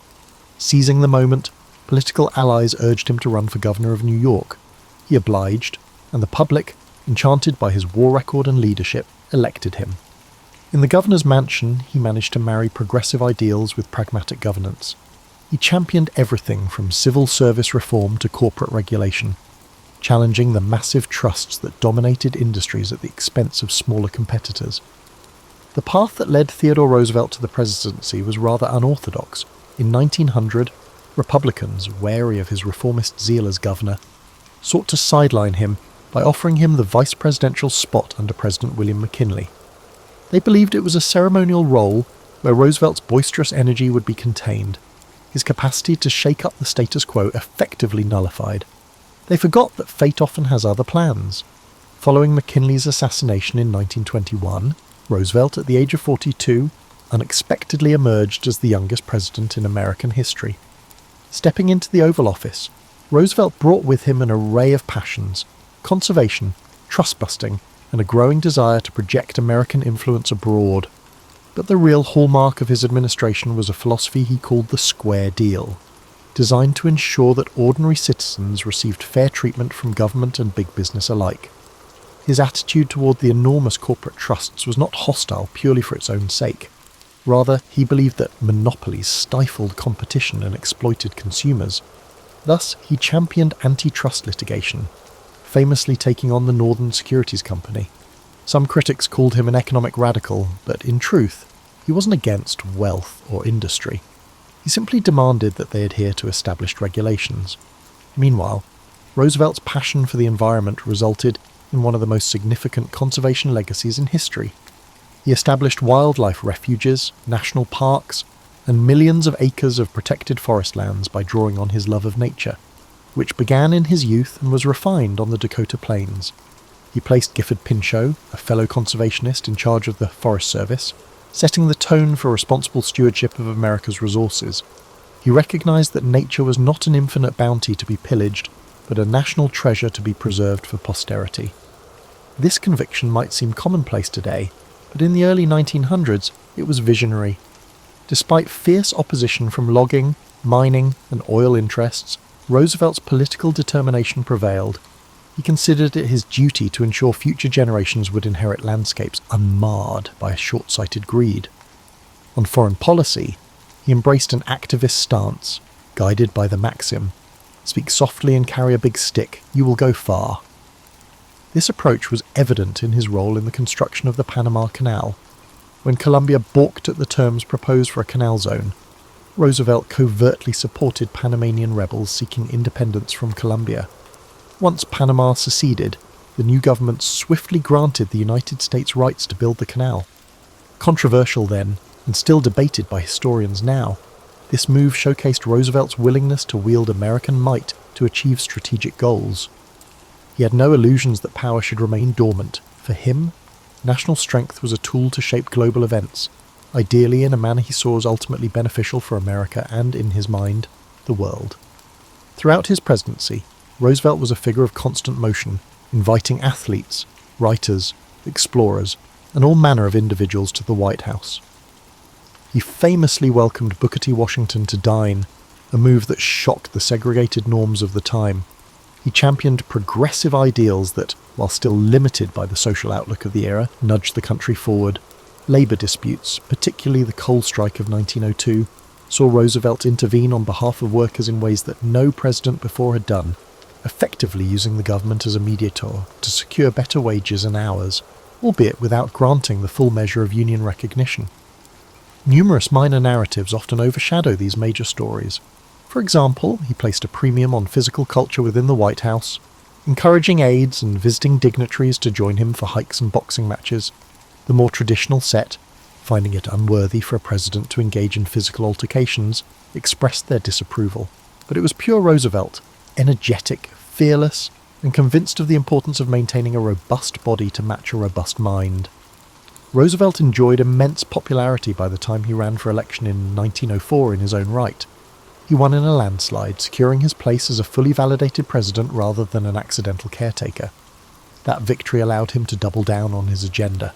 Seizing the moment, political allies urged him to run for governor of New York. He obliged, and the public, enchanted by his war record and leadership, elected him. In the governor's mansion, he managed to marry progressive ideals with pragmatic governance. He championed everything from civil service reform to corporate regulation, challenging the massive trusts that dominated industries at the expense of smaller competitors. The path that led Theodore Roosevelt to the presidency was rather unorthodox. In 1900, Republicans, wary of his reformist zeal as governor, sought to sideline him by offering him the vice presidential spot under President William McKinley. They believed it was a ceremonial role where Roosevelt's boisterous energy would be contained, his capacity to shake up the status quo effectively nullified. They forgot that fate often has other plans. Following McKinley's assassination in 1921, Roosevelt, at the age of 42, unexpectedly emerged as the youngest president in American history. Stepping into the Oval Office, Roosevelt brought with him an array of passions: conservation, trust-busting, and a growing desire to project American influence abroad. But the real hallmark of his administration was a philosophy he called the Square Deal, designed to ensure that ordinary citizens received fair treatment from government and big business alike. His attitude toward the enormous corporate trusts was not hostile purely for its own sake. Rather, he believed that monopolies stifled competition and exploited consumers. Thus, he championed antitrust litigation, famously taking on the Northern Securities Company. Some critics called him an economic radical, but in truth, he wasn't against wealth or industry. He simply demanded that they adhere to established regulations. Meanwhile, Roosevelt's passion for the environment resulted in one of the most significant conservation legacies in history. He established wildlife refuges, national parks, and millions of acres of protected forest lands by drawing on his love of nature, which began in his youth and was refined on the Dakota Plains. He placed Gifford Pinchot, a fellow conservationist in charge of the Forest Service, setting the tone for responsible stewardship of America's resources. He recognized that nature was not an infinite bounty to be pillaged, but a national treasure to be preserved for posterity. This conviction might seem commonplace today, but in the early 1900s it was visionary. Despite fierce opposition from logging, mining, and oil interests, Roosevelt's political determination prevailed. He considered it his duty to ensure future generations would inherit landscapes unmarred by short-sighted greed. On foreign policy, he embraced an activist stance, guided by the maxim, "Speak softly and carry a big stick, you will go far." This approach was evident in his role in the construction of the Panama Canal. When Colombia balked at the terms proposed for a canal zone, Roosevelt covertly supported Panamanian rebels seeking independence from Colombia. Once Panama seceded, the new government swiftly granted the United States rights to build the canal. Controversial then, and still debated by historians now, this move showcased Roosevelt's willingness to wield American might to achieve strategic goals. He had no illusions that power should remain dormant. For him, national strength was a tool to shape global events, ideally in a manner he saw as ultimately beneficial for America and, in his mind, the world. Throughout his presidency, Roosevelt was a figure of constant motion, inviting athletes, writers, explorers, and all manner of individuals to the White House. He famously welcomed Booker T. Washington to dine, a move that shocked the segregated norms of the time. He championed progressive ideals that, while still limited by the social outlook of the era, nudged the country forward. Labour disputes, particularly the coal strike of 1902, saw Roosevelt intervene on behalf of workers in ways that no president before had done, effectively using the government as a mediator to secure better wages and hours, albeit without granting the full measure of union recognition. Numerous minor narratives often overshadow these major stories. For example, he placed a premium on physical culture within the White House, encouraging aides and visiting dignitaries to join him for hikes and boxing matches. The more traditional set, finding it unworthy for a president to engage in physical altercations, expressed their disapproval. But it was pure Roosevelt, energetic, fearless, and convinced of the importance of maintaining a robust body to match a robust mind. Roosevelt enjoyed immense popularity by the time he ran for election in 1904 in his own right. He won in a landslide, securing his place as a fully validated president rather than an accidental caretaker. That victory allowed him to double down on his agenda.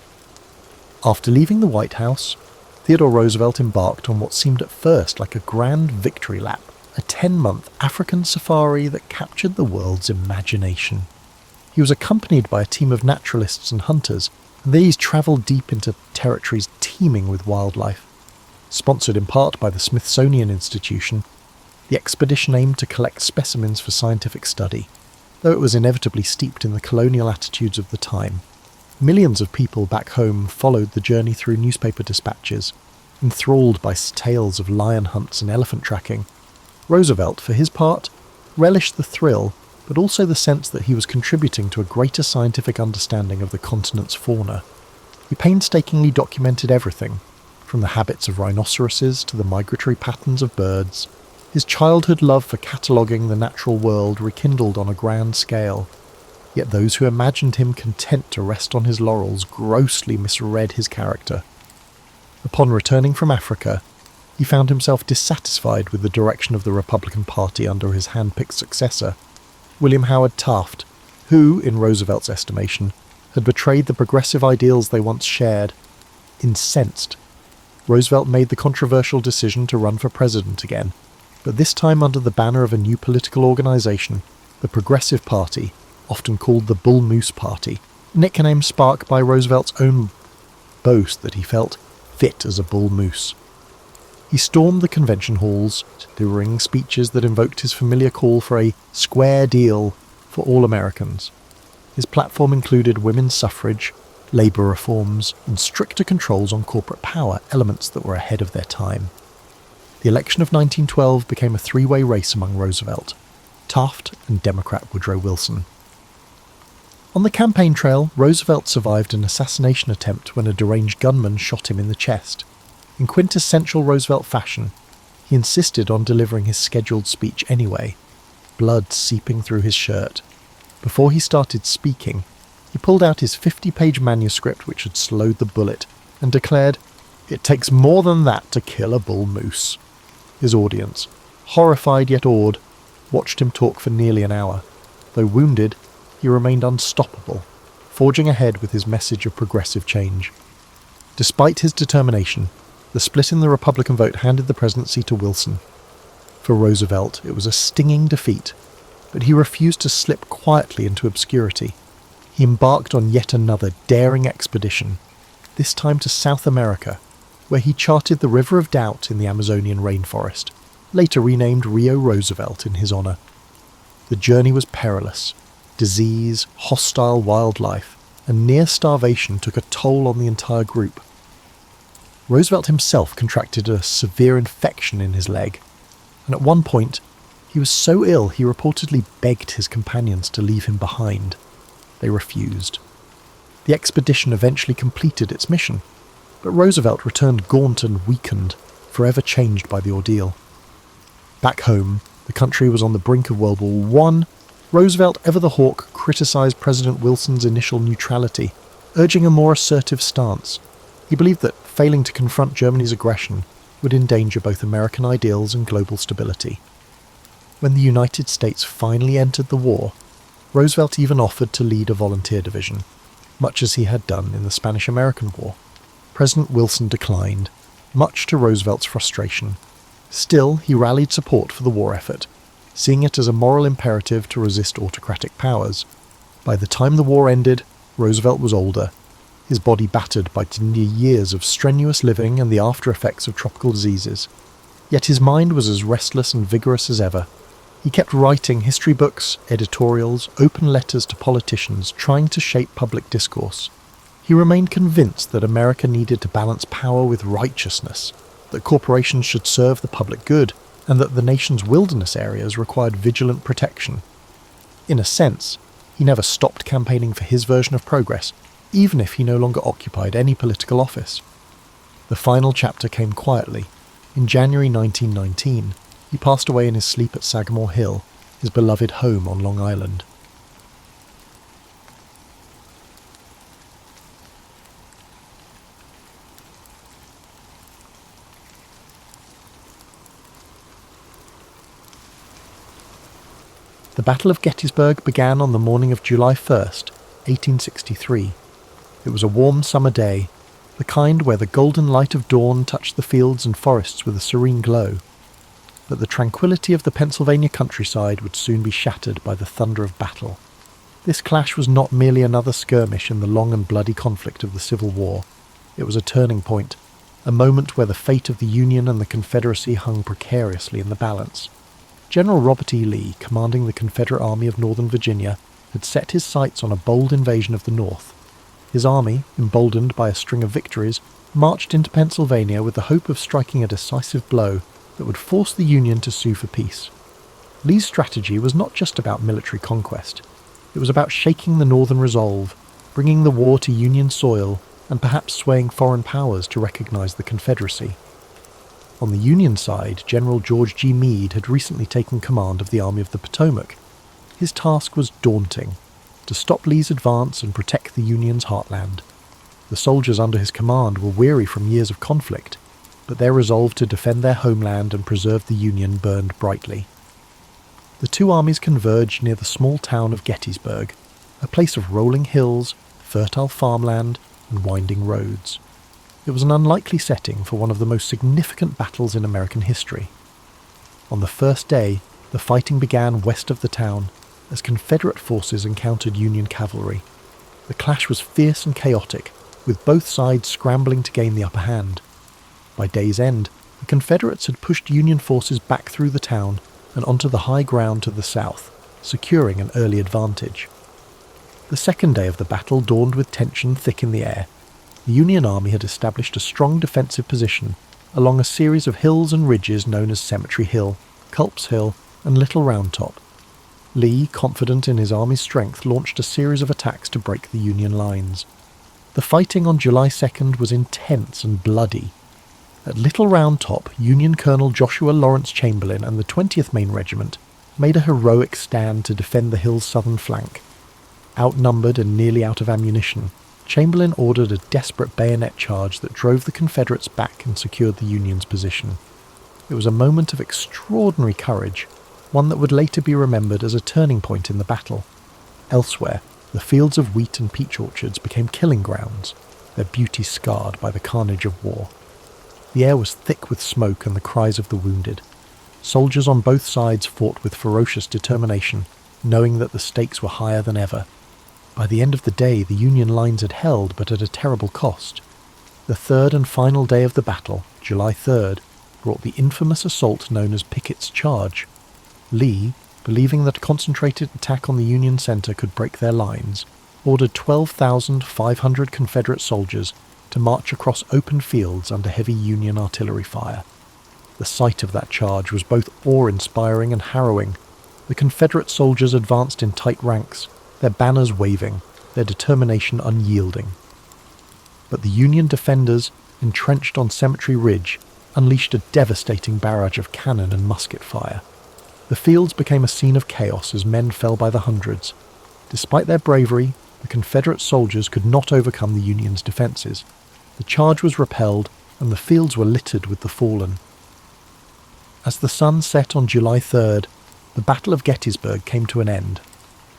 After leaving the White House, Theodore Roosevelt embarked on what seemed at first like a grand victory lap, a 10-month African safari that captured the world's imagination. He was accompanied by a team of naturalists and hunters, and these travelled deep into territories teeming with wildlife. Sponsored in part by the Smithsonian Institution, the expedition aimed to collect specimens for scientific study, though it was inevitably steeped in the colonial attitudes of the time. Millions of people back home followed the journey through newspaper dispatches, enthralled by tales of lion hunts and elephant tracking. Roosevelt, for his part, relished the thrill, but also the sense that he was contributing to a greater scientific understanding of the continent's fauna. He painstakingly documented everything, from the habits of rhinoceroses to the migratory patterns of birds. His childhood love for cataloguing the natural world rekindled on a grand scale. Yet those who imagined him content to rest on his laurels grossly misread his character. Upon returning from Africa, he found himself dissatisfied with the direction of the Republican Party under his hand-picked successor, William Howard Taft, who, in Roosevelt's estimation, had betrayed the progressive ideals they once shared. Incensed, Roosevelt made the controversial decision to run for president again, but this time under the banner of a new political organization, the Progressive Party, often called the Bull Moose Party, a nickname sparked by Roosevelt's own boast that he felt fit as a bull moose. He stormed the convention halls, delivering speeches that invoked his familiar call for a square deal for all Americans. His platform included women's suffrage, labour reforms, and stricter controls on corporate power, elements that were ahead of their time. The election of 1912 became a three-way race among Roosevelt. Taft and Democrat Woodrow Wilson. On the campaign trail, Roosevelt survived an assassination attempt when a deranged gunman shot him in the chest. In quintessential Roosevelt fashion, he insisted on delivering his scheduled speech anyway, blood seeping through his shirt. Before he started speaking, he pulled out his 50-page manuscript which had slowed the bullet and declared, "It takes more than that to kill a bull moose." His audience, horrified yet awed, watched him talk for nearly an hour. Though wounded, he remained unstoppable, forging ahead with his message of progressive change. Despite his determination, the split in the Republican vote handed the presidency to Wilson. For Roosevelt, it was a stinging defeat, but he refused to slip quietly into obscurity. He embarked on yet another daring expedition, this time to South America, where he charted the River of Doubt in the Amazonian rainforest, later renamed Rio Roosevelt in his honor. The journey was perilous. Disease, hostile wildlife, and near starvation took a toll on the entire group. Roosevelt himself contracted a severe infection in his leg, and at one point he was so ill he reportedly begged his companions to leave him behind. They refused. The expedition eventually completed its mission, but Roosevelt returned gaunt and weakened, forever changed by the ordeal. Back home, the country was on the brink of World War I. Roosevelt, ever the hawk, criticised President Wilson's initial neutrality, urging a more assertive stance. He believed that failing to confront Germany's aggression would endanger both American ideals and global stability. When the United States finally entered the war, Roosevelt even offered to lead a volunteer division, much as he had done in the Spanish-American War. President Wilson declined, much to Roosevelt's frustration. Still, he rallied support for the war effort, seeing it as a moral imperative to resist autocratic powers. By the time the war ended, Roosevelt was older, his body battered by 10 years of strenuous living and the after-effects of tropical diseases. Yet his mind was as restless and vigorous as ever. He kept writing history books, editorials, open letters to politicians, trying to shape public discourse. He remained convinced that America needed to balance power with righteousness, that corporations should serve the public good, and that the nation's wilderness areas required vigilant protection. In a sense, he never stopped campaigning for his version of progress, even if he no longer occupied any political office. The final chapter came quietly. In January 1919, he passed away in his sleep at Sagamore Hill, his beloved home on Long Island. The Battle of Gettysburg began on the morning of July 1st, 1863. It was a warm summer day, the kind where the golden light of dawn touched the fields and forests with a serene glow. But the tranquility of the Pennsylvania countryside would soon be shattered by the thunder of battle. This clash was not merely another skirmish in the long and bloody conflict of the Civil War. It was a turning point, a moment where the fate of the Union and the Confederacy hung precariously in the balance. General Robert E. Lee, commanding the Confederate Army of Northern Virginia, had set his sights on a bold invasion of the North. His army, emboldened by a string of victories, marched into Pennsylvania with the hope of striking a decisive blow that would force the Union to sue for peace. Lee's strategy was not just about military conquest. It was about shaking the Northern resolve, bringing the war to Union soil, and perhaps swaying foreign powers to recognize the Confederacy. On the Union side, General George G. Meade had recently taken command of the Army of the Potomac. His task was daunting: to stop Lee's advance and protect the Union's heartland. The soldiers under his command were weary from years of conflict, but their resolve to defend their homeland and preserve the Union burned brightly. The two armies converged near the small town of Gettysburg, a place of rolling hills, fertile farmland, and winding roads. It was an unlikely setting for one of the most significant battles in American history. On the first day, the fighting began west of the town, as Confederate forces encountered Union cavalry. The clash was fierce and chaotic, with both sides scrambling to gain the upper hand. By day's end, the Confederates had pushed Union forces back through the town and onto the high ground to the south, securing an early advantage. The second day of the battle dawned with tension thick in the air. The Union Army had established a strong defensive position along a series of hills and ridges known as Cemetery Hill, Culp's Hill, and Little Round Top. Lee, confident in his army's strength, launched a series of attacks to break the Union lines. The fighting on July 2nd was intense and bloody. At Little Round Top, Union Colonel Joshua Lawrence Chamberlain and the 20th Maine Regiment made a heroic stand to defend the hill's southern flank. Outnumbered and nearly out of ammunition, Chamberlain ordered a desperate bayonet charge that drove the Confederates back and secured the Union's position. It was a moment of extraordinary courage, one that would later be remembered as a turning point in the battle. Elsewhere, the fields of wheat and peach orchards became killing grounds, their beauty scarred by the carnage of war. The air was thick with smoke and the cries of the wounded. Soldiers on both sides fought with ferocious determination, knowing that the stakes were higher than ever. By the end of the day, the Union lines had held, but at a terrible cost. The third and final day of the battle, July 3rd, brought the infamous assault known as Pickett's Charge. Lee, believing that a concentrated attack on the Union center could break their lines, ordered 12,500 Confederate soldiers to march across open fields under heavy Union artillery fire. The sight of that charge was both awe-inspiring and harrowing. The Confederate soldiers advanced in tight ranks, their banners waving, their determination unyielding. But the Union defenders, entrenched on Cemetery Ridge, unleashed a devastating barrage of cannon and musket fire. The fields became a scene of chaos as men fell by the hundreds. Despite their bravery, the Confederate soldiers could not overcome the Union's defences. The charge was repelled, and the fields were littered with the fallen. As the sun set on July 3rd, the Battle of Gettysburg came to an end.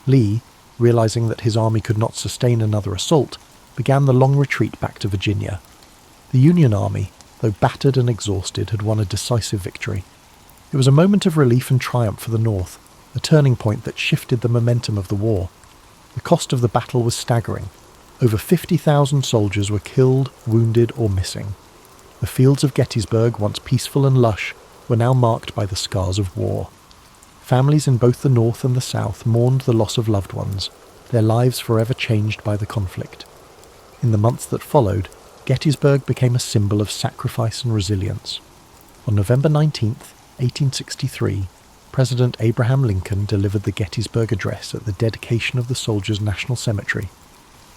Lee, realizing that his army could not sustain another assault, began the long retreat back to Virginia. The Union army, though battered and exhausted, had won a decisive victory. It was a moment of relief and triumph for the North, a turning point that shifted the momentum of the war. The cost of the battle was staggering. Over 50,000 soldiers were killed, wounded, or missing. The fields of Gettysburg, once peaceful and lush, were now marked by the scars of war. Families in both the North and the South mourned the loss of loved ones, their lives forever changed by the conflict. In the months that followed, Gettysburg became a symbol of sacrifice and resilience. On November 19th, 1863, President Abraham Lincoln delivered the Gettysburg Address at the dedication of the Soldiers' National Cemetery.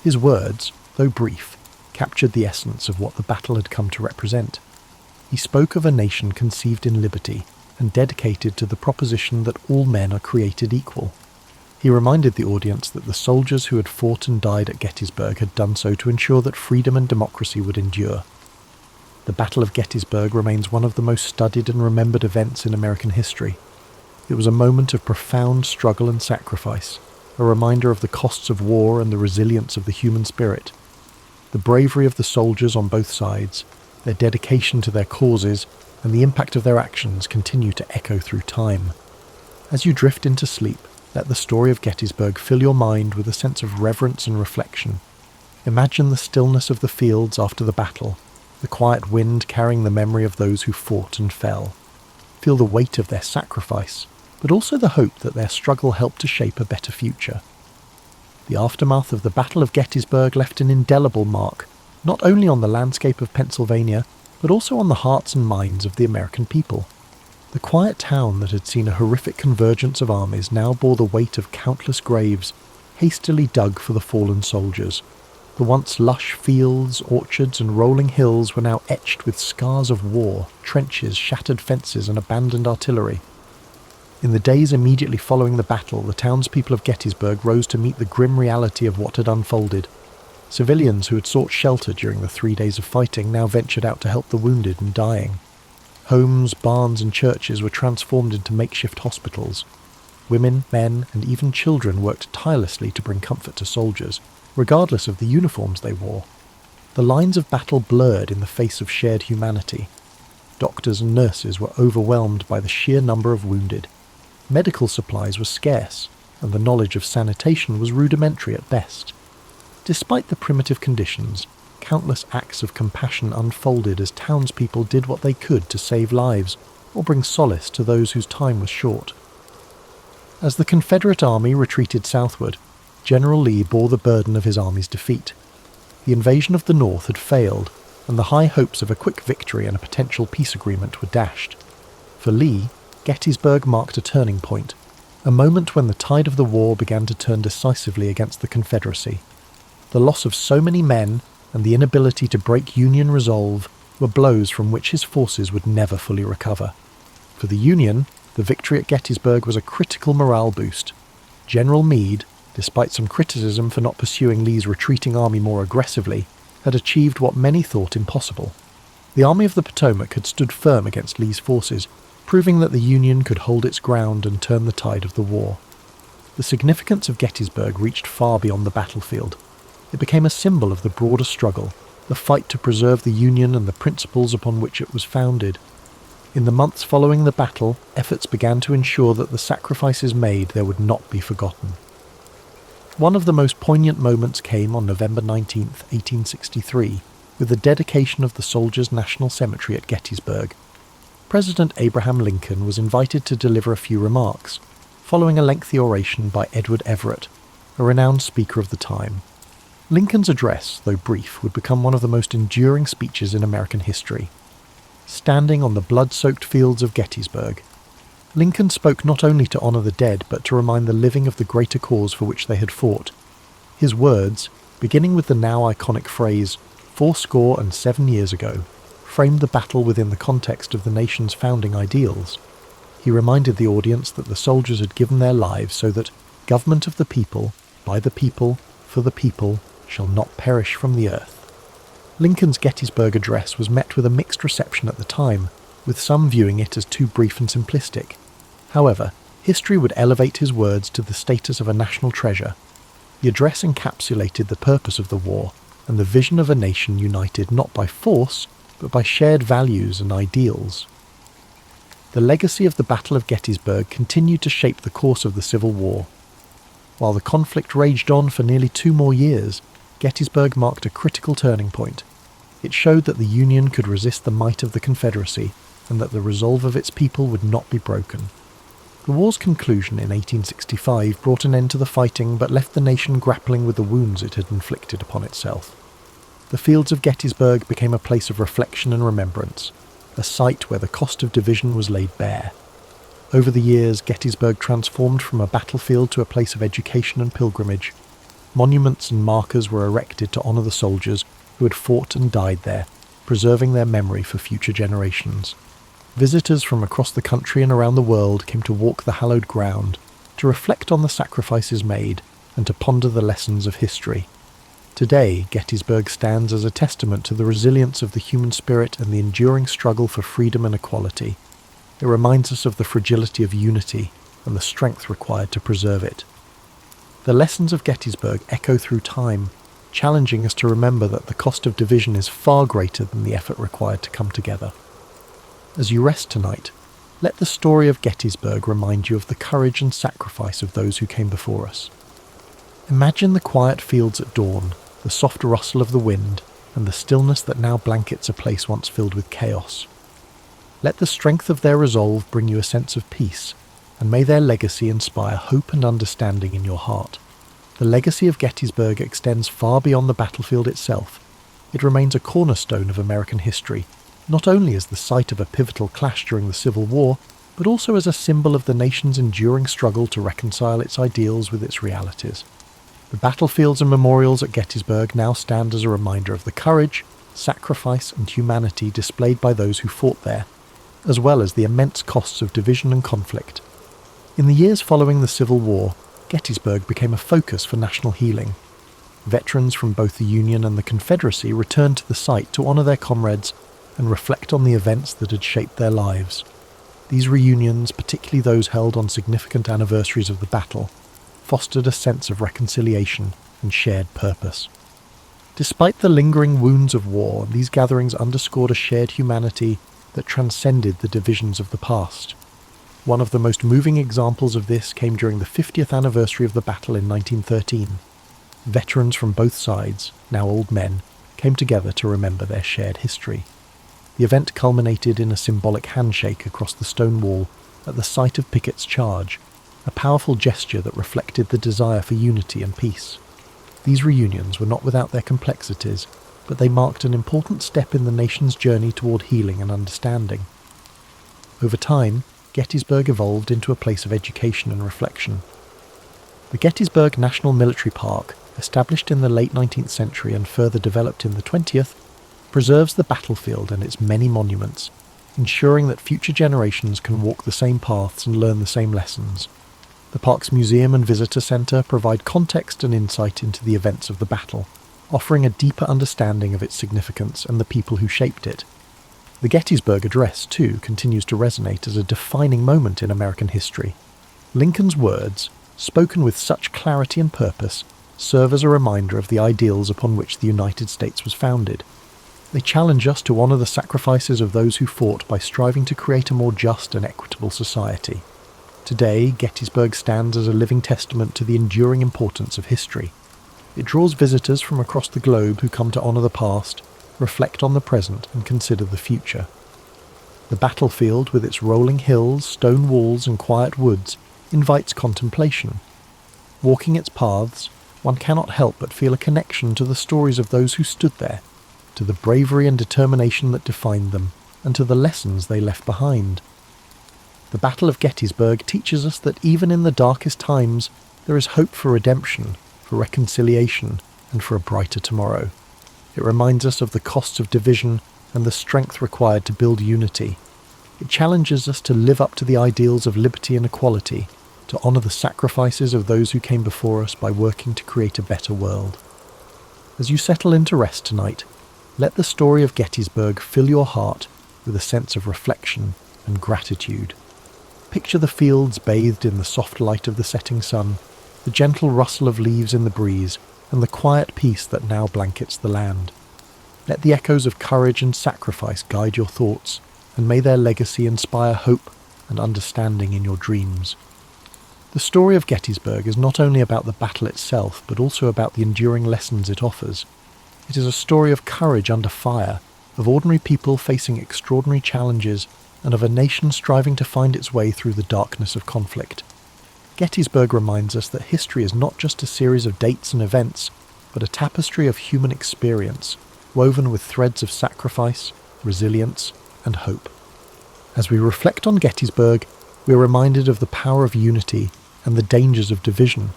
His words, though brief, captured the essence of what the battle had come to represent. He spoke of a nation conceived in liberty and dedicated to the proposition that all men are created equal. He reminded the audience that the soldiers who had fought and died at Gettysburg had done so to ensure that freedom and democracy would endure. The Battle of Gettysburg remains one of the most studied and remembered events in American history. It was a moment of profound struggle and sacrifice, a reminder of the costs of war and the resilience of the human spirit. The bravery of the soldiers on both sides, their dedication to their causes, and the impact of their actions continue to echo through time. As you drift into sleep, let the story of Gettysburg fill your mind with a sense of reverence and reflection. Imagine the stillness of the fields after the battle, the quiet wind carrying the memory of those who fought and fell. Feel the weight of their sacrifice, but also the hope that their struggle helped to shape a better future. The aftermath of the Battle of Gettysburg left an indelible mark, not only on the landscape of Pennsylvania, but also on the hearts and minds of the American people. The quiet town that had seen a horrific convergence of armies now bore the weight of countless graves, hastily dug for the fallen soldiers. The once lush fields, orchards, and rolling hills were now etched with scars of war, trenches, shattered fences, and abandoned artillery. In the days immediately following the battle, the townspeople of Gettysburg rose to meet the grim reality of what had unfolded. Civilians who had sought shelter during the 3 days of fighting now ventured out to help the wounded and dying. Homes, barns, and churches were transformed into makeshift hospitals. Women, men, and even children worked tirelessly to bring comfort to soldiers, regardless of the uniforms they wore. The lines of battle blurred in the face of shared humanity. Doctors and nurses were overwhelmed by the sheer number of wounded. Medical supplies were scarce, and the knowledge of sanitation was rudimentary at best. Despite the primitive conditions, countless acts of compassion unfolded as townspeople did what they could to save lives or bring solace to those whose time was short. As the Confederate army retreated southward, General Lee bore the burden of his army's defeat. The invasion of the North had failed, and the high hopes of a quick victory and a potential peace agreement were dashed. For Lee, Gettysburg marked a turning point. a moment when the tide of the war began to turn decisively against the Confederacy. The loss of so many men and the inability to break Union resolve were blows from which his forces would never fully recover. For the Union, the victory at Gettysburg was a critical morale boost. General Meade, despite some criticism for not pursuing Lee's retreating army more aggressively, had achieved what many thought impossible. The Army of the Potomac had stood firm against Lee's forces, proving that the Union could hold its ground and turn the tide of the war. The significance of Gettysburg reached far beyond the battlefield. It became a symbol of the broader struggle, the fight to preserve the Union and the principles upon which it was founded. In the months following the battle, efforts began to ensure that the sacrifices made there would not be forgotten. One of the most poignant moments came on November 19, 1863, with the dedication of the Soldiers' National Cemetery at Gettysburg. President Abraham Lincoln was invited to deliver a few remarks, following a lengthy oration by Edward Everett, a renowned speaker of the time. Lincoln's address, though brief, would become one of the most enduring speeches in American history. Standing on the blood-soaked fields of Gettysburg, Lincoln spoke not only to honour the dead, but to remind the living of the greater cause for which they had fought. His words, beginning with the now iconic phrase, 77 years ago, framed the battle within the context of the nation's founding ideals. He reminded the audience that the soldiers had given their lives so that government of the people, by the people, for the people, shall not perish from the earth. Lincoln's Gettysburg address was met with a mixed reception at the time, with some viewing it as too brief and simplistic. However, history would elevate his words to the status of a national treasure. The address encapsulated the purpose of the war and the vision of a nation united not by force, but by shared values and ideals. The legacy of the Battle of Gettysburg continued to shape the course of the Civil War. While the conflict raged on for nearly 2 more years, Gettysburg marked a critical turning point. It showed that the Union could resist the might of the Confederacy, and that the resolve of its people would not be broken. The war's conclusion in 1865 brought an end to the fighting, but left the nation grappling with the wounds it had inflicted upon itself. The fields of Gettysburg became a place of reflection and remembrance, a site where the cost of division was laid bare. Over the years, Gettysburg transformed from a battlefield to a place of education and pilgrimage. Monuments and markers were erected to honour the soldiers who had fought and died there, preserving their memory for future generations. Visitors from across the country and around the world came to walk the hallowed ground, to reflect on the sacrifices made, and to ponder the lessons of history. Today, Gettysburg stands as a testament to the resilience of the human spirit and the enduring struggle for freedom and equality. It reminds us of the fragility of unity and the strength required to preserve it. The lessons of Gettysburg echo through time, challenging us to remember that the cost of division is far greater than the effort required to come together. As you rest tonight, let the story of Gettysburg remind you of the courage and sacrifice of those who came before us. Imagine the quiet fields at dawn, the soft rustle of the wind, and the stillness that now blankets a place once filled with chaos. Let the strength of their resolve bring you a sense of peace, and may their legacy inspire hope and understanding in your heart. The legacy of Gettysburg extends far beyond the battlefield itself. It remains a cornerstone of American history, not only as the site of a pivotal clash during the Civil War, but also as a symbol of the nation's enduring struggle to reconcile its ideals with its realities. The battlefields and memorials at Gettysburg now stand as a reminder of the courage, sacrifice, and humanity displayed by those who fought there, as well as the immense costs of division and conflict. In the years following the Civil War, Gettysburg became a focus for national healing. Veterans from both the Union and the Confederacy returned to the site to honour their comrades and reflect on the events that had shaped their lives. These reunions, particularly those held on significant anniversaries of the battle, fostered a sense of reconciliation and shared purpose. Despite the lingering wounds of war, these gatherings underscored a shared humanity that transcended the divisions of the past. One of the most moving examples of this came during the 50th anniversary of the battle in 1913. Veterans from both sides, now old men, came together to remember their shared history. The event culminated in a symbolic handshake across the stone wall at the site of Pickett's charge, a powerful gesture that reflected the desire for unity and peace. These reunions were not without their complexities, but they marked an important step in the nation's journey toward healing and understanding. Over time, Gettysburg evolved into a place of education and reflection. The Gettysburg National Military Park, established in the late 19th century and further developed in the 20th, preserves the battlefield and its many monuments, ensuring that future generations can walk the same paths and learn the same lessons. The park's museum and visitor centre provide context and insight into the events of the battle, offering a deeper understanding of its significance and the people who shaped it. The Gettysburg Address, too, continues to resonate as a defining moment in American history. Lincoln's words, spoken with such clarity and purpose, serve as a reminder of the ideals upon which the United States was founded. They challenge us to honour the sacrifices of those who fought by striving to create a more just and equitable society. Today, Gettysburg stands as a living testament to the enduring importance of history. It draws visitors from across the globe who come to honour the past, reflect on the present and consider the future. The battlefield, with its rolling hills, stone walls and quiet woods, invites contemplation. Walking its paths, one cannot help but feel a connection to the stories of those who stood there, to the bravery and determination that defined them, and to the lessons they left behind. The Battle of Gettysburg teaches us that even in the darkest times, there is hope for redemption, for reconciliation, and for a brighter tomorrow. It reminds us of the costs of division and the strength required to build unity. It challenges us to live up to the ideals of liberty and equality, to honour the sacrifices of those who came before us by working to create a better world. As you settle into rest tonight, let the story of Gettysburg fill your heart with a sense of reflection and gratitude. Picture the fields bathed in the soft light of the setting sun, the gentle rustle of leaves in the breeze, and the quiet peace that now blankets the land. Let the echoes of courage and sacrifice guide your thoughts, and may their legacy inspire hope and understanding in your dreams. The story of Gettysburg is not only about the battle itself, but also about the enduring lessons it offers. It is a story of courage under fire, of ordinary people facing extraordinary challenges, and of a nation striving to find its way through the darkness of conflict. Gettysburg reminds us that history is not just a series of dates and events, but a tapestry of human experience, woven with threads of sacrifice, resilience, and hope. As we reflect on Gettysburg, we are reminded of the power of unity and the dangers of division.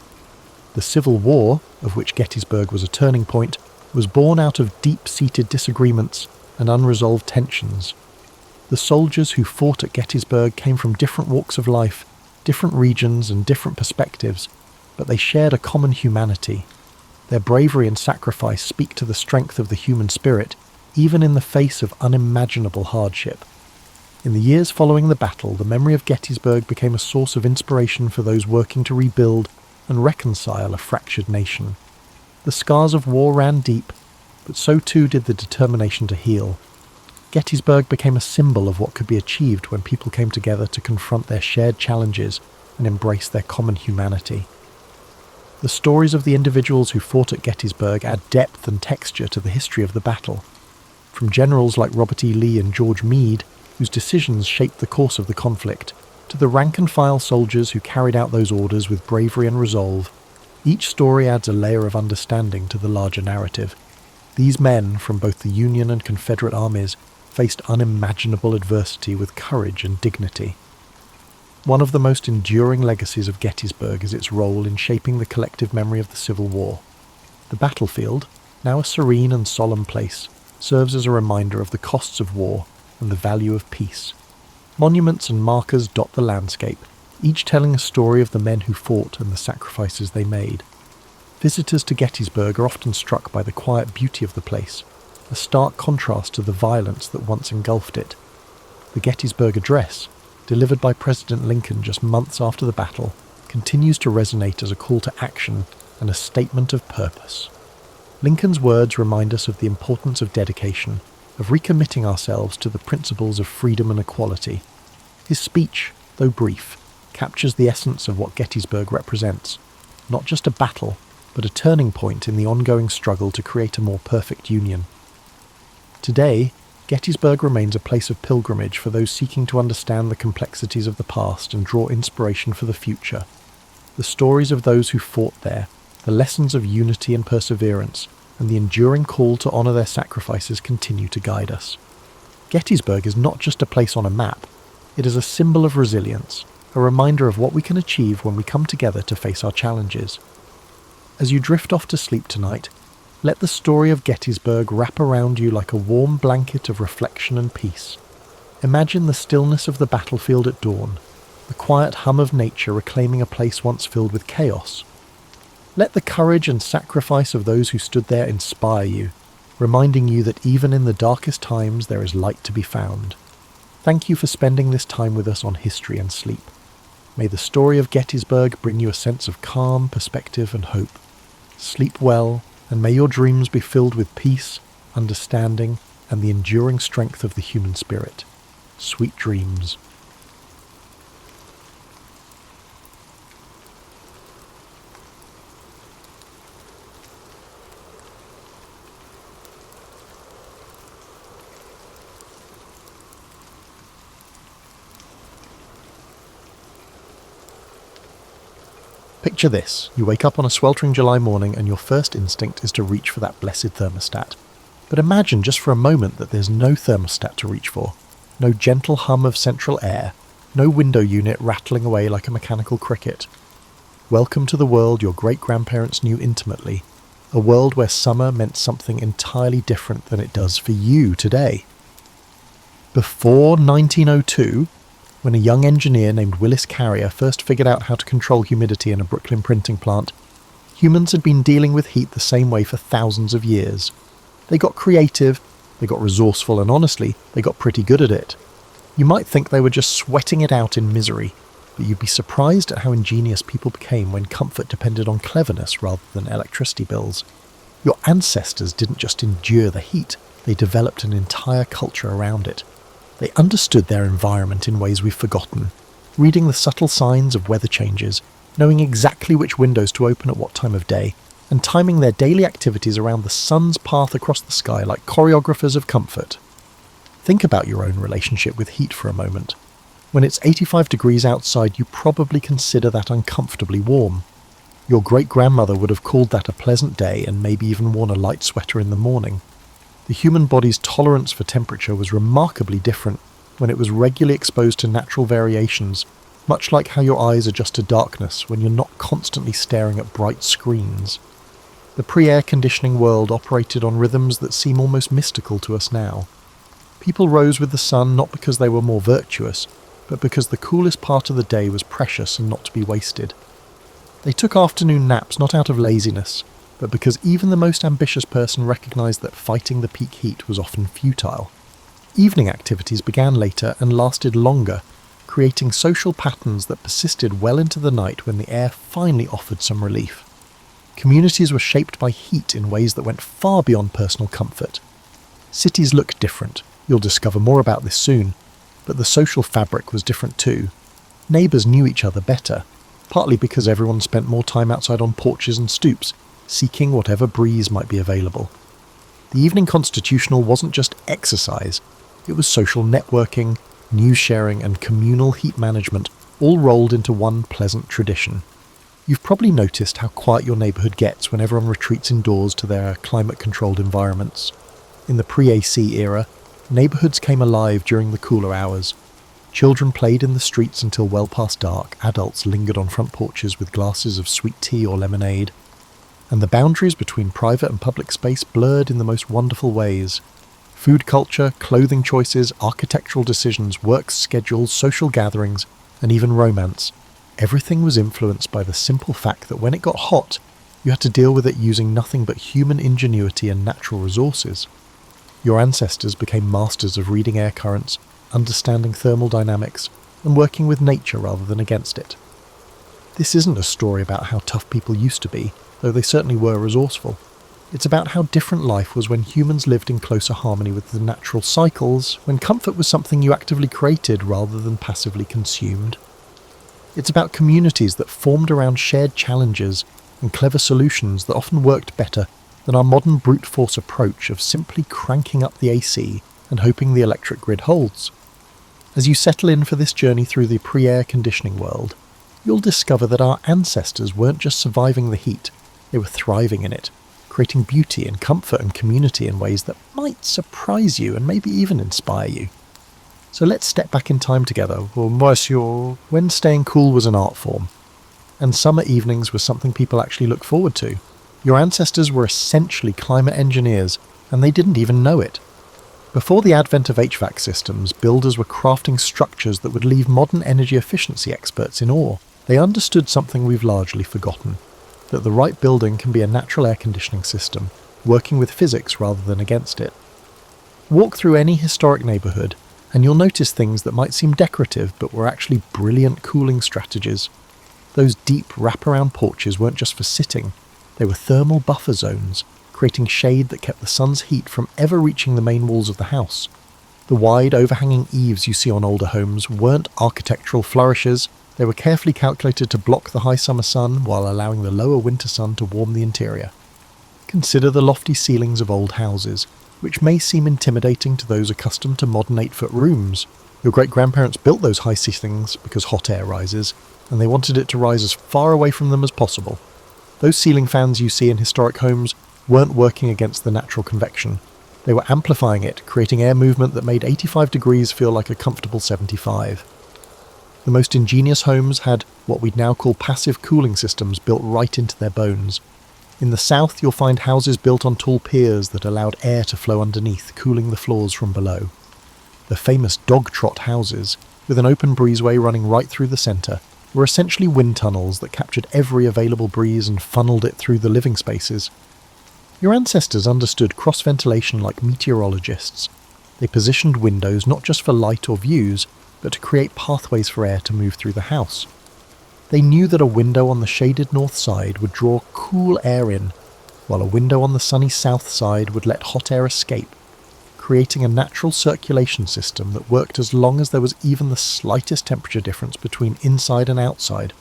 The Civil War, of which Gettysburg was a turning point, was born out of deep-seated disagreements and unresolved tensions. The soldiers who fought at Gettysburg came from different walks of life, different regions and different perspectives, but they shared a common humanity. Their bravery and sacrifice speak to the strength of the human spirit, even in the face of unimaginable hardship. In the years following the battle, the memory of Gettysburg became a source of inspiration for those working to rebuild and reconcile a fractured nation. The scars of war ran deep, but so too did the determination to heal. Gettysburg became a symbol of what could be achieved when people came together to confront their shared challenges and embrace their common humanity. The stories of the individuals who fought at Gettysburg add depth and texture to the history of the battle. From generals like Robert E. Lee and George Meade, whose decisions shaped the course of the conflict, to the rank-and-file soldiers who carried out those orders with bravery and resolve, each story adds a layer of understanding to the larger narrative. These men, from both the Union and Confederate armies, faced unimaginable adversity with courage and dignity. One of the most enduring legacies of Gettysburg is its role in shaping the collective memory of the Civil War. The battlefield, now a serene and solemn place, serves as a reminder of the costs of war and the value of peace. Monuments and markers dot the landscape, each telling a story of the men who fought and the sacrifices they made. Visitors to Gettysburg are often struck by the quiet beauty of the place, a stark contrast to the violence that once engulfed it. The Gettysburg Address, delivered by President Lincoln just months after the battle, continues to resonate as a call to action and a statement of purpose. Lincoln's words remind us of the importance of dedication, of recommitting ourselves to the principles of freedom and equality. His speech, though brief, captures the essence of what Gettysburg represents, not just a battle, but a turning point in the ongoing struggle to create a more perfect union. Today, Gettysburg remains a place of pilgrimage for those seeking to understand the complexities of the past and draw inspiration for the future. The stories of those who fought there, the lessons of unity and perseverance, and the enduring call to honour their sacrifices continue to guide us. Gettysburg is not just a place on a map, It is a symbol of resilience, a reminder of what we can achieve when we come together to face our challenges. As you drift off to sleep tonight, let the story of Gettysburg wrap around you like a warm blanket of reflection and peace. Imagine the stillness of the battlefield at dawn, the quiet hum of nature reclaiming a place once filled with chaos. Let the courage and sacrifice of those who stood there inspire you, reminding you that even in the darkest times there is light to be found. Thank you for spending this time with us on History and Sleep. May the story of Gettysburg bring you a sense of calm, perspective and hope. Sleep well, and may your dreams be filled with peace, understanding, and the enduring strength of the human spirit. Sweet dreams. Picture this, you wake up on a sweltering July morning and your first instinct is to reach for that blessed thermostat. But imagine just for a moment that there's no thermostat to reach for, no gentle hum of central air, no window unit rattling away like a mechanical cricket. Welcome to the world your great-grandparents knew intimately, a world where summer meant something entirely different than it does for you today. Before 1902, when a young engineer named Willis Carrier first figured out how to control humidity in a Brooklyn printing plant, humans had been dealing with heat the same way for thousands of years. They got creative, they got resourceful, and honestly, they got pretty good at it. You might think they were just sweating it out in misery, but you'd be surprised at how ingenious people became when comfort depended on cleverness rather than electricity bills. Your ancestors didn't just endure the heat, they developed an entire culture around it. They understood their environment in ways we've forgotten, reading the subtle signs of weather changes, knowing exactly which windows to open at what time of day, and timing their daily activities around the sun's path across the sky like choreographers of comfort. Think about your own relationship with heat for a moment. When it's 85 degrees outside, you probably consider that uncomfortably warm. Your great-grandmother would have called that a pleasant day and maybe even worn a light sweater in the morning. The human body's tolerance for temperature was remarkably different when it was regularly exposed to natural variations, much like how your eyes adjust to darkness when you're not constantly staring at bright screens. The pre-air conditioning world operated on rhythms that seem almost mystical to us now. People rose with the sun not because they were more virtuous, but because the coolest part of the day was precious and not to be wasted. They took afternoon naps not out of laziness, but because even the most ambitious person recognized that fighting the peak heat was often futile. Evening activities began later and lasted longer, creating social patterns that persisted well into the night when the air finally offered some relief. Communities were shaped by heat in ways that went far beyond personal comfort. Cities looked different, you'll discover more about this soon, but the social fabric was different too. Neighbours knew each other better, partly because everyone spent more time outside on porches and stoops, seeking whatever breeze might be available. The evening constitutional wasn't just exercise, it was social networking, news sharing and communal heat management all rolled into one pleasant tradition. You've probably noticed how quiet your neighbourhood gets when everyone retreats indoors to their climate-controlled environments. In the pre-AC era, neighbourhoods came alive during the cooler hours. Children played in the streets until well past dark, adults lingered on front porches with glasses of sweet tea or lemonade, and the boundaries between private and public space blurred in the most wonderful ways. Food culture, clothing choices, architectural decisions, work schedules, social gatherings, and even romance. Everything was influenced by the simple fact that when it got hot, you had to deal with it using nothing but human ingenuity and natural resources. Your ancestors became masters of reading air currents, understanding thermal dynamics, and working with nature rather than against it. This isn't a story about how tough people used to be, though they certainly were resourceful. It's about how different life was when humans lived in closer harmony with the natural cycles, when comfort was something you actively created rather than passively consumed. It's about communities that formed around shared challenges and clever solutions that often worked better than our modern brute force approach of simply cranking up the AC and hoping the electric grid holds. As you settle in for this journey through the pre-air conditioning world, you'll discover that our ancestors weren't just surviving the heat, they were thriving in it, creating beauty and comfort and community in ways that might surprise you and maybe even inspire you. So let's step back in time together, monsieur, when staying cool was an art form, and summer evenings was something people actually looked forward to. Your ancestors were essentially climate engineers, and they didn't even know it. Before the advent of HVAC systems, builders were crafting structures that would leave modern energy efficiency experts in awe. They understood something we've largely forgotten, that the right building can be a natural air conditioning system, working with physics rather than against it. Walk through any historic neighbourhood, and you'll notice things that might seem decorative but were actually brilliant cooling strategies. Those deep wraparound porches weren't just for sitting, they were thermal buffer zones, creating shade that kept the sun's heat from ever reaching the main walls of the house. The wide, overhanging eaves you see on older homes weren't architectural flourishes, they were carefully calculated to block the high summer sun while allowing the lower winter sun to warm the interior. Consider the lofty ceilings of old houses, which may seem intimidating to those accustomed to modern 8-foot rooms. Your great-grandparents built those high ceilings because hot air rises, and they wanted it to rise as far away from them as possible. Those ceiling fans you see in historic homes weren't working against the natural convection. They were amplifying it, creating air movement that made 85 degrees feel like a comfortable 75. The most ingenious homes had what we'd now call passive cooling systems built right into their bones. In the south, you'll find houses built on tall piers that allowed air to flow underneath, cooling the floors from below. The famous dog trot houses, with an open breezeway running right through the centre, were essentially wind tunnels that captured every available breeze and funneled it through the living spaces. Your ancestors understood cross-ventilation like meteorologists. They positioned windows not just for light or views, but to create pathways for air to move through the house. They knew that a window on the shaded north side would draw cool air in, while a window on the sunny south side would let hot air escape, creating a natural circulation system that worked as long as there was even the slightest temperature difference between inside and outside.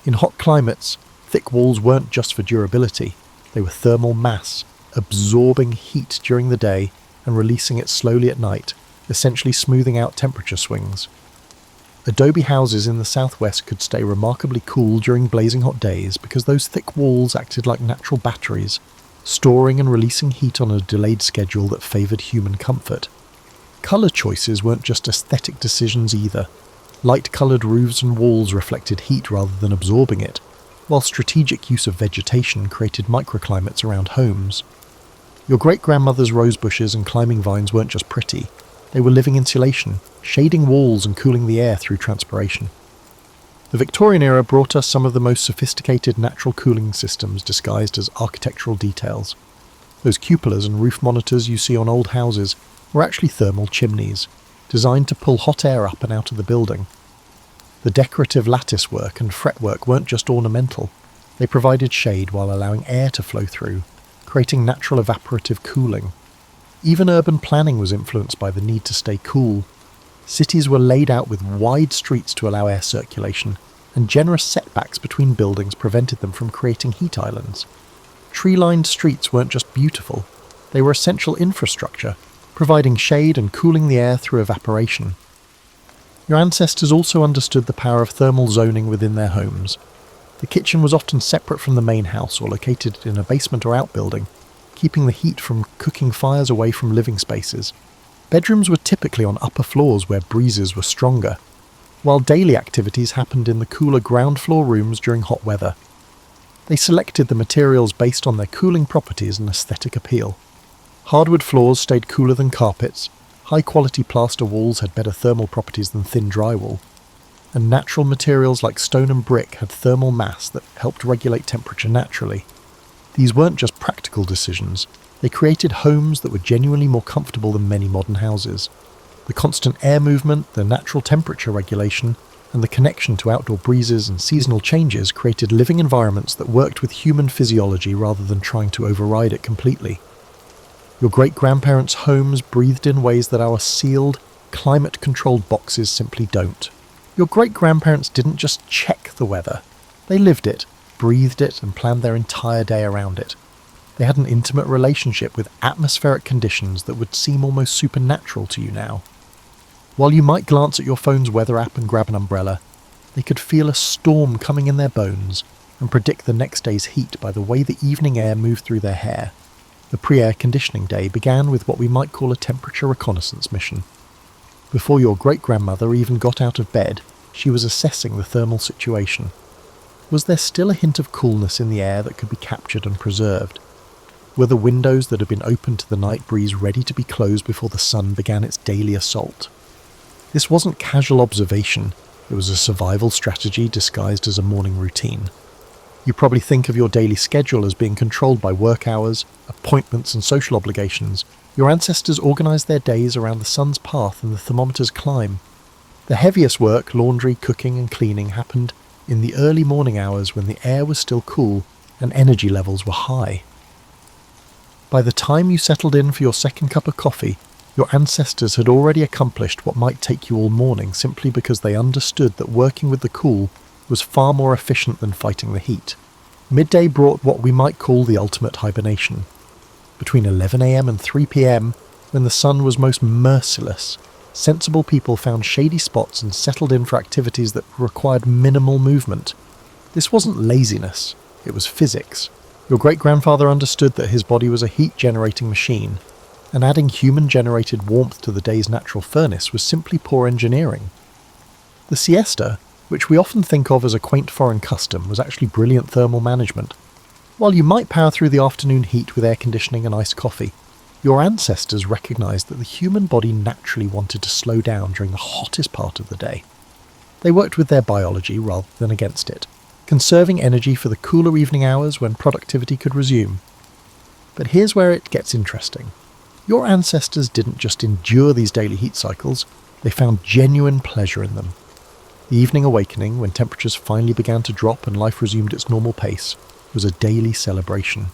In hot climates, thick walls weren't just for durability, they were thermal mass, absorbing heat during the day and releasing it slowly at night, essentially smoothing out temperature swings. Adobe houses in the southwest could stay remarkably cool during blazing hot days because those thick walls acted like natural batteries, storing and releasing heat on a delayed schedule that favoured human comfort. Colour choices weren't just aesthetic decisions either. Light-coloured roofs and walls reflected heat rather than absorbing it, while strategic use of vegetation created microclimates around homes. Your great-grandmother's rose bushes and climbing vines weren't just pretty, they were living insulation, shading walls and cooling the air through transpiration. The Victorian era brought us some of the most sophisticated natural cooling systems disguised as architectural details. Those cupolas and roof monitors you see on old houses were actually thermal chimneys, designed to pull hot air up and out of the building. The decorative lattice work and fretwork weren't just ornamental, they provided shade while allowing air to flow through, creating natural evaporative cooling. Even urban planning was influenced by the need to stay cool. Cities were laid out with wide streets to allow air circulation, and generous setbacks between buildings prevented them from creating heat islands. Tree-lined streets weren't just beautiful, they were essential infrastructure, providing shade and cooling the air through evaporation. Your ancestors also understood the power of thermal zoning within their homes. The kitchen was often separate from the main house or located in a basement or outbuilding, keeping the heat from cooking fires away from living spaces. Bedrooms were typically on upper floors where breezes were stronger, while daily activities happened in the cooler ground floor rooms during hot weather. They selected the materials based on their cooling properties and aesthetic appeal. Hardwood floors stayed cooler than carpets, high-quality plaster walls had better thermal properties than thin drywall, and natural materials like stone and brick had thermal mass that helped regulate temperature naturally. These weren't just practical decisions, they created homes that were genuinely more comfortable than many modern houses. The constant air movement, the natural temperature regulation, and the connection to outdoor breezes and seasonal changes created living environments that worked with human physiology rather than trying to override it completely. Your great-grandparents' homes breathed in ways that our sealed, climate-controlled boxes simply don't. Your great-grandparents didn't just check the weather. They lived it, breathed it, and planned their entire day around it. They had an intimate relationship with atmospheric conditions that would seem almost supernatural to you now. While you might glance at your phone's weather app and grab an umbrella, they could feel a storm coming in their bones and predict the next day's heat by the way the evening air moved through their hair. The pre-air conditioning day began with what we might call a temperature reconnaissance mission. Before your great-grandmother even got out of bed, she was assessing the thermal situation. Was there still a hint of coolness in the air that could be captured and preserved? Were the windows that had been opened to the night breeze ready to be closed before the sun began its daily assault? This wasn't casual observation, it was a survival strategy disguised as a morning routine. You probably think of your daily schedule as being controlled by work hours, appointments and social obligations. Your ancestors organised their days around the sun's path and the thermometer's climb. The heaviest work, laundry, cooking and cleaning, happened in the early morning hours when the air was still cool and energy levels were high. By the time you settled in for your second cup of coffee, your ancestors had already accomplished what might take you all morning simply because they understood that working with the cool was far more efficient than fighting the heat. Midday brought what we might call the ultimate hibernation. Between 11 a.m. and 3 p.m, when the sun was most merciless, sensible people found shady spots and settled in for activities that required minimal movement. This wasn't laziness, it was physics. Your great-grandfather understood that his body was a heat-generating machine, and adding human-generated warmth to the day's natural furnace was simply poor engineering. The siesta, which we often think of as a quaint foreign custom, was actually brilliant thermal management. While you might power through the afternoon heat with air conditioning and iced coffee, your ancestors recognised that the human body naturally wanted to slow down during the hottest part of the day. They worked with their biology rather than against it, conserving energy for the cooler evening hours when productivity could resume. But here's where it gets interesting. Your ancestors didn't just endure these daily heat cycles, they found genuine pleasure in them. The evening awakening, when temperatures finally began to drop and life resumed its normal pace, was a daily celebration.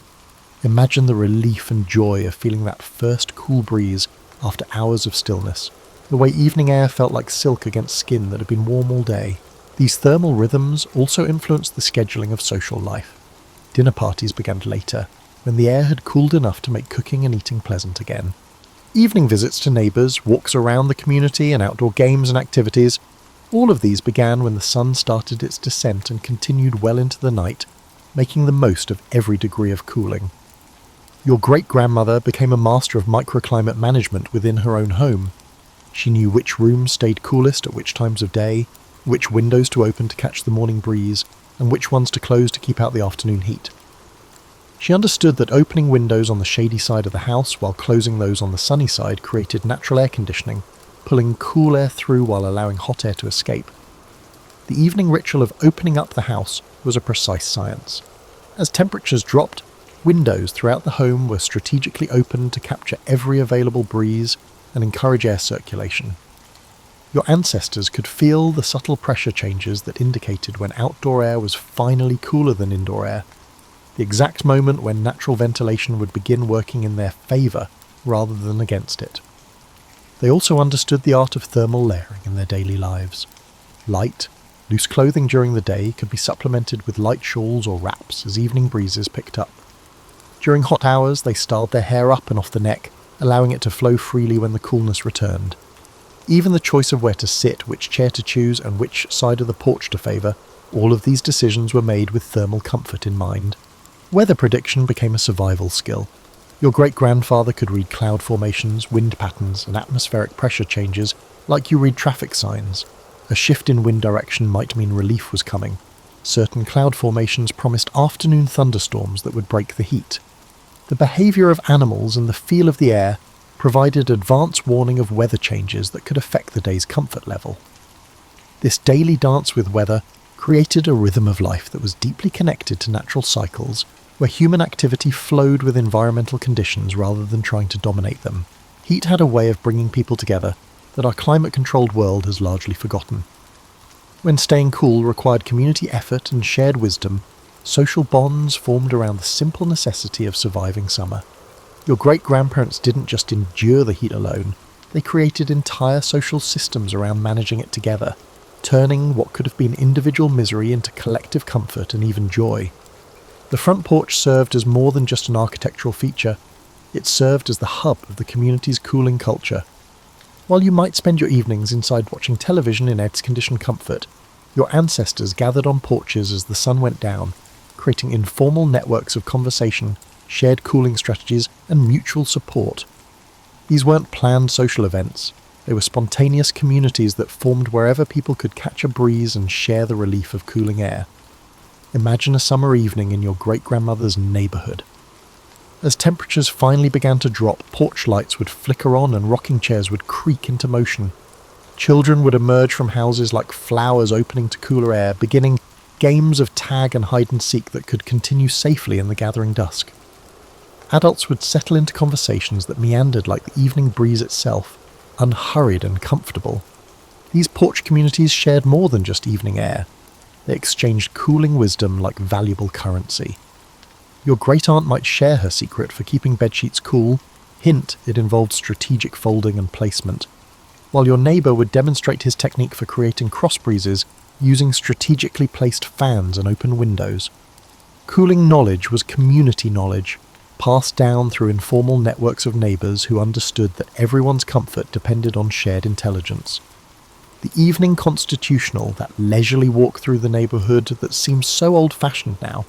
Imagine the relief and joy of feeling that first cool breeze after hours of stillness, the way evening air felt like silk against skin that had been warm all day. These thermal rhythms also influenced the scheduling of social life. Dinner parties began later, when the air had cooled enough to make cooking and eating pleasant again. Evening visits to neighbours, walks around the community and outdoor games and activities, all of these began when the sun started its descent and continued well into the night, making the most of every degree of cooling. Your great-grandmother became a master of microclimate management within her own home. She knew which rooms stayed coolest at which times of day, which windows to open to catch the morning breeze, and which ones to close to keep out the afternoon heat. She understood that opening windows on the shady side of the house while closing those on the sunny side created natural air conditioning, pulling cool air through while allowing hot air to escape. The evening ritual of opening up the house was a precise science. As temperatures dropped, windows throughout the home were strategically opened to capture every available breeze and encourage air circulation. Your ancestors could feel the subtle pressure changes that indicated when outdoor air was finally cooler than indoor air, the exact moment when natural ventilation would begin working in their favour rather than against it. They also understood the art of thermal layering in their daily lives. Light, loose clothing during the day could be supplemented with light shawls or wraps as evening breezes picked up. During hot hours, they styled their hair up and off the neck, allowing it to flow freely when the coolness returned. Even the choice of where to sit, which chair to choose, and which side of the porch to favour, all of these decisions were made with thermal comfort in mind. Weather prediction became a survival skill. Your great-grandfather could read cloud formations, wind patterns, and atmospheric pressure changes like you read traffic signs. A shift in wind direction might mean relief was coming. Certain cloud formations promised afternoon thunderstorms that would break the heat. The behaviour of animals and the feel of the air provided advance warning of weather changes that could affect the day's comfort level. This daily dance with weather created a rhythm of life that was deeply connected to natural cycles, where human activity flowed with environmental conditions rather than trying to dominate them. Heat had a way of bringing people together that our climate-controlled world has largely forgotten. When staying cool required community effort and shared wisdom, social bonds formed around the simple necessity of surviving summer. Your great-grandparents didn't just endure the heat alone, they created entire social systems around managing it together, turning what could have been individual misery into collective comfort and even joy. The front porch served as more than just an architectural feature, it served as the hub of the community's cooling culture. While you might spend your evenings inside watching television in air-conditioned comfort, your ancestors gathered on porches as the sun went down, creating informal networks of conversation, shared cooling strategies, and mutual support. These weren't planned social events, They were spontaneous communities that formed wherever people could catch a breeze and share the relief of cooling air. Imagine a summer evening in your great-grandmother's neighbourhood. As temperatures finally began to drop, porch lights would flicker on and rocking chairs would creak into motion. Children would emerge from houses like flowers opening to cooler air, beginning games of tag and hide-and-seek that could continue safely in the gathering dusk. Adults would settle into conversations that meandered like the evening breeze itself, unhurried and comfortable. These porch communities shared more than just evening air. They exchanged cooling wisdom like valuable currency. Your great-aunt might share her secret for keeping bedsheets cool. Hint, it involved strategic folding and placement. While your neighbour would demonstrate his technique for creating cross breezes using strategically placed fans and open windows. Cooling knowledge was community knowledge, passed down through informal networks of neighbours who understood that everyone's comfort depended on shared intelligence. The evening constitutional, that leisurely walk through the neighbourhood that seems so old-fashioned now,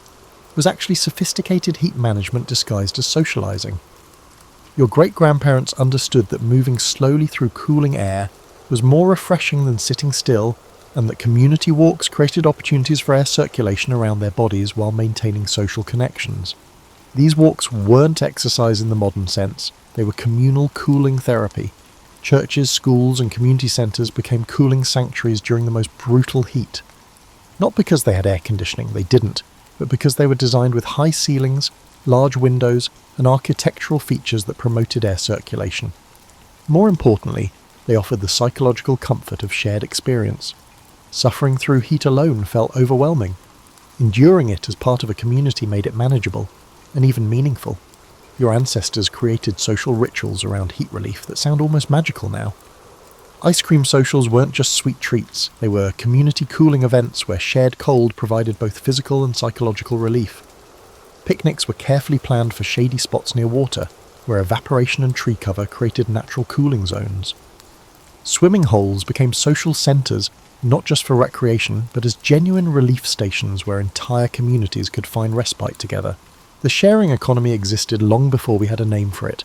was actually sophisticated heat management disguised as socialising. Your great-grandparents understood that moving slowly through cooling air was more refreshing than sitting still, and that community walks created opportunities for air circulation around their bodies while maintaining social connections. These walks weren't exercise in the modern sense, they were communal cooling therapy. Churches, schools and community centres became cooling sanctuaries during the most brutal heat. Not because they had air conditioning, they didn't, but because they were designed with high ceilings, large windows and architectural features that promoted air circulation. More importantly, they offered the psychological comfort of shared experience. Suffering through heat alone felt overwhelming. Enduring it as part of a community made it manageable, and even meaningful. Your ancestors created social rituals around heat relief that sound almost magical now. Ice cream socials weren't just sweet treats, they were community cooling events where shared cold provided both physical and psychological relief. Picnics were carefully planned for shady spots near water, where evaporation and tree cover created natural cooling zones. Swimming holes became social centres, not just for recreation, but as genuine relief stations where entire communities could find respite together. The sharing economy existed long before we had a name for it,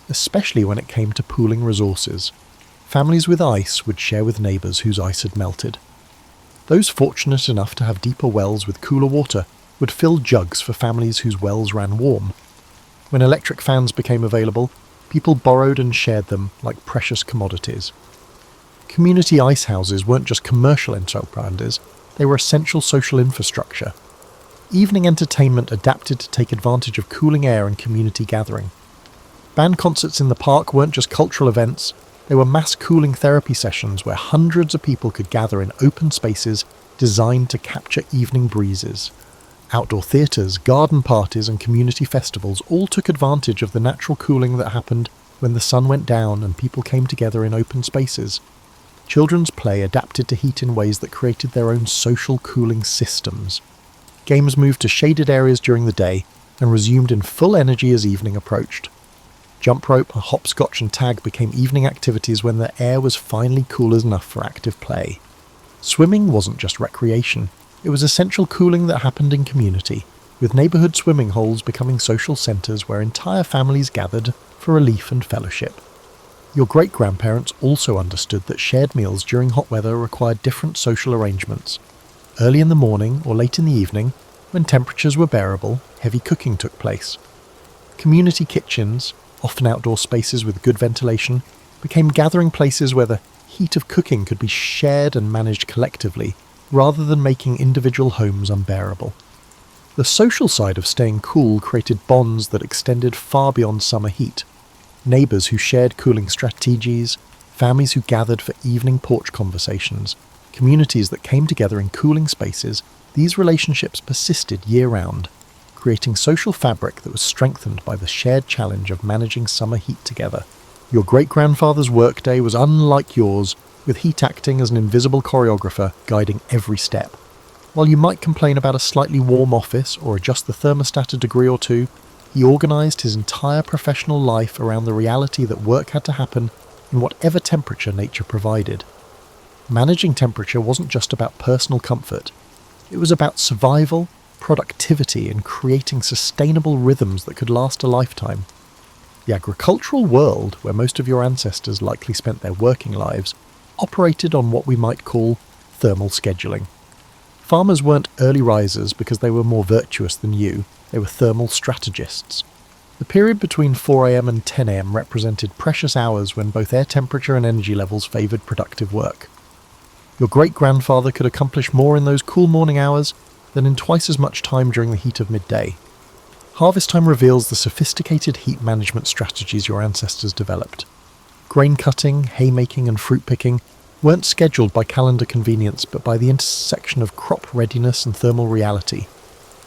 especially when it came to pooling resources. Families with ice would share with neighbours whose ice had melted. Those fortunate enough to have deeper wells with cooler water would fill jugs for families whose wells ran warm. When electric fans became available, people borrowed and shared them like precious commodities. Community ice houses weren't just commercial enterprises, they were essential social infrastructure. Evening entertainment adapted to take advantage of cooling air and community gathering. Band concerts in the park weren't just cultural events, they were mass cooling therapy sessions where hundreds of people could gather in open spaces designed to capture evening breezes. Outdoor theatres, garden parties and community festivals all took advantage of the natural cooling that happened when the sun went down and people came together in open spaces. Children's play adapted to heat in ways that created their own social cooling systems. Games moved to shaded areas during the day and resumed in full energy as evening approached. Jump rope, hopscotch and tag became evening activities when the air was finally cool enough for active play. Swimming wasn't just recreation. It was essential cooling that happened in community, with neighbourhood swimming holes becoming social centres where entire families gathered for relief and fellowship. Your great-grandparents also understood that shared meals during hot weather required different social arrangements. Early in the morning or late in the evening, when temperatures were bearable, heavy cooking took place. Community kitchens, often outdoor spaces with good ventilation, became gathering places where the heat of cooking could be shared and managed collectively, rather than making individual homes unbearable. The social side of staying cool created bonds that extended far beyond summer heat. Neighbours who shared cooling strategies, families who gathered for evening porch conversations, communities that came together in cooling spaces, these relationships persisted year-round, creating social fabric that was strengthened by the shared challenge of managing summer heat together. Your great-grandfather's workday was unlike yours, with heat acting as an invisible choreographer guiding every step. While you might complain about a slightly warm office or adjust the thermostat a degree or two, he organised his entire professional life around the reality that work had to happen in whatever temperature nature provided. Managing temperature wasn't just about personal comfort. It was about survival, productivity, and creating sustainable rhythms that could last a lifetime. The agricultural world, where most of your ancestors likely spent their working lives, operated on what we might call thermal scheduling. Farmers weren't early risers because they were more virtuous than you, they were thermal strategists. The period between 4 a.m. and 10 a.m. represented precious hours when both air temperature and energy levels favoured productive work. Your great-grandfather could accomplish more in those cool morning hours than in twice as much time during the heat of midday. Harvest time reveals the sophisticated heat management strategies your ancestors developed. Grain cutting, haymaking and fruit picking weren't scheduled by calendar convenience but by the intersection of crop readiness and thermal reality.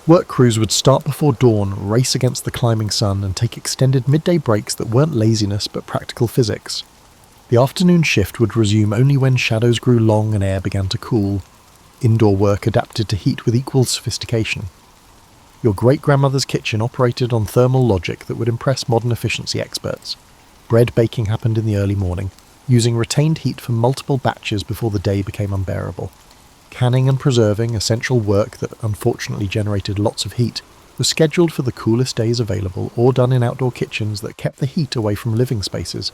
Work crews would start before dawn, race against the climbing sun, and take extended midday breaks that weren't laziness but practical physics. The afternoon shift would resume only when shadows grew long and air began to cool. Indoor work adapted to heat with equal sophistication. Your great-grandmother's kitchen operated on thermal logic that would impress modern efficiency experts. Bread baking happened in the early morning, using retained heat for multiple batches before the day became unbearable. Canning and preserving, essential work that unfortunately generated lots of heat, was scheduled for the coolest days available or done in outdoor kitchens that kept the heat away from living spaces.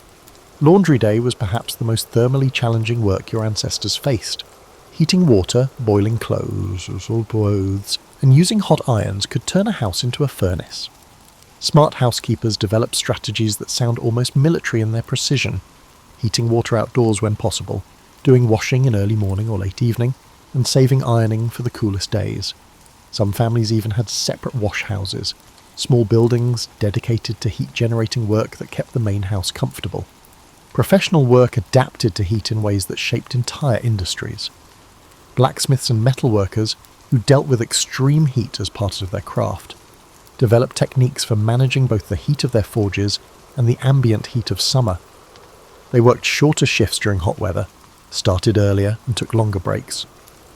Laundry day was perhaps the most thermally challenging work your ancestors faced. Heating water, boiling clothes, and using hot irons could turn a house into a furnace. Smart housekeepers developed strategies that sound almost military in their precision, heating water outdoors when possible, doing washing in early morning or late evening, and saving ironing for the coolest days. Some families even had separate wash houses, small buildings dedicated to heat-generating work that kept the main house comfortable. Professional work adapted to heat in ways that shaped entire industries. Blacksmiths and metalworkers, who dealt with extreme heat as part of their craft, developed techniques for managing both the heat of their forges and the ambient heat of summer. They worked shorter shifts during hot weather, started earlier and took longer breaks.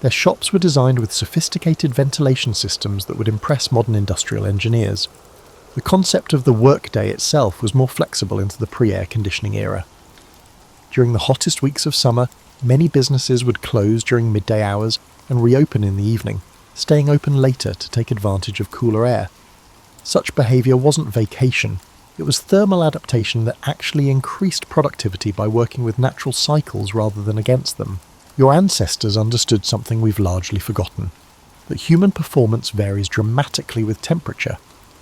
Their shops were designed with sophisticated ventilation systems that would impress modern industrial engineers. The concept of the workday itself was more flexible into the pre-air conditioning era. During the hottest weeks of summer, many businesses would close during midday hours and reopen in the evening, staying open later to take advantage of cooler air. Such behaviour wasn't vacation, it was thermal adaptation that actually increased productivity by working with natural cycles rather than against them. Your ancestors understood something we've largely forgotten, that human performance varies dramatically with temperature,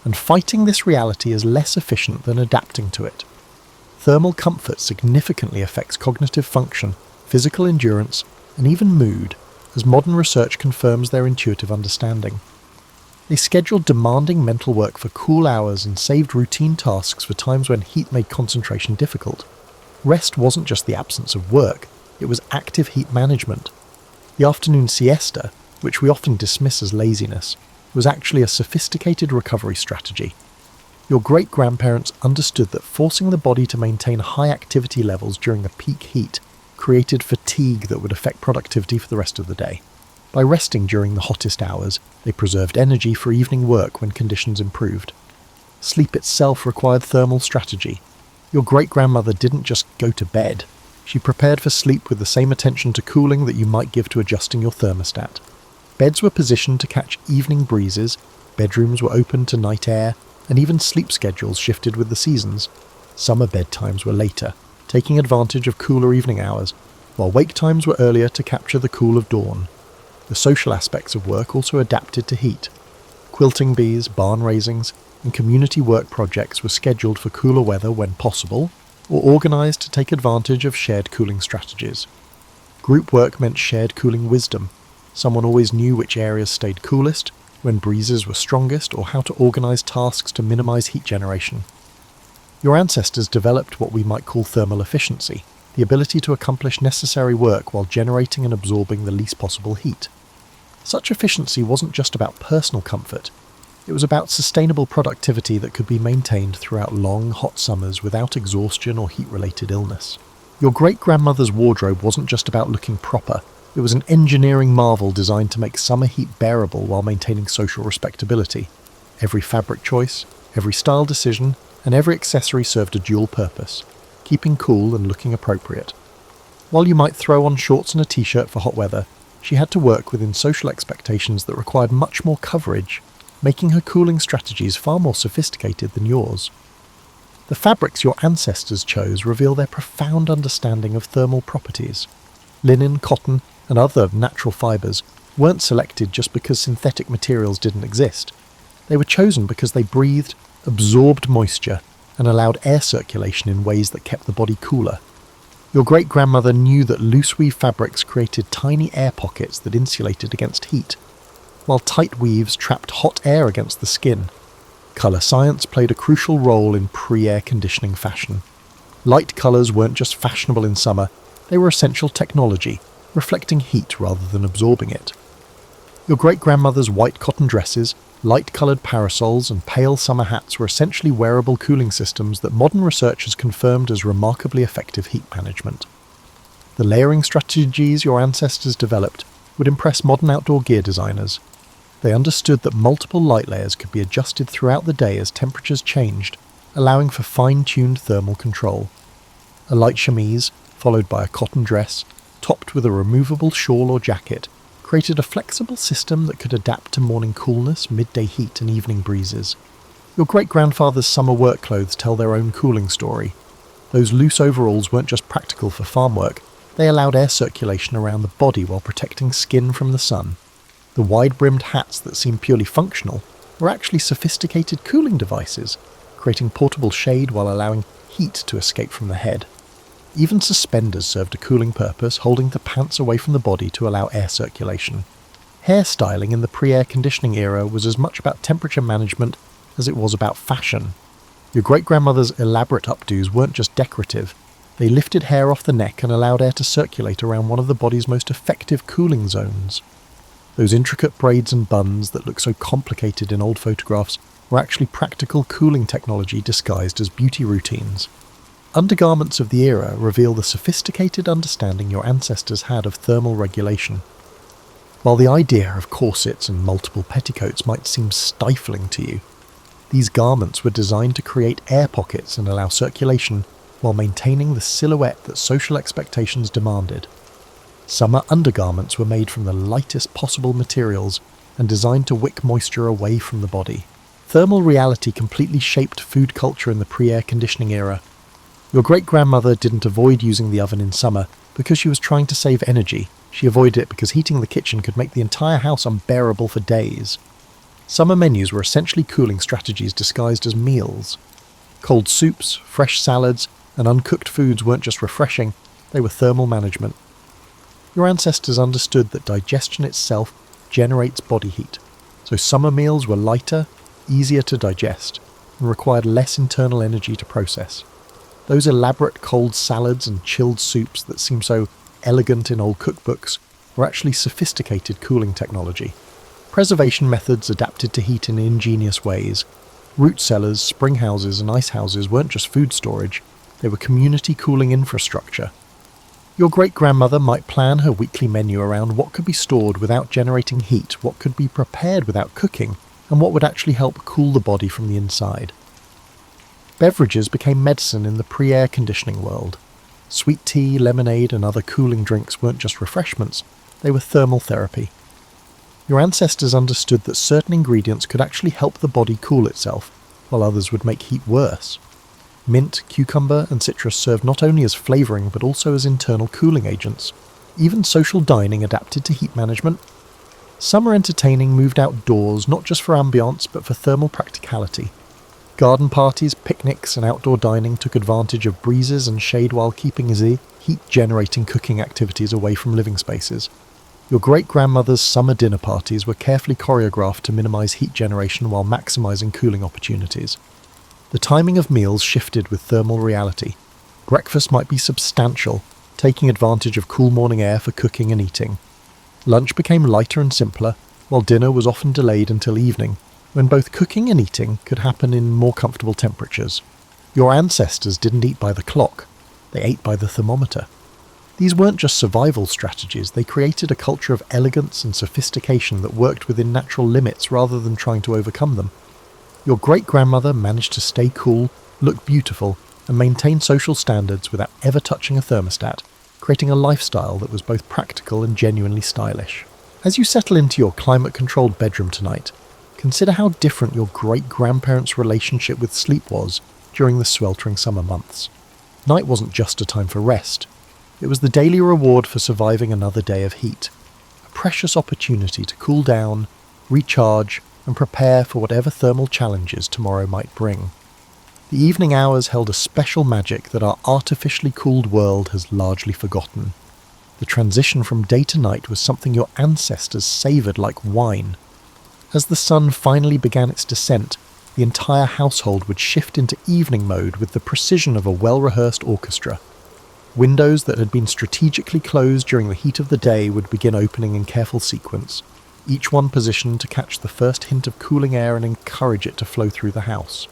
and fighting this reality is less efficient than adapting to it. Thermal comfort significantly affects cognitive function, physical endurance, and even mood, as modern research confirms their intuitive understanding. They scheduled demanding mental work for cool hours and saved routine tasks for times when heat made concentration difficult. Rest wasn't just the absence of work, it was active heat management. The afternoon siesta, which we often dismiss as laziness, was actually a sophisticated recovery strategy. Your great-grandparents understood that forcing the body to maintain high activity levels during the peak heat created fatigue that would affect productivity for the rest of the day. By resting during the hottest hours, they preserved energy for evening work when conditions improved. Sleep itself required thermal strategy. Your great-grandmother didn't just go to bed. She prepared for sleep with the same attention to cooling that you might give to adjusting your thermostat. Beds were positioned to catch evening breezes, bedrooms were open to night air, and even sleep schedules shifted with the seasons. Summer bedtimes were later, taking advantage of cooler evening hours, while wake times were earlier to capture the cool of dawn. The social aspects of work also adapted to heat. Quilting bees, barn raisings, and community work projects were scheduled for cooler weather when possible, or organised to take advantage of shared cooling strategies. Group work meant shared cooling wisdom. Someone always knew which areas stayed coolest, when breezes were strongest, or how to organise tasks to minimise heat generation. Your ancestors developed what we might call thermal efficiency, the ability to accomplish necessary work while generating and absorbing the least possible heat. Such efficiency wasn't just about personal comfort, it was about sustainable productivity that could be maintained throughout long, hot summers without exhaustion or heat-related illness. Your great-grandmother's wardrobe wasn't just about looking proper, it was an engineering marvel designed to make summer heat bearable while maintaining social respectability. Every fabric choice, every style decision, and every accessory served a dual purpose, keeping cool and looking appropriate. While you might throw on shorts and a t-shirt for hot weather, she had to work within social expectations that required much more coverage, making her cooling strategies far more sophisticated than yours. The fabrics your ancestors chose reveal their profound understanding of thermal properties. Linen, cotton, and other natural fibres weren't selected just because synthetic materials didn't exist. They were chosen because they breathed, absorbed moisture, and allowed air circulation in ways that kept the body cooler. Your great-grandmother knew that loose-weave fabrics created tiny air pockets that insulated against heat, while tight weaves trapped hot air against the skin. Colour science played a crucial role in pre-air conditioning fashion. Light colours weren't just fashionable in summer, they were essential technology, reflecting heat rather than absorbing it. Your great-grandmother's white cotton dresses, light-coloured parasols and pale summer hats were essentially wearable cooling systems that modern research has confirmed as remarkably effective heat management. The layering strategies your ancestors developed would impress modern outdoor gear designers. They understood that multiple light layers could be adjusted throughout the day as temperatures changed, allowing for fine-tuned thermal control. A light chemise, followed by a cotton dress, topped with a removable shawl or jacket, created a flexible system that could adapt to morning coolness, midday heat, and evening breezes. Your great-grandfather's summer work clothes tell their own cooling story. Those loose overalls weren't just practical for farm work, they allowed air circulation around the body while protecting skin from the sun. The wide-brimmed hats that seemed purely functional were actually sophisticated cooling devices, creating portable shade while allowing heat to escape from the head. Even suspenders served a cooling purpose, holding the pants away from the body to allow air circulation. Hairstyling in the pre-air conditioning era was as much about temperature management as it was about fashion. Your great-grandmother's elaborate updos weren't just decorative, they lifted hair off the neck and allowed air to circulate around one of the body's most effective cooling zones. Those intricate braids and buns that look so complicated in old photographs were actually practical cooling technology disguised as beauty routines. Undergarments of the era reveal the sophisticated understanding your ancestors had of thermal regulation. While the idea of corsets and multiple petticoats might seem stifling to you, these garments were designed to create air pockets and allow circulation while maintaining the silhouette that social expectations demanded. Summer undergarments were made from the lightest possible materials and designed to wick moisture away from the body. Thermal reality completely shaped food culture in the pre-air conditioning era. Your great-grandmother didn't avoid using the oven in summer because she was trying to save energy. She avoided it because heating the kitchen could make the entire house unbearable for days. Summer menus were essentially cooling strategies disguised as meals. Cold soups, fresh salads, and uncooked foods weren't just refreshing, they were thermal management. Your ancestors understood that digestion itself generates body heat, so summer meals were lighter, easier to digest, and required less internal energy to process. Those elaborate cold salads and chilled soups that seem so elegant in old cookbooks were actually sophisticated cooling technology. Preservation methods adapted to heat in ingenious ways. Root cellars, spring houses, and ice houses weren't just food storage, they were community cooling infrastructure. Your great-grandmother might plan her weekly menu around what could be stored without generating heat, what could be prepared without cooking, and what would actually help cool the body from the inside. Beverages became medicine in the pre-air conditioning world. Sweet tea, lemonade, and other cooling drinks weren't just refreshments, they were thermal therapy. Your ancestors understood that certain ingredients could actually help the body cool itself, while others would make heat worse. Mint, cucumber, and citrus served not only as flavouring but also as internal cooling agents. Even social dining adapted to heat management. Summer entertaining moved outdoors not just for ambiance but for thermal practicality. Garden parties, picnics, and outdoor dining took advantage of breezes and shade while keeping the heat-generating cooking activities away from living spaces. Your great-grandmother's summer dinner parties were carefully choreographed to minimise heat generation while maximising cooling opportunities. The timing of meals shifted with thermal reality. Breakfast might be substantial, taking advantage of cool morning air for cooking and eating. Lunch became lighter and simpler, while dinner was often delayed until evening, when both cooking and eating could happen in more comfortable temperatures. Your ancestors didn't eat by the clock, they ate by the thermometer. These weren't just survival strategies, they created a culture of elegance and sophistication that worked within natural limits rather than trying to overcome them. Your great-grandmother managed to stay cool, look beautiful, and maintain social standards without ever touching a thermostat, creating a lifestyle that was both practical and genuinely stylish. As you settle into your climate-controlled bedroom tonight, consider how different your great-grandparents' relationship with sleep was during the sweltering summer months. Night wasn't just a time for rest. It was the daily reward for surviving another day of heat. A precious opportunity to cool down, recharge, and prepare for whatever thermal challenges tomorrow might bring. The evening hours held a special magic that our artificially cooled world has largely forgotten. The transition from day to night was something your ancestors savoured like wine. As the sun finally began its descent, the entire household would shift into evening mode with the precision of a well-rehearsed orchestra. Windows that had been strategically closed during the heat of the day would begin opening in careful sequence, each one positioned to catch the first hint of cooling air and encourage it to flow through the house.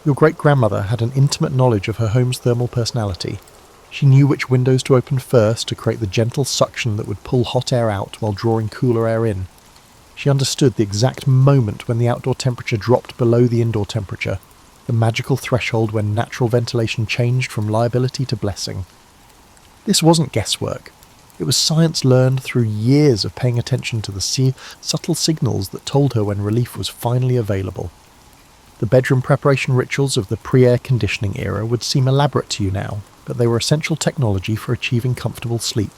Your great-grandmother had an intimate knowledge of her home's thermal personality. She knew which windows to open first to create the gentle suction that would pull hot air out while drawing cooler air in. She understood the exact moment when the outdoor temperature dropped below the indoor temperature, the magical threshold when natural ventilation changed from liability to blessing. This wasn't guesswork. It was science learned through years of paying attention to the subtle signals that told her when relief was finally available. The bedroom preparation rituals of the pre-air conditioning era would seem elaborate to you now, but they were essential technology for achieving comfortable sleep.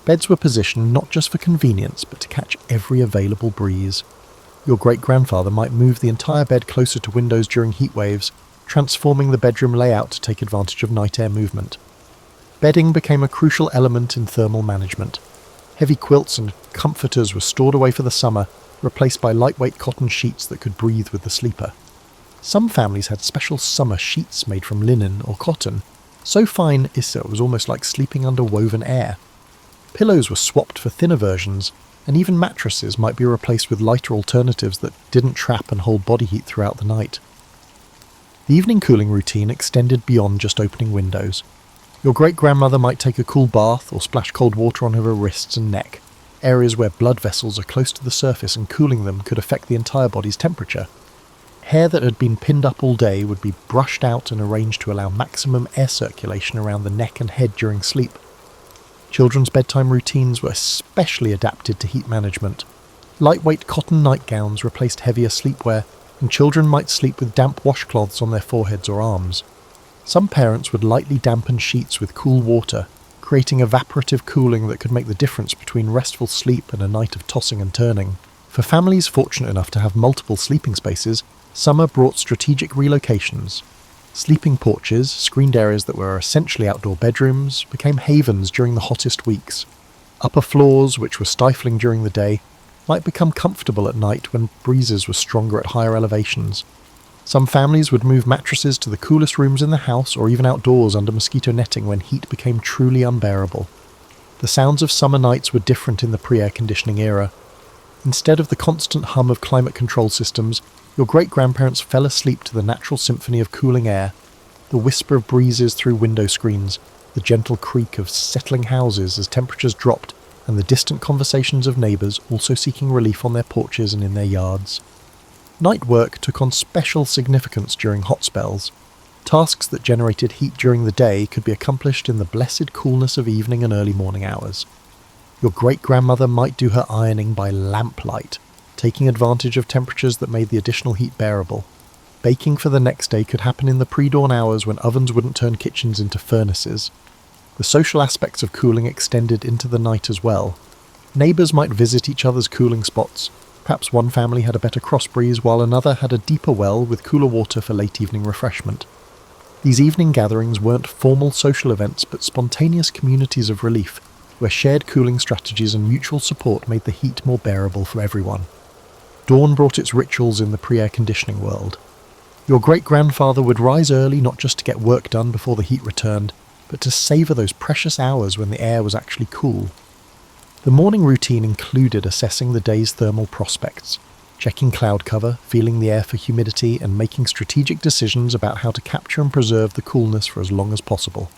Beds were positioned not just for convenience, but to catch every available breeze. Your great-grandfather might move the entire bed closer to windows during heat waves, transforming the bedroom layout to take advantage of night air movement. Bedding became a crucial element in thermal management. Heavy quilts and comforters were stored away for the summer, replaced by lightweight cotton sheets that could breathe with the sleeper. Some families had special summer sheets made from linen or cotton, so fine it was almost like sleeping under woven air. Pillows were swapped for thinner versions, and even mattresses might be replaced with lighter alternatives that didn't trap and hold body heat throughout the night. The evening cooling routine extended beyond just opening windows. Your great-grandmother might take a cool bath or splash cold water on her wrists and neck, areas where blood vessels are close to the surface and cooling them could affect the entire body's temperature. Hair that had been pinned up all day would be brushed out and arranged to allow maximum air circulation around the neck and head during sleep. Children's bedtime routines were especially adapted to heat management. Lightweight cotton nightgowns replaced heavier sleepwear, and children might sleep with damp washcloths on their foreheads or arms. Some parents would lightly dampen sheets with cool water, creating evaporative cooling that could make the difference between restful sleep and a night of tossing and turning. For families fortunate enough to have multiple sleeping spaces, summer brought strategic relocations. Sleeping porches, screened areas that were essentially outdoor bedrooms, became havens during the hottest weeks. Upper floors, which were stifling during the day, might become comfortable at night when breezes were stronger at higher elevations. Some families would move mattresses to the coolest rooms in the house or even outdoors under mosquito netting when heat became truly unbearable. The sounds of summer nights were different in the pre-air conditioning era. Instead of the constant hum of climate control systems, your great-grandparents fell asleep to the natural symphony of cooling air, the whisper of breezes through window screens, the gentle creak of settling houses as temperatures dropped, and the distant conversations of neighbours also seeking relief on their porches and in their yards. Night work took on special significance during hot spells. Tasks that generated heat during the day could be accomplished in the blessed coolness of evening and early morning hours. Your great-grandmother might do her ironing by lamplight, taking advantage of temperatures that made the additional heat bearable. Baking for the next day could happen in the pre-dawn hours when ovens wouldn't turn kitchens into furnaces. The social aspects of cooling extended into the night as well. Neighbours might visit each other's cooling spots. Perhaps one family had a better cross breeze while another had a deeper well with cooler water for late evening refreshment. These evening gatherings weren't formal social events but spontaneous communities of relief, where shared cooling strategies and mutual support made the heat more bearable for everyone. Dawn brought its rituals in the pre-air conditioning world. Your great-grandfather would rise early not just to get work done before the heat returned, but to savour those precious hours when the air was actually cool. The morning routine included assessing the day's thermal prospects, checking cloud cover, feeling the air for humidity, and making strategic decisions about how to capture and preserve the coolness for as long as possible.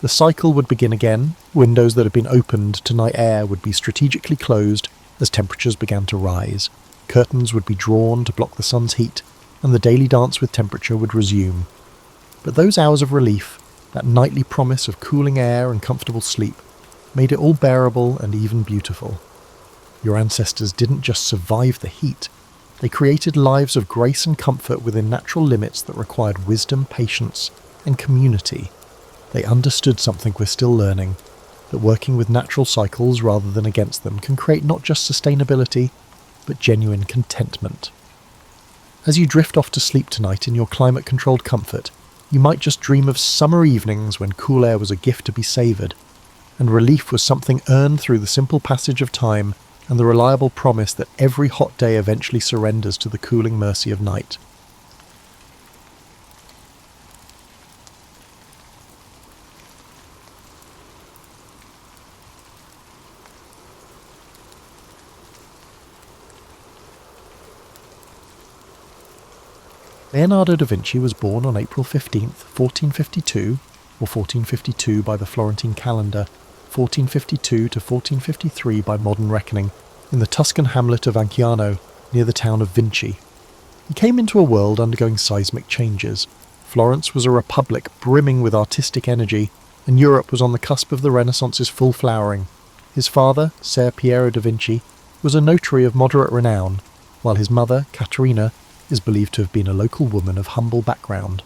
The cycle would begin again. Windows that had been opened to night air would be strategically closed as temperatures began to rise. Curtains would be drawn to block the sun's heat, and the daily dance with temperature would resume. But those hours of relief, that nightly promise of cooling air and comfortable sleep, made it all bearable and even beautiful. Your ancestors didn't just survive the heat, They created lives of grace and comfort within natural limits that required wisdom, patience, and community. They understood something we're still learning, that working with natural cycles rather than against them can create not just sustainability, but genuine contentment. As you drift off to sleep tonight in your climate-controlled comfort, you might just dream of summer evenings when cool air was a gift to be savoured, and relief was something earned through the simple passage of time and the reliable promise that every hot day eventually surrenders to the cooling mercy of night. Leonardo da Vinci was born on April 15th, 1452, or 1452 by the Florentine calendar, 1452 to 1453 by modern reckoning, in the Tuscan hamlet of Anciano, near the town of Vinci. He came into a world undergoing seismic changes. Florence was a republic brimming with artistic energy, and Europe was on the cusp of the Renaissance's full flowering. His father, Ser Piero da Vinci, was a notary of moderate renown, while his mother, Caterina, is believed to have been a local woman of humble background.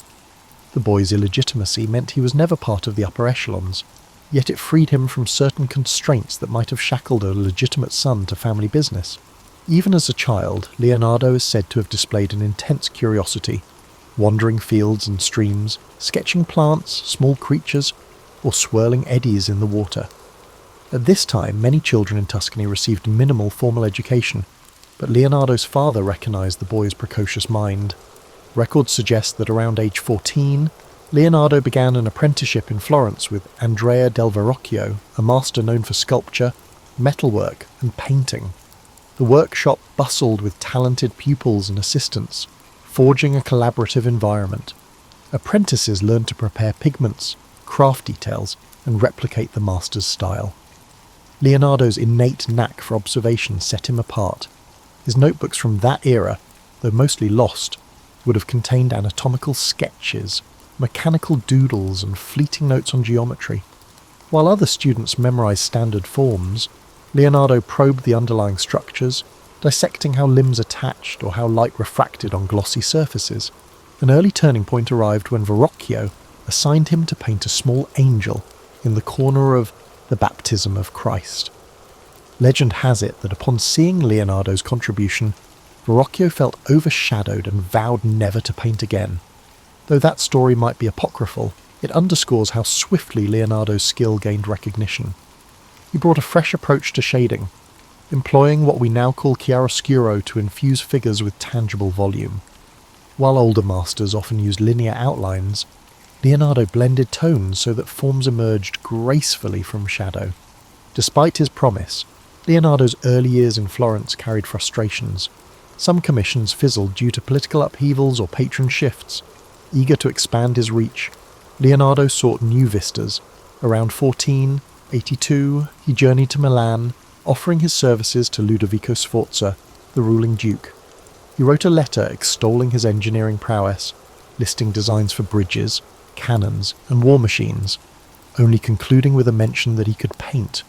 The boy's illegitimacy meant he was never part of the upper echelons, yet it freed him from certain constraints that might have shackled a legitimate son to family business. Even as a child, Leonardo is said to have displayed an intense curiosity, wandering fields and streams, sketching plants, small creatures, or swirling eddies in the water. At this time, many children in Tuscany received minimal formal education, but Leonardo's father recognised the boy's precocious mind. Records suggest that around age 14, Leonardo began an apprenticeship in Florence with Andrea del Verrocchio, a master known for sculpture, metalwork, and painting. The workshop bustled with talented pupils and assistants, forging a collaborative environment. Apprentices learned to prepare pigments, craft details, and replicate the master's style. Leonardo's innate knack for observation set him apart. His notebooks from that era, though mostly lost, would have contained anatomical sketches, mechanical doodles, and fleeting notes on geometry. While other students memorized standard forms, Leonardo probed the underlying structures, dissecting how limbs attached or how light refracted on glossy surfaces. An early turning point arrived when Verrocchio assigned him to paint a small angel in the corner of the Baptism of Christ. Legend has it that upon seeing Leonardo's contribution, Verrocchio felt overshadowed and vowed never to paint again. Though that story might be apocryphal, it underscores how swiftly Leonardo's skill gained recognition. He brought a fresh approach to shading, employing what we now call chiaroscuro to infuse figures with tangible volume. While older masters often used linear outlines, Leonardo blended tones so that forms emerged gracefully from shadow. Despite his promise, Leonardo's early years in Florence carried frustrations. Some commissions fizzled due to political upheavals or patron shifts. Eager to expand his reach, Leonardo sought new vistas. Around 1482, he journeyed to Milan, offering his services to Ludovico Sforza, the ruling duke. He wrote a letter extolling his engineering prowess, listing designs for bridges, cannons, and war machines, only concluding with a mention that he could paint.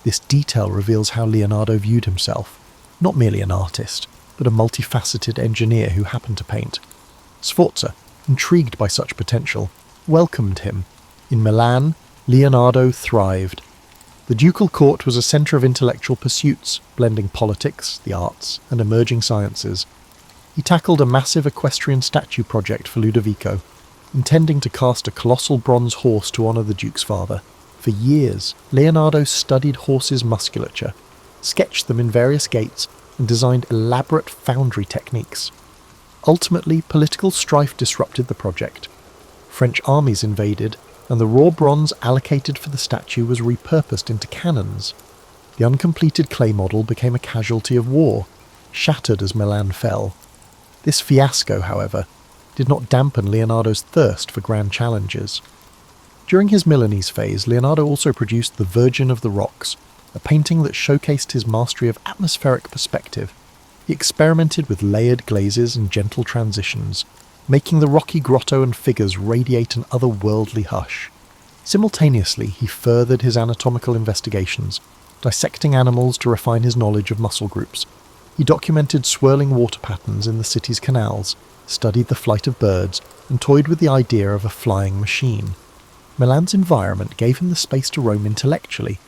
This detail reveals how Leonardo viewed himself, not merely an artist, but a multifaceted engineer who happened to paint. Sforza, intrigued by such potential, welcomed him. In Milan, Leonardo thrived. The ducal court was a centre of intellectual pursuits, blending politics, the arts, and emerging sciences. He tackled a massive equestrian statue project for Ludovico, intending to cast a colossal bronze horse to honour the duke's father. For years, Leonardo studied horses' musculature, sketched them in various gaits, and designed elaborate foundry techniques. Ultimately, political strife disrupted the project. French armies invaded, and the raw bronze allocated for the statue was repurposed into cannons. The uncompleted clay model became a casualty of war, shattered as Milan fell. This fiasco, however, did not dampen Leonardo's thirst for grand challenges. During his Milanese phase, Leonardo also produced The Virgin of the Rocks, a painting that showcased his mastery of atmospheric perspective. He experimented with layered glazes and gentle transitions, making the rocky grotto and figures radiate an otherworldly hush. Simultaneously, he furthered his anatomical investigations, dissecting animals to refine his knowledge of muscle groups. He documented swirling water patterns in the city's canals, studied the flight of birds, and toyed with the idea of a flying machine. Milan's environment gave him the space to roam intellectually,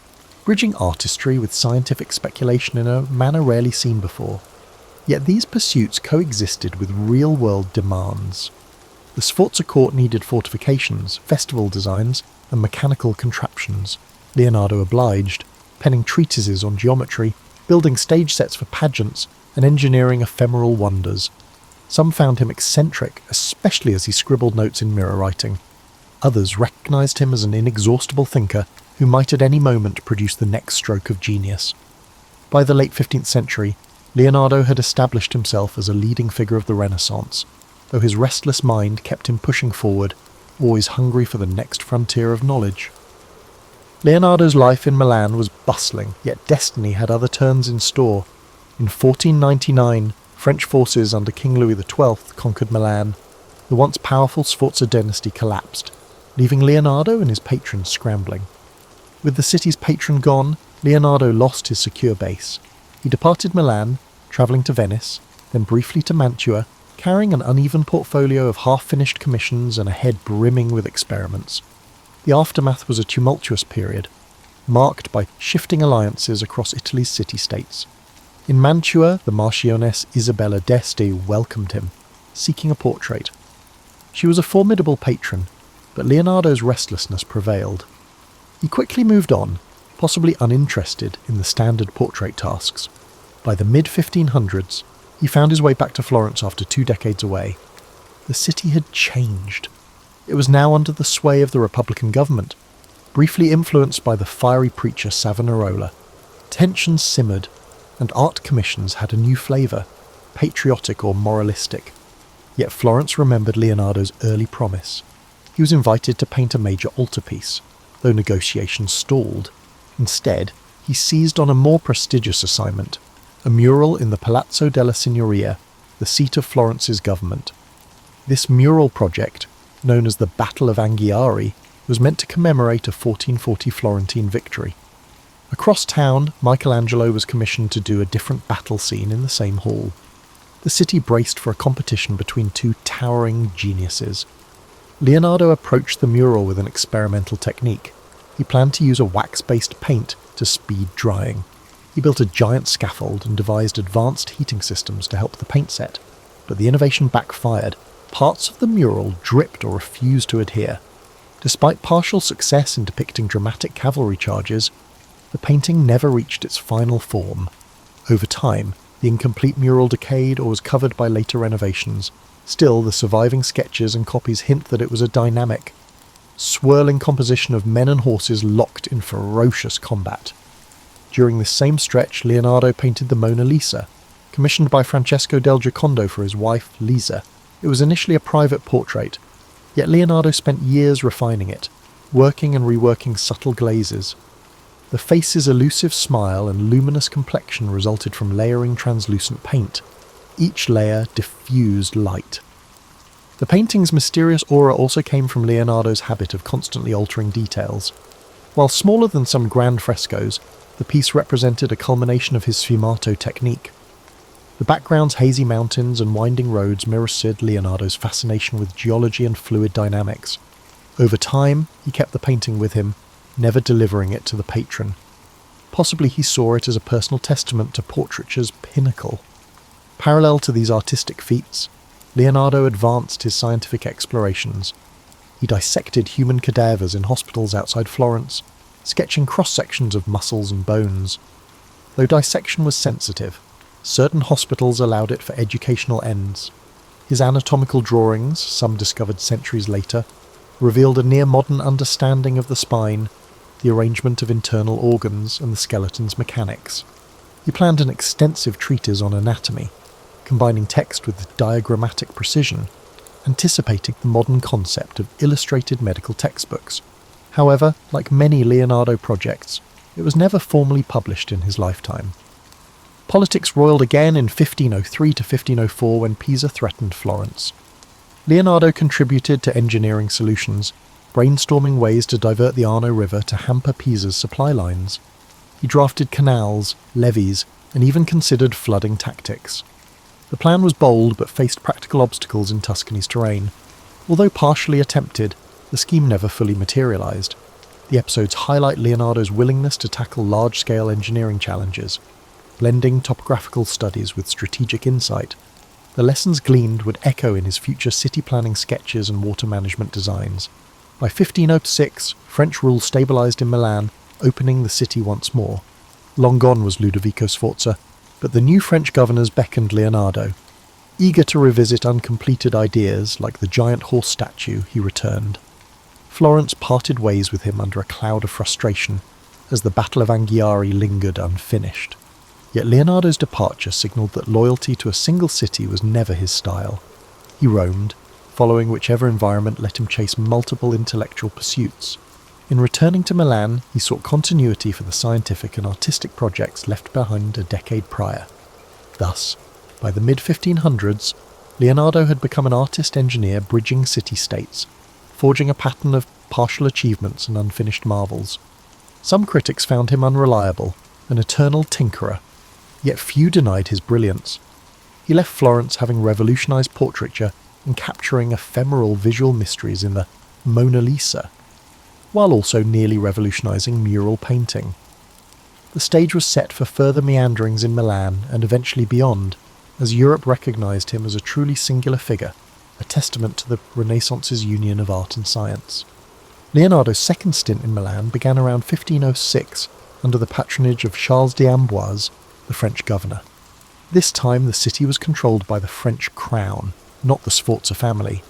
bridging artistry with scientific speculation in a manner rarely seen before. Yet these pursuits coexisted with real-world demands. The Sforza court needed fortifications, festival designs, and mechanical contraptions. Leonardo obliged, penning treatises on geometry, building stage sets for pageants, and engineering ephemeral wonders. Some found him eccentric, especially as he scribbled notes in mirror writing. Others recognised him as an inexhaustible thinker who might at any moment produce the next stroke of genius. By the late 15th century, Leonardo had established himself as a leading figure of the Renaissance, though his restless mind kept him pushing forward, always hungry for the next frontier of knowledge. Leonardo's life in Milan was bustling, yet destiny had other turns in store. In 1499, French forces under King Louis XII conquered Milan. The once powerful Sforza dynasty collapsed, leaving Leonardo and his patrons scrambling. With the city's patron gone, Leonardo lost his secure base. He departed Milan, travelling to Venice, then briefly to Mantua, carrying an uneven portfolio of half-finished commissions and a head brimming with experiments. The aftermath was a tumultuous period, marked by shifting alliances across Italy's city-states. In Mantua, the Marchioness Isabella d'Este welcomed him, seeking a portrait. She was a formidable patron, but Leonardo's restlessness prevailed. He quickly moved on, possibly uninterested in the standard portrait tasks. By the mid-1500s, he found his way back to Florence after 2 decades away. The city had changed. It was now under the sway of the Republican government, briefly influenced by the fiery preacher Savonarola. Tensions simmered, and art commissions had a new flavour, patriotic or moralistic. Yet Florence remembered Leonardo's early promise. He was invited to paint a major altarpiece, though negotiations stalled. Instead, he seized on a more prestigious assignment, a mural in the Palazzo della Signoria, the seat of Florence's government. This mural project, known as the Battle of Anghiari, was meant to commemorate a 1440 Florentine victory. Across town, Michelangelo was commissioned to do a different battle scene in the same hall. The city braced for a competition between two towering geniuses. Leonardo approached the mural with an experimental technique. He planned to use a wax-based paint to speed drying. He built a giant scaffold and devised advanced heating systems to help the paint set, but the innovation backfired. Parts of the mural dripped or refused to adhere. Despite partial success in depicting dramatic cavalry charges, the painting never reached its final form. Over time, the incomplete mural decayed or was covered by later renovations. Still, the surviving sketches and copies hint that it was a dynamic, swirling composition of men and horses locked in ferocious combat. During this same stretch, Leonardo painted the Mona Lisa, commissioned by Francesco del Giocondo for his wife, Lisa. It was initially a private portrait, yet Leonardo spent years refining it, working and reworking subtle glazes. The face's elusive smile and luminous complexion resulted from layering translucent paint. Each layer diffused light. The painting's mysterious aura also came from Leonardo's habit of constantly altering details. While smaller than some grand frescoes, the piece represented a culmination of his sfumato technique. The background's hazy mountains and winding roads mirrored Leonardo's fascination with geology and fluid dynamics. Over time, he kept the painting with him, never delivering it to the patron. Possibly he saw it as a personal testament to portraiture's pinnacle. Parallel to these artistic feats, Leonardo advanced his scientific explorations. He dissected human cadavers in hospitals outside Florence, sketching cross-sections of muscles and bones. Though dissection was sensitive, certain hospitals allowed it for educational ends. His anatomical drawings, some discovered centuries later, revealed a near-modern understanding of the spine, the arrangement of internal organs, and the skeleton's mechanics. He planned an extensive treatise on anatomy, combining text with diagrammatic precision, anticipating the modern concept of illustrated medical textbooks. However, like many Leonardo projects, it was never formally published in his lifetime. Politics roiled again in 1503 to 1504 when Pisa threatened Florence. Leonardo contributed to engineering solutions, brainstorming ways to divert the Arno River to hamper Pisa's supply lines. He drafted canals, levees, and even considered flooding tactics. The plan was bold but faced practical obstacles in Tuscany's terrain. Although partially attempted, the scheme never fully materialised. The episodes highlight Leonardo's willingness to tackle large-scale engineering challenges, blending topographical studies with strategic insight. The lessons gleaned would echo in his future city planning sketches and water management designs. By 1506, French rule stabilised in Milan, opening the city once more. Long gone was Ludovico Sforza, but the new French governors beckoned Leonardo. Eager to revisit uncompleted ideas like the giant horse statue, he returned. Florence parted ways with him under a cloud of frustration, as the Battle of Anghiari lingered unfinished. Yet Leonardo's departure signalled that loyalty to a single city was never his style. He roamed, following whichever environment let him chase multiple intellectual pursuits. In returning to Milan, he sought continuity for the scientific and artistic projects left behind a decade prior. Thus, by the mid-1500s, Leonardo had become an artist-engineer bridging city-states, forging a pattern of partial achievements and unfinished marvels. Some critics found him unreliable, an eternal tinkerer, yet few denied his brilliance. He left Florence having revolutionised portraiture and capturing ephemeral visual mysteries in the Mona Lisa, while also nearly revolutionising mural painting. The stage was set for further meanderings in Milan and eventually beyond, as Europe recognised him as a truly singular figure, a testament to the Renaissance's union of art and science. Leonardo's second stint in Milan began around 1506 under the patronage of Charles d'Amboise, the French governor. This time the city was controlled by the French crown, not the Sforza family.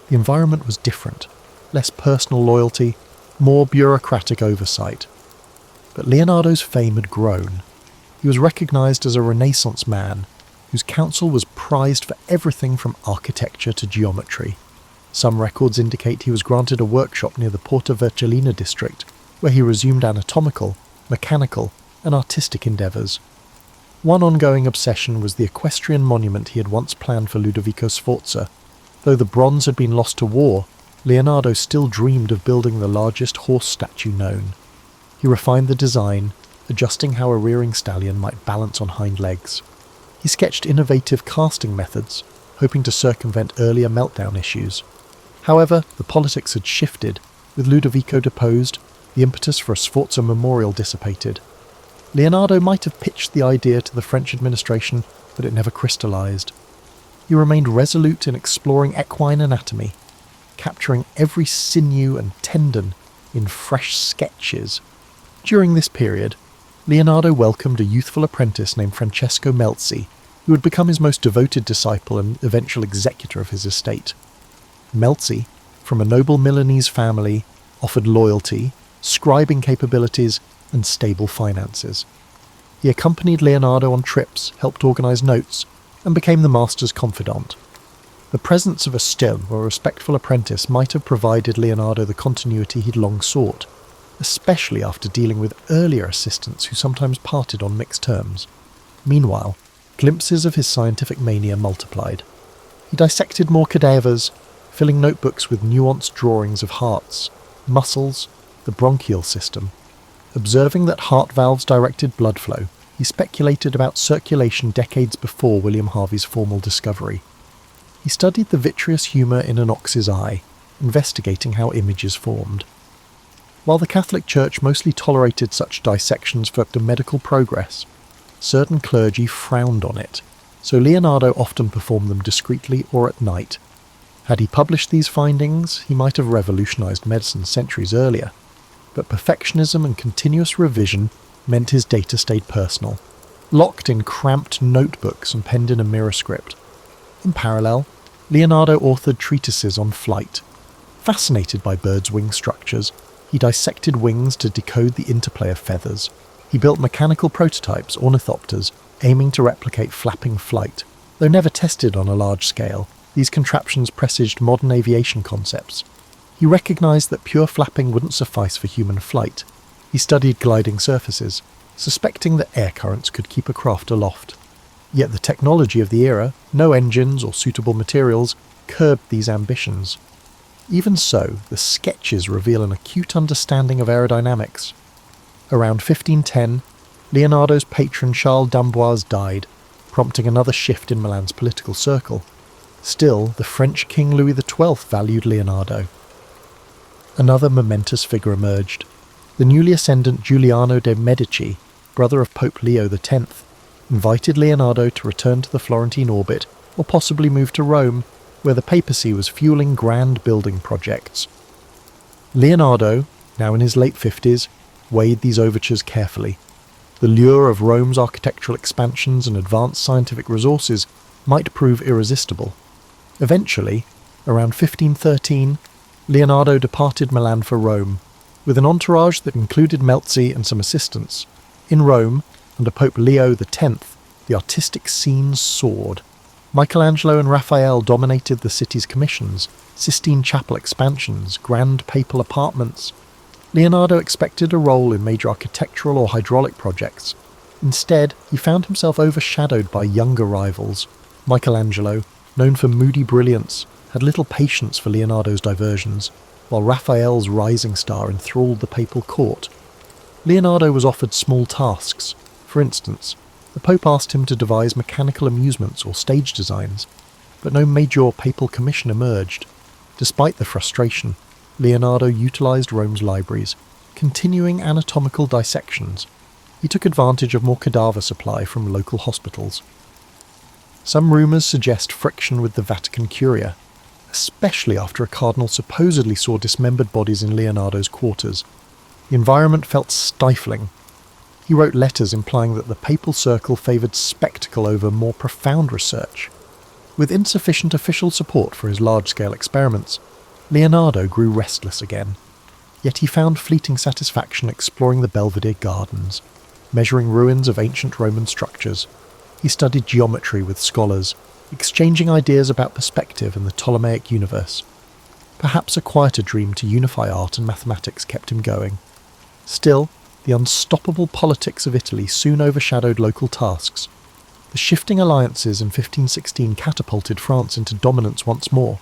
The environment was different, less personal loyalty, more bureaucratic oversight. But Leonardo's fame had grown. He was recognised as a Renaissance man, whose counsel was prized for everything from architecture to geometry. Some records indicate he was granted a workshop near the Porta Vercellina district, where he resumed anatomical, mechanical, and artistic endeavours. One ongoing obsession was the equestrian monument he had once planned for Ludovico Sforza. Though the bronze had been lost to war, Leonardo still dreamed of building the largest horse statue known. He refined the design, adjusting how a rearing stallion might balance on hind legs. He sketched innovative casting methods, hoping to circumvent earlier meltdown issues. However, the politics had shifted. With Ludovico deposed, the impetus for a Sforza memorial dissipated. Leonardo might have pitched the idea to the French administration, but it never crystallised. He remained resolute in exploring equine anatomy, capturing every sinew and tendon in fresh sketches. During this period, Leonardo welcomed a youthful apprentice named Francesco Melzi, who would become his most devoted disciple and eventual executor of his estate. Melzi, from a noble Milanese family, offered loyalty, scribing capabilities, and stable finances. He accompanied Leonardo on trips, helped organise notes, and became the master's confidant. The presence of a stone or a respectful apprentice might have provided Leonardo the continuity he'd long sought, especially after dealing with earlier assistants who sometimes parted on mixed terms. Meanwhile, glimpses of his scientific mania multiplied. He dissected more cadavers, filling notebooks with nuanced drawings of hearts, muscles, the bronchial system. Observing that heart valves directed blood flow, he speculated about circulation decades before William Harvey's formal discovery. He studied the vitreous humour in an ox's eye, investigating how images formed. While the Catholic Church mostly tolerated such dissections for medical progress, certain clergy frowned on it, so Leonardo often performed them discreetly or at night. Had he published these findings, he might have revolutionised medicine centuries earlier, but perfectionism and continuous revision meant his data stayed personal, locked in cramped notebooks and penned in a mirror script. In parallel, Leonardo authored treatises on flight. Fascinated by birds' wing structures, he dissected wings to decode the interplay of feathers. He built mechanical prototypes, ornithopters, aiming to replicate flapping flight. Though never tested on a large scale, these contraptions presaged modern aviation concepts. He recognised that pure flapping wouldn't suffice for human flight. He studied gliding surfaces, suspecting that air currents could keep a craft aloft. Yet the technology of the era, no engines or suitable materials, curbed these ambitions. Even so, the sketches reveal an acute understanding of aerodynamics. Around 1510, Leonardo's patron Charles d'Amboise died, prompting another shift in Milan's political circle. Still, the French King Louis XII valued Leonardo. Another momentous figure emerged. The newly ascendant Giuliano de' Medici, brother of Pope Leo X, invited Leonardo to return to the Florentine orbit or possibly move to Rome, where the papacy was fueling grand building projects. Leonardo, now in his late 50s, weighed these overtures carefully. The lure of Rome's architectural expansions and advanced scientific resources might prove irresistible. Eventually, around 1513, Leonardo departed Milan for Rome, with an entourage that included Melzi and some assistants. In Rome, under Pope Leo X, the artistic scene soared. Michelangelo and Raphael dominated the city's commissions, Sistine Chapel expansions, grand papal apartments. Leonardo expected a role in major architectural or hydraulic projects. Instead, he found himself overshadowed by younger rivals. Michelangelo, known for moody brilliance, had little patience for Leonardo's diversions, while Raphael's rising star enthralled the papal court. Leonardo was offered small tasks. For instance, the Pope asked him to devise mechanical amusements or stage designs, but no major papal commission emerged. Despite the frustration, Leonardo utilised Rome's libraries, continuing anatomical dissections. He took advantage of more cadaver supply from local hospitals. Some rumours suggest friction with the Vatican Curia, especially after a cardinal supposedly saw dismembered bodies in Leonardo's quarters. The environment felt stifling. He wrote letters implying that the papal circle favoured spectacle over more profound research. With insufficient official support for his large-scale experiments, Leonardo grew restless again. Yet he found fleeting satisfaction exploring the Belvedere Gardens, measuring ruins of ancient Roman structures. He studied geometry with scholars, exchanging ideas about perspective and the Ptolemaic universe. Perhaps a quieter dream to unify art and mathematics kept him going. Still, the unstoppable politics of Italy soon overshadowed local tasks. The shifting alliances in 1516 catapulted France into dominance once more.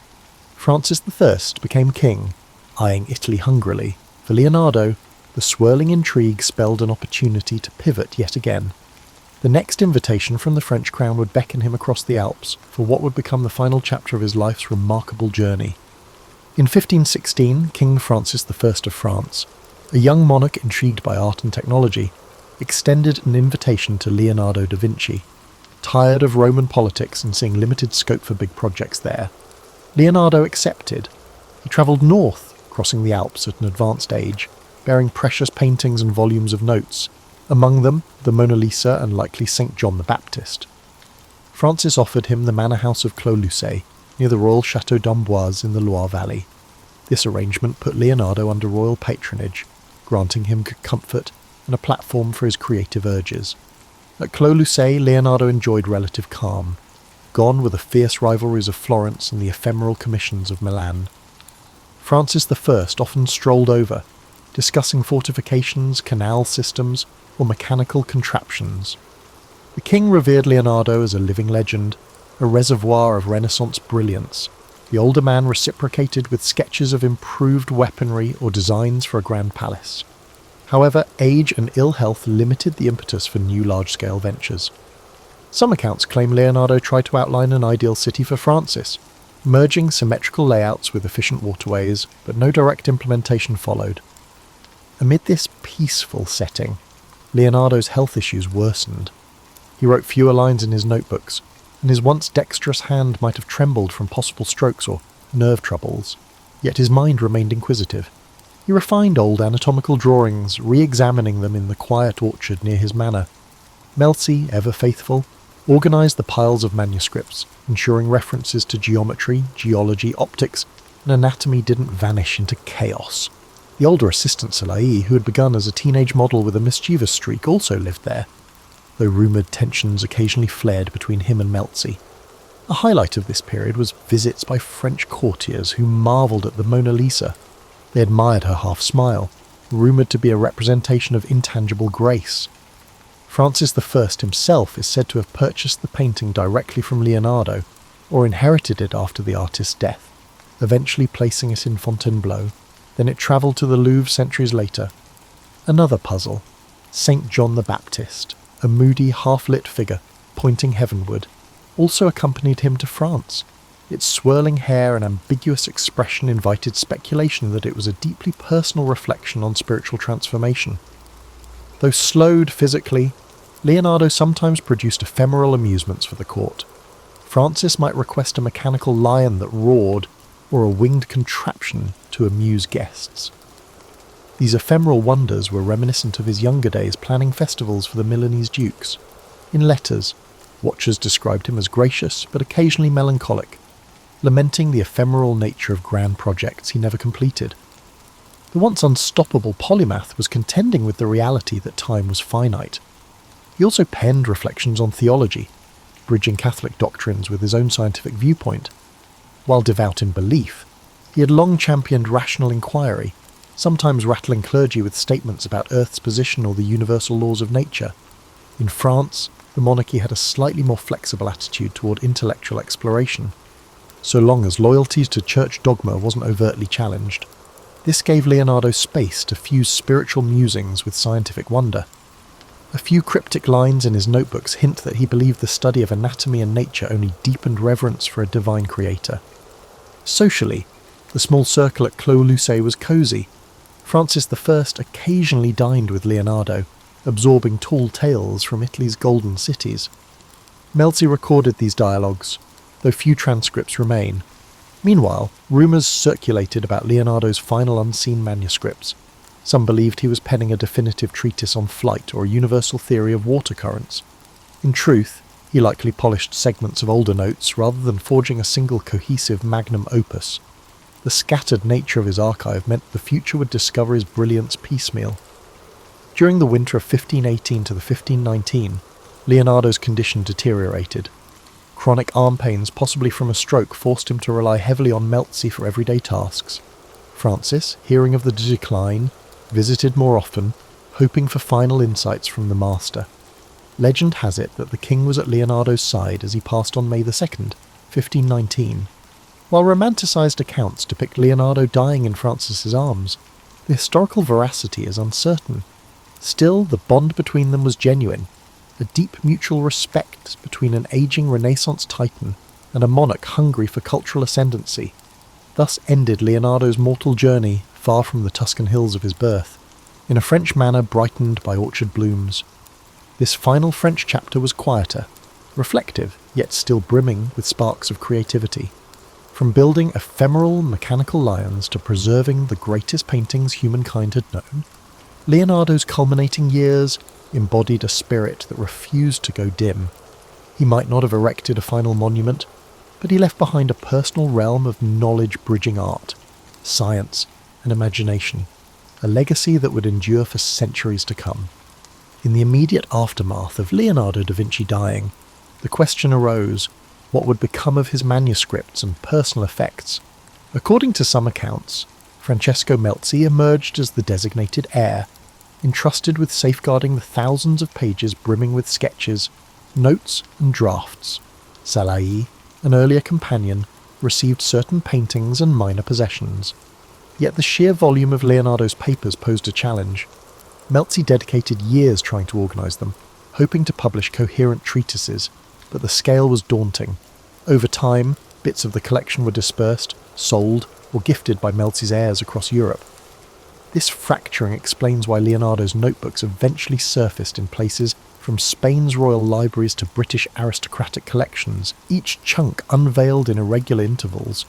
Francis I became king, eyeing Italy hungrily. For Leonardo, the swirling intrigue spelled an opportunity to pivot yet again. The next invitation from the French crown would beckon him across the Alps for what would become the final chapter of his life's remarkable journey. In 1516, King Francis I of France, a young monarch intrigued by art and technology, extended an invitation to Leonardo da Vinci. Tired of Roman politics and seeing limited scope for big projects there, Leonardo accepted. He travelled north, crossing the Alps at an advanced age, bearing precious paintings and volumes of notes, among them the Mona Lisa and likely St. John the Baptist. Francis offered him the manor house of Clos-Lucé, near the royal Château d'Amboise in the Loire Valley. This arrangement put Leonardo under royal patronage, granting him comfort and a platform for his creative urges. At Clos-Lucé, Leonardo enjoyed relative calm, gone were the fierce rivalries of Florence and the ephemeral commissions of Milan. Francis I often strolled over, discussing fortifications, canal systems, or mechanical contraptions. The king revered Leonardo as a living legend, a reservoir of Renaissance brilliance. The older man reciprocated with sketches of improved weaponry or designs for a grand palace. However, age and ill health limited the impetus for new large-scale ventures. Some accounts claim Leonardo tried to outline an ideal city for Francis, merging symmetrical layouts with efficient waterways, but no direct implementation followed. Amid this peaceful setting, Leonardo's health issues worsened. He wrote fewer lines in his notebooks, and his once dexterous hand might have trembled from possible strokes or nerve troubles. Yet his mind remained inquisitive. He refined old anatomical drawings, re-examining them in the quiet orchard near his manor. Melzi, ever faithful, organised the piles of manuscripts, ensuring references to geometry, geology, optics, and anatomy didn't vanish into chaos. The older assistant Salai, who had begun as a teenage model with a mischievous streak, also lived there, though rumoured tensions occasionally flared between him and Melzi. A highlight of this period was visits by French courtiers who marvelled at the Mona Lisa. They admired her half-smile, rumoured to be a representation of intangible grace. Francis I himself is said to have purchased the painting directly from Leonardo, or inherited it after the artist's death, eventually placing it in Fontainebleau. Then it travelled to the Louvre centuries later. Another puzzle. Saint John the Baptist, a moody, half-lit figure pointing heavenward, also accompanied him to France. Its swirling hair and ambiguous expression invited speculation that it was a deeply personal reflection on spiritual transformation. Though slowed physically, Leonardo sometimes produced ephemeral amusements for the court. Francis might request a mechanical lion that roared, or a winged contraption to amuse guests. These ephemeral wonders were reminiscent of his younger days planning festivals for the Milanese dukes. In letters, watchers described him as gracious but occasionally melancholic, lamenting the ephemeral nature of grand projects he never completed. The once unstoppable polymath was contending with the reality that time was finite. He also penned reflections on theology, bridging Catholic doctrines with his own scientific viewpoint. While devout in belief, he had long championed rational inquiry, sometimes rattling clergy with statements about Earth's position or the universal laws of nature. In France, the monarchy had a slightly more flexible attitude toward intellectual exploration, so long as loyalty to church dogma wasn't overtly challenged. This gave Leonardo space to fuse spiritual musings with scientific wonder. A few cryptic lines in his notebooks hint that he believed the study of anatomy and nature only deepened reverence for a divine creator. Socially, the small circle at Clos Lucé was cosy. Francis I occasionally dined with Leonardo, absorbing tall tales from Italy's golden cities. Melzi recorded these dialogues, though few transcripts remain. Meanwhile, rumours circulated about Leonardo's final unseen manuscripts. Some believed he was penning a definitive treatise on flight or a universal theory of water currents. In truth, he likely polished segments of older notes rather than forging a single cohesive magnum opus. The scattered nature of his archive meant the future would discover his brilliance piecemeal. During the winter of 1518 to the 1519, Leonardo's condition deteriorated. Chronic arm pains, possibly from a stroke, forced him to rely heavily on Melzi for everyday tasks. Francis, hearing of the decline, visited more often, hoping for final insights from the master. Legend has it that the king was at Leonardo's side as he passed on May 2nd, 1519. While romanticised accounts depict Leonardo dying in Francis's arms, the historical veracity is uncertain. Still, the bond between them was genuine, a deep mutual respect between an ageing Renaissance titan and a monarch hungry for cultural ascendancy. Thus ended Leonardo's mortal journey far from the Tuscan hills of his birth, in a French manor brightened by orchard blooms. This final French chapter was quieter, reflective, yet still brimming with sparks of creativity. From building ephemeral mechanical lions to preserving the greatest paintings humankind had known, Leonardo's culminating years embodied a spirit that refused to go dim. He might not have erected a final monument, but he left behind a personal realm of knowledge-bridging art, science, and imagination, a legacy that would endure for centuries to come. In the immediate aftermath of Leonardo da Vinci dying, the question arose, what would become of his manuscripts and personal effects? According to some accounts, Francesco Melzi emerged as the designated heir, entrusted with safeguarding the thousands of pages brimming with sketches, notes and drafts. Salai, an earlier companion, received certain paintings and minor possessions. Yet the sheer volume of Leonardo's papers posed a challenge. Melzi dedicated years trying to organise them, hoping to publish coherent treatises, but the scale was daunting. Over time, bits of the collection were dispersed, sold, or gifted by Melzi's heirs across Europe. This fracturing explains why Leonardo's notebooks eventually surfaced in places from Spain's royal libraries to British aristocratic collections, each chunk unveiled in irregular intervals.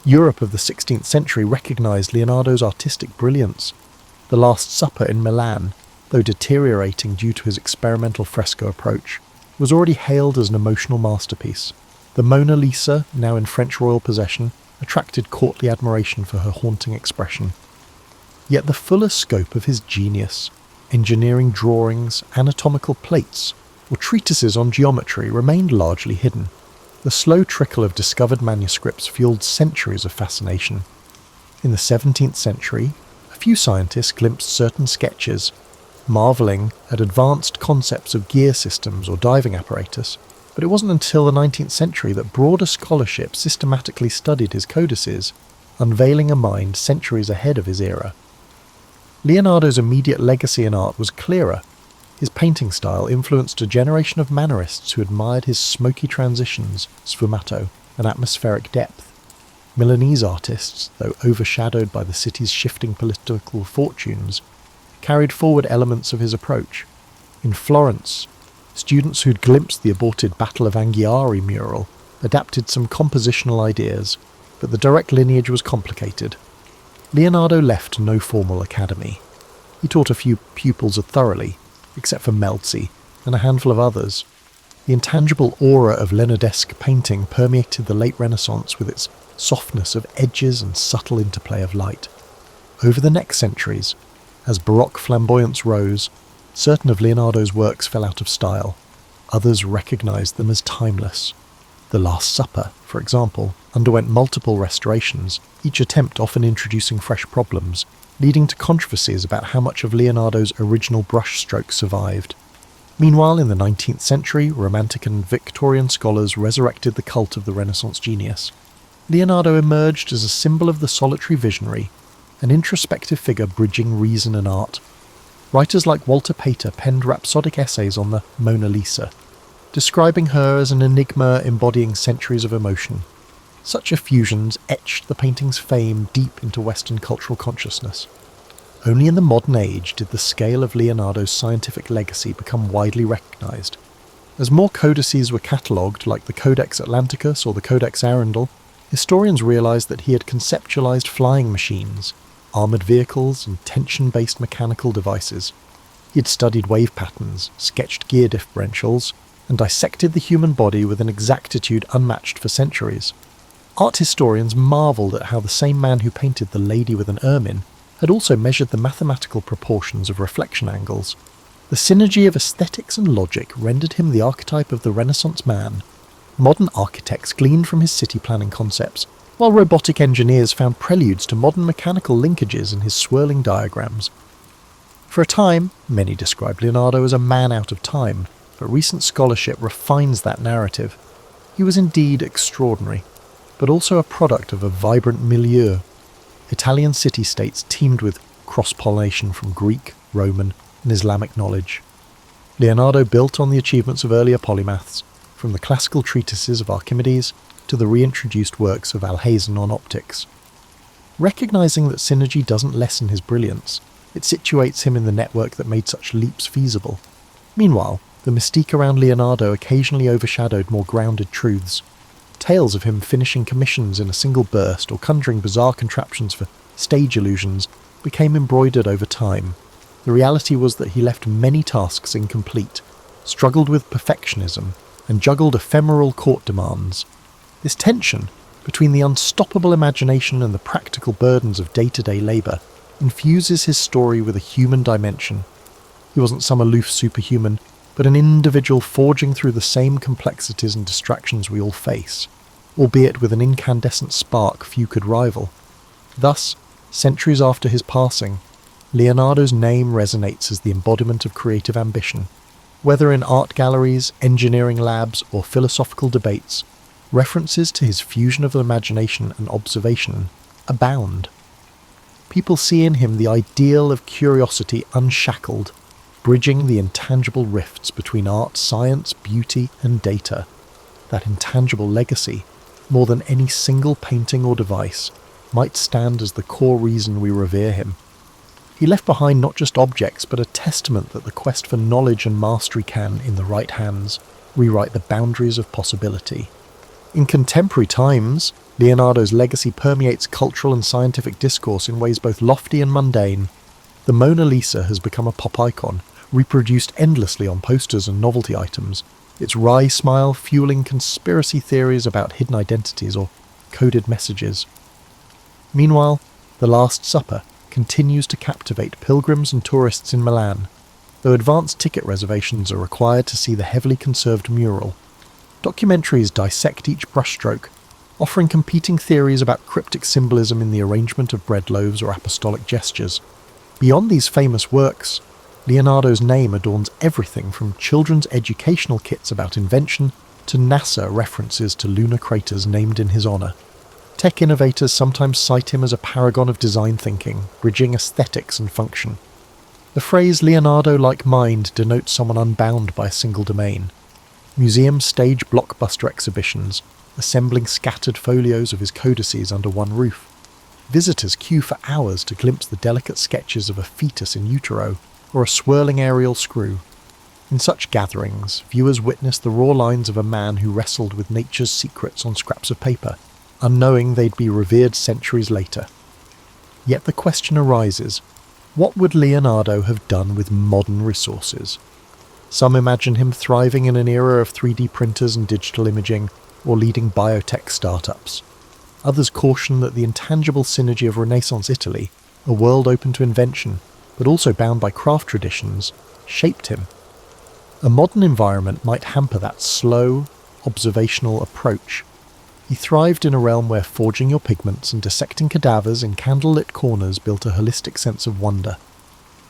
Europe of the 16th century recognised Leonardo's artistic brilliance. The Last Supper in Milan, though deteriorating due to his experimental fresco approach, was already hailed as an emotional masterpiece. The Mona Lisa, now in French royal possession, attracted courtly admiration for her haunting expression. Yet the fuller scope of his genius, engineering drawings, anatomical plates, or treatises on geometry remained largely hidden. The slow trickle of discovered manuscripts fueled centuries of fascination. In the 17th century, a few scientists glimpsed certain sketches, marvelling at advanced concepts of gear systems or diving apparatus, but it wasn't until the 19th century that broader scholarship systematically studied his codices, unveiling a mind centuries ahead of his era. Leonardo's immediate legacy in art was clearer. His painting style influenced a generation of mannerists who admired his smoky transitions, sfumato, and atmospheric depth. Milanese artists, though overshadowed by the city's shifting political fortunes, carried forward elements of his approach. In Florence, students who'd glimpsed the aborted Battle of Anghiari mural adapted some compositional ideas, but the direct lineage was complicated. Leonardo left no formal academy. He taught a few pupils thoroughly, except for Melzi and a handful of others. The intangible aura of Leonardesque painting permeated the late Renaissance with its softness of edges and subtle interplay of light. Over the next centuries, as Baroque flamboyance rose, certain of Leonardo's works fell out of style. Others recognized them as timeless. The Last Supper, for example, underwent multiple restorations, each attempt often introducing fresh problems, leading to controversies about how much of Leonardo's original brushstroke survived. Meanwhile, in the 19th century, Romantic and Victorian scholars resurrected the cult of the Renaissance genius. Leonardo emerged as a symbol of the solitary visionary, an introspective figure bridging reason and art. Writers like Walter Pater penned rhapsodic essays on the Mona Lisa, describing her as an enigma embodying centuries of emotion. Such effusions etched the painting's fame deep into Western cultural consciousness. Only in the modern age did the scale of Leonardo's scientific legacy become widely recognized. As more codices were catalogued, like the Codex Atlanticus or the Codex Arundel, historians realized that he had conceptualized flying machines, armored vehicles, and tension-based mechanical devices. He had studied wave patterns, sketched gear differentials, and dissected the human body with an exactitude unmatched for centuries. Art historians marvelled at how the same man who painted the lady with an ermine had also measured the mathematical proportions of reflection angles. The synergy of aesthetics and logic rendered him the archetype of the Renaissance man. Modern architects gleaned from his city planning concepts, while robotic engineers found preludes to modern mechanical linkages in his swirling diagrams. For a time, many described Leonardo as a man out of time, but recent scholarship refines that narrative. He was indeed extraordinary, but also a product of a vibrant milieu. Italian city-states teemed with cross-pollination from Greek, Roman, and Islamic knowledge. Leonardo built on the achievements of earlier polymaths, from the classical treatises of Archimedes to the reintroduced works of Alhazen on optics. Recognizing that synergy doesn't lessen his brilliance, it situates him in the network that made such leaps feasible. Meanwhile, the mystique around Leonardo occasionally overshadowed more grounded truths. Tales of him finishing commissions in a single burst or conjuring bizarre contraptions for stage illusions became embroidered over time. The reality was that he left many tasks incomplete, struggled with perfectionism, and juggled ephemeral court demands. This tension between the unstoppable imagination and the practical burdens of day-to-day labour infuses his story with a human dimension. He wasn't some aloof superhuman, but an individual forging through the same complexities and distractions we all face, albeit with an incandescent spark few could rival. Thus, centuries after his passing, Leonardo's name resonates as the embodiment of creative ambition. Whether in art galleries, engineering labs, or philosophical debates, references to his fusion of imagination and observation abound. People see in him the ideal of curiosity unshackled, bridging the intangible rifts between art, science, beauty, and data. That intangible legacy, more than any single painting or device, might stand as the core reason we revere him. He left behind not just objects, but a testament that the quest for knowledge and mastery can, in the right hands, rewrite the boundaries of possibility. In contemporary times, Leonardo's legacy permeates cultural and scientific discourse in ways both lofty and mundane. The Mona Lisa has become a pop icon, reproduced endlessly on posters and novelty items, its wry smile fueling conspiracy theories about hidden identities or coded messages. Meanwhile, The Last Supper continues to captivate pilgrims and tourists in Milan, though advanced ticket reservations are required to see the heavily conserved mural. Documentaries dissect each brushstroke, offering competing theories about cryptic symbolism in the arrangement of bread loaves or apostolic gestures. Beyond these famous works, Leonardo's name adorns everything from children's educational kits about invention to NASA references to lunar craters named in his honour. Tech innovators sometimes cite him as a paragon of design thinking, bridging aesthetics and function. The phrase Leonardo-like mind denotes someone unbound by a single domain. Museums stage blockbuster exhibitions, assembling scattered folios of his codices under one roof. Visitors queue for hours to glimpse the delicate sketches of a fetus in utero or a swirling aerial screw. In such gatherings, viewers witness the raw lines of a man who wrestled with nature's secrets on scraps of paper, unknowing they'd be revered centuries later. Yet the question arises, what would Leonardo have done with modern resources? Some imagine him thriving in an era of 3D printers and digital imaging, or leading biotech startups. Others caution that the intangible synergy of Renaissance Italy, a world open to invention, but also bound by craft traditions, shaped him. A modern environment might hamper that slow, observational approach. He thrived in a realm where forging your pigments and dissecting cadavers in candlelit corners built a holistic sense of wonder.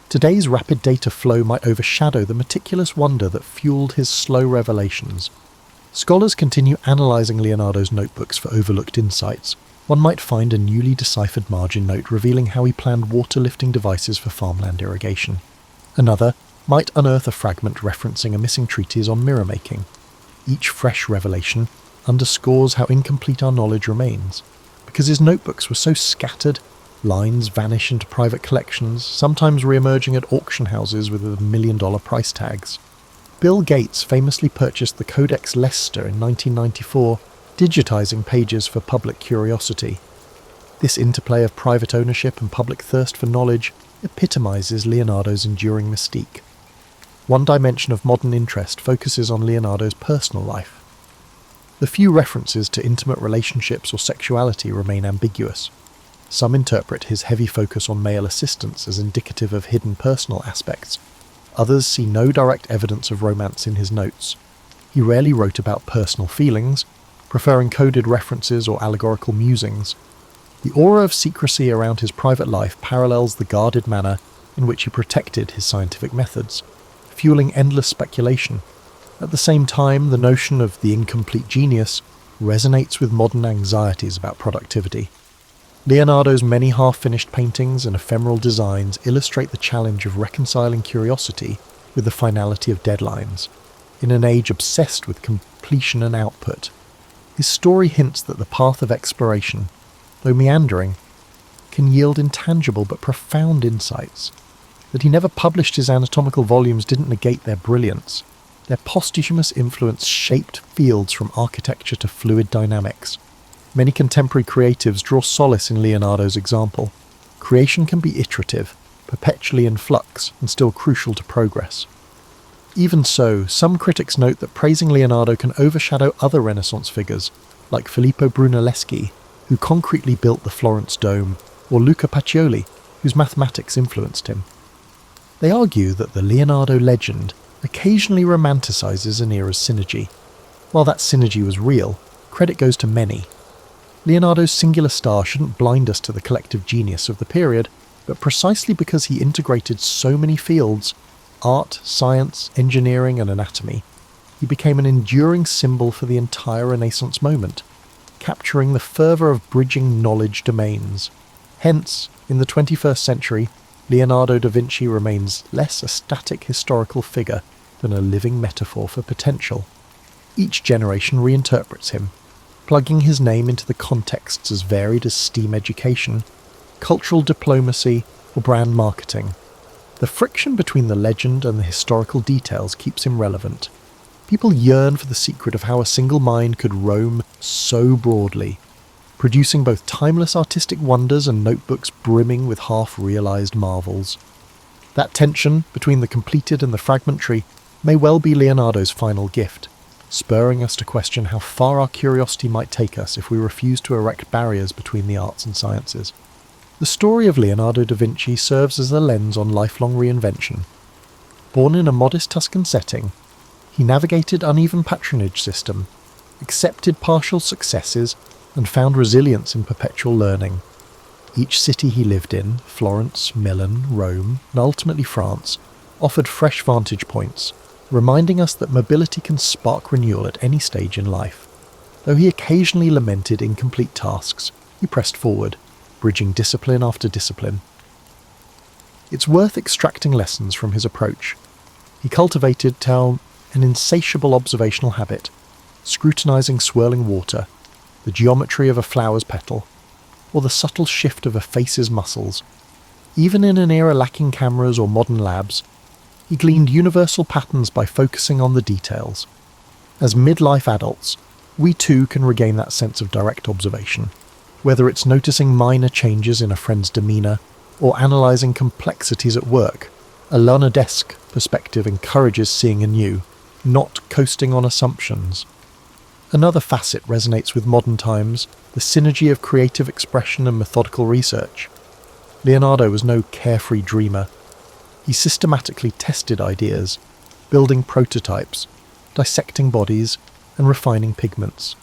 Today's rapid data flow might overshadow the meticulous wonder that fueled his slow revelations. Scholars continue analysing Leonardo's notebooks for overlooked insights. One might find a newly deciphered margin note revealing how he planned water-lifting devices for farmland irrigation. Another might unearth a fragment referencing a missing treatise on mirror making. Each fresh revelation underscores how incomplete our knowledge remains. Because his notebooks were so scattered, lines vanish into private collections, sometimes re-emerging at auction houses with $1 million price tags. Bill Gates famously purchased the Codex Leicester in 1994, digitizing pages for public curiosity. This interplay of private ownership and public thirst for knowledge epitomizes Leonardo's enduring mystique. One dimension of modern interest focuses on Leonardo's personal life. The few references to intimate relationships or sexuality remain ambiguous. Some interpret his heavy focus on male assistants as indicative of hidden personal aspects. Others see no direct evidence of romance in his notes. He rarely wrote about personal feelings, preferring coded references or allegorical musings. The aura of secrecy around his private life parallels the guarded manner in which he protected his scientific methods, fueling endless speculation. At the same time, the notion of the incomplete genius resonates with modern anxieties about productivity. Leonardo's many half-finished paintings and ephemeral designs illustrate the challenge of reconciling curiosity with the finality of deadlines. In an age obsessed with completion and output, his story hints that the path of exploration, though meandering, can yield intangible but profound insights. That he never published his anatomical volumes didn't negate their brilliance. Their posthumous influence shaped fields from architecture to fluid dynamics. Many contemporary creatives draw solace in Leonardo's example. Creation can be iterative, perpetually in flux, and still crucial to progress. Even so, some critics note that praising Leonardo can overshadow other Renaissance figures, like Filippo Brunelleschi, who concretely built the Florence Dome, or Luca Pacioli, whose mathematics influenced him. They argue that the Leonardo legend occasionally romanticizes an era's synergy. While that synergy was real, credit goes to many. Leonardo's singular star shouldn't blind us to the collective genius of the period, but precisely because he integrated so many fields, art, science, engineering and anatomy, he became an enduring symbol for the entire Renaissance moment, capturing the fervour of bridging knowledge domains. Hence, in the 21st century, Leonardo da Vinci remains less a static historical figure than a living metaphor for potential. Each generation reinterprets him, plugging his name into the contexts as varied as STEAM education, cultural diplomacy, or brand marketing. The friction between the legend and the historical details keeps him relevant. People yearn for the secret of how a single mind could roam so broadly, producing both timeless artistic wonders and notebooks brimming with half-realised marvels. That tension between the completed and the fragmentary may well be Leonardo's final gift, spurring us to question how far our curiosity might take us if we refuse to erect barriers between the arts and sciences. The story of Leonardo da Vinci serves as a lens on lifelong reinvention. Born in a modest Tuscan setting, he navigated uneven patronage system, accepted partial successes, and found resilience in perpetual learning. Each city he lived in, Florence, Milan, Rome, and ultimately France, offered fresh vantage points, reminding us that mobility can spark renewal at any stage in life. Though he occasionally lamented incomplete tasks, he pressed forward, bridging discipline after discipline. It's worth extracting lessons from his approach. He cultivated an insatiable observational habit, scrutinising swirling water, the geometry of a flower's petal, or the subtle shift of a face's muscles. Even in an era lacking cameras or modern labs, he gleaned universal patterns by focusing on the details. As midlife adults, we too can regain that sense of direct observation, whether it's noticing minor changes in a friend's demeanour or analysing complexities at work. A Leonardesque perspective encourages seeing anew, not coasting on assumptions. Another facet resonates with modern times, the synergy of creative expression and methodical research. Leonardo was no carefree dreamer. He systematically tested ideas, building prototypes, dissecting bodies, and refining pigments.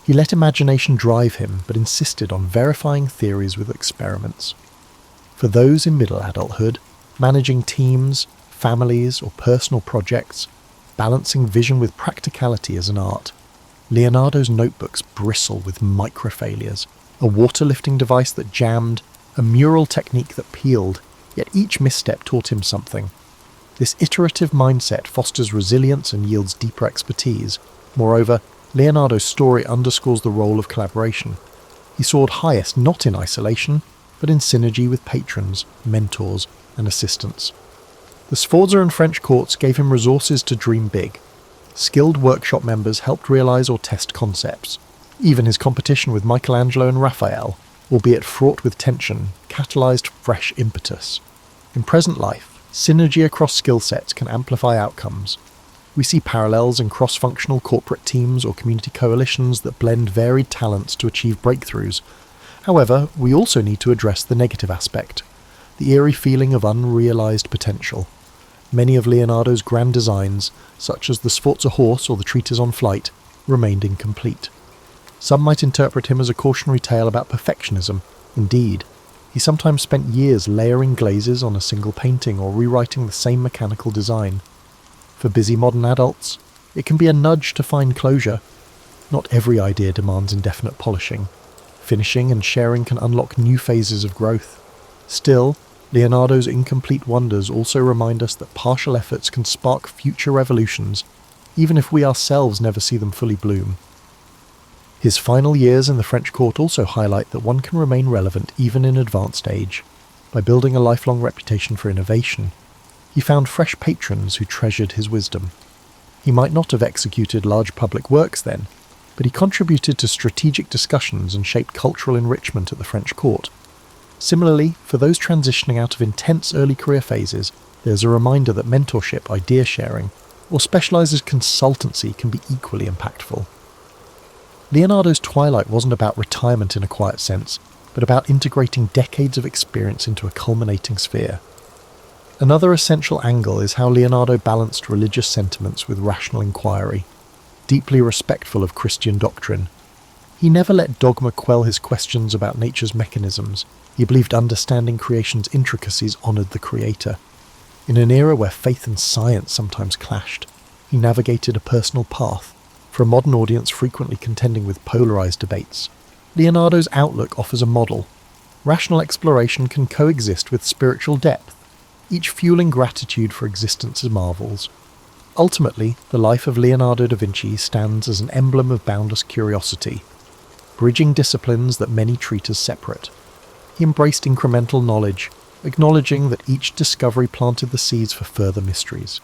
He let imagination drive him, but insisted on verifying theories with experiments. For those in middle adulthood, managing teams, families, or personal projects, balancing vision with practicality is an art. Leonardo's notebooks bristle with micro-failures, a water-lifting device that jammed, a mural technique that peeled, yet each misstep taught him something. This iterative mindset fosters resilience and yields deeper expertise. Moreover, Leonardo's story underscores the role of collaboration. He soared highest not in isolation, but in synergy with patrons, mentors, and assistants. The Sforza and French courts gave him resources to dream big. Skilled workshop members helped realise or test concepts. Even his competition with Michelangelo and Raphael, albeit fraught with tension, catalysed fresh impetus. In present life, synergy across skill sets can amplify outcomes. We see parallels in cross-functional corporate teams or community coalitions that blend varied talents to achieve breakthroughs. However, we also need to address the negative aspect, the eerie feeling of unrealised potential. Many of Leonardo's grand designs, such as the Sforza horse or the treatise on flight, remained incomplete. Some might interpret him as a cautionary tale about perfectionism. Indeed, he sometimes spent years layering glazes on a single painting or rewriting the same mechanical design. For busy modern adults, it can be a nudge to find closure. Not every idea demands indefinite polishing. Finishing and sharing can unlock new phases of growth. Still, Leonardo's incomplete wonders also remind us that partial efforts can spark future revolutions, even if we ourselves never see them fully bloom. His final years in the French court also highlight that one can remain relevant even in advanced age. By building a lifelong reputation for innovation, he found fresh patrons who treasured his wisdom. He might not have executed large public works then, but he contributed to strategic discussions and shaped cultural enrichment at the French court. Similarly, for those transitioning out of intense early career phases, there's a reminder that mentorship, idea sharing, or specialised consultancy can be equally impactful. Leonardo's twilight wasn't about retirement in a quiet sense, but about integrating decades of experience into a culminating sphere. Another essential angle is how Leonardo balanced religious sentiments with rational inquiry. Deeply respectful of Christian doctrine, he never let dogma quell his questions about nature's mechanisms. He believed understanding creation's intricacies honoured the Creator. In an era where faith and science sometimes clashed, he navigated a personal path, for a modern audience frequently contending with polarised debates. Leonardo's outlook offers a model. Rational exploration can coexist with spiritual depth, each fueling gratitude for existence's marvels. Ultimately, the life of Leonardo da Vinci stands as an emblem of boundless curiosity, bridging disciplines that many treat as separate. He embraced incremental knowledge, acknowledging that each discovery planted the seeds for further mysteries.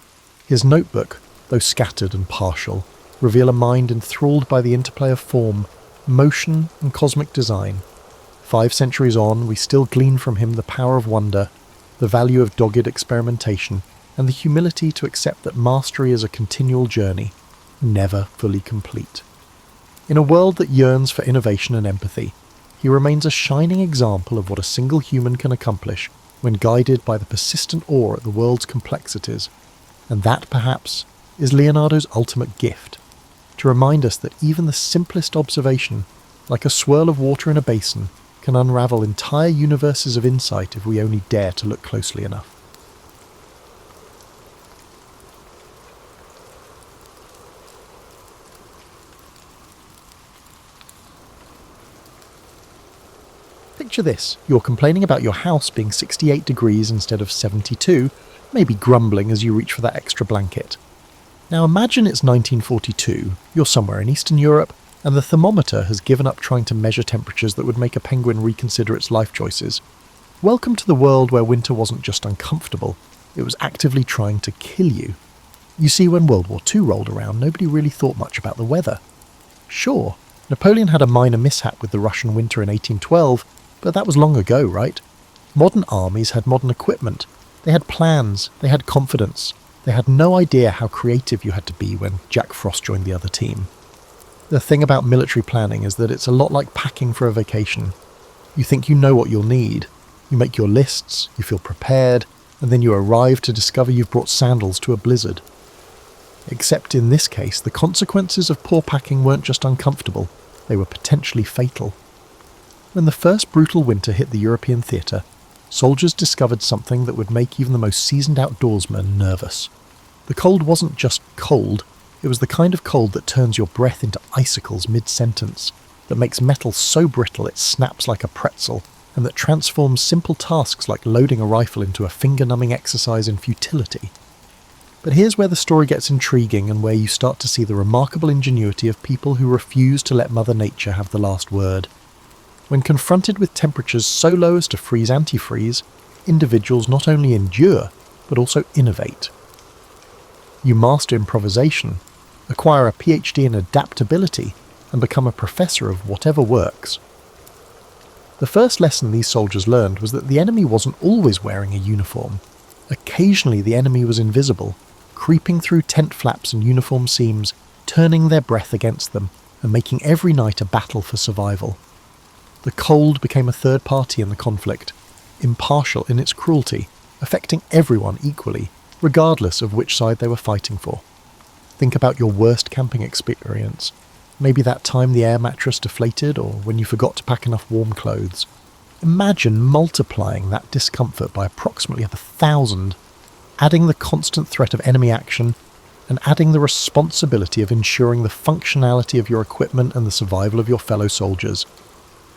His notebook, though scattered and partial, reveal a mind enthralled by the interplay of form, motion, and cosmic design. 5 centuries on, we still glean from him the power of wonder, the value of dogged experimentation, and the humility to accept that mastery is a continual journey, never fully complete. In a world that yearns for innovation and empathy, he remains a shining example of what a single human can accomplish when guided by the persistent awe at the world's complexities. And that, perhaps, is Leonardo's ultimate gift, to remind us that even the simplest observation, like a swirl of water in a basin, can unravel entire universes of insight if we only dare to look closely enough. Picture this, you're complaining about your house being 68 degrees instead of 72, maybe grumbling as you reach for that extra blanket. Now imagine it's 1942, you're somewhere in Eastern Europe, and the thermometer has given up trying to measure temperatures that would make a penguin reconsider its life choices. Welcome to the world where winter wasn't just uncomfortable, it was actively trying to kill you. You see, when World War II rolled around, nobody really thought much about the weather. Sure, Napoleon had a minor mishap with the Russian winter in 1812, but that was long ago, right? Modern armies had modern equipment. They had plans, they had confidence. They had no idea how creative you had to be when Jack Frost joined the other team. The thing about military planning is that it's a lot like packing for a vacation. You think you know what you'll need. You make your lists, you feel prepared, and then you arrive to discover you've brought sandals to a blizzard. Except in this case, the consequences of poor packing weren't just uncomfortable, they were potentially fatal. When the first brutal winter hit the European theatre, soldiers discovered something that would make even the most seasoned outdoorsman nervous. The cold wasn't just cold, it was the kind of cold that turns your breath into icicles mid-sentence, that makes metal so brittle it snaps like a pretzel, and that transforms simple tasks like loading a rifle into a finger-numbing exercise in futility. But here's where the story gets intriguing and where you start to see the remarkable ingenuity of people who refuse to let Mother Nature have the last word. When confronted with temperatures so low as to freeze antifreeze, individuals not only endure, but also innovate. You master improvisation, acquire a PhD in adaptability, and become a professor of whatever works. The first lesson these soldiers learned was that the enemy wasn't always wearing a uniform. Occasionally the enemy was invisible, creeping through tent flaps and uniform seams, turning their breath against them, and making every night a battle for survival. The cold became a third party in the conflict, impartial in its cruelty, affecting everyone equally, regardless of which side they were fighting for. Think about your worst camping experience. Maybe that time the air mattress deflated, or when you forgot to pack enough warm clothes. Imagine multiplying that discomfort by approximately 1,000, adding the constant threat of enemy action, and adding the responsibility of ensuring the functionality of your equipment and the survival of your fellow soldiers.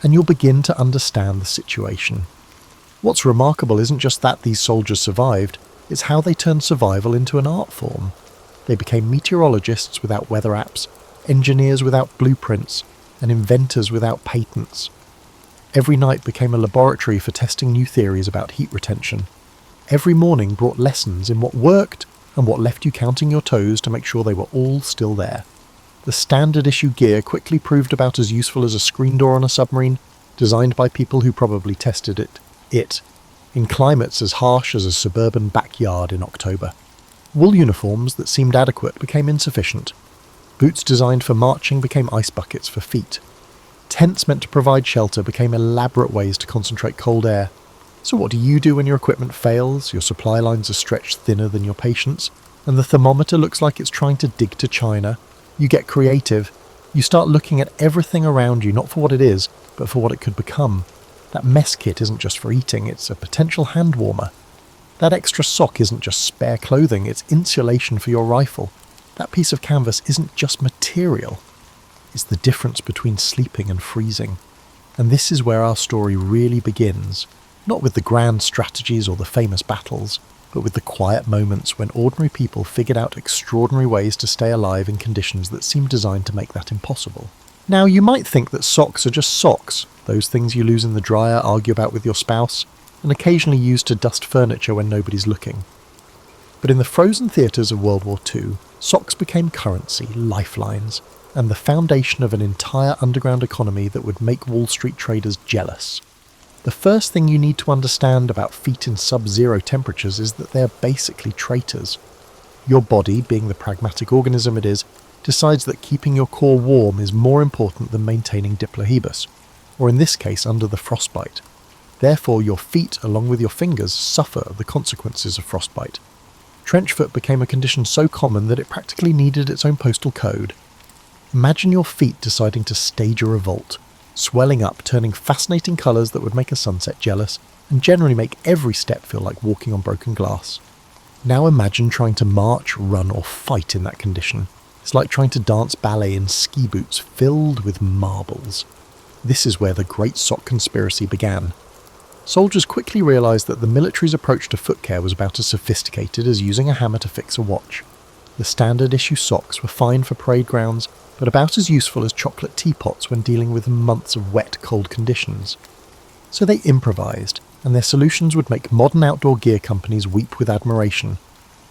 And you'll begin to understand the situation. What's remarkable isn't just that these soldiers survived, it's how they turned survival into an art form. They became meteorologists without weather apps, engineers without blueprints, and inventors without patents. Every night became a laboratory for testing new theories about heat retention. Every morning brought lessons in what worked and what left you counting your toes to make sure they were all still there. The standard issue gear quickly proved about as useful as a screen door on a submarine, designed by people who probably tested it in climates as harsh as a suburban backyard in October. Wool uniforms that seemed adequate became insufficient. Boots designed for marching became ice buckets for feet. Tents meant to provide shelter became elaborate ways to concentrate cold air. So what do you do when your equipment fails, your supply lines are stretched thinner than your patience, and the thermometer looks like it's trying to dig to China? You get creative. You start looking at everything around you, not for what it is, but for what it could become. That mess kit isn't just for eating, it's a potential hand warmer. That extra sock isn't just spare clothing, it's insulation for your rifle. That piece of canvas isn't just material. It's the difference between sleeping and freezing. And this is where our story really begins. Not with the grand strategies or the famous battles, but with the quiet moments when ordinary people figured out extraordinary ways to stay alive in conditions that seemed designed to make that impossible. Now, you might think that socks are just socks, those things you lose in the dryer, argue about with your spouse, and occasionally use to dust furniture when nobody's looking. But in the frozen theatres of World War II, socks became currency, lifelines, and the foundation of an entire underground economy that would make Wall Street traders jealous. The first thing you need to understand about feet in sub-zero temperatures is that they're basically traitors. Your body, being the pragmatic organism it is, decides that keeping your core warm is more important than maintaining diplahebus, or in this case under the frostbite. Therefore your feet, along with your fingers, suffer the consequences of frostbite. Trenchfoot became a condition so common that it practically needed its own postal code. Imagine your feet deciding to stage a revolt, swelling up, turning fascinating colours that would make a sunset jealous, and generally make every step feel like walking on broken glass. Now imagine trying to march, run, or fight in that condition. It's like trying to dance ballet in ski boots filled with marbles. This is where the Great Sock Conspiracy began. Soldiers quickly realised that the military's approach to foot care was about as sophisticated as using a hammer to fix a watch. The standard issue socks were fine for parade grounds, but about as useful as chocolate teapots when dealing with months of wet, cold conditions. So they improvised, and their solutions would make modern outdoor gear companies weep with admiration.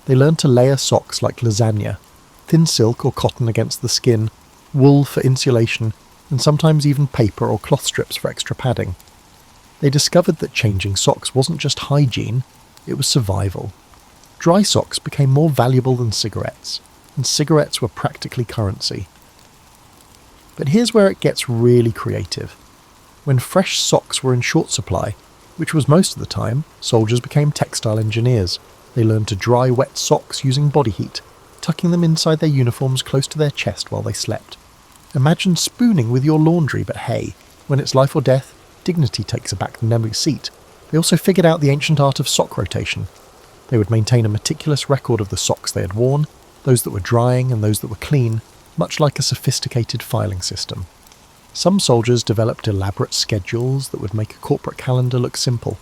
They learned to layer socks like lasagna, thin silk or cotton against the skin, wool for insulation, and sometimes even paper or cloth strips for extra padding. They discovered that changing socks wasn't just hygiene, it was survival. Dry socks became more valuable than cigarettes, and cigarettes were practically currency. But here's where it gets really creative. When fresh socks were in short supply, which was most of the time, soldiers became textile engineers. They learned to dry wet socks using body heat, tucking them inside their uniforms close to their chest while they slept. Imagine spooning with your laundry, but hey, when it's life or death, dignity takes a back-to-memory seat. They also figured out the ancient art of sock rotation. They would maintain a meticulous record of the socks they had worn, those that were drying and those that were clean, much like a sophisticated filing system. Some soldiers developed elaborate schedules that would make a corporate calendar look simple.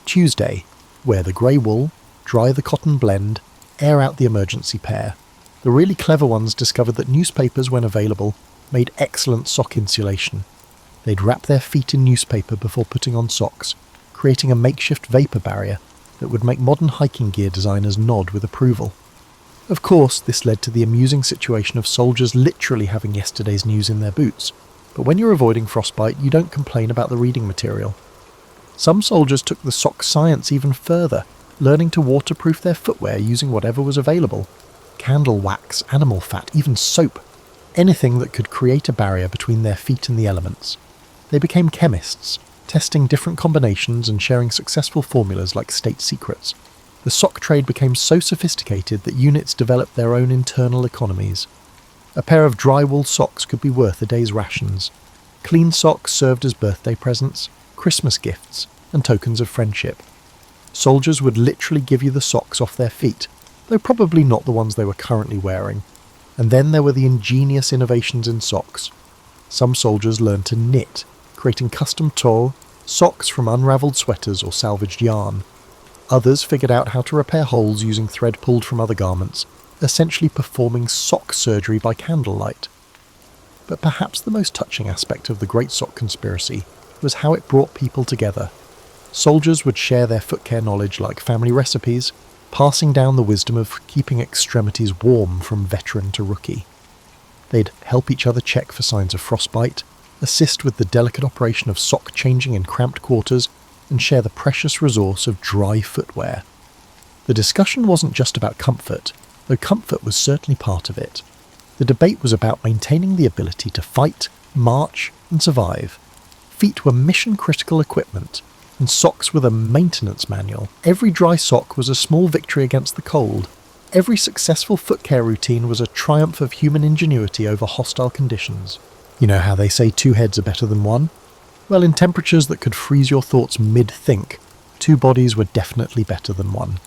Tuesday, wear the grey wool, dry the cotton blend, air out the emergency pair. The really clever ones discovered that newspapers, when available, made excellent sock insulation. They'd wrap their feet in newspaper before putting on socks, creating a makeshift vapour barrier that would make modern hiking gear designers nod with approval. Of course, this led to the amusing situation of soldiers literally having yesterday's news in their boots, but when you're avoiding frostbite, you don't complain about the reading material. Some soldiers took the sock science even further, learning to waterproof their footwear using whatever was available. Candle wax, animal fat, even soap. Anything that could create a barrier between their feet and the elements. They became chemists, testing different combinations and sharing successful formulas like state secrets. The sock trade became so sophisticated that units developed their own internal economies. A pair of dry wool socks could be worth a day's rations. Clean socks served as birthday presents, Christmas gifts, and tokens of friendship. Soldiers would literally give you the socks off their feet, though probably not the ones they were currently wearing. And then there were the ingenious innovations in socks. Some soldiers learned to knit, creating custom tow, socks from unravelled sweaters or salvaged yarn. Others figured out how to repair holes using thread pulled from other garments, essentially performing sock surgery by candlelight. But perhaps the most touching aspect of the Great Sock Conspiracy was how it brought people together. Soldiers would share their foot care knowledge like family recipes, passing down the wisdom of keeping extremities warm from veteran to rookie. They'd help each other check for signs of frostbite, assist with the delicate operation of sock changing in cramped quarters, and share the precious resource of dry footwear. The discussion wasn't just about comfort, though comfort was certainly part of it. The debate was about maintaining the ability to fight, march, and survive. Feet were mission-critical equipment, and socks were the maintenance manual. Every dry sock was a small victory against the cold. Every successful foot care routine was a triumph of human ingenuity over hostile conditions. You know how they say 2 heads are better than 1? Well, in temperatures that could freeze your thoughts mid-think, 2 bodies were definitely better than 1.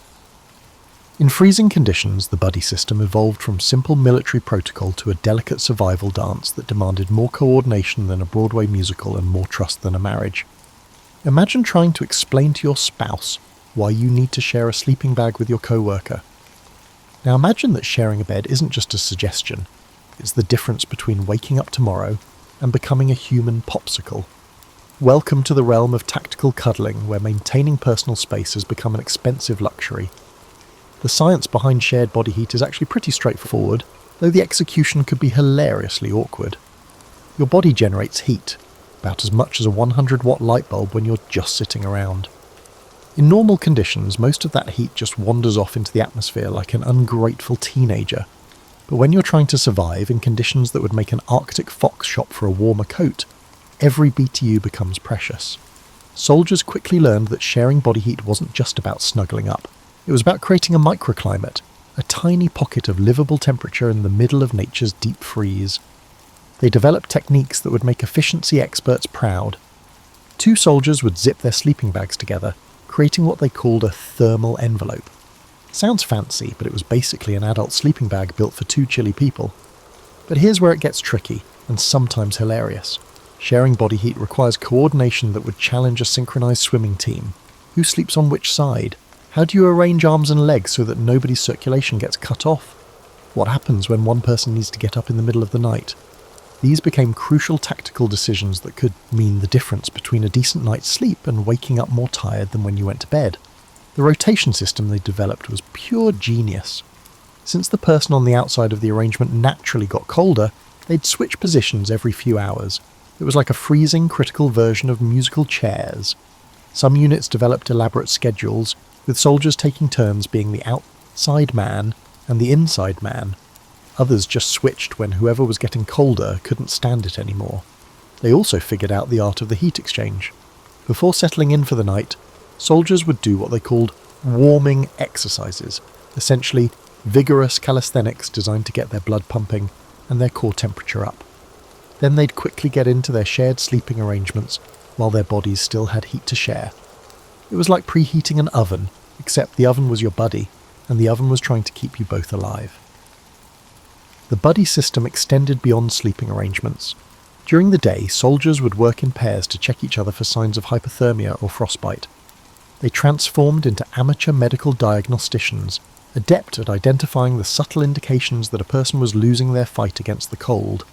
In freezing conditions, the buddy system evolved from simple military protocol to a delicate survival dance that demanded more coordination than a Broadway musical and more trust than a marriage. Imagine trying to explain to your spouse why you need to share a sleeping bag with your co-worker. Now imagine that sharing a bed isn't just a suggestion, it's the difference between waking up tomorrow and becoming a human popsicle. Welcome to the realm of tactical cuddling, where maintaining personal space has become an expensive luxury. The science behind shared body heat is actually pretty straightforward, though the execution could be hilariously awkward. Your body generates heat, about as much as a 100-watt light bulb when you're just sitting around. In normal conditions, most of that heat just wanders off into the atmosphere like an ungrateful teenager. But when you're trying to survive in conditions that would make an Arctic fox shop for a warmer coat, every BTU becomes precious. Soldiers quickly learned that sharing body heat wasn't just about snuggling up. It was about creating a microclimate, a tiny pocket of livable temperature in the middle of nature's deep freeze. They developed techniques that would make efficiency experts proud. 2 soldiers would zip their sleeping bags together, creating what they called a thermal envelope. Sounds fancy, but it was basically an adult sleeping bag built for 2 chilly people. But here's where it gets tricky, and sometimes hilarious. Sharing body heat requires coordination that would challenge a synchronized swimming team. Who sleeps on which side? How do you arrange arms and legs so that nobody's circulation gets cut off? What happens when one person needs to get up in the middle of the night? These became crucial tactical decisions that could mean the difference between a decent night's sleep and waking up more tired than when you went to bed. The rotation system they developed was pure genius. Since the person on the outside of the arrangement naturally got colder, they'd switch positions every few hours. It was like a freezing critical version of musical chairs. Some units developed elaborate schedules, with soldiers taking turns being the outside man and the inside man. Others just switched when whoever was getting colder couldn't stand it anymore. They also figured out the art of the heat exchange. Before settling in for the night, soldiers would do what they called warming exercises, essentially vigorous calisthenics designed to get their blood pumping and their core temperature up. Then they'd quickly get into their shared sleeping arrangements while their bodies still had heat to share. It was like preheating an oven, except the oven was your buddy, and the oven was trying to keep you both alive. The buddy system extended beyond sleeping arrangements. During the day, soldiers would work in pairs to check each other for signs of hypothermia or frostbite. They transformed into amateur medical diagnosticians, adept at identifying the subtle indications that a person was losing their fight against the cold.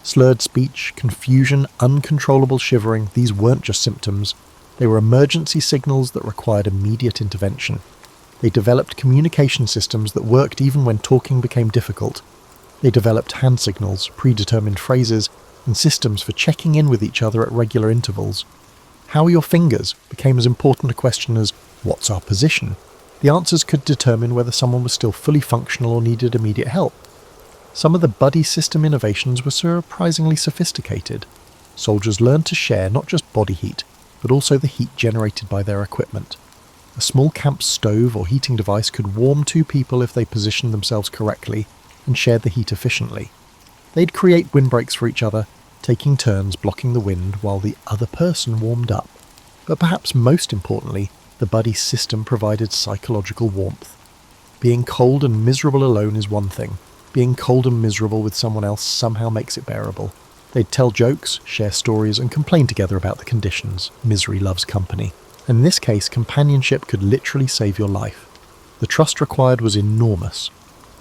Slurred speech, confusion, uncontrollable shivering, these weren't just symptoms. They were emergency signals that required immediate intervention. They developed communication systems that worked even when talking became difficult. They developed hand signals, predetermined phrases, and systems for checking in with each other at regular intervals. How are your fingers became as important a question as, what's our position? The answers could determine whether someone was still fully functional or needed immediate help. Some of the buddy system innovations were surprisingly sophisticated. Soldiers learned to share not just body heat, but also the heat generated by their equipment. A small camp stove or heating device could warm two people if they positioned themselves correctly and shared the heat efficiently. They'd create windbreaks for each other, taking turns blocking the wind while the other person warmed up. But perhaps most importantly, the buddy system provided psychological warmth. Being cold and miserable alone is one thing. Being cold and miserable with someone else somehow makes it bearable. They'd tell jokes, share stories, and complain together about the conditions. Misery loves company. And in this case, companionship could literally save your life. The trust required was enormous.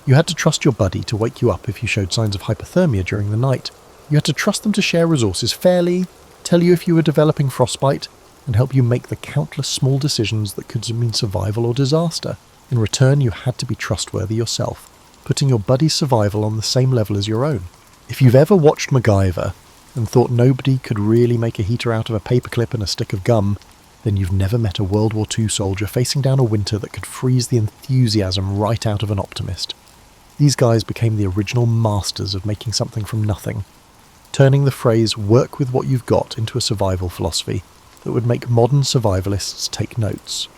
You had to trust your buddy to wake you up if you showed signs of hypothermia during the night. You had to trust them to share resources fairly, tell you if you were developing frostbite, and help you make the countless small decisions that could mean survival or disaster. In return, you had to be trustworthy yourself, putting your buddy's survival on the same level as your own. If you've ever watched MacGyver and thought nobody could really make a heater out of a paperclip and a stick of gum, then you've never met a World War II soldier facing down a winter that could freeze the enthusiasm right out of an optimist. These guys became the original masters of making something from nothing, turning the phrase "work with what you've got" into a survival philosophy that would make modern survivalists take notes.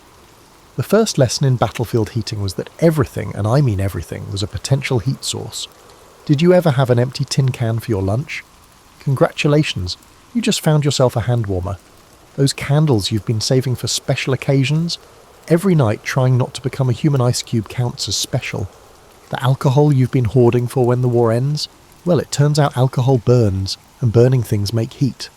The first lesson in battlefield heating was that everything, and I mean everything, was a potential heat source. Did you ever have an empty tin can for your lunch? Congratulations, you just found yourself a hand warmer. Those candles you've been saving for special occasions? Every night trying not to become a human ice cube counts as special. The alcohol you've been hoarding for when the war ends? Well, it turns out alcohol burns, and burning things make heat.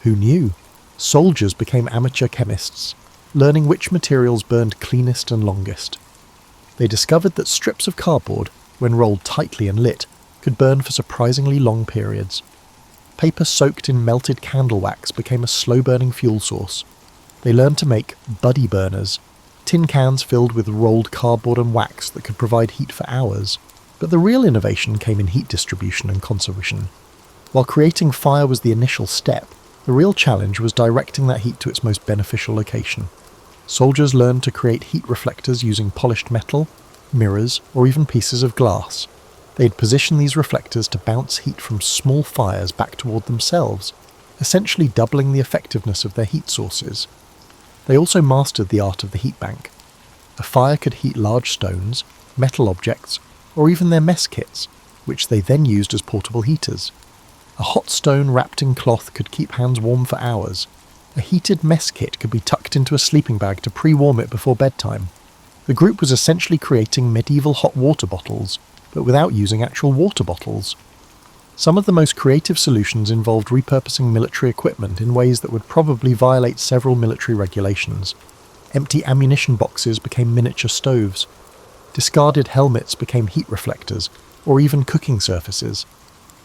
Who knew? Soldiers became amateur chemists, learning which materials burned cleanest and longest. They discovered that strips of cardboard, when rolled tightly and lit, could burn for surprisingly long periods. Paper soaked in melted candle wax became a slow-burning fuel source. They learned to make buddy burners, tin cans filled with rolled cardboard and wax that could provide heat for hours. But the real innovation came in heat distribution and conservation. While creating fire was the initial step, the real challenge was directing that heat to its most beneficial location. Soldiers learned to create heat reflectors using polished metal, mirrors, or even pieces of glass. They'd position these reflectors to bounce heat from small fires back toward themselves, essentially doubling the effectiveness of their heat sources. They also mastered the art of the heat bank. A fire could heat large stones, metal objects, or even their mess kits, which they then used as portable heaters. A hot stone wrapped in cloth could keep hands warm for hours. A heated mess kit could be tucked into a sleeping bag to pre-warm it before bedtime. The group was essentially creating medieval hot water bottles, but without using actual water bottles. Some of the most creative solutions involved repurposing military equipment in ways that would probably violate several military regulations. Empty ammunition boxes became miniature stoves. Discarded helmets became heat reflectors, or even cooking surfaces.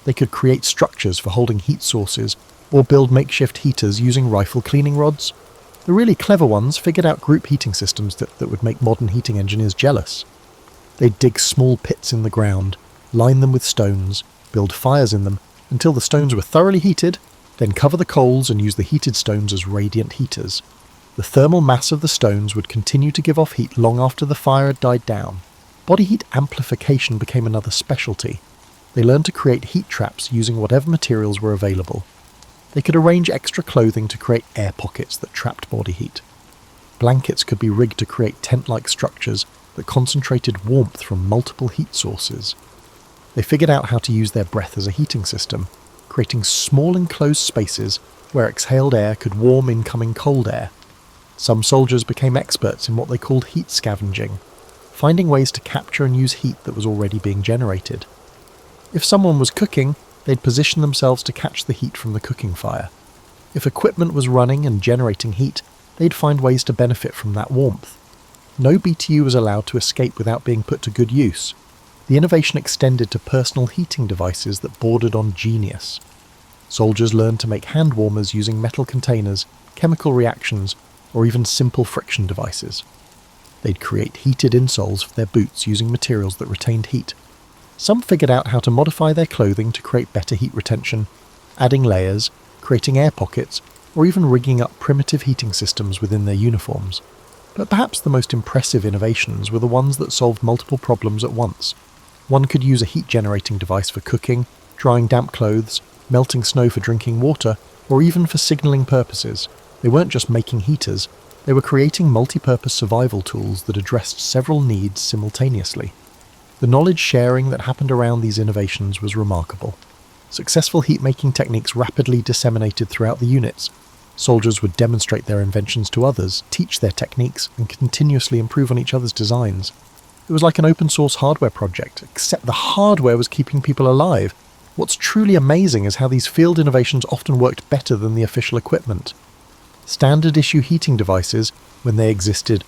They could create structures for holding heat sources, or build makeshift heaters using rifle cleaning rods. The really clever ones figured out group heating systems that would make modern heating engineers jealous. They'd dig small pits in the ground, line them with stones, build fires in them until the stones were thoroughly heated, then cover the coals and use the heated stones as radiant heaters. The thermal mass of the stones would continue to give off heat long after the fire had died down. Body heat amplification became another specialty. They learned to create heat traps using whatever materials were available. They could arrange extra clothing to create air pockets that trapped body heat. Blankets could be rigged to create tent-like structures that concentrated warmth from multiple heat sources. They figured out how to use their breath as a heating system, creating small enclosed spaces where exhaled air could warm incoming cold air. Some soldiers became experts in what they called heat scavenging, finding ways to capture and use heat that was already being generated. If someone was cooking, they'd position themselves to catch the heat from the cooking fire. If equipment was running and generating heat, they'd find ways to benefit from that warmth. No BTU was allowed to escape without being put to good use. The innovation extended to personal heating devices that bordered on genius. Soldiers learned to make hand warmers using metal containers, chemical reactions, or even simple friction devices. They'd create heated insoles for their boots using materials that retained heat. Some figured out how to modify their clothing to create better heat retention, adding layers, creating air pockets, or even rigging up primitive heating systems within their uniforms. But perhaps the most impressive innovations were the ones that solved multiple problems at once. One could use a heat-generating device for cooking, drying damp clothes, melting snow for drinking water, or even for signalling purposes. They weren't just making heaters, they were creating multi-purpose survival tools that addressed several needs simultaneously. The knowledge sharing that happened around these innovations was remarkable. Successful heat-making techniques rapidly disseminated throughout the units. Soldiers would demonstrate their inventions to others, teach their techniques, and continuously improve on each other's designs. It was like an open-source hardware project, except the hardware was keeping people alive. What's truly amazing is how these field innovations often worked better than the official equipment. Standard-issue heating devices, when they existed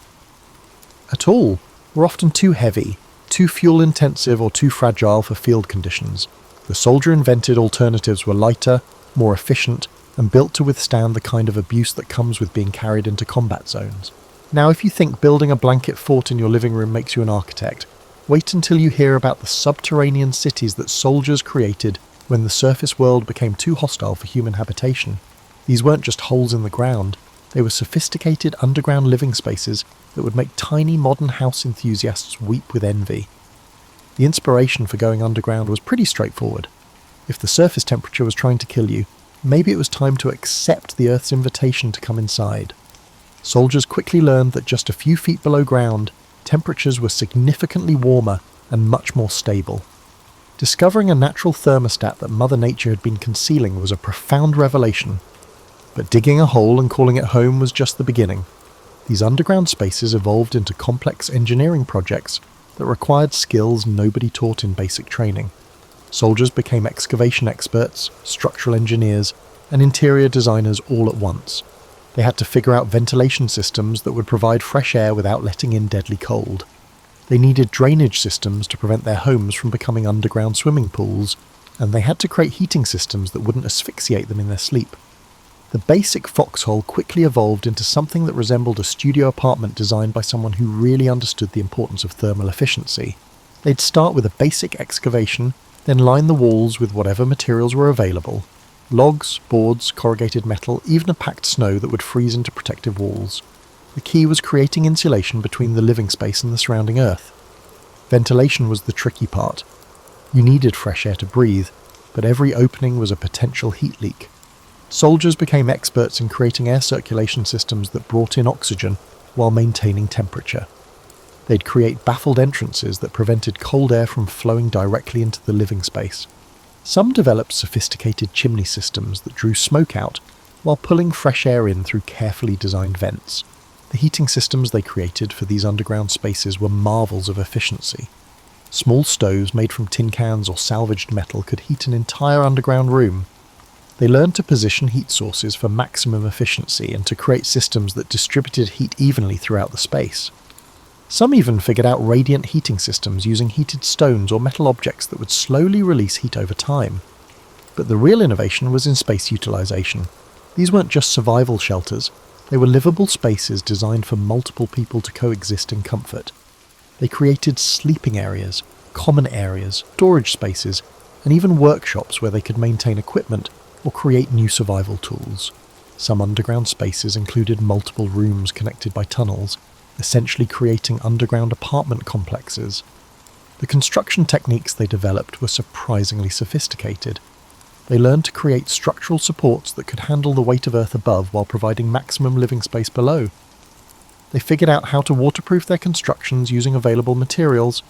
at all, were often too heavy, too fuel-intensive, or too fragile for field conditions. The soldier-invented alternatives were lighter, more efficient, and built to withstand the kind of abuse that comes with being carried into combat zones. Now, if you think building a blanket fort in your living room makes you an architect, wait until you hear about the subterranean cities that soldiers created when the surface world became too hostile for human habitation. These weren't just holes in the ground, they were sophisticated underground living spaces that would make tiny modern house enthusiasts weep with envy. The inspiration for going underground was pretty straightforward. If the surface temperature was trying to kill you, maybe it was time to accept the Earth's invitation to come inside. Soldiers quickly learned that just a few feet below ground, temperatures were significantly warmer and much more stable. Discovering a natural thermostat that Mother Nature had been concealing was a profound revelation. But digging a hole and calling it home was just the beginning. These underground spaces evolved into complex engineering projects that required skills nobody taught in basic training. Soldiers became excavation experts, structural engineers, and interior designers all at once. They had to figure out ventilation systems that would provide fresh air without letting in deadly cold. They needed drainage systems to prevent their homes from becoming underground swimming pools, and they had to create heating systems that wouldn't asphyxiate them in their sleep. The basic foxhole quickly evolved into something that resembled a studio apartment designed by someone who really understood the importance of thermal efficiency. They'd start with a basic excavation, then line the walls with whatever materials were available. Logs, boards, corrugated metal, even a packed snow that would freeze into protective walls. The key was creating insulation between the living space and the surrounding earth. Ventilation was the tricky part. You needed fresh air to breathe, but every opening was a potential heat leak. Soldiers became experts in creating air circulation systems that brought in oxygen while maintaining temperature. They'd create baffled entrances that prevented cold air from flowing directly into the living space. Some developed sophisticated chimney systems that drew smoke out while pulling fresh air in through carefully designed vents. The heating systems they created for these underground spaces were marvels of efficiency. Small stoves made from tin cans or salvaged metal could heat an entire underground room. They learned to position heat sources for maximum efficiency and to create systems that distributed heat evenly throughout the space. Some even figured out radiant heating systems using heated stones or metal objects that would slowly release heat over time. But the real innovation was in space utilization. These weren't just survival shelters, they were livable spaces designed for multiple people to coexist in comfort. They created sleeping areas, common areas, storage spaces, and even workshops where they could maintain equipment or create new survival tools. Some underground spaces included multiple rooms connected by tunnels, essentially creating underground apartment complexes. The construction techniques they developed were surprisingly sophisticated. They learned to create structural supports that could handle the weight of Earth above while providing maximum living space below. They figured out how to waterproof their constructions using available materials.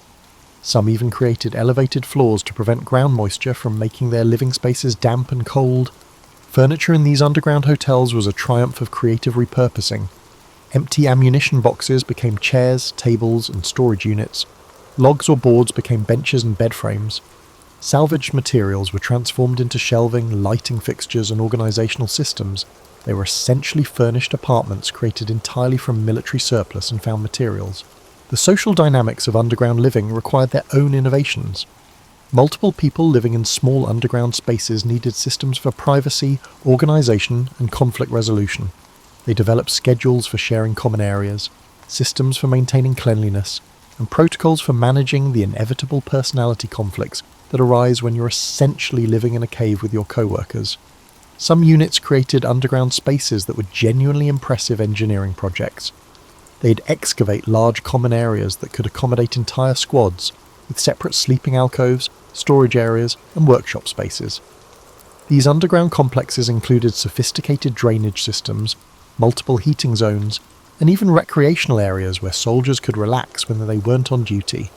Some even created elevated floors to prevent ground moisture from making their living spaces damp and cold. Furniture in these underground hotels was a triumph of creative repurposing. Empty ammunition boxes became chairs, tables, and storage units. Logs or boards became benches and bed frames. Salvaged materials were transformed into shelving, lighting fixtures, and organizational systems. They were essentially furnished apartments created entirely from military surplus and found materials. The social dynamics of underground living required their own innovations. Multiple people living in small underground spaces needed systems for privacy, organization, and conflict resolution. They developed schedules for sharing common areas, systems for maintaining cleanliness, and protocols for managing the inevitable personality conflicts that arise when you're essentially living in a cave with your co-workers. Some units created underground spaces that were genuinely impressive engineering projects. They'd excavate large common areas that could accommodate entire squads, with separate sleeping alcoves, storage areas, and workshop spaces. These underground complexes included sophisticated drainage systems, multiple heating zones, and even recreational areas where soldiers could relax when they weren't on duty.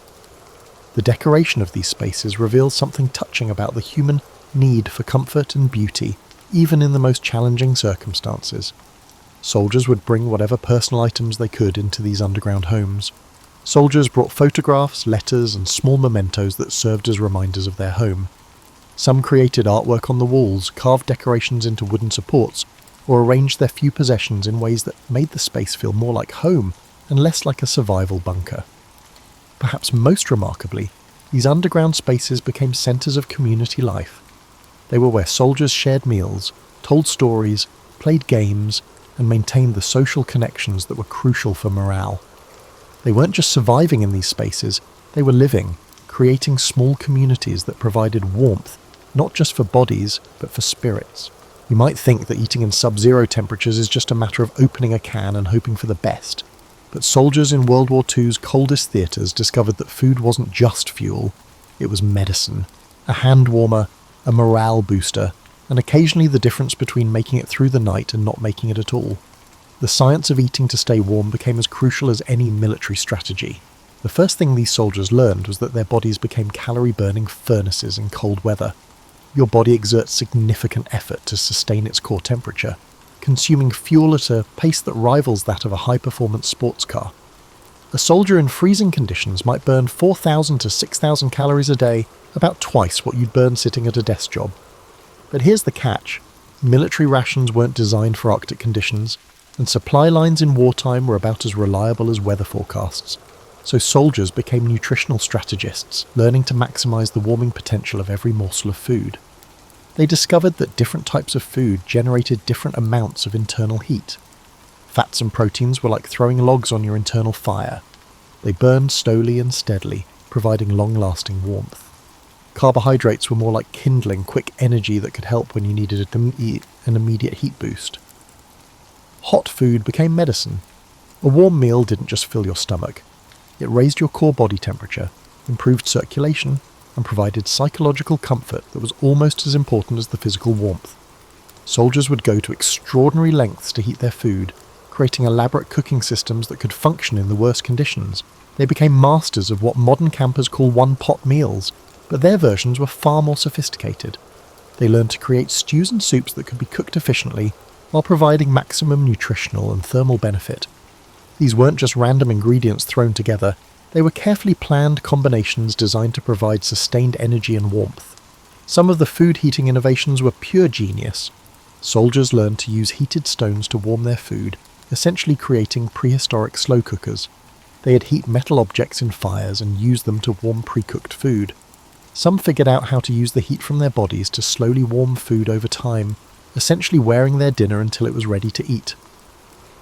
The decoration of these spaces reveals something touching about the human need for comfort and beauty, even in the most challenging circumstances. Soldiers would bring whatever personal items they could into these underground homes. Soldiers brought photographs, letters, and small mementos that served as reminders of their home. Some created artwork on the walls, carved decorations into wooden supports, or arranged their few possessions in ways that made the space feel more like home and less like a survival bunker. Perhaps most remarkably, these underground spaces became centres of community life. They were where soldiers shared meals, told stories, played games, and maintained the social connections that were crucial for morale. They weren't just surviving in these spaces, they were living, creating small communities that provided warmth, not just for bodies, but for spirits. You might think that eating in sub-zero temperatures is just a matter of opening a can and hoping for the best. But soldiers in World War II's coldest theatres discovered that food wasn't just fuel, it was medicine, a hand warmer, a morale booster, and occasionally the difference between making it through the night and not making it at all. The science of eating to stay warm became as crucial as any military strategy. The first thing these soldiers learned was that their bodies became calorie-burning furnaces in cold weather. Your body exerts significant effort to sustain its core temperature, consuming fuel at a pace that rivals that of a high-performance sports car. A soldier in freezing conditions might burn 4,000 to 6,000 calories a day, about twice what you'd burn sitting at a desk job. But here's the catch. Military rations weren't designed for Arctic conditions, and supply lines in wartime were about as reliable as weather forecasts. So soldiers became nutritional strategists, learning to maximize the warming potential of every morsel of food. They discovered that different types of food generated different amounts of internal heat. Fats and proteins were like throwing logs on your internal fire. They burned slowly and steadily, providing long-lasting warmth. Carbohydrates were more like kindling quick energy that could help when you needed an immediate heat boost. Hot food became medicine. A warm meal didn't just fill your stomach. It raised your core body temperature, improved circulation, and provided psychological comfort that was almost as important as the physical warmth. Soldiers would go to extraordinary lengths to heat their food, creating elaborate cooking systems that could function in the worst conditions. They became masters of what modern campers call one-pot meals, but their versions were far more sophisticated. They learned to create stews and soups that could be cooked efficiently, while providing maximum nutritional and thermal benefit. These weren't just random ingredients thrown together, They were carefully planned combinations designed to provide sustained energy and warmth. Some of the food heating innovations were pure genius. Soldiers learned to use heated stones to warm their food, essentially creating prehistoric slow cookers. They'd heat metal objects in fires and use them to warm pre-cooked food. Some figured out how to use the heat from their bodies to slowly warm food over time, essentially wearing their dinner until it was ready to eat.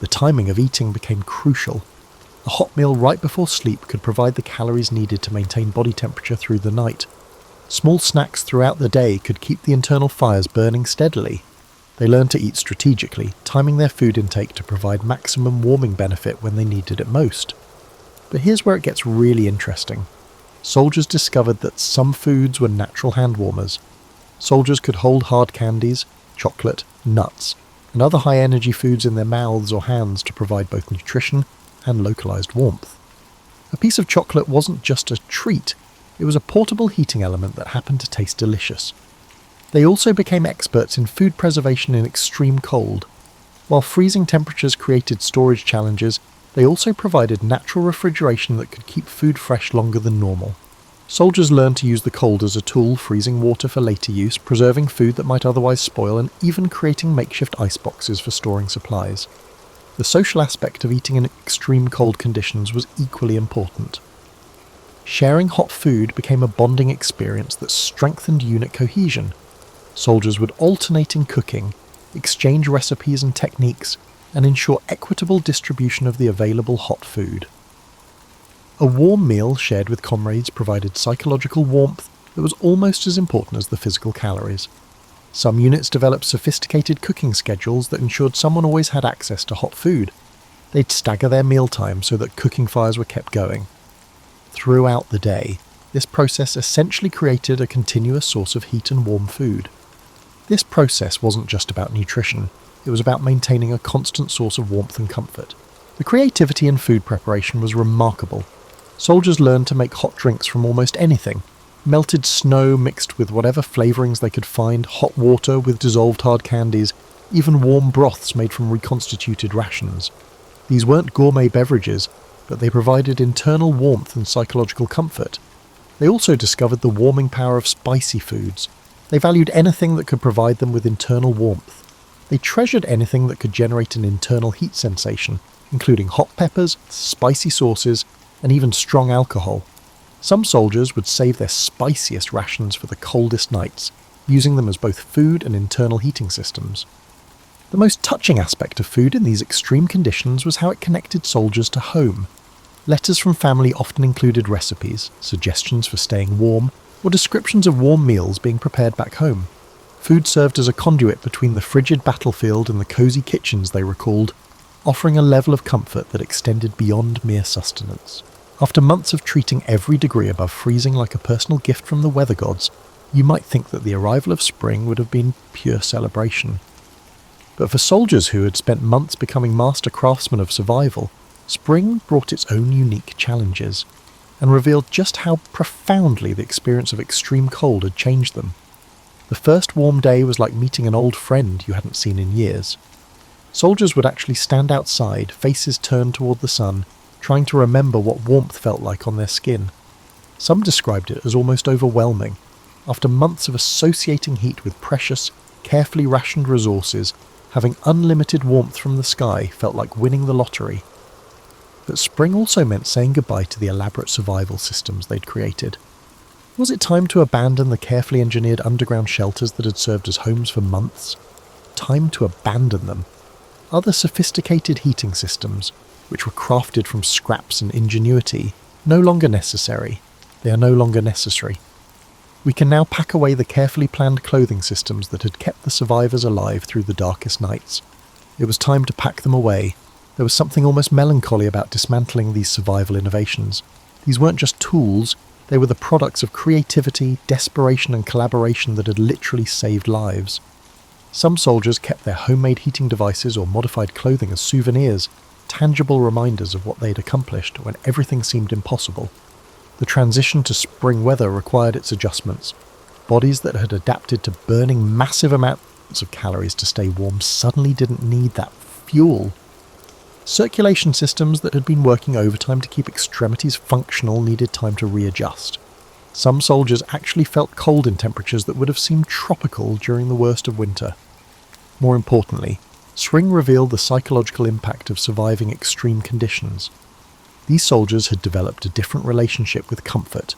The timing of eating became crucial. A hot meal right before sleep could provide the calories needed to maintain body temperature through the night. Small snacks throughout the day could keep the internal fires burning steadily. They learned to eat strategically, timing their food intake to provide maximum warming benefit when they needed it most. But here's where it gets really interesting. Soldiers discovered that some foods were natural hand warmers. Soldiers could hold hard candies, chocolate, nuts, and other high-energy foods in their mouths or hands to provide both nutrition and localized warmth. A piece of chocolate wasn't just a treat, it was a portable heating element that happened to taste delicious. They also became experts in food preservation in extreme cold. While freezing temperatures created storage challenges, they also provided natural refrigeration that could keep food fresh longer than normal. Soldiers learned to use the cold as a tool, freezing water for later use, preserving food that might otherwise spoil, and even creating makeshift ice boxes for storing supplies. The social aspect of eating in extreme cold conditions was equally important. Sharing hot food became a bonding experience that strengthened unit cohesion. Soldiers would alternate in cooking, exchange recipes and techniques, and ensure equitable distribution of the available hot food. A warm meal shared with comrades provided psychological warmth that was almost as important as the physical calories. Some units developed sophisticated cooking schedules that ensured someone always had access to hot food. They'd stagger their mealtime so that cooking fires were kept going. Throughout the day, this process essentially created a continuous source of heat and warm food. This process wasn't just about nutrition, it was about maintaining a constant source of warmth and comfort. The creativity in food preparation was remarkable. Soldiers learned to make hot drinks from almost anything. Melted snow mixed with whatever flavourings they could find, hot water with dissolved hard candies, even warm broths made from reconstituted rations. These weren't gourmet beverages, but they provided internal warmth and psychological comfort. They also discovered the warming power of spicy foods. They valued anything that could provide them with internal warmth. They treasured anything that could generate an internal heat sensation, including hot peppers, spicy sauces, and even strong alcohol. Some soldiers would save their spiciest rations for the coldest nights, using them as both food and internal heating systems. The most touching aspect of food in these extreme conditions was how it connected soldiers to home. Letters from family often included recipes, suggestions for staying warm, or descriptions of warm meals being prepared back home. Food served as a conduit between the frigid battlefield and the cosy kitchens they recalled, offering a level of comfort that extended beyond mere sustenance. After months of treating every degree above freezing like a personal gift from the weather gods, you might think that the arrival of spring would have been pure celebration. But for soldiers who had spent months becoming master craftsmen of survival, spring brought its own unique challenges, and revealed just how profoundly the experience of extreme cold had changed them. The first warm day was like meeting an old friend you hadn't seen in years. Soldiers would actually stand outside, faces turned toward the sun, trying to remember what warmth felt like on their skin. Some described it as almost overwhelming. After months of associating heat with precious, carefully rationed resources, having unlimited warmth from the sky felt like winning the lottery. But spring also meant saying goodbye to the elaborate survival systems they'd created. Was it time to abandon the carefully engineered underground shelters that had served as homes for months? Time to abandon them. Other sophisticated heating systems, which were crafted from scraps and ingenuity, no longer necessary. They are no longer necessary. We can now pack away the carefully planned clothing systems that had kept the survivors alive through the darkest nights. It was time to pack them away. There was something almost melancholy about dismantling these survival innovations. These weren't just tools, they were the products of creativity, desperation and collaboration that had literally saved lives. Some soldiers kept their homemade heating devices or modified clothing as souvenirs, tangible reminders of what they'd accomplished when everything seemed impossible. The transition to spring weather required its adjustments. Bodies that had adapted to burning massive amounts of calories to stay warm suddenly didn't need that fuel. Circulation systems that had been working overtime to keep extremities functional needed time to readjust. Some soldiers actually felt cold in temperatures that would have seemed tropical during the worst of winter. More importantly, spring revealed the psychological impact of surviving extreme conditions. These soldiers had developed a different relationship with comfort,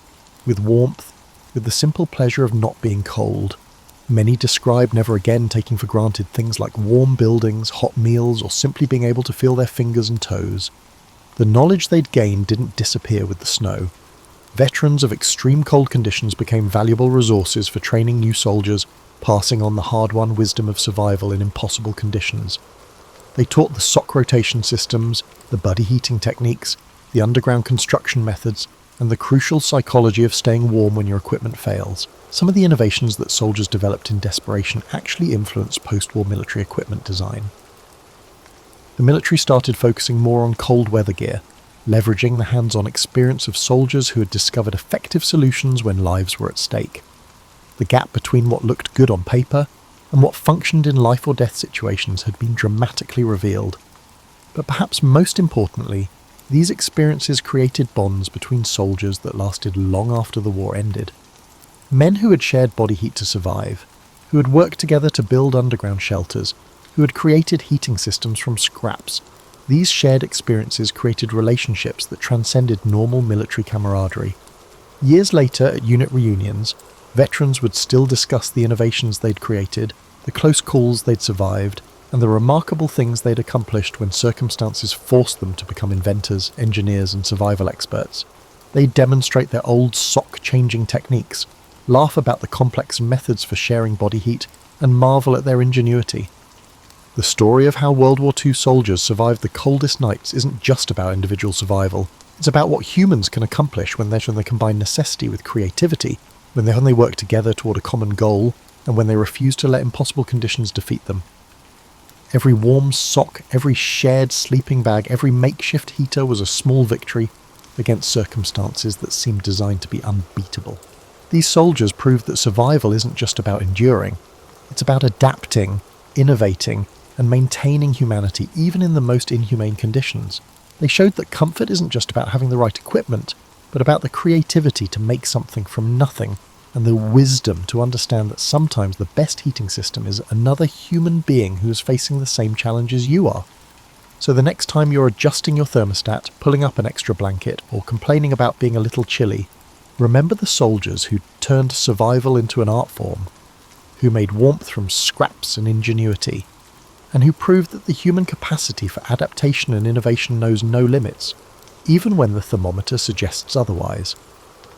with warmth, with the simple pleasure of not being cold. Many described never again taking for granted things like warm buildings, hot meals, or simply being able to feel their fingers and toes. The knowledge they'd gained didn't disappear with the snow. Veterans of extreme cold conditions became valuable resources for training new soldiers, passing on the hard-won wisdom of survival in impossible conditions. They taught the sock rotation systems, the buddy heating techniques, the underground construction methods, and the crucial psychology of staying warm when your equipment fails. Some of the innovations that soldiers developed in desperation actually influenced post-war military equipment design. The military started focusing more on cold weather gear, leveraging the hands-on experience of soldiers who had discovered effective solutions when lives were at stake. The gap between what looked good on paper and what functioned in life or death situations had been dramatically revealed. But perhaps most importantly, these experiences created bonds between soldiers that lasted long after the war ended. Men who had shared body heat to survive, who had worked together to build underground shelters, who had created heating systems from scraps. These shared experiences created relationships that transcended normal military camaraderie. Years later, at unit reunions, veterans would still discuss the innovations they'd created, the close calls they'd survived, and the remarkable things they'd accomplished when circumstances forced them to become inventors, engineers, and survival experts. They'd demonstrate their old sock-changing techniques, laugh about the complex methods for sharing body heat, and marvel at their ingenuity. The story of how World War II soldiers survived the coldest nights isn't just about individual survival. It's about what humans can accomplish when they combine necessity with creativity, when they work together toward a common goal, and when they refuse to let impossible conditions defeat them. Every warm sock, every shared sleeping bag, every makeshift heater was a small victory against circumstances that seemed designed to be unbeatable. These soldiers proved that survival isn't just about enduring. It's about adapting, innovating, and maintaining humanity even in the most inhumane conditions. They showed that comfort isn't just about having the right equipment, but about the creativity to make something from nothing, and the wisdom to understand that sometimes the best heating system is another human being who is facing the same challenges you are. So the next time you're adjusting your thermostat, pulling up an extra blanket, or complaining about being a little chilly, remember the soldiers who turned survival into an art form, who made warmth from scraps and ingenuity, and who proved that the human capacity for adaptation and innovation knows no limits, even when the thermometer suggests otherwise.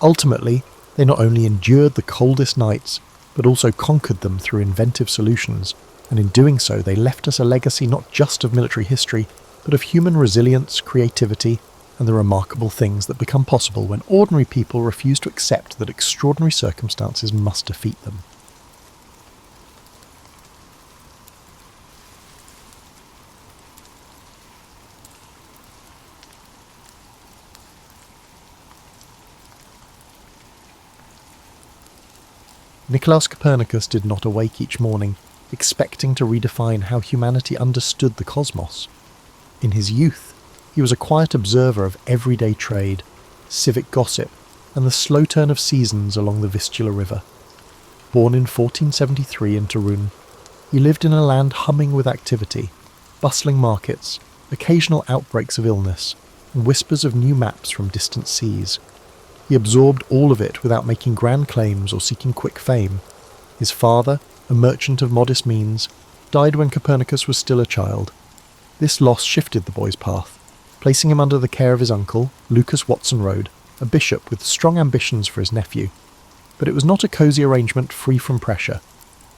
Ultimately, they not only endured the coldest nights, but also conquered them through inventive solutions, and in doing so they left us a legacy not just of military history, but of human resilience, creativity, and the remarkable things that become possible when ordinary people refuse to accept that extraordinary circumstances must defeat them. Nicolaus Copernicus did not awake each morning expecting to redefine how humanity understood the cosmos. In his youth, he was a quiet observer of everyday trade, civic gossip, and the slow turn of seasons along the Vistula River. Born in 1473 in Turin, he lived in a land humming with activity, bustling markets, occasional outbreaks of illness, and whispers of new maps from distant seas. He absorbed all of it without making grand claims or seeking quick fame. His father, a merchant of modest means, died when Copernicus was still a child. This loss shifted the boy's path, placing him under the care of his uncle, Lucas Watson Road, a bishop with strong ambitions for his nephew. But it was not a cosy arrangement free from pressure.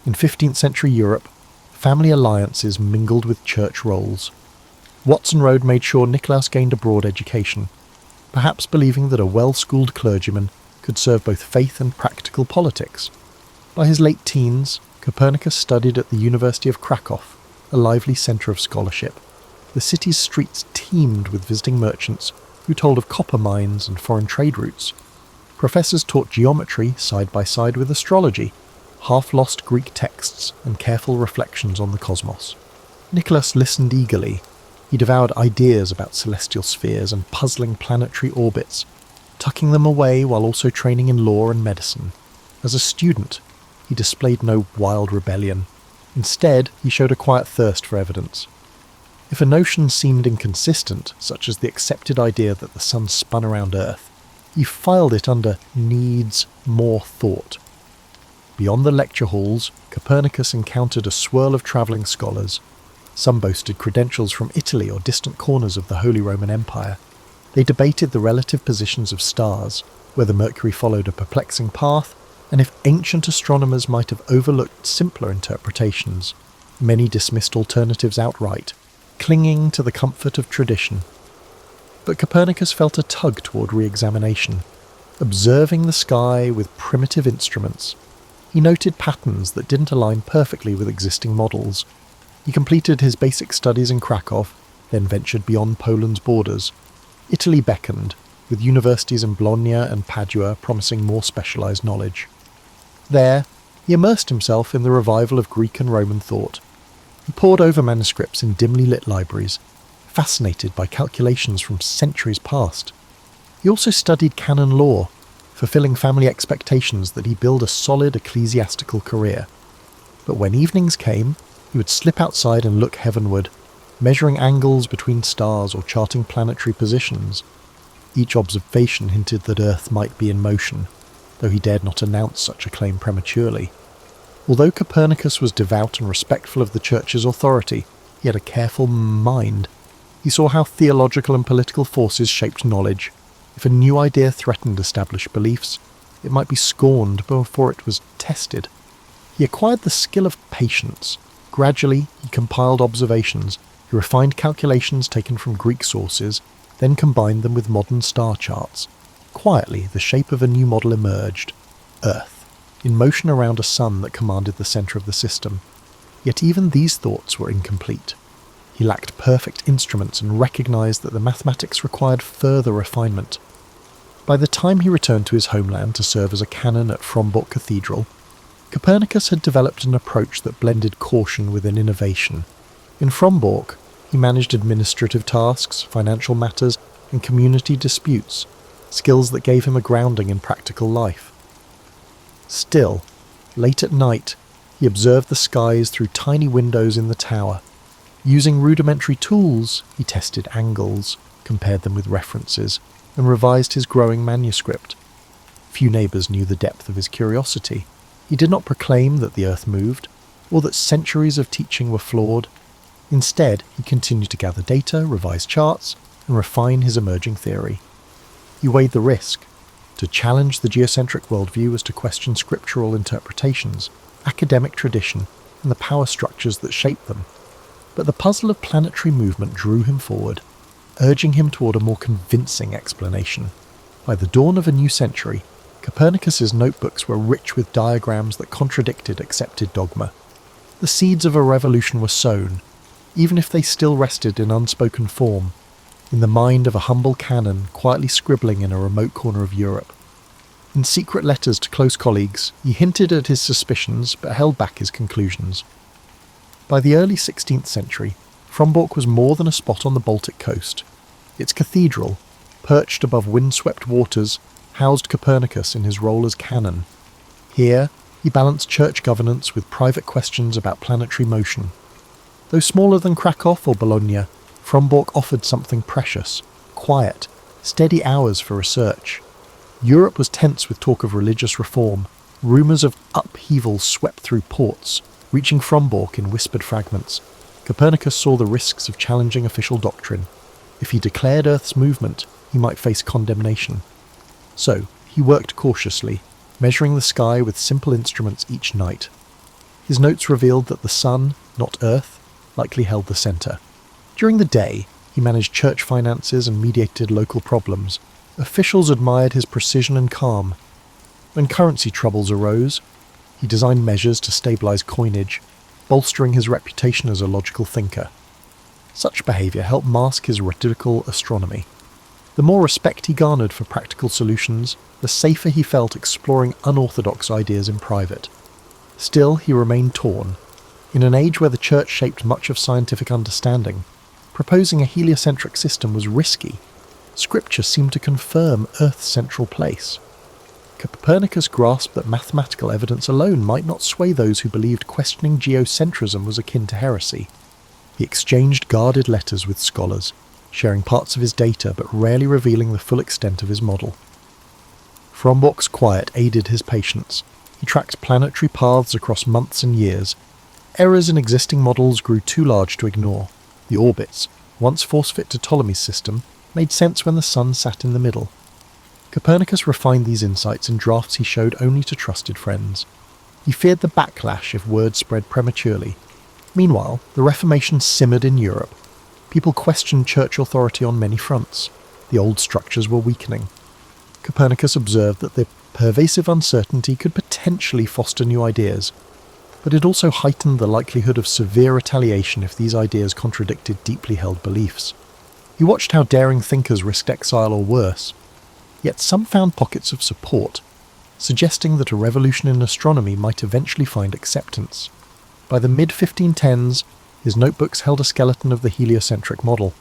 In 15th century Europe, family alliances mingled with church roles. Watson Road made sure Nicolaus gained a broad education, perhaps believing that a well-schooled clergyman could serve both faith and practical politics. By his late teens, Copernicus studied at the University of Krakow, a lively centre of scholarship. The city's streets teemed with visiting merchants who told of copper mines and foreign trade routes. Professors taught geometry side by side with astrology, half-lost Greek texts, and careful reflections on the cosmos. Nicolaus listened eagerly, He devoured ideas about celestial spheres and puzzling planetary orbits, tucking them away while also training in law and medicine. As a student, he displayed no wild rebellion. Instead, he showed a quiet thirst for evidence. If a notion seemed inconsistent, such as the accepted idea that the sun spun around Earth, he filed it under needs more thought. Beyond the lecture halls, Copernicus encountered a swirl of travelling scholars. Some boasted credentials from Italy or distant corners of the Holy Roman Empire. They debated the relative positions of stars, whether Mercury followed a perplexing path, and if ancient astronomers might have overlooked simpler interpretations. Many dismissed alternatives outright, clinging to the comfort of tradition. But Copernicus felt a tug toward re-examination. Observing the sky with primitive instruments, he noted patterns that didn't align perfectly with existing models. He completed his basic studies in Krakow, then ventured beyond Poland's borders. Italy beckoned, with universities in Bologna and Padua promising more specialised knowledge. There, he immersed himself in the revival of Greek and Roman thought. He pored over manuscripts in dimly lit libraries, fascinated by calculations from centuries past. He also studied canon law, fulfilling family expectations that he build a solid ecclesiastical career. But when evenings came, he would slip outside and look heavenward, measuring angles between stars or charting planetary positions. Each observation hinted that Earth might be in motion, though he dared not announce such a claim prematurely. Although Copernicus was devout and respectful of the Church's authority, he had a careful mind. He saw how theological and political forces shaped knowledge. If a new idea threatened established beliefs, it might be scorned before it was tested. He acquired the skill of patience. Gradually, he compiled observations. He refined calculations taken from Greek sources, then combined them with modern star charts. Quietly, the shape of a new model emerged. Earth, in motion around a sun that commanded the centre of the system. Yet even these thoughts were incomplete. He lacked perfect instruments and recognised that the mathematics required further refinement. By the time he returned to his homeland to serve as a canon at Frombork Cathedral, Copernicus had developed an approach that blended caution with an innovation. In Frombork, he managed administrative tasks, financial matters, and community disputes, skills that gave him a grounding in practical life. Still, late at night, he observed the skies through tiny windows in the tower. Using rudimentary tools, he tested angles, compared them with references, and revised his growing manuscript. Few neighbours knew the depth of his curiosity. He did not proclaim that the earth moved, or that centuries of teaching were flawed. Instead, he continued to gather data, revise charts, and refine his emerging theory. He weighed the risk. To challenge the geocentric worldview was to question scriptural interpretations, academic tradition, and the power structures that shaped them. But the puzzle of planetary movement drew him forward, urging him toward a more convincing explanation. By the dawn of a new century, Copernicus's notebooks were rich with diagrams that contradicted accepted dogma. The seeds of a revolution were sown, even if they still rested in unspoken form, in the mind of a humble canon quietly scribbling in a remote corner of Europe. In secret letters to close colleagues, he hinted at his suspicions but held back his conclusions. By the early 16th century, Frombork was more than a spot on the Baltic coast. Its cathedral, perched above windswept waters, housed Copernicus in his role as canon. Here, he balanced church governance with private questions about planetary motion. Though smaller than Krakow or Bologna, Frombork offered something precious, quiet, steady hours for research. Europe was tense with talk of religious reform. Rumours of upheaval swept through ports, reaching Frombork in whispered fragments. Copernicus saw the risks of challenging official doctrine. If he declared Earth's movement, he might face condemnation. So, he worked cautiously, measuring the sky with simple instruments each night. His notes revealed that the sun, not Earth, likely held the centre. During the day, he managed church finances and mediated local problems. Officials admired his precision and calm. When currency troubles arose, he designed measures to stabilise coinage, bolstering his reputation as a logical thinker. Such behaviour helped mask his rhetorical astronomy. The more respect he garnered for practical solutions, the safer he felt exploring unorthodox ideas in private. Still, he remained torn. In an age where the church shaped much of scientific understanding, proposing a heliocentric system was risky. Scripture seemed to confirm Earth's central place. Copernicus grasped that mathematical evidence alone might not sway those who believed questioning geocentrism was akin to heresy. He exchanged guarded letters with scholars, sharing parts of his data but rarely revealing the full extent of his model. Frombork's quiet aided his patience. He tracked planetary paths across months and years. Errors in existing models grew too large to ignore. The orbits, once force-fit to Ptolemy's system, made sense when the sun sat in the middle. Copernicus refined these insights in drafts he showed only to trusted friends. He feared the backlash if word spread prematurely. Meanwhile, the Reformation simmered in Europe. People questioned church authority on many fronts. The old structures were weakening. Copernicus observed that the pervasive uncertainty could potentially foster new ideas, but it also heightened the likelihood of severe retaliation if these ideas contradicted deeply held beliefs. He watched how daring thinkers risked exile or worse, yet some found pockets of support, suggesting that a revolution in astronomy might eventually find acceptance. By the mid-1510s, his notebooks held a skeleton of the heliocentric model.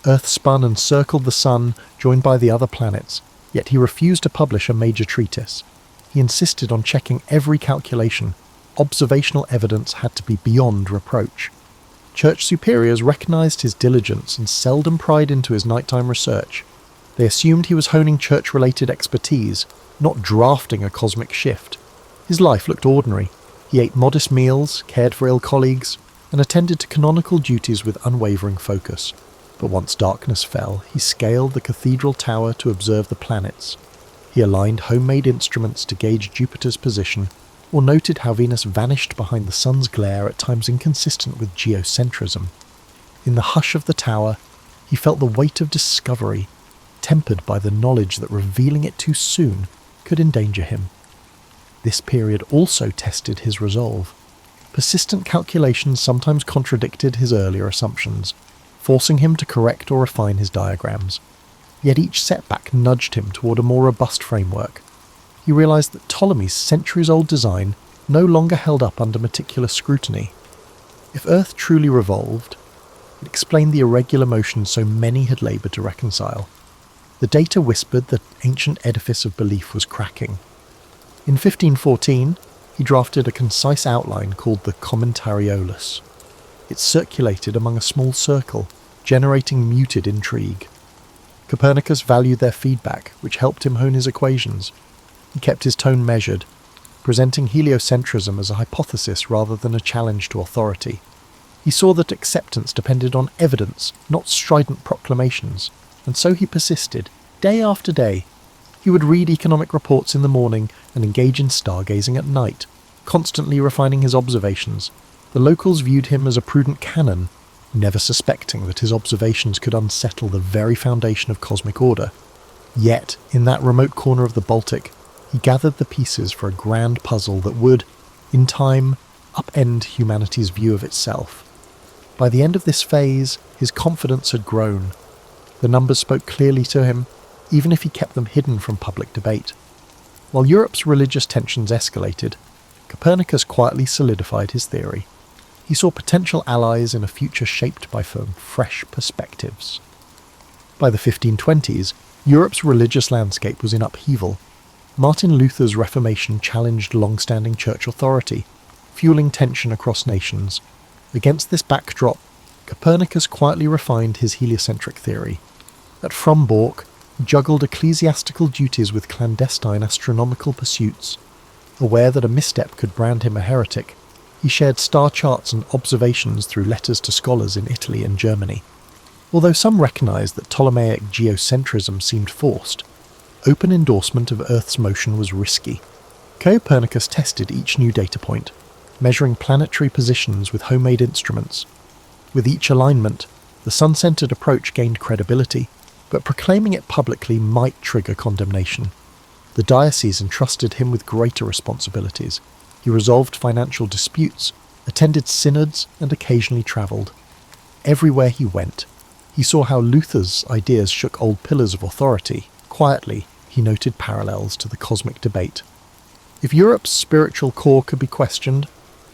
Earth spun and circled the sun, joined by the other planets, yet he refused to publish a major treatise. He insisted on checking every calculation. Observational evidence had to be beyond reproach. Church superiors recognized his diligence and seldom pried into his nighttime research. They assumed he was honing church-related expertise, not drafting a cosmic shift. His life looked ordinary. He ate modest meals, cared for ill colleagues, and attended to canonical duties with unwavering focus. But once darkness fell, he scaled the cathedral tower to observe the planets. He aligned homemade instruments to gauge Jupiter's position, or noted how Venus vanished behind the sun's glare at times inconsistent with geocentrism. In the hush of the tower, he felt the weight of discovery, tempered by the knowledge that revealing it too soon could endanger him. This period also tested his resolve. Persistent calculations sometimes contradicted his earlier assumptions, forcing him to correct or refine his diagrams. Yet each setback nudged him toward a more robust framework. He realized that Ptolemy's centuries-old design no longer held up under meticulous scrutiny. If Earth truly revolved, it explained the irregular motion so many had labored to reconcile. The data whispered the ancient edifice of belief was cracking. In 1514, he drafted a concise outline called the Commentariolus. It circulated among a small circle, generating muted intrigue. Copernicus valued their feedback, which helped him hone his equations. He kept his tone measured, presenting heliocentrism as a hypothesis rather than a challenge to authority. He saw that acceptance depended on evidence, not strident proclamations, and so he persisted, day after day. He would read economic reports in the morning and engage in stargazing at night, constantly refining his observations. The locals viewed him as a prudent canon, never suspecting that his observations could unsettle the very foundation of cosmic order. Yet, in that remote corner of the Baltic, he gathered the pieces for a grand puzzle that would, in time, upend humanity's view of itself. By the end of this phase, his confidence had grown. The numbers spoke clearly to him, even if he kept them hidden from public debate. While Europe's religious tensions escalated, Copernicus quietly solidified his theory. He saw potential allies in a future shaped by fresh perspectives. By the 1520s, Europe's religious landscape was in upheaval. Martin Luther's Reformation challenged long-standing church authority, fueling tension across nations. Against this backdrop, Copernicus quietly refined his heliocentric theory. At Frombork, he juggled ecclesiastical duties with clandestine astronomical pursuits. Aware that a misstep could brand him a heretic, he shared star charts and observations through letters to scholars in Italy and Germany. Although some recognized that Ptolemaic geocentrism seemed forced, open endorsement of Earth's motion was risky. Copernicus tested each new data point, measuring planetary positions with homemade instruments. With each alignment, the sun-centered approach gained credibility, but proclaiming it publicly might trigger condemnation. The diocese entrusted him with greater responsibilities. He resolved financial disputes, attended synods, and occasionally travelled. Everywhere he went, he saw how Luther's ideas shook old pillars of authority. Quietly, he noted parallels to the cosmic debate. If Europe's spiritual core could be questioned,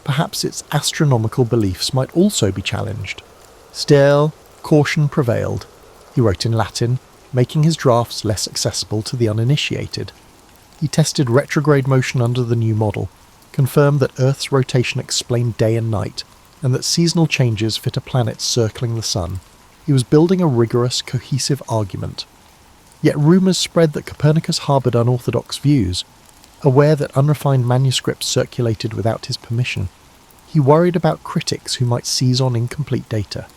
perhaps its astronomical beliefs might also be challenged. Still, Caution prevailed. He wrote in Latin, making his drafts less accessible to the uninitiated. He tested retrograde motion under the new model, confirmed that Earth's rotation explained day and night, and that seasonal changes fit a planet circling the sun. He was building a rigorous, cohesive argument. Yet rumours spread that Copernicus harboured unorthodox views. Aware that unrefined manuscripts circulated without his permission, he worried about critics who might seize on incomplete data.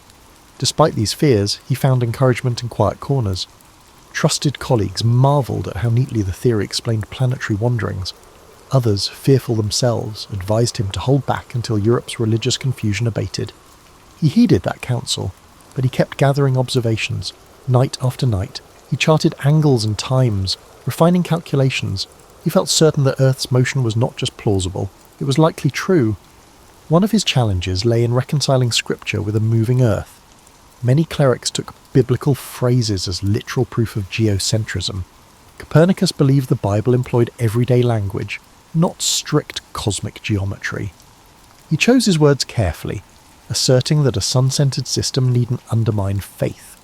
Despite these fears, he found encouragement in quiet corners. Trusted colleagues marvelled at how neatly the theory explained planetary wanderings. Others, fearful themselves, advised him to hold back until Europe's religious confusion abated. He heeded that counsel, but he kept gathering observations. Night after night, he charted angles and times, refining calculations. He felt certain that Earth's motion was not just plausible, it was likely true. One of his challenges lay in reconciling scripture with a moving Earth. Many clerics took biblical phrases as literal proof of geocentrism. Copernicus believed the Bible employed everyday language, not strict cosmic geometry. He chose his words carefully, asserting that a sun-centered system needn't undermine faith.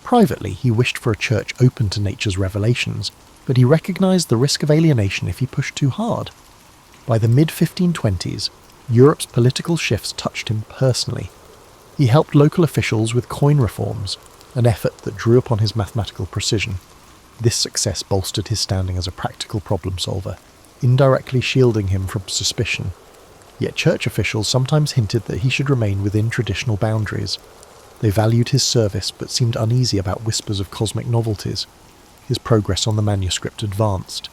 Privately, he wished for a church open to nature's revelations, but he recognized the risk of alienation if he pushed too hard. By the mid-1520s, Europe's political shifts touched him personally. He helped local officials with coin reforms, an effort that drew upon his mathematical precision. This success bolstered his standing as a practical problem solver, indirectly shielding him from suspicion. Yet church officials sometimes hinted that he should remain within traditional boundaries. They valued his service but seemed uneasy about whispers of cosmic novelties. His progress on the manuscript advanced.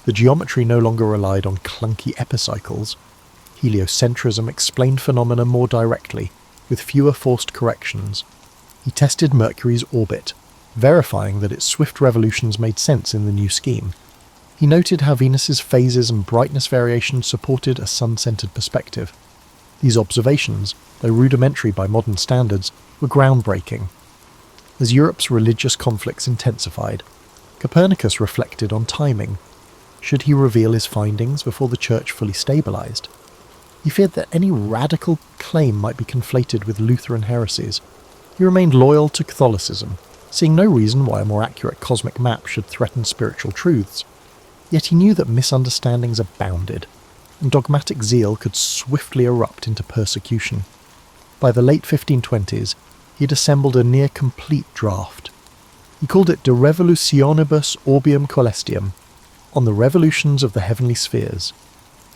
The geometry no longer relied on clunky epicycles. Heliocentrism explained phenomena more directly, with fewer forced corrections. He tested Mercury's orbit, verifying that its swift revolutions made sense in the new scheme. He noted how Venus's phases and brightness variation supported a sun-centered perspective. These observations, though rudimentary by modern standards, were groundbreaking. As Europe's religious conflicts intensified, Copernicus reflected on timing. Should he reveal his findings before the Church fully stabilized? He feared that any radical claim might be conflated with Lutheran heresies. He remained loyal to Catholicism, seeing no reason why a more accurate cosmic map should threaten spiritual truths. Yet he knew that misunderstandings abounded, and dogmatic zeal could swiftly erupt into persecution. By the late 1520s, he had assembled a near-complete draft. He called it De Revolutionibus Orbium Coelestium, on the revolutions of the heavenly spheres.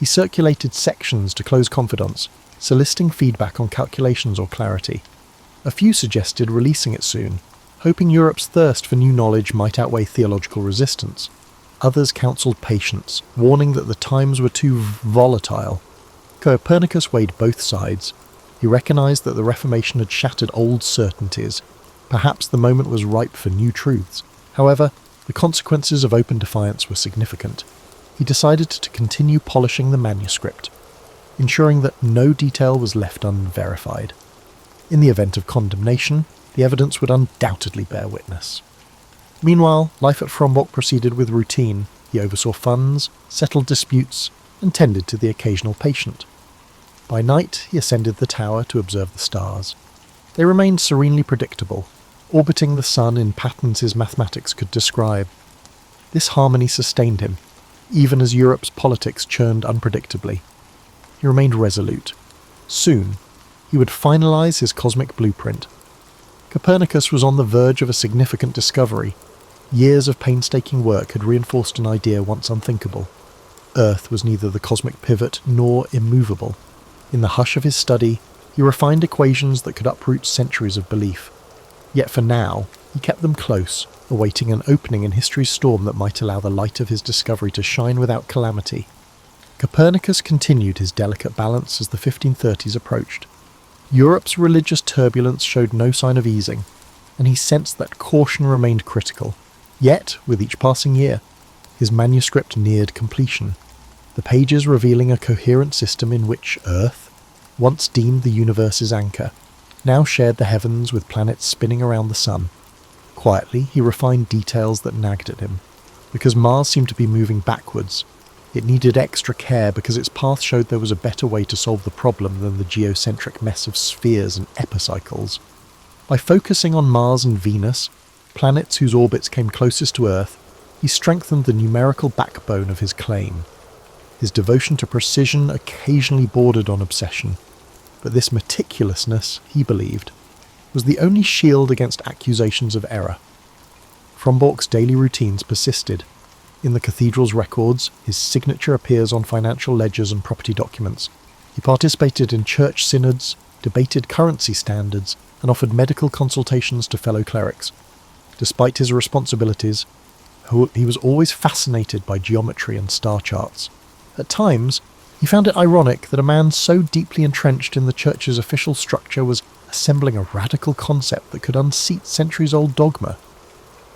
He circulated sections to close confidants, soliciting feedback on calculations or clarity. A few suggested releasing it soon, hoping Europe's thirst for new knowledge might outweigh theological resistance. Others counselled patience, warning that the times were too volatile. Copernicus weighed both sides. He recognised that the Reformation had shattered old certainties. Perhaps the moment was ripe for new truths. However, the consequences of open defiance were significant. He decided to continue polishing the manuscript, ensuring that no detail was left unverified. In the event of condemnation, the evidence would undoubtedly bear witness. Meanwhile, life at Frombock proceeded with routine. He oversaw funds, settled disputes, and tended to the occasional patient. By night, he ascended the tower to observe the stars. They remained serenely predictable, orbiting the sun in patterns his mathematics could describe. This harmony sustained him, even as Europe's politics churned unpredictably. He remained resolute. Soon, he would finalize his cosmic blueprint. Copernicus was on the verge of a significant discovery. Years of painstaking work had reinforced an idea once unthinkable. Earth was neither the cosmic pivot nor immovable. In the hush of his study, he refined equations that could uproot centuries of belief. Yet for now, he kept them close, awaiting an opening in history's storm that might allow the light of his discovery to shine without calamity. Copernicus continued his delicate balance as the 1530s approached. Europe's religious turbulence showed no sign of easing, and he sensed that caution remained critical. Yet, with each passing year, his manuscript neared completion, the pages revealing a coherent system in which Earth, once deemed the universe's anchor, now shared the heavens with planets spinning around the sun. Quietly, he refined details that nagged at him. Because Mars seemed to be moving backwards, it needed extra care because its path showed there was a better way to solve the problem than the geocentric mess of spheres and epicycles. By focusing on Mars and Venus, planets whose orbits came closest to Earth, he strengthened the numerical backbone of his claim. His devotion to precision occasionally bordered on obsession, but this meticulousness, he believed, was the only shield against accusations of error. Frombork's daily routines persisted. In the cathedral's records, his signature appears on financial ledgers and property documents. He participated in church synods, debated currency standards, and offered medical consultations to fellow clerics. Despite his responsibilities, he was always fascinated by geometry and star charts. At times, he found it ironic that a man so deeply entrenched in the church's official structure was assembling a radical concept that could unseat centuries-old dogma.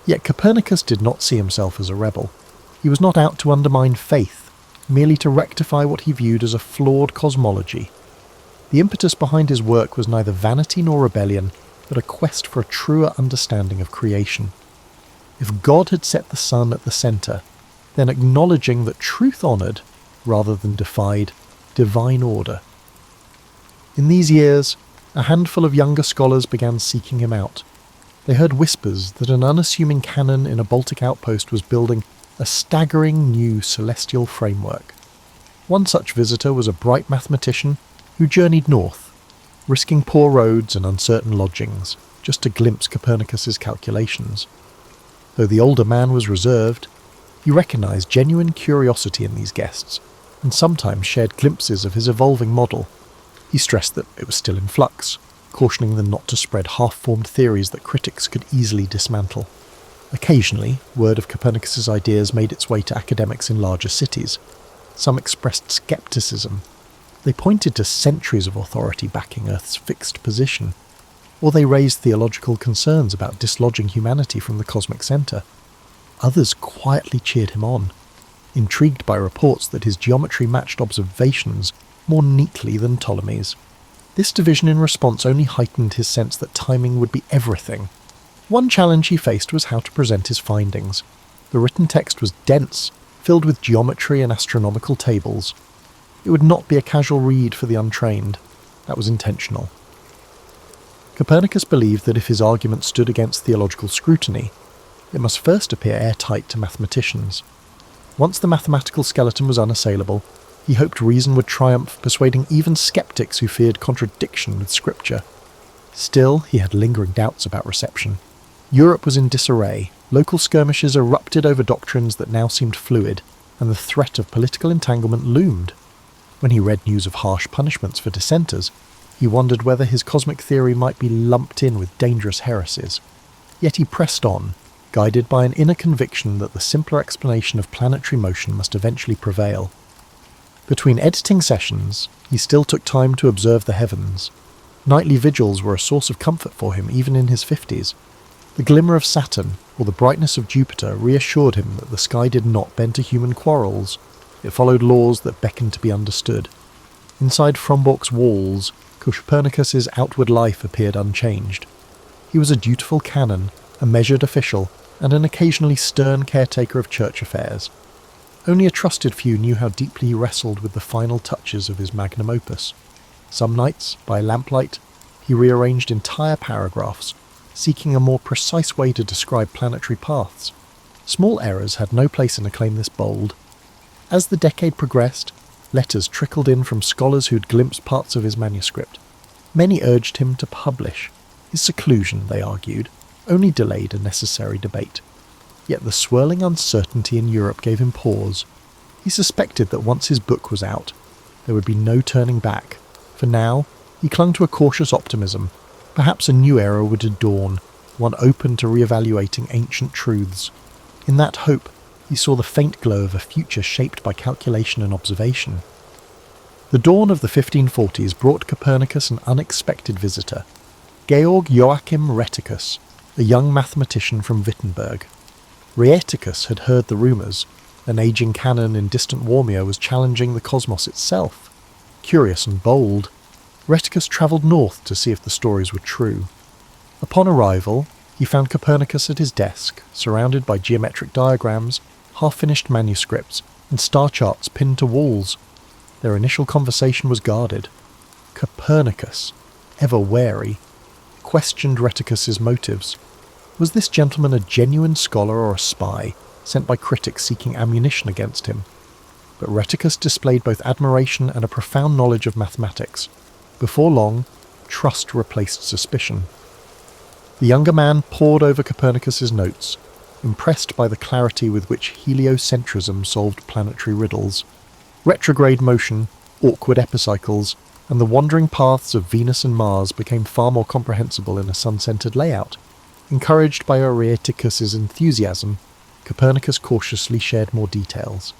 Yet Copernicus did not see himself as a rebel. He was not out to undermine faith, merely to rectify what he viewed as a flawed cosmology. The impetus behind his work was neither vanity nor rebellion, but a quest for a truer understanding of creation. If God had set the sun at the centre, then acknowledging that truth honoured, rather than defied, divine order. In these years, a handful of younger scholars began seeking him out. They heard whispers that an unassuming canon in a Baltic outpost was building a staggering new celestial framework. One such visitor was a bright mathematician who journeyed north, risking poor roads and uncertain lodgings, just to glimpse Copernicus's calculations. Though the older man was reserved, he recognised genuine curiosity in these guests, and sometimes shared glimpses of his evolving model. He stressed that it was still in flux, cautioning them not to spread half-formed theories that critics could easily dismantle. Occasionally, word of Copernicus's ideas made its way to academics in larger cities. Some expressed scepticism. They pointed to centuries of authority backing Earth's fixed position, or they raised theological concerns about dislodging humanity from the cosmic centre. Others quietly cheered him on, intrigued by reports that his geometry matched observations more neatly than Ptolemy's. This division in response only heightened his sense that timing would be everything. One challenge he faced was how to present his findings. The written text was dense, filled with geometry and astronomical tables. It would not be a casual read for the untrained. That was intentional. Copernicus believed that if his argument stood against theological scrutiny, it must first appear airtight to mathematicians. Once the mathematical skeleton was unassailable, he hoped reason would triumph, persuading even skeptics who feared contradiction with scripture. Still, he had lingering doubts about reception. Europe was in disarray, local skirmishes erupted over doctrines that now seemed fluid, and the threat of political entanglement loomed. When he read news of harsh punishments for dissenters, he wondered whether his cosmic theory might be lumped in with dangerous heresies. Yet he pressed on, guided by an inner conviction that the simpler explanation of planetary motion must eventually prevail. Between editing sessions, he still took time to observe the heavens. Nightly vigils were a source of comfort for him even in his 50s. The glimmer of Saturn, or the brightness of Jupiter, reassured him that the sky did not bend to human quarrels. It followed laws that beckoned to be understood. Inside Frombork's walls, Copernicus's outward life appeared unchanged. He was a dutiful canon, a measured official, and an occasionally stern caretaker of church affairs. Only a trusted few knew how deeply he wrestled with the final touches of his magnum opus. Some nights, by lamplight, he rearranged entire paragraphs, seeking a more precise way to describe planetary paths. Small errors had no place in a claim this bold. As the decade progressed, letters trickled in from scholars who'd glimpsed parts of his manuscript. Many urged him to publish. His seclusion, they argued, only delayed a necessary debate. Yet the swirling uncertainty in Europe gave him pause. He suspected that once his book was out, there would be no turning back. For now, he clung to a cautious optimism. Perhaps a new era would dawn, one open to re-evaluating ancient truths. In that hope, he saw the faint glow of a future shaped by calculation and observation. The dawn of the 1540s brought Copernicus an unexpected visitor, Georg Joachim Rheticus, a young mathematician from Wittenberg. Rheticus had heard the rumours. An ageing canon in distant Warmia was challenging the cosmos itself. Curious and bold, Rheticus travelled north to see if the stories were true. Upon arrival, he found Copernicus at his desk, surrounded by geometric diagrams, half-finished manuscripts, and star charts pinned to walls. Their initial conversation was guarded. Copernicus, ever wary, questioned Rheticus's motives. Was this gentleman a genuine scholar or a spy, sent by critics seeking ammunition against him? But Rheticus displayed both admiration and a profound knowledge of mathematics. Before long, trust replaced suspicion. The younger man pored over Copernicus's notes, impressed by the clarity with which heliocentrism solved planetary riddles. Retrograde motion, awkward epicycles, and the wandering paths of Venus and Mars became far more comprehensible in a sun-centered layout. Encouraged by Rheticus's enthusiasm, Copernicus cautiously shared more details.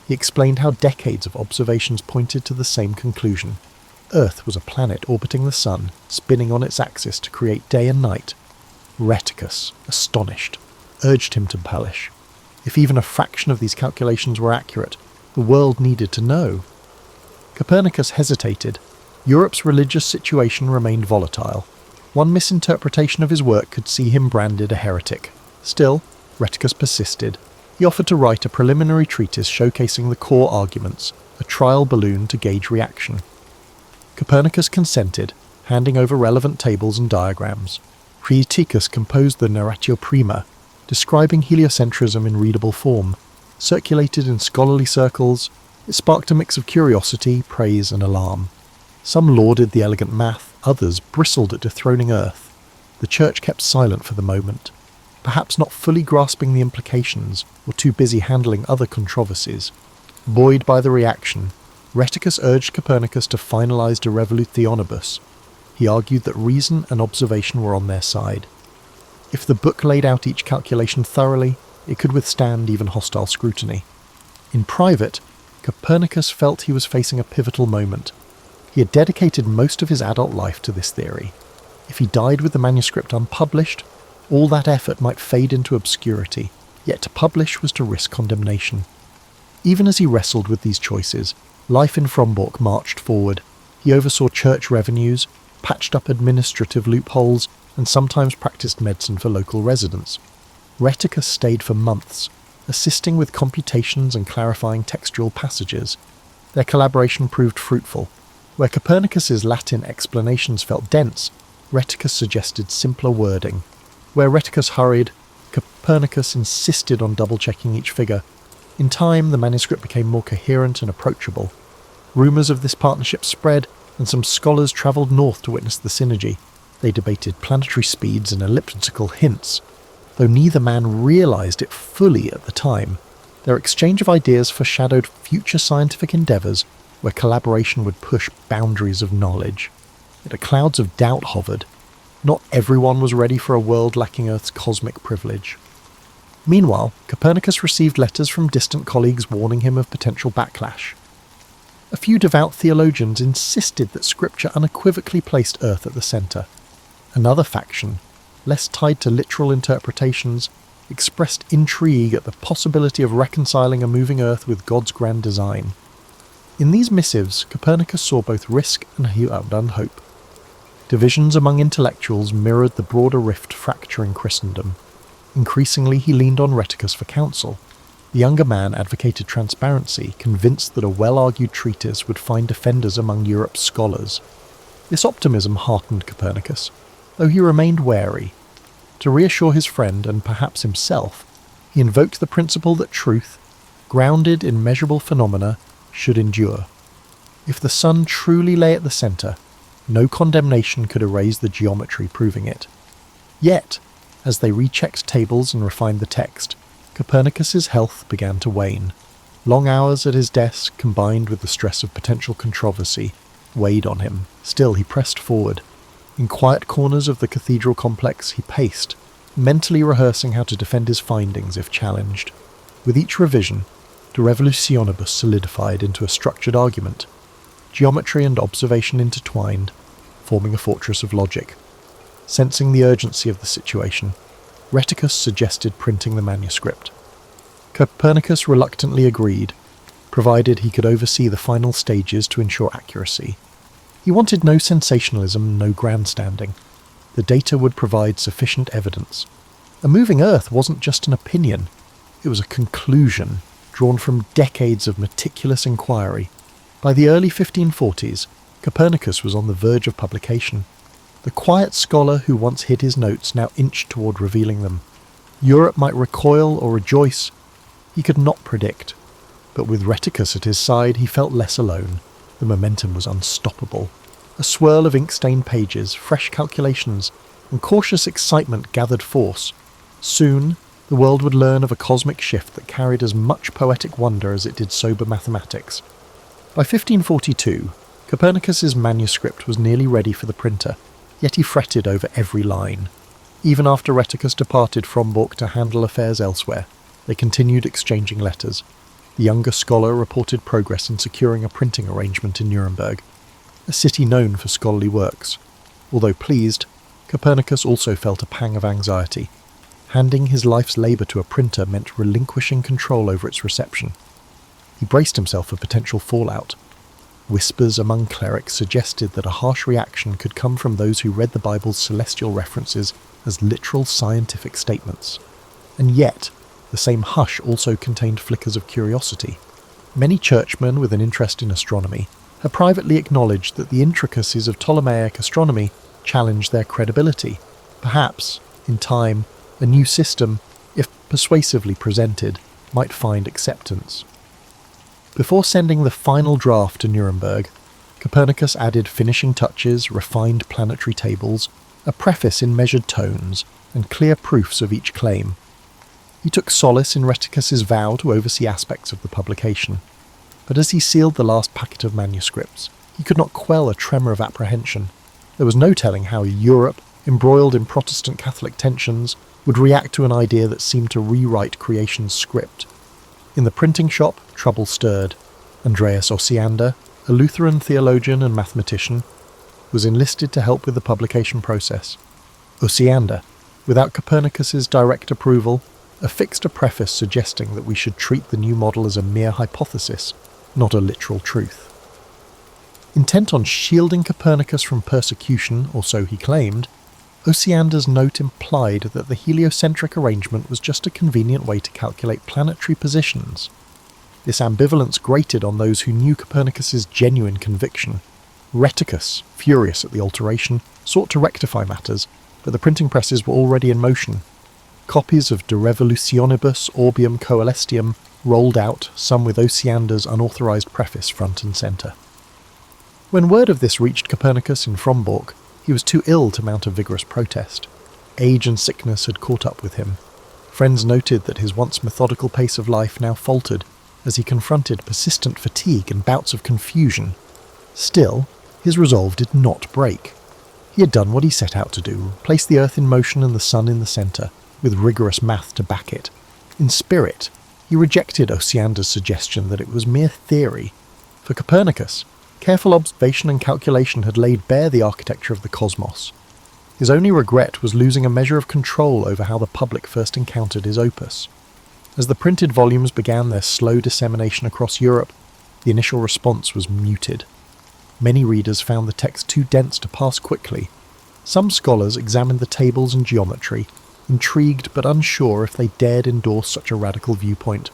He explained how decades of observations pointed to the same conclusion. Earth was a planet orbiting the sun, spinning on its axis to create day and night. Rheticus, astonished, urged him to publish. If even a fraction of these calculations were accurate, the world needed to know. Copernicus hesitated. Europe's religious situation remained volatile. One misinterpretation of his work could see him branded a heretic. Still, Rheticus persisted. He offered to write a preliminary treatise showcasing the core arguments, a trial balloon to gauge reaction. Copernicus consented, handing over relevant tables and diagrams. Rheticus composed the Narratio Prima, describing heliocentrism in readable form. Circulated in scholarly circles, it sparked a mix of curiosity, praise, and alarm. Some lauded the elegant math, others bristled at dethroning Earth. The Church kept silent for the moment, perhaps not fully grasping the implications or too busy handling other controversies. Buoyed by the reaction, Rheticus urged Copernicus to finalize De Revolutionibus. He argued that reason and observation were on their side. If the book laid out each calculation thoroughly, it could withstand even hostile scrutiny. In private, Copernicus felt he was facing a pivotal moment. He had dedicated most of his adult life to this theory. If he died with the manuscript unpublished, all that effort might fade into obscurity, yet to publish was to risk condemnation. Even as he wrestled with these choices, life in Frombork marched forward. He oversaw church revenues, patched up administrative loopholes, and sometimes practiced medicine for local residents. Rheticus stayed for months, assisting with computations and clarifying textual passages. Their collaboration proved fruitful. Where Copernicus's Latin explanations felt dense, Rheticus suggested simpler wording. Where Rheticus hurried, Copernicus insisted on double-checking each figure. In time, the manuscript became more coherent and approachable. Rumours of this partnership spread, and some scholars travelled north to witness the synergy. They debated planetary speeds and elliptical hints. Though neither man realised it fully at the time, their exchange of ideas foreshadowed future scientific endeavours where collaboration would push boundaries of knowledge. Yet clouds of doubt hovered. Not everyone was ready for a world lacking Earth's cosmic privilege. Meanwhile, Copernicus received letters from distant colleagues warning him of potential backlash. A few devout theologians insisted that Scripture unequivocally placed Earth at the centre. Another faction, less tied to literal interpretations, expressed intrigue at the possibility of reconciling a moving Earth with God's grand design. In these missives, Copernicus saw both risk and hope. Divisions among intellectuals mirrored the broader rift fracturing Christendom. Increasingly, he leaned on Rheticus for counsel. The younger man advocated transparency, convinced that a well-argued treatise would find defenders among Europe's scholars. This optimism heartened Copernicus, though he remained wary. To reassure his friend, and perhaps himself, he invoked the principle that truth, grounded in measurable phenomena, should endure. If the sun truly lay at the centre, no condemnation could erase the geometry proving it. Yet, as they rechecked tables and refined the text, Copernicus's health began to wane. Long hours at his desk, combined with the stress of potential controversy, weighed on him. Still, he pressed forward. In quiet corners of the cathedral complex, he paced, mentally rehearsing how to defend his findings if challenged. With each revision, De Revolutionibus solidified into a structured argument. Geometry and observation intertwined, forming a fortress of logic. Sensing the urgency of the situation, Rheticus suggested printing the manuscript. Copernicus reluctantly agreed, provided he could oversee the final stages to ensure accuracy. He wanted no sensationalism, no grandstanding. The data would provide sufficient evidence. A moving Earth wasn't just an opinion, it was a conclusion drawn from decades of meticulous inquiry. By the early 1540s, Copernicus was on the verge of publication. The quiet scholar who once hid his notes now inched toward revealing them. Europe might recoil or rejoice. He could not predict. But with Rheticus at his side, he felt less alone. The momentum was unstoppable. A swirl of ink-stained pages, fresh calculations, and cautious excitement gathered force. Soon, the world would learn of a cosmic shift that carried as much poetic wonder as it did sober mathematics. By 1542, Copernicus's manuscript was nearly ready for the printer, yet he fretted over every line. Even after Rheticus departed Frombork to handle affairs elsewhere, they continued exchanging letters. The younger scholar reported progress in securing a printing arrangement in Nuremberg, a city known for scholarly works. Although pleased, Copernicus also felt a pang of anxiety. Handing his life's labour to a printer meant relinquishing control over its reception. He braced himself for potential fallout. Whispers among clerics suggested that a harsh reaction could come from those who read the Bible's celestial references as literal scientific statements. And yet, the same hush also contained flickers of curiosity. Many churchmen with an interest in astronomy had privately acknowledged that the intricacies of Ptolemaic astronomy challenged their credibility. Perhaps, in time, a new system, if persuasively presented, might find acceptance. Before sending the final draft to Nuremberg, Copernicus added finishing touches, refined planetary tables, a preface in measured tones, and clear proofs of each claim. He took solace in Rheticus's vow to oversee aspects of the publication, but as he sealed the last packet of manuscripts, he could not quell a tremor of apprehension. There was no telling how Europe, embroiled in Protestant Catholic tensions, would react to an idea that seemed to rewrite creation's script. In the printing shop, trouble stirred. Andreas Osiander, a Lutheran theologian and mathematician, was enlisted to help with the publication process. Osiander, without Copernicus's direct approval, affixed a preface suggesting that we should treat the new model as a mere hypothesis, not a literal truth. Intent on shielding Copernicus from persecution, or so he claimed, Osiander's note implied that the heliocentric arrangement was just a convenient way to calculate planetary positions. This ambivalence grated on those who knew Copernicus's genuine conviction. Rheticus, furious at the alteration, sought to rectify matters, but the printing presses were already in motion. Copies of De Revolutionibus Orbium Coelestium rolled out, some with Osiander's unauthorized preface front and centre. When word of this reached Copernicus in Frombork, he was too ill to mount a vigorous protest. Age and sickness had caught up with him. Friends noted that his once methodical pace of life now faltered as he confronted persistent fatigue and bouts of confusion. Still, his resolve did not break. He had done what he set out to do, placed the Earth in motion and the Sun in the centre, with rigorous math to back it. In spirit, he rejected Osiander's suggestion that it was mere theory. For Copernicus, careful observation and calculation had laid bare the architecture of the cosmos. His only regret was losing a measure of control over how the public first encountered his opus. As the printed volumes began their slow dissemination across Europe, the initial response was muted. Many readers found the text too dense to pass quickly. Some scholars examined the tables and geometry, intrigued but unsure if they dared endorse such a radical viewpoint.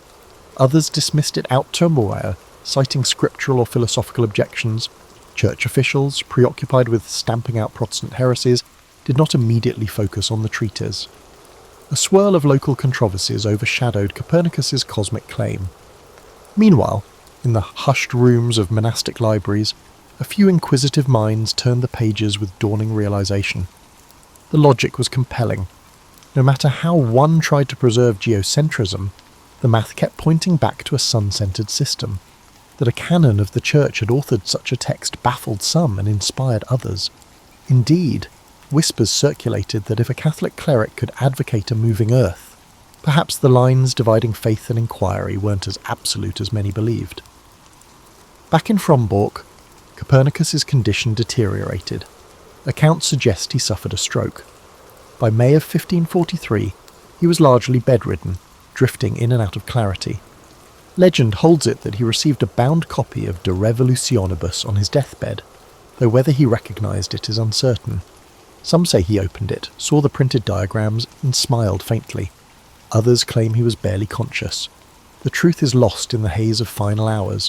Others dismissed it out turmoil, citing scriptural or philosophical objections. Church officials, preoccupied with stamping out Protestant heresies, did not immediately focus on the treatise. A swirl of local controversies overshadowed Copernicus's cosmic claim. Meanwhile, in the hushed rooms of monastic libraries, a few inquisitive minds turned the pages with dawning realization. The logic was compelling. No matter how one tried to preserve geocentrism, the math kept pointing back to a sun-centered system. That a canon of the Church had authored such a text baffled some and inspired others. Indeed, whispers circulated that if a Catholic cleric could advocate a moving Earth, perhaps the lines dividing faith and inquiry weren't as absolute as many believed. Back in Frombork, Copernicus's condition deteriorated. Accounts suggest he suffered a stroke. By May of 1543, he was largely bedridden, drifting in and out of clarity. Legend holds it that he received a bound copy of De Revolutionibus on his deathbed, though whether he recognised it is uncertain. Some say he opened it, saw the printed diagrams, and smiled faintly. Others claim he was barely conscious. The truth is lost in the haze of final hours.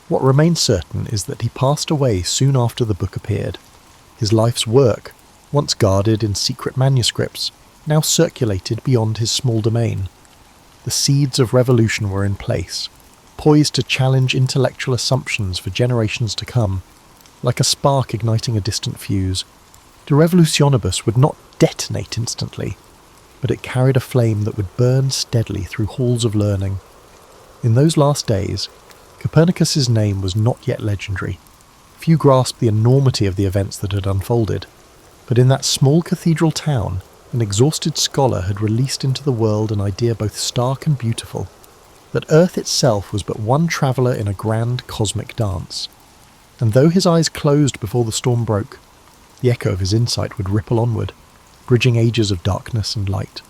What remains certain is that he passed away soon after the book appeared. His life's work, once guarded in secret manuscripts, now circulated beyond his small domain. The seeds of revolution were in place, poised to challenge intellectual assumptions for generations to come. Like a spark igniting a distant fuse, De Revolutionibus would not detonate instantly, but it carried a flame that would burn steadily through halls of learning. In those last days, Copernicus's name was not yet legendary. Few grasped the enormity of the events that had unfolded, but in that small cathedral town, an exhausted scholar had released into the world an idea both stark and beautiful, that Earth itself was but one traveller in a grand cosmic dance. And though his eyes closed before the storm broke, the echo of his insight would ripple onward, bridging ages of darkness and light.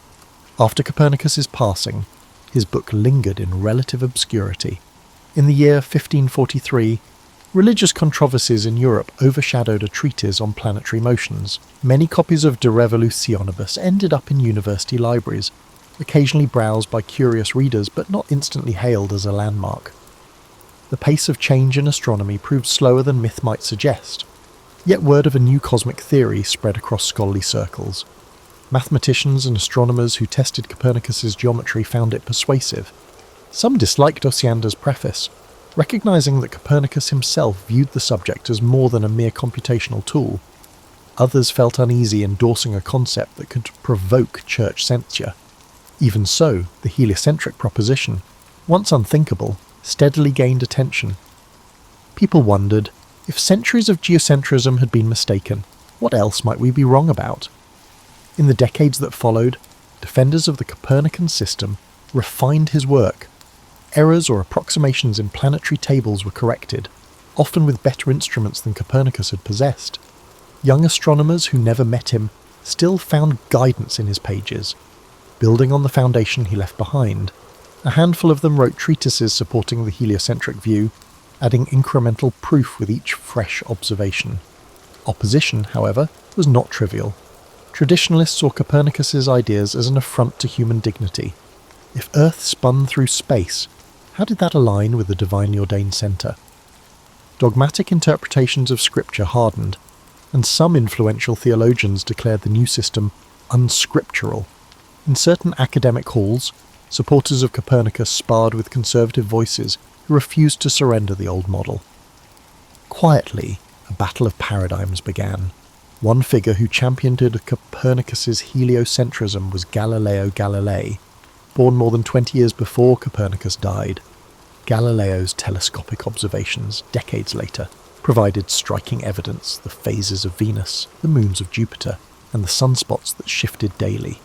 After Copernicus's passing, his book lingered in relative obscurity. In the year 1543, religious controversies in Europe overshadowed a treatise on planetary motions. Many copies of De Revolutionibus ended up in university libraries, occasionally browsed by curious readers but not instantly hailed as a landmark. The pace of change in astronomy proved slower than myth might suggest, yet word of a new cosmic theory spread across scholarly circles. Mathematicians and astronomers who tested Copernicus's geometry found it persuasive. Some disliked Osiander's preface, recognizing that Copernicus himself viewed the subject as more than a mere computational tool. Others felt uneasy endorsing a concept that could provoke church censure. Even so, the heliocentric proposition, once unthinkable, steadily gained attention. People wondered, if centuries of geocentrism had been mistaken, what else might we be wrong about? In the decades that followed, defenders of the Copernican system refined his work. Errors or approximations in planetary tables were corrected, often with better instruments than Copernicus had possessed. Young astronomers who never met him still found guidance in his pages, building on the foundation he left behind. A handful of them wrote treatises supporting the heliocentric view, adding incremental proof with each fresh observation. Opposition, however, was not trivial. Traditionalists saw Copernicus's ideas as an affront to human dignity. If Earth spun through space, how did that align with the divinely ordained centre? Dogmatic interpretations of Scripture hardened, and some influential theologians declared the new system unscriptural. In certain academic halls, supporters of Copernicus sparred with conservative voices who refused to surrender the old model. Quietly, a battle of paradigms began. One figure who championed Copernicus's heliocentrism was Galileo Galilei, born more than 20 years before Copernicus died. Galileo's telescopic observations, decades later, provided striking evidence: the phases of Venus, the moons of Jupiter, and the sunspots that shifted daily.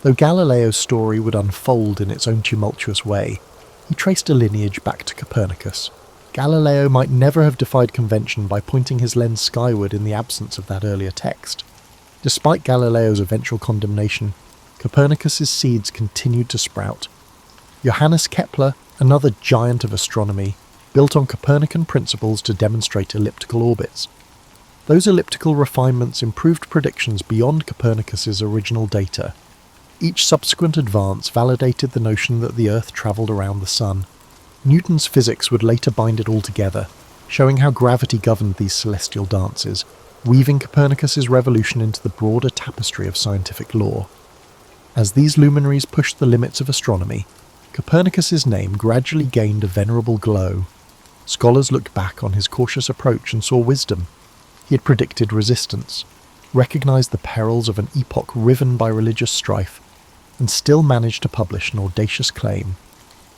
Though Galileo's story would unfold in its own tumultuous way, he traced a lineage back to Copernicus. Galileo might never have defied convention by pointing his lens skyward in the absence of that earlier text. Despite Galileo's eventual condemnation, Copernicus's seeds continued to sprout. Johannes Kepler, another giant of astronomy, built on Copernican principles to demonstrate elliptical orbits. Those elliptical refinements improved predictions beyond Copernicus's original data. Each subsequent advance validated the notion that the Earth travelled around the Sun. Newton's physics would later bind it all together, showing how gravity governed these celestial dances, weaving Copernicus's revolution into the broader tapestry of scientific law. As these luminaries pushed the limits of astronomy, Copernicus's name gradually gained a venerable glow. Scholars looked back on his cautious approach and saw wisdom. He had predicted resistance, recognized the perils of an epoch riven by religious strife, and still managed to publish an audacious claim.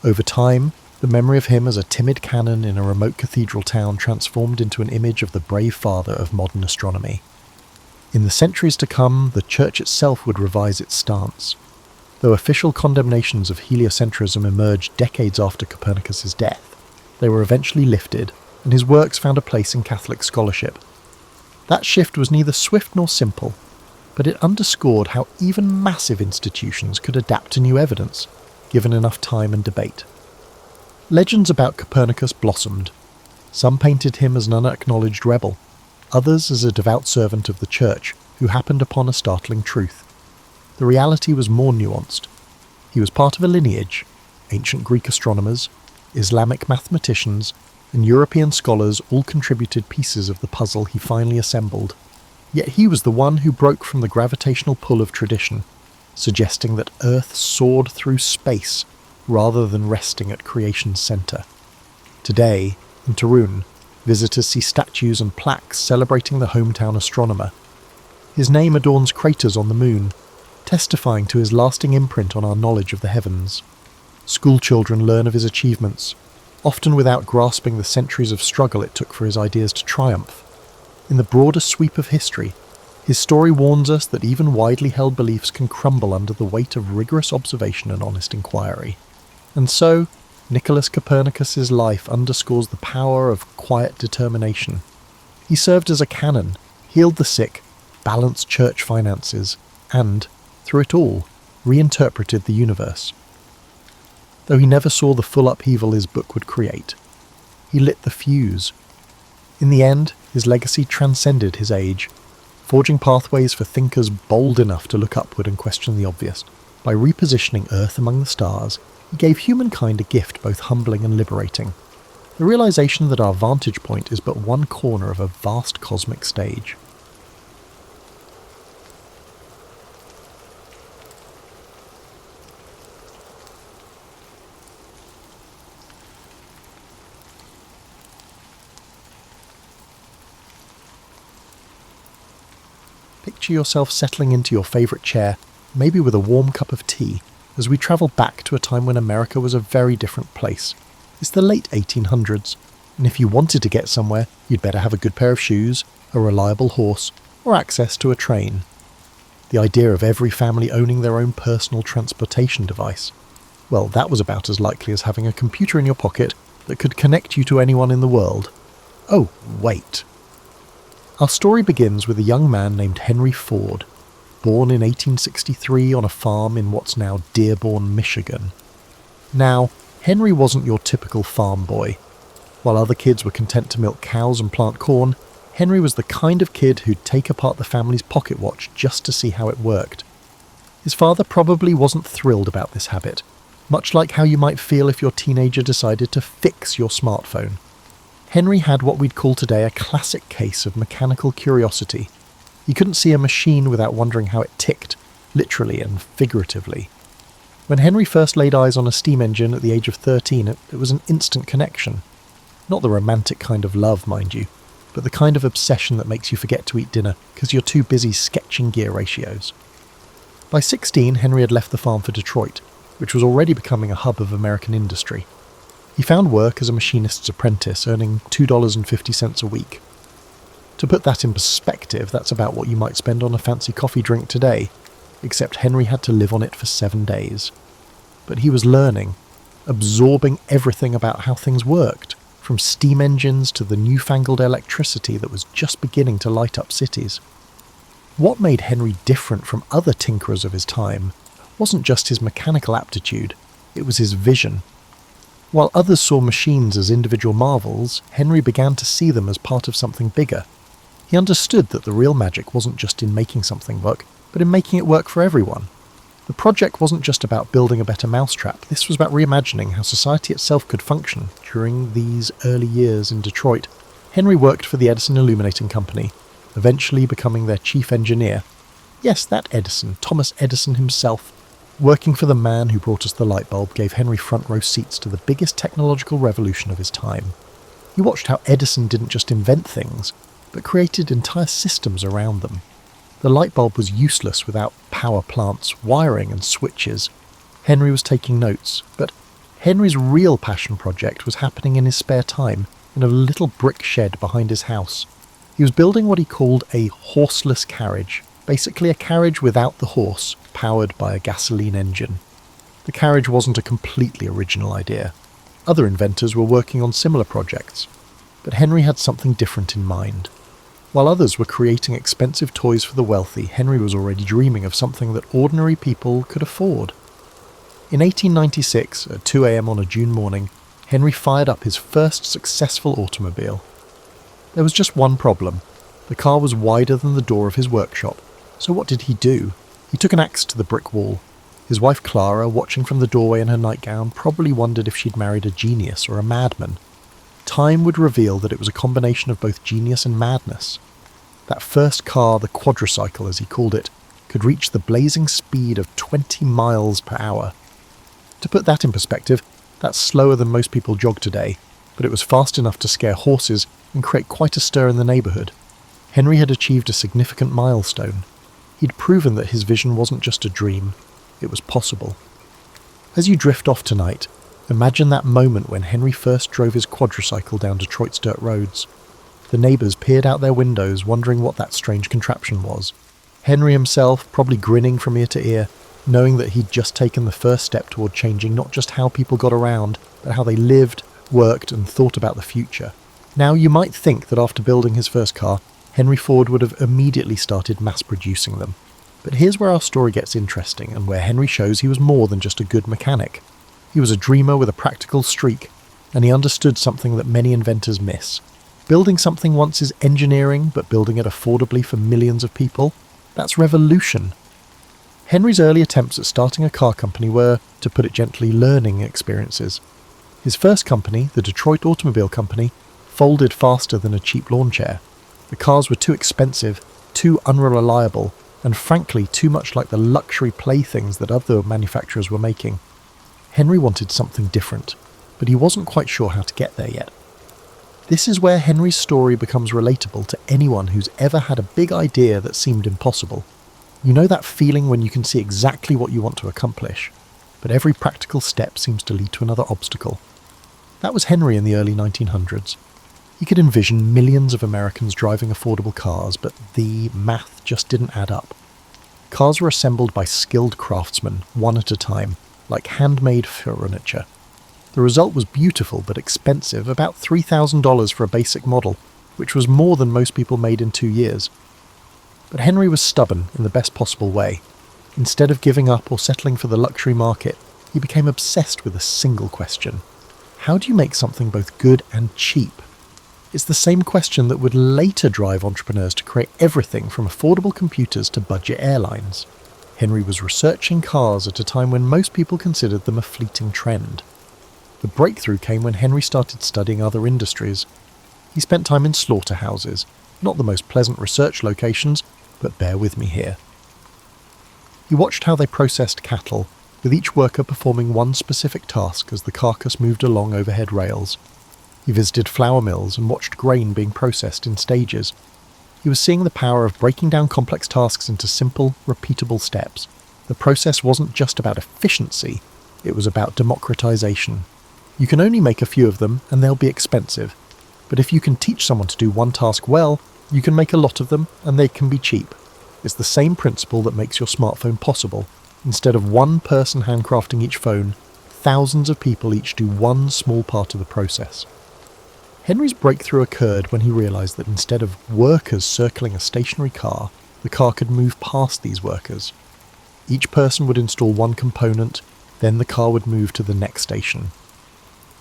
Over time, the memory of him as a timid canon in a remote cathedral town transformed into an image of the brave father of modern astronomy. In the centuries to come, the Church itself would revise its stance. Though official condemnations of heliocentrism emerged decades after Copernicus's death, they were eventually lifted, and his works found a place in Catholic scholarship. That shift was neither swift nor simple, but it underscored how even massive institutions could adapt to new evidence, given enough time and debate. Legends about Copernicus blossomed. Some painted him as an unacknowledged rebel, others as a devout servant of the Church who happened upon a startling truth. The reality was more nuanced. He was part of a lineage: ancient Greek astronomers, Islamic mathematicians, and European scholars all contributed pieces of the puzzle he finally assembled. Yet he was the one who broke from the gravitational pull of tradition, suggesting that Earth soared through space rather than resting at creation's centre. Today, in Turin, visitors see statues and plaques celebrating the hometown astronomer. His name adorns craters on the moon, testifying to his lasting imprint on our knowledge of the heavens. Schoolchildren learn of his achievements, often without grasping the centuries of struggle it took for his ideas to triumph. In the broader sweep of history, his story warns us that even widely held beliefs can crumble under the weight of rigorous observation and honest inquiry. And so, Nicolaus Copernicus's life underscores the power of quiet determination. He served as a canon, healed the sick, balanced church finances, and, through it all, reinterpreted the universe. Though he never saw the full upheaval his book would create, he lit the fuse. In the end, his legacy transcended his age, forging pathways for thinkers bold enough to look upward and question the obvious. By repositioning Earth among the stars, he gave humankind a gift both humbling and liberating, the realization that our vantage point is but one corner of a vast cosmic stage. Picture yourself settling into your favourite chair, maybe with a warm cup of tea, as we travel back to a time when America was a very different place. It's the late 1800s, and if you wanted to get somewhere, you'd better have a good pair of shoes, a reliable horse, or access to a train. The idea of every family owning their own personal transportation device, well, that was about as likely as having a computer in your pocket that could connect you to anyone in the world. Oh, wait. Our story begins with a young man named Henry Ford, born in 1863 on a farm in what's now Dearborn, Michigan. Now, Henry wasn't your typical farm boy. While other kids were content to milk cows and plant corn, Henry was the kind of kid who'd take apart the family's pocket watch just to see how it worked. His father probably wasn't thrilled about this habit, much like how you might feel if your teenager decided to fix your smartphone. Henry had what we'd call today a classic case of mechanical curiosity. He couldn't see a machine without wondering how it ticked, literally and figuratively. When Henry first laid eyes on a steam engine at the age of 13, it was an instant connection. Not the romantic kind of love, mind you, but the kind of obsession that makes you forget to eat dinner because you're too busy sketching gear ratios. By 16, Henry had left the farm for Detroit, which was already becoming a hub of American industry. He found work as a machinist's apprentice, earning $2.50 a week. To put that in perspective, that's about what you might spend on a fancy coffee drink today, except Henry had to live on it for 7 days. But he was learning, absorbing everything about how things worked, from steam engines to the newfangled electricity that was just beginning to light up cities. What made Henry different from other tinkerers of his time wasn't just his mechanical aptitude, it was his vision. While others saw machines as individual marvels, Henry began to see them as part of something bigger. He understood that the real magic wasn't just in making something work, but in making it work for everyone. The project wasn't just about building a better mousetrap, this was about reimagining how society itself could function. During these early years in Detroit, Henry worked for the Edison Illuminating Company, eventually becoming their chief engineer. Yes, that Edison, Thomas Edison himself. Working for the man who brought us the light bulb gave Henry front row seats to the biggest technological revolution of his time. He watched how Edison didn't just invent things, but created entire systems around them. The light bulb was useless without power plants, wiring and switches. Henry was taking notes, but Henry's real passion project was happening in his spare time in a little brick shed behind his house. He was building what he called a horseless carriage, basically a carriage without the horse, powered by a gasoline engine. The carriage wasn't a completely original idea. Other inventors were working on similar projects, but Henry had something different in mind. While others were creating expensive toys for the wealthy, Henry was already dreaming of something that ordinary people could afford. In 1896, at 2 a.m. on a June morning, Henry fired up his first successful automobile. There was just one problem. The car was wider than the door of his workshop, so what did he do? He took an axe to the brick wall. His wife Clara, watching from the doorway in her nightgown, probably wondered if she'd married a genius or a madman. Time would reveal that it was a combination of both genius and madness. That first car, the quadricycle as he called it, could reach the blazing speed of 20 miles per hour. To put that in perspective, that's slower than most people jog today, but it was fast enough to scare horses and create quite a stir in the neighbourhood. Henry had achieved a significant milestone. He'd proven that his vision wasn't just a dream, it was possible. As you drift off tonight, imagine that moment when Henry first drove his quadricycle down Detroit's dirt roads. The neighbours peered out their windows wondering what that strange contraption was. Henry himself probably grinning from ear to ear, knowing that he'd just taken the first step toward changing not just how people got around, but how they lived, worked and thought about the future. Now you might think that after building his first car, Henry Ford would have immediately started mass-producing them. But here's where our story gets interesting and where Henry shows he was more than just a good mechanic. He was a dreamer with a practical streak, and he understood something that many inventors miss. Building something once is engineering, but building it affordably for millions of people, that's revolution. Henry's early attempts at starting a car company were, to put it gently, learning experiences. His first company, the Detroit Automobile Company, folded faster than a cheap lawn chair. The cars were too expensive, too unreliable, and frankly too much like the luxury playthings that other manufacturers were making. Henry wanted something different, but he wasn't quite sure how to get there yet. This is where Henry's story becomes relatable to anyone who's ever had a big idea that seemed impossible. You know that feeling when you can see exactly what you want to accomplish, but every practical step seems to lead to another obstacle. That was Henry in the early 1900s. He could envision millions of Americans driving affordable cars, but the math just didn't add up. Cars were assembled by skilled craftsmen, one at a time, like handmade furniture. The result was beautiful but expensive, about $3,000 for a basic model, which was more than most people made in 2 years. But Henry was stubborn in the best possible way. Instead of giving up or settling for the luxury market, he became obsessed with a single question. How do you make something both good and cheap? It's the same question that would later drive entrepreneurs to create everything from affordable computers to budget airlines. Henry was researching cars at a time when most people considered them a fleeting trend. The breakthrough came when Henry started studying other industries. He spent time in slaughterhouses, not the most pleasant research locations, but bear with me here. He watched how they processed cattle, with each worker performing one specific task as the carcass moved along overhead rails. He visited flour mills and watched grain being processed in stages. He was seeing the power of breaking down complex tasks into simple, repeatable steps. The process wasn't just about efficiency, it was about democratization. You can only make a few of them, and they'll be expensive. But if you can teach someone to do one task well, you can make a lot of them, and they can be cheap. It's the same principle that makes your smartphone possible. Instead of one person handcrafting each phone, thousands of people each do one small part of the process. Henry's breakthrough occurred when he realised that instead of workers circling a stationary car, the car could move past these workers. Each person would install one component, then the car would move to the next station.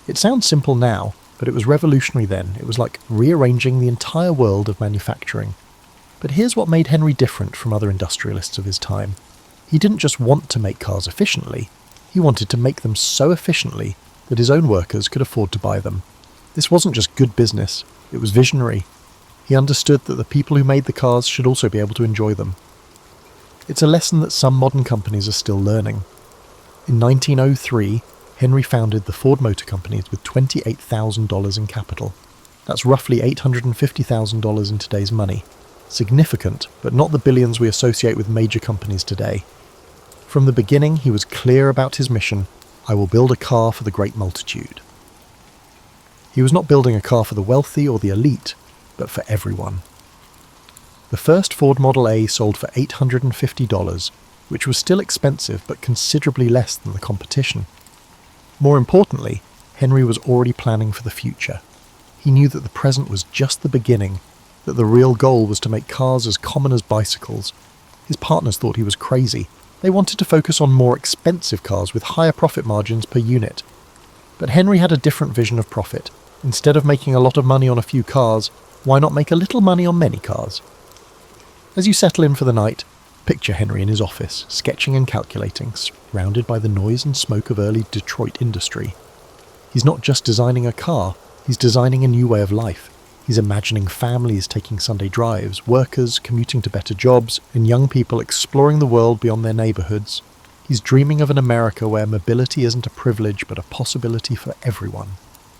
It sounds simple now, but it was revolutionary then. It was like rearranging the entire world of manufacturing. But here's what made Henry different from other industrialists of his time. He didn't just want to make cars efficiently, he wanted to make them so efficiently that his own workers could afford to buy them. This wasn't just good business, it was visionary. He understood that the people who made the cars should also be able to enjoy them. It's a lesson that some modern companies are still learning. In 1903, Henry founded the Ford Motor Company with $28,000 in capital. That's roughly $850,000 in today's money. Significant, but not the billions we associate with major companies today. From the beginning, he was clear about his mission: I will build a car for the great multitude. He was not building a car for the wealthy or the elite, but for everyone. The first Ford Model A sold for $850, which was still expensive but considerably less than the competition. More importantly, Henry was already planning for the future. He knew that the present was just the beginning, that the real goal was to make cars as common as bicycles. His partners thought he was crazy. They wanted to focus on more expensive cars with higher profit margins per unit. But Henry had a different vision of profit. Instead of making a lot of money on a few cars, why not make a little money on many cars? As you settle in for the night, picture Henry in his office, sketching and calculating, surrounded by the noise and smoke of early Detroit industry. He's not just designing a car, he's designing a new way of life. He's imagining families taking Sunday drives, workers commuting to better jobs, and young people exploring the world beyond their neighbourhoods. He's dreaming of an America where mobility isn't a privilege but a possibility for everyone.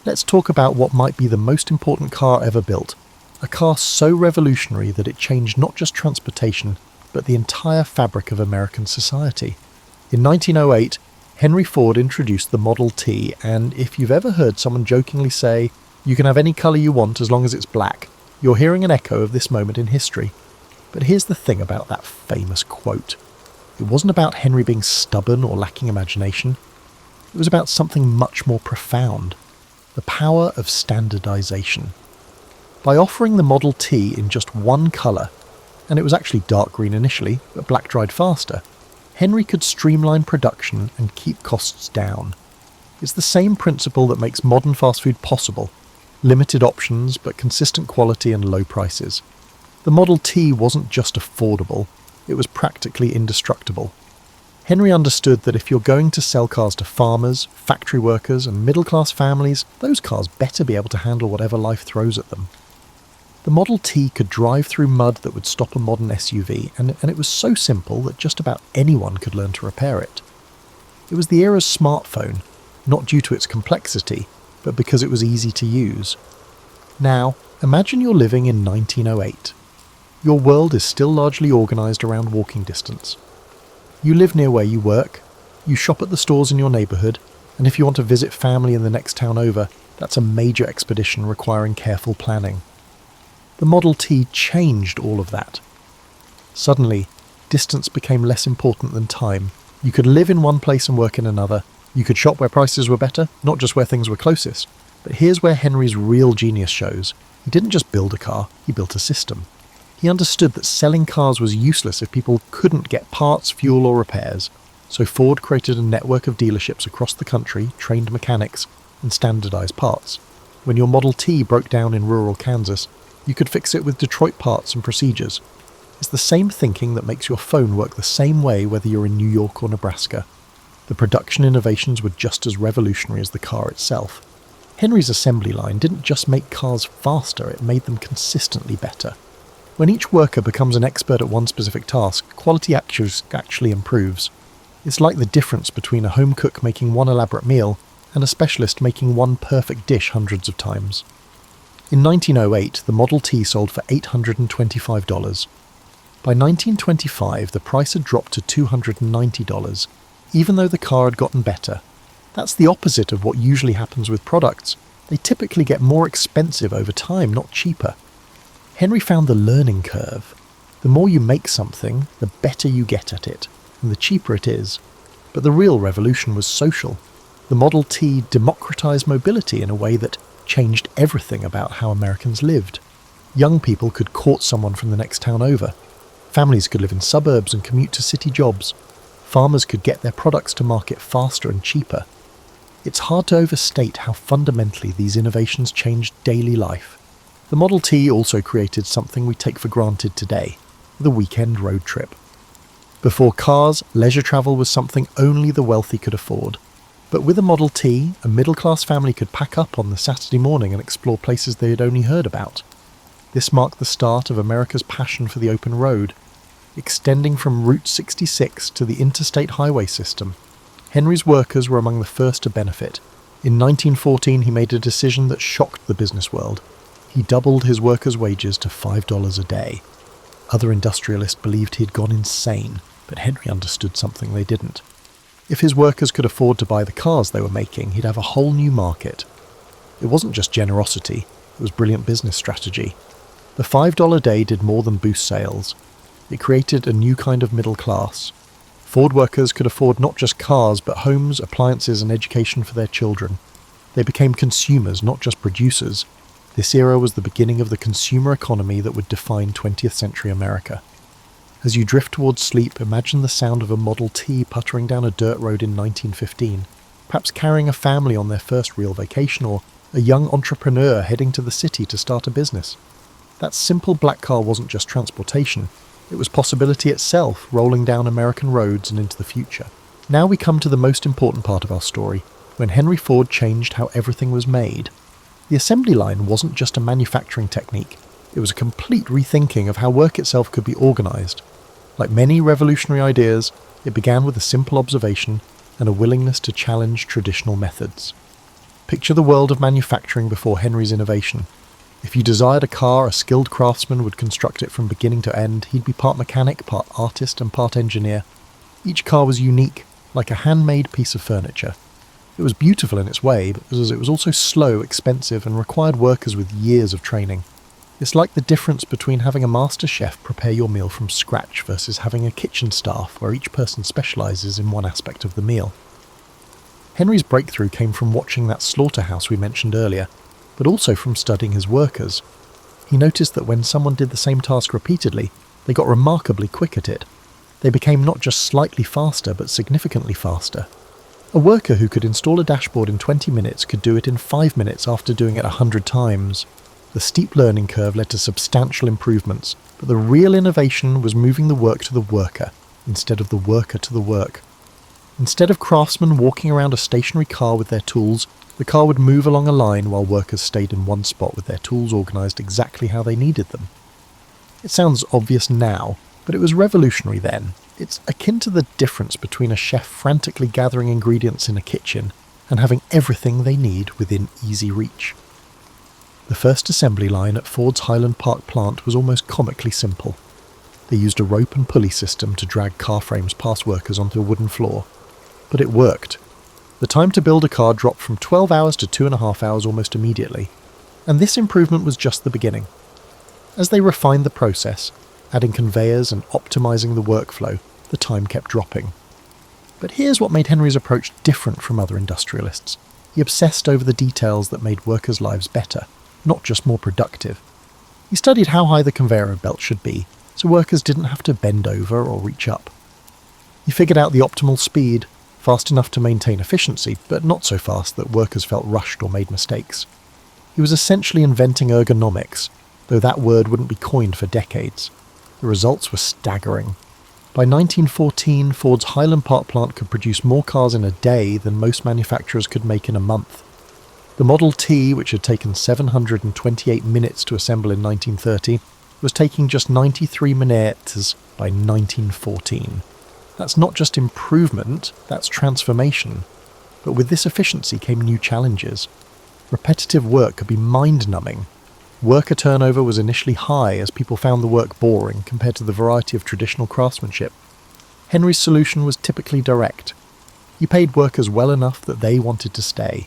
Let's talk about what might be the most important car ever built. A car so revolutionary that it changed not just transportation, but the entire fabric of American society. In 1908, Henry Ford introduced the Model T, and if you've ever heard someone jokingly say, "You can have any colour you want as long as it's black," you're hearing an echo of this moment in history. But here's the thing about that famous quote. It wasn't about Henry being stubborn or lacking imagination. It was about something much more profound. The power of standardization. By offering the Model T in just one colour, and it was actually dark green initially, but black dried faster, Henry could streamline production and keep costs down. It's the same principle that makes modern fast food possible. Limited options, but consistent quality and low prices. The Model T wasn't just affordable, it was practically indestructible. Henry understood that if you're going to sell cars to farmers, factory workers, and middle-class families, those cars better be able to handle whatever life throws at them. The Model T could drive through mud that would stop a modern SUV, and it was so simple that just about anyone could learn to repair it. It was the era's smartphone, not due to its complexity, but because it was easy to use. Now, imagine you're living in 1908. Your world is still largely organised around walking distance. You live near where you work, you shop at the stores in your neighbourhood, and if you want to visit family in the next town over, that's a major expedition requiring careful planning. The Model T changed all of that. Suddenly, distance became less important than time. You could live in one place and work in another. You could shop where prices were better, not just where things were closest. But here's where Henry's real genius shows. He didn't just build a car, he built a system. He understood that selling cars was useless if people couldn't get parts, fuel or repairs. So Ford created a network of dealerships across the country, trained mechanics, and standardized parts. When your Model T broke down in rural Kansas, you could fix it with Detroit parts and procedures. It's the same thinking that makes your phone work the same way whether you're in New York or Nebraska. The production innovations were just as revolutionary as the car itself. Henry's assembly line didn't just make cars faster, it made them consistently better. When each worker becomes an expert at one specific task, quality actually improves. It's like the difference between a home cook making one elaborate meal and a specialist making one perfect dish hundreds of times. In 1908, the Model T sold for $825. By 1925, the price had dropped to $290, even though the car had gotten better. That's the opposite of what usually happens with products. They typically get more expensive over time, not cheaper. Henry found the learning curve. The more you make something, the better you get at it, and the cheaper it is. But the real revolution was social. The Model T democratized mobility in a way that changed everything about how Americans lived. Young people could court someone from the next town over. Families could live in suburbs and commute to city jobs. Farmers could get their products to market faster and cheaper. It's hard to overstate how fundamentally these innovations changed daily life. The Model T also created something we take for granted today, the weekend road trip. Before cars, leisure travel was something only the wealthy could afford. But with a Model T, a middle-class family could pack up on the Saturday morning and explore places they had only heard about. This marked the start of America's passion for the open road. Extending from Route 66 to the interstate highway system, Henry's workers were among the first to benefit. In 1914, he made a decision that shocked the business world. He doubled his workers' wages to $5 a day. Other industrialists believed he had gone insane, but Henry understood something they didn't. If his workers could afford to buy the cars they were making, he'd have a whole new market. It wasn't just generosity, it was brilliant business strategy. The $5 a day did more than boost sales. It created a new kind of middle class. Ford workers could afford not just cars, but homes, appliances, and education for their children. They became consumers, not just producers. This era was the beginning of the consumer economy that would define 20th century America. As you drift towards sleep, imagine the sound of a Model T puttering down a dirt road in 1915, perhaps carrying a family on their first real vacation, or a young entrepreneur heading to the city to start a business. That simple black car wasn't just transportation, it was possibility itself, rolling down American roads and into the future. Now we come to the most important part of our story, when Henry Ford changed how everything was made. The assembly line wasn't just a manufacturing technique, it was a complete rethinking of how work itself could be organised. Like many revolutionary ideas, it began with a simple observation and a willingness to challenge traditional methods. Picture the world of manufacturing before Henry's innovation. If you desired a car, a skilled craftsman would construct it from beginning to end. He'd be part mechanic, part artist and part engineer. Each car was unique, like a handmade piece of furniture. It was beautiful in its way, because it was also slow, expensive, and required workers with years of training. It's like the difference between having a master chef prepare your meal from scratch versus having a kitchen staff where each person specialises in one aspect of the meal. Henry's breakthrough came from watching that slaughterhouse we mentioned earlier, but also from studying his workers. He noticed that when someone did the same task repeatedly, they got remarkably quick at it. They became not just slightly faster, but significantly faster. A worker who could install a dashboard in 20 minutes could do it in 5 minutes after doing it 100 times. The steep learning curve led to substantial improvements, but the real innovation was moving the work to the worker, instead of the worker to the work. Instead of craftsmen walking around a stationary car with their tools, the car would move along a line while workers stayed in one spot with their tools organised exactly how they needed them. It sounds obvious now, but it was revolutionary then. It's akin to the difference between a chef frantically gathering ingredients in a kitchen and having everything they need within easy reach. The first assembly line at Ford's Highland Park plant was almost comically simple. They used a rope and pulley system to drag car frames past workers onto a wooden floor. But it worked. The time to build a car dropped from 12 hours to 2.5 hours almost immediately. And this improvement was just the beginning. As they refined the process, adding conveyors and optimising the workflow, the time kept dropping. But here's what made Henry's approach different from other industrialists. He obsessed over the details that made workers' lives better, not just more productive. He studied how high the conveyor belt should be, so workers didn't have to bend over or reach up. He figured out the optimal speed, fast enough to maintain efficiency, but not so fast that workers felt rushed or made mistakes. He was essentially inventing ergonomics, though that word wouldn't be coined for decades. The results were staggering. By 1914, Ford's Highland Park plant could produce more cars in a day than most manufacturers could make in a month. The Model T, which had taken 728 minutes to assemble in 1930, was taking just 93 minutes by 1914. That's not just improvement, that's transformation. But with this efficiency came new challenges. Repetitive work could be mind-numbing. Worker turnover was initially high as people found the work boring compared to the variety of traditional craftsmanship. Henry's solution was typically direct. He paid workers well enough that they wanted to stay.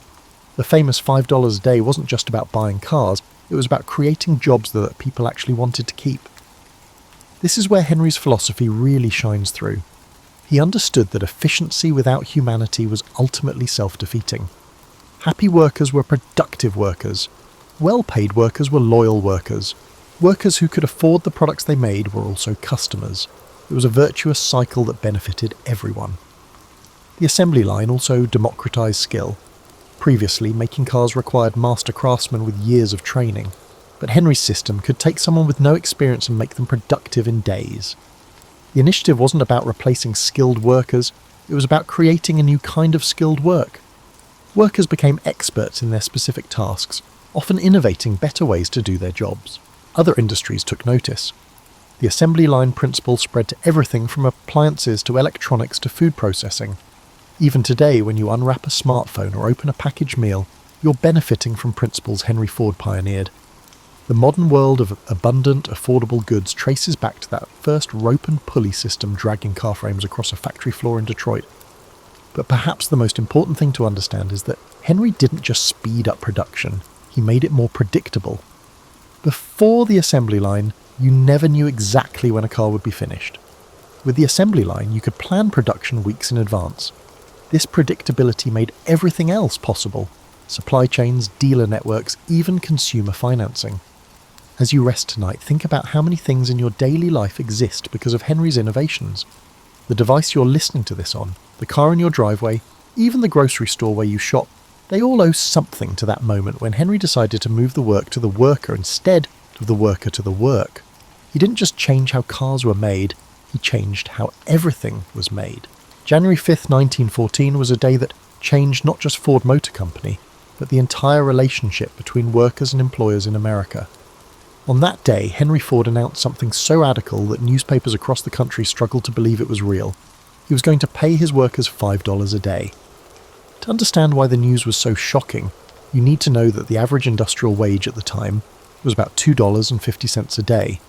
The famous $5 a day wasn't just about buying cars, it was about creating jobs that people actually wanted to keep. This is where Henry's philosophy really shines through. He understood that efficiency without humanity was ultimately self-defeating. Happy workers were productive workers. Well-paid workers were loyal workers. Workers who could afford the products they made were also customers. It was a virtuous cycle that benefited everyone. The assembly line also democratized skill. Previously, making cars required master craftsmen with years of training, but Henry's system could take someone with no experience and make them productive in days. The initiative wasn't about replacing skilled workers, it was about creating a new kind of skilled work. Workers became experts in their specific tasks, often innovating better ways to do their jobs. Other industries took notice. The assembly line principle spread to everything from appliances to electronics to food processing. Even today, when you unwrap a smartphone or open a packaged meal, you're benefiting from principles Henry Ford pioneered. The modern world of abundant, affordable goods traces back to that first rope and pulley system dragging car frames across a factory floor in Detroit. But perhaps the most important thing to understand is that Henry didn't just speed up production, he made it more predictable. Before the assembly line, you never knew exactly when a car would be finished. With the assembly line, you could plan production weeks in advance. This predictability made everything else possible: supply chains, dealer networks, even consumer financing. As you rest tonight, think about how many things in your daily life exist because of Henry's innovations. The device you're listening to this on, the car in your driveway, even the grocery store where you shop, they all owe something to that moment when Henry decided to move the work to the worker instead of the worker to the work. He didn't just change how cars were made, he changed how everything was made. January 5th, 1914 was a day that changed not just Ford Motor Company, but the entire relationship between workers and employers in America. On that day, Henry Ford announced something so radical that newspapers across the country struggled to believe it was real. He was going to pay his workers $5 a day. To understand why the news was so shocking, you need to know that the average industrial wage at the time was about $2.50 a day.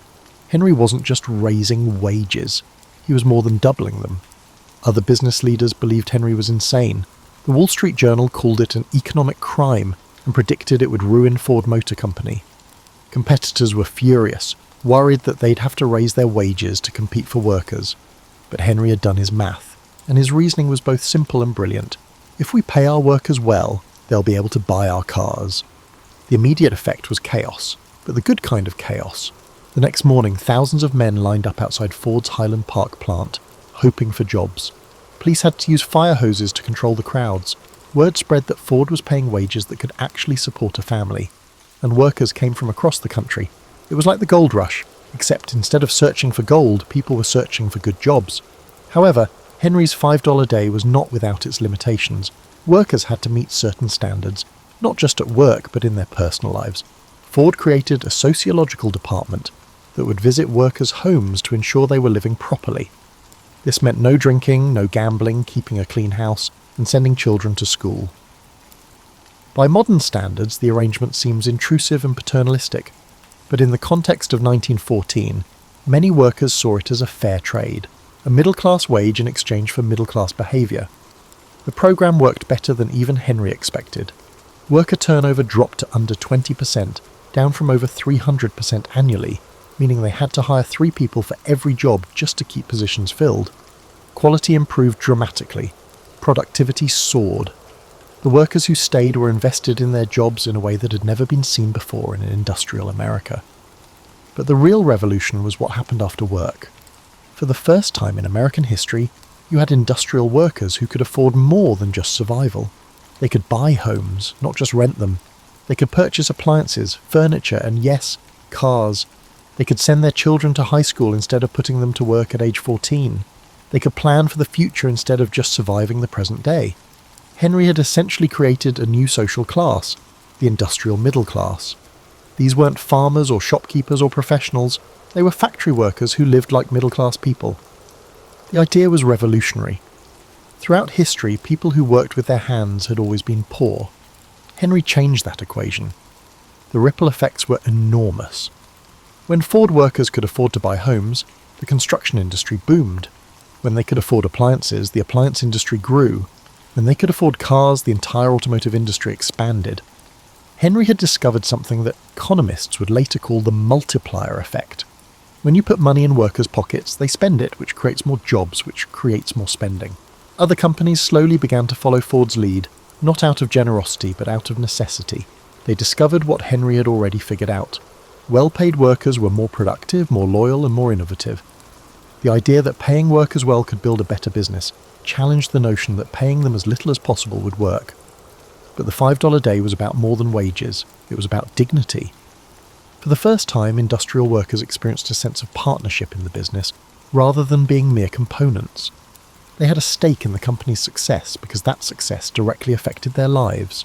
Henry wasn't just raising wages, he was more than doubling them. Other business leaders believed Henry was insane. The Wall Street Journal called it an economic crime and predicted it would ruin Ford Motor Company. Competitors were furious, worried that they'd have to raise their wages to compete for workers. But Henry had done his math, and his reasoning was both simple and brilliant. If we pay our workers well, they'll be able to buy our cars. The immediate effect was chaos, but the good kind of chaos. The next morning, thousands of men lined up outside Ford's Highland Park plant, hoping for jobs. Police had to use fire hoses to control the crowds. Word spread that Ford was paying wages that could actually support a family, and workers came from across the country. It was like the gold rush, except instead of searching for gold, people were searching for good jobs. However, Henry's $5 day was not without its limitations. Workers had to meet certain standards, not just at work but in their personal lives. Ford created a sociological department that would visit workers' homes to ensure they were living properly. This meant no drinking, no gambling, keeping a clean house, and sending children to school. By modern standards, the arrangement seems intrusive and paternalistic, but in the context of 1914, many workers saw it as a fair trade, a middle-class wage in exchange for middle-class behaviour. The programme worked better than even Henry expected. Worker turnover dropped to under 20%, down from over 300% annually, meaning they had to hire 3 people for every job just to keep positions filled. Quality improved dramatically. Productivity soared. The workers who stayed were invested in their jobs in a way that had never been seen before in industrial America. But the real revolution was what happened after work. For the first time in American history, you had industrial workers who could afford more than just survival. They could buy homes, not just rent them. They could purchase appliances, furniture, and yes, cars. They could send their children to high school instead of putting them to work at age 14. They could plan for the future instead of just surviving the present day. Henry had essentially created a new social class, the industrial middle class. These weren't farmers or shopkeepers or professionals, they were factory workers who lived like middle-class people. The idea was revolutionary. Throughout history, people who worked with their hands had always been poor. Henry changed that equation. The ripple effects were enormous. When Ford workers could afford to buy homes, the construction industry boomed. When they could afford appliances, the appliance industry grew. When they could afford cars, the entire automotive industry expanded. Henry had discovered something that economists would later call the multiplier effect. When you put money in workers' pockets, they spend it, which creates more jobs, which creates more spending. Other companies slowly began to follow Ford's lead, not out of generosity, but out of necessity. They discovered what Henry had already figured out. Well-paid workers were more productive, more loyal, and more innovative. The idea that paying workers well could build a better business challenged the notion that paying them as little as possible would work. But the $5 day was about more than wages. It was about dignity. For the first time, industrial workers experienced a sense of partnership in the business, rather than being mere components. They had a stake in the company's success because that success directly affected their lives.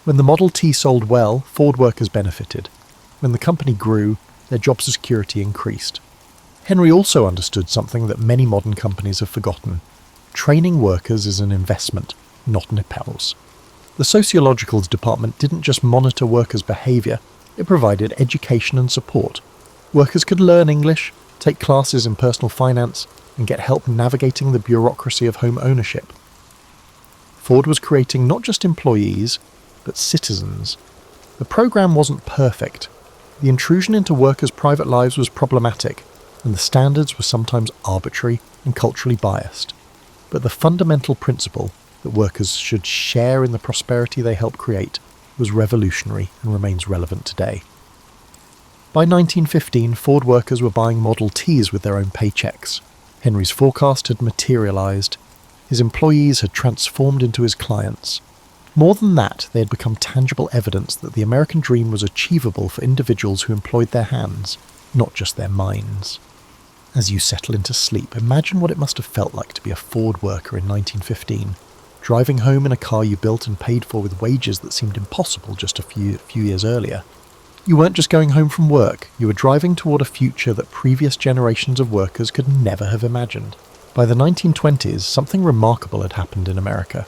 When the Model T sold well, Ford workers benefited. When the company grew, their job security increased. Henry also understood something that many modern companies have forgotten. Training workers is an investment, not an impulse. The sociological department didn't just monitor workers' behaviour, it provided education and support. Workers could learn English, take classes in personal finance, and get help navigating the bureaucracy of home ownership. Ford was creating not just employees, but citizens. The program wasn't perfect. The intrusion into workers' private lives was problematic, and the standards were sometimes arbitrary and culturally biased. But the fundamental principle that workers should share in the prosperity they help create was revolutionary and remains relevant today. By 1915, Ford workers were buying Model Ts with their own paychecks. Henry's forecast had materialised. His employees had transformed into his clients. More than that, they had become tangible evidence that the American dream was achievable for individuals who employed their hands, not just their minds. As you settle into sleep, imagine what it must have felt like to be a Ford worker in 1915. driving home in a car you built and paid for with wages that seemed impossible just a few years earlier. You weren't just going home from work, you were driving toward a future that previous generations of workers could never have imagined. By the 1920s, something remarkable had happened in America.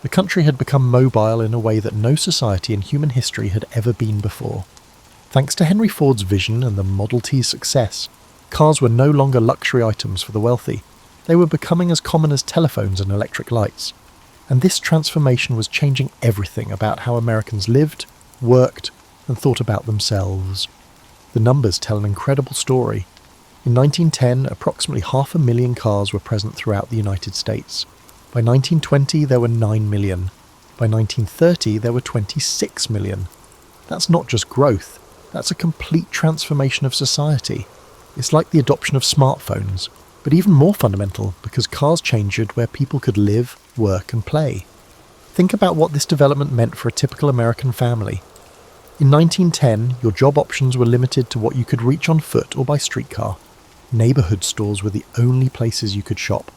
The country had become mobile in a way that no society in human history had ever been before. Thanks to Henry Ford's vision and the Model T's success, cars were no longer luxury items for the wealthy. They were becoming as common as telephones and electric lights. And this transformation was changing everything about how Americans lived, worked, and thought about themselves. The numbers tell an incredible story. In 1910, approximately 500,000 cars were present throughout the United States. By 1920, there were 9 million. By 1930, there were 26 million. That's not just growth, that's a complete transformation of society. It's like the adoption of smartphones, but even more fundamental because cars changed where people could live, work, and play. Think about what this development meant for a typical American family. In 1910, your job options were limited to what you could reach on foot or by streetcar. Neighborhood stores were the only places you could shop.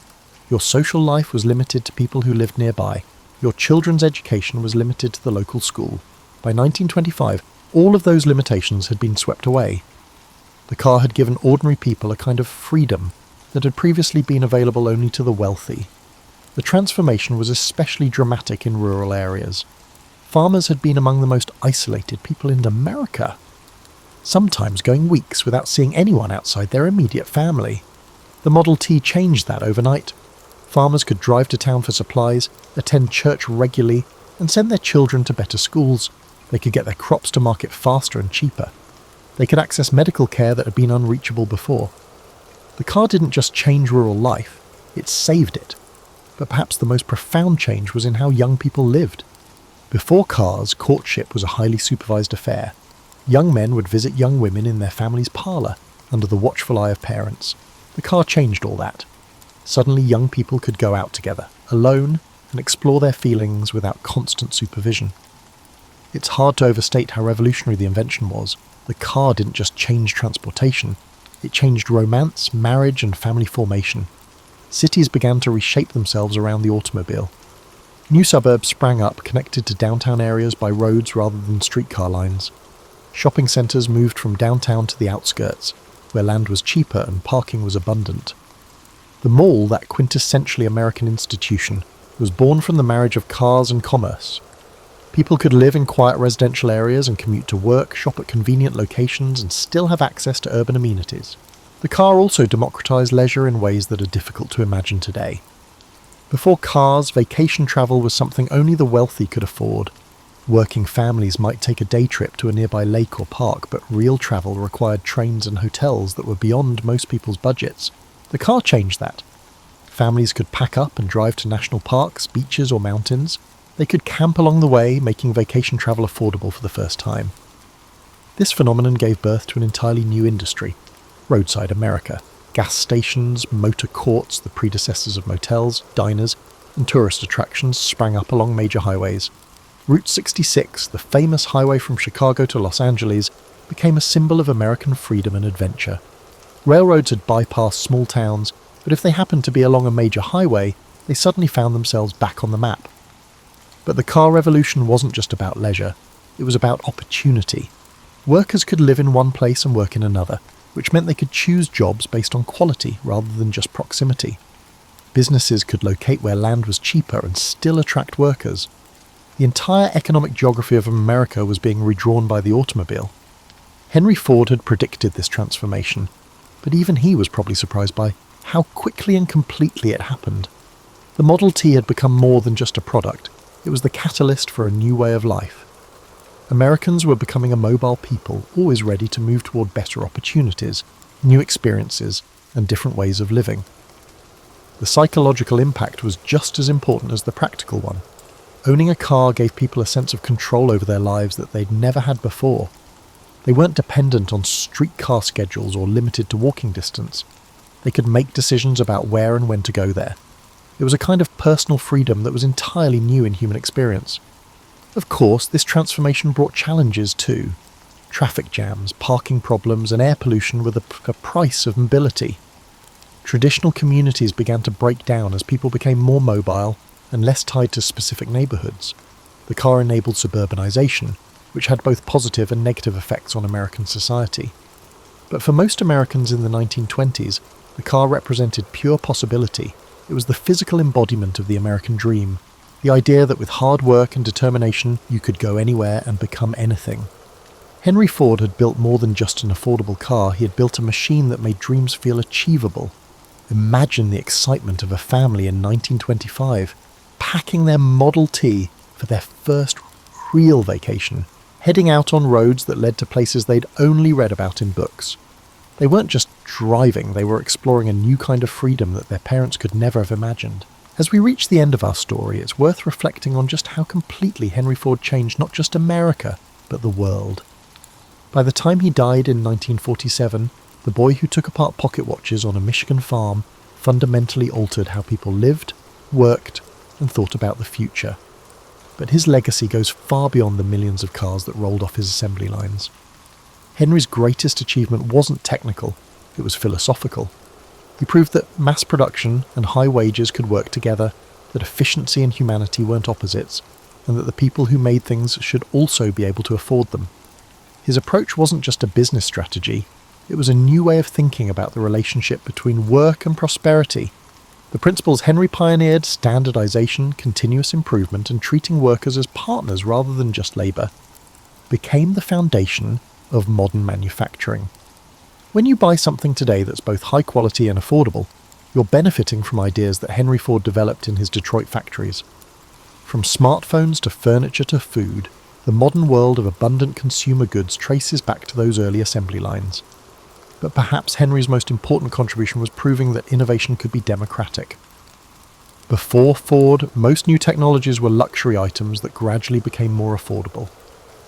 Your social life was limited to people who lived nearby. Your children's education was limited to the local school. By 1925, all of those limitations had been swept away. The car had given ordinary people a kind of freedom that had previously been available only to the wealthy. The transformation was especially dramatic in rural areas. Farmers had been among the most isolated people in America, sometimes going weeks without seeing anyone outside their immediate family. The Model T changed that overnight. Farmers could drive to town for supplies, attend church regularly, and send their children to better schools. They could get their crops to market faster and cheaper. They could access medical care that had been unreachable before. The car didn't just change rural life, it saved it. But perhaps the most profound change was in how young people lived. Before cars, courtship was a highly supervised affair. Young men would visit young women in their family's parlour, under the watchful eye of parents. The car changed all that. Suddenly young people could go out together, alone, and explore their feelings without constant supervision. It's hard to overstate how revolutionary the invention was. The car didn't just change transportation, it changed romance, marriage, and family formation. Cities began to reshape themselves around the automobile. New suburbs sprang up, connected to downtown areas by roads rather than streetcar lines. Shopping centres moved from downtown to the outskirts, where land was cheaper and parking was abundant. The mall, that quintessentially American institution, was born from the marriage of cars and commerce. People could live in quiet residential areas and commute to work, shop at convenient locations, and still have access to urban amenities. The car also democratized leisure in ways that are difficult to imagine today. Before cars, vacation travel was something only the wealthy could afford. Working families might take a day trip to a nearby lake or park, but real travel required trains and hotels that were beyond most people's budgets. The car changed that. Families could pack up and drive to national parks, beaches, or mountains. They could camp along the way, making vacation travel affordable for the first time. This phenomenon gave birth to an entirely new industry: roadside America. Gas stations, motor courts, the predecessors of motels, diners, and tourist attractions sprang up along major highways. Route 66, the famous highway from Chicago to Los Angeles, became a symbol of American freedom and adventure. Railroads had bypassed small towns, but if they happened to be along a major highway, they suddenly found themselves back on the map. But the car revolution wasn't just about leisure, it was about opportunity. Workers could live in one place and work in another, which meant they could choose jobs based on quality rather than just proximity. Businesses could locate where land was cheaper and still attract workers. The entire economic geography of America was being redrawn by the automobile. Henry Ford had predicted this transformation, but even he was probably surprised by how quickly and completely it happened. The Model T had become more than just a product, it was the catalyst for a new way of life. Americans were becoming a mobile people, always ready to move toward better opportunities, new experiences, and different ways of living. The psychological impact was just as important as the practical one. Owning a car gave people a sense of control over their lives that they'd never had before. They weren't dependent on streetcar schedules or limited to walking distance. They could make decisions about where and when to go there. It was a kind of personal freedom that was entirely new in human experience. Of course, this transformation brought challenges too. Traffic jams, parking problems, and air pollution were the price of mobility. Traditional communities began to break down as people became more mobile, and less tied to specific neighbourhoods. The car enabled suburbanization, which had both positive and negative effects on American society. But for most Americans in the 1920s, the car represented pure possibility. It was the physical embodiment of the American dream, the idea that with hard work and determination you could go anywhere and become anything. Henry Ford had built more than just an affordable car, he had built a machine that made dreams feel achievable. Imagine the excitement of a family in 1925, packing their Model T for their first real vacation, heading out on roads that led to places they'd only read about in books. They weren't just driving, they were exploring a new kind of freedom that their parents could never have imagined. As we reach the end of our story, it's worth reflecting on just how completely Henry Ford changed not just America, but the world. By the time he died in 1947, the boy who took apart pocket watches on a Michigan farm fundamentally altered how people lived, worked, and thought about the future. But his legacy goes far beyond the millions of cars that rolled off his assembly lines. Henry's greatest achievement wasn't technical, it was philosophical. He proved that mass production and high wages could work together, that efficiency and humanity weren't opposites, and that the people who made things should also be able to afford them. His approach wasn't just a business strategy, it was a new way of thinking about the relationship between work and prosperity. The principles Henry pioneered, standardization, continuous improvement, and treating workers as partners rather than just labour, became the foundation of modern manufacturing. When you buy something today that's both high quality and affordable, you're benefiting from ideas that Henry Ford developed in his Detroit factories. From smartphones to furniture to food, the modern world of abundant consumer goods traces back to those early assembly lines. But perhaps Henry's most important contribution was proving that innovation could be democratic. Before Ford, most new technologies were luxury items that gradually became more affordable.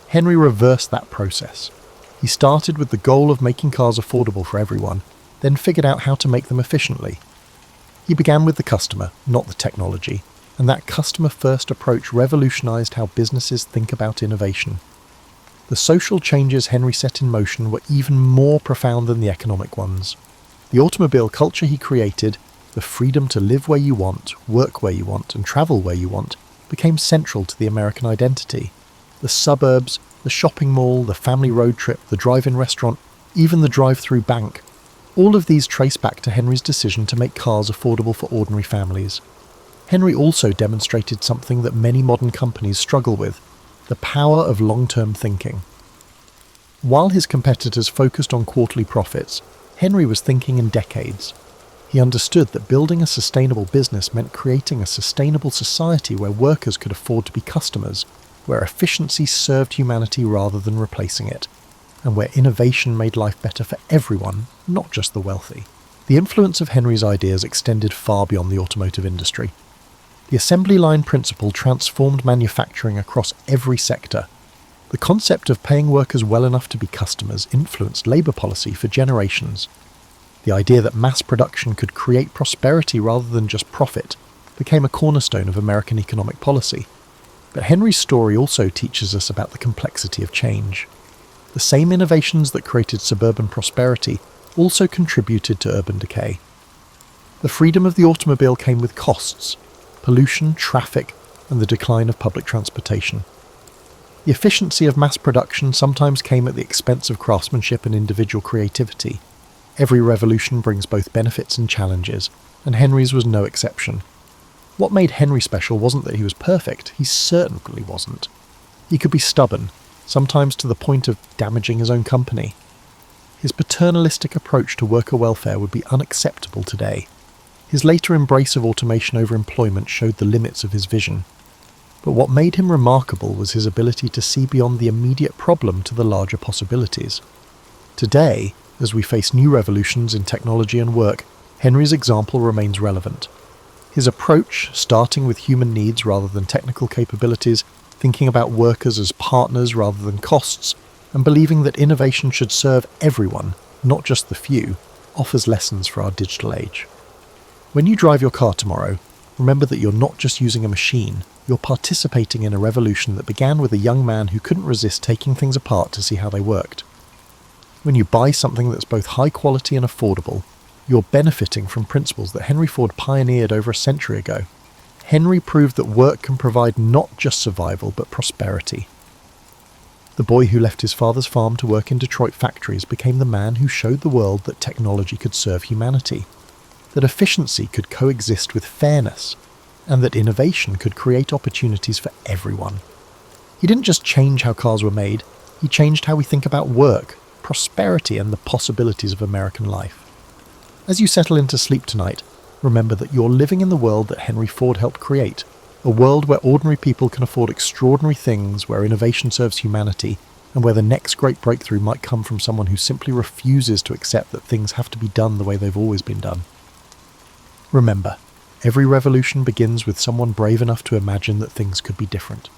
Henry reversed that process. He started with the goal of making cars affordable for everyone, then figured out how to make them efficiently. He began with the customer, not the technology, and that customer-first approach revolutionized how businesses think about innovation. The social changes Henry set in motion were even more profound than the economic ones. The automobile culture he created, the freedom to live where you want, work where you want, and travel where you want, became central to the American identity. The suburbs, the shopping mall, the family road trip, the drive-in restaurant, even the drive-through bank, all of these trace back to Henry's decision to make cars affordable for ordinary families. Henry also demonstrated something that many modern companies struggle with, the power of long-term thinking. While his competitors focused on quarterly profits, Henry was thinking in decades. He understood that building a sustainable business meant creating a sustainable society where workers could afford to be customers, where efficiency served humanity rather than replacing it, and where innovation made life better for everyone, not just the wealthy. The influence of Henry's ideas extended far beyond the automotive industry. The assembly line principle transformed manufacturing across every sector. The concept of paying workers well enough to be customers influenced labour policy for generations. The idea that mass production could create prosperity rather than just profit became a cornerstone of American economic policy. But Henry's story also teaches us about the complexity of change. The same innovations that created suburban prosperity also contributed to urban decay. The freedom of the automobile came with costs, pollution, traffic, and the decline of public transportation. The efficiency of mass production sometimes came at the expense of craftsmanship and individual creativity. Every revolution brings both benefits and challenges, and Henry's was no exception. What made Henry special wasn't that he was perfect, he certainly wasn't. He could be stubborn, sometimes to the point of damaging his own company. His paternalistic approach to worker welfare would be unacceptable today. His later embrace of automation over employment showed the limits of his vision. But what made him remarkable was his ability to see beyond the immediate problem to the larger possibilities. Today, as we face new revolutions in technology and work, Henry's example remains relevant. His approach, starting with human needs rather than technical capabilities, thinking about workers as partners rather than costs, and believing that innovation should serve everyone, not just the few, offers lessons for our digital age. When you drive your car tomorrow, remember that you're not just using a machine, you're participating in a revolution that began with a young man who couldn't resist taking things apart to see how they worked. When you buy something that's both high quality and affordable, you're benefiting from principles that Henry Ford pioneered over a century ago. Henry proved that work can provide not just survival, but prosperity. The boy who left his father's farm to work in Detroit factories became the man who showed the world that technology could serve humanity, that efficiency could coexist with fairness, and that innovation could create opportunities for everyone. He didn't just change how cars were made, he changed how we think about work, prosperity, and the possibilities of American life. As you settle into sleep tonight, remember that you're living in the world that Henry Ford helped create, a world where ordinary people can afford extraordinary things, where innovation serves humanity, and where the next great breakthrough might come from someone who simply refuses to accept that things have to be done the way they've always been done. Remember, every revolution begins with someone brave enough to imagine that things could be different.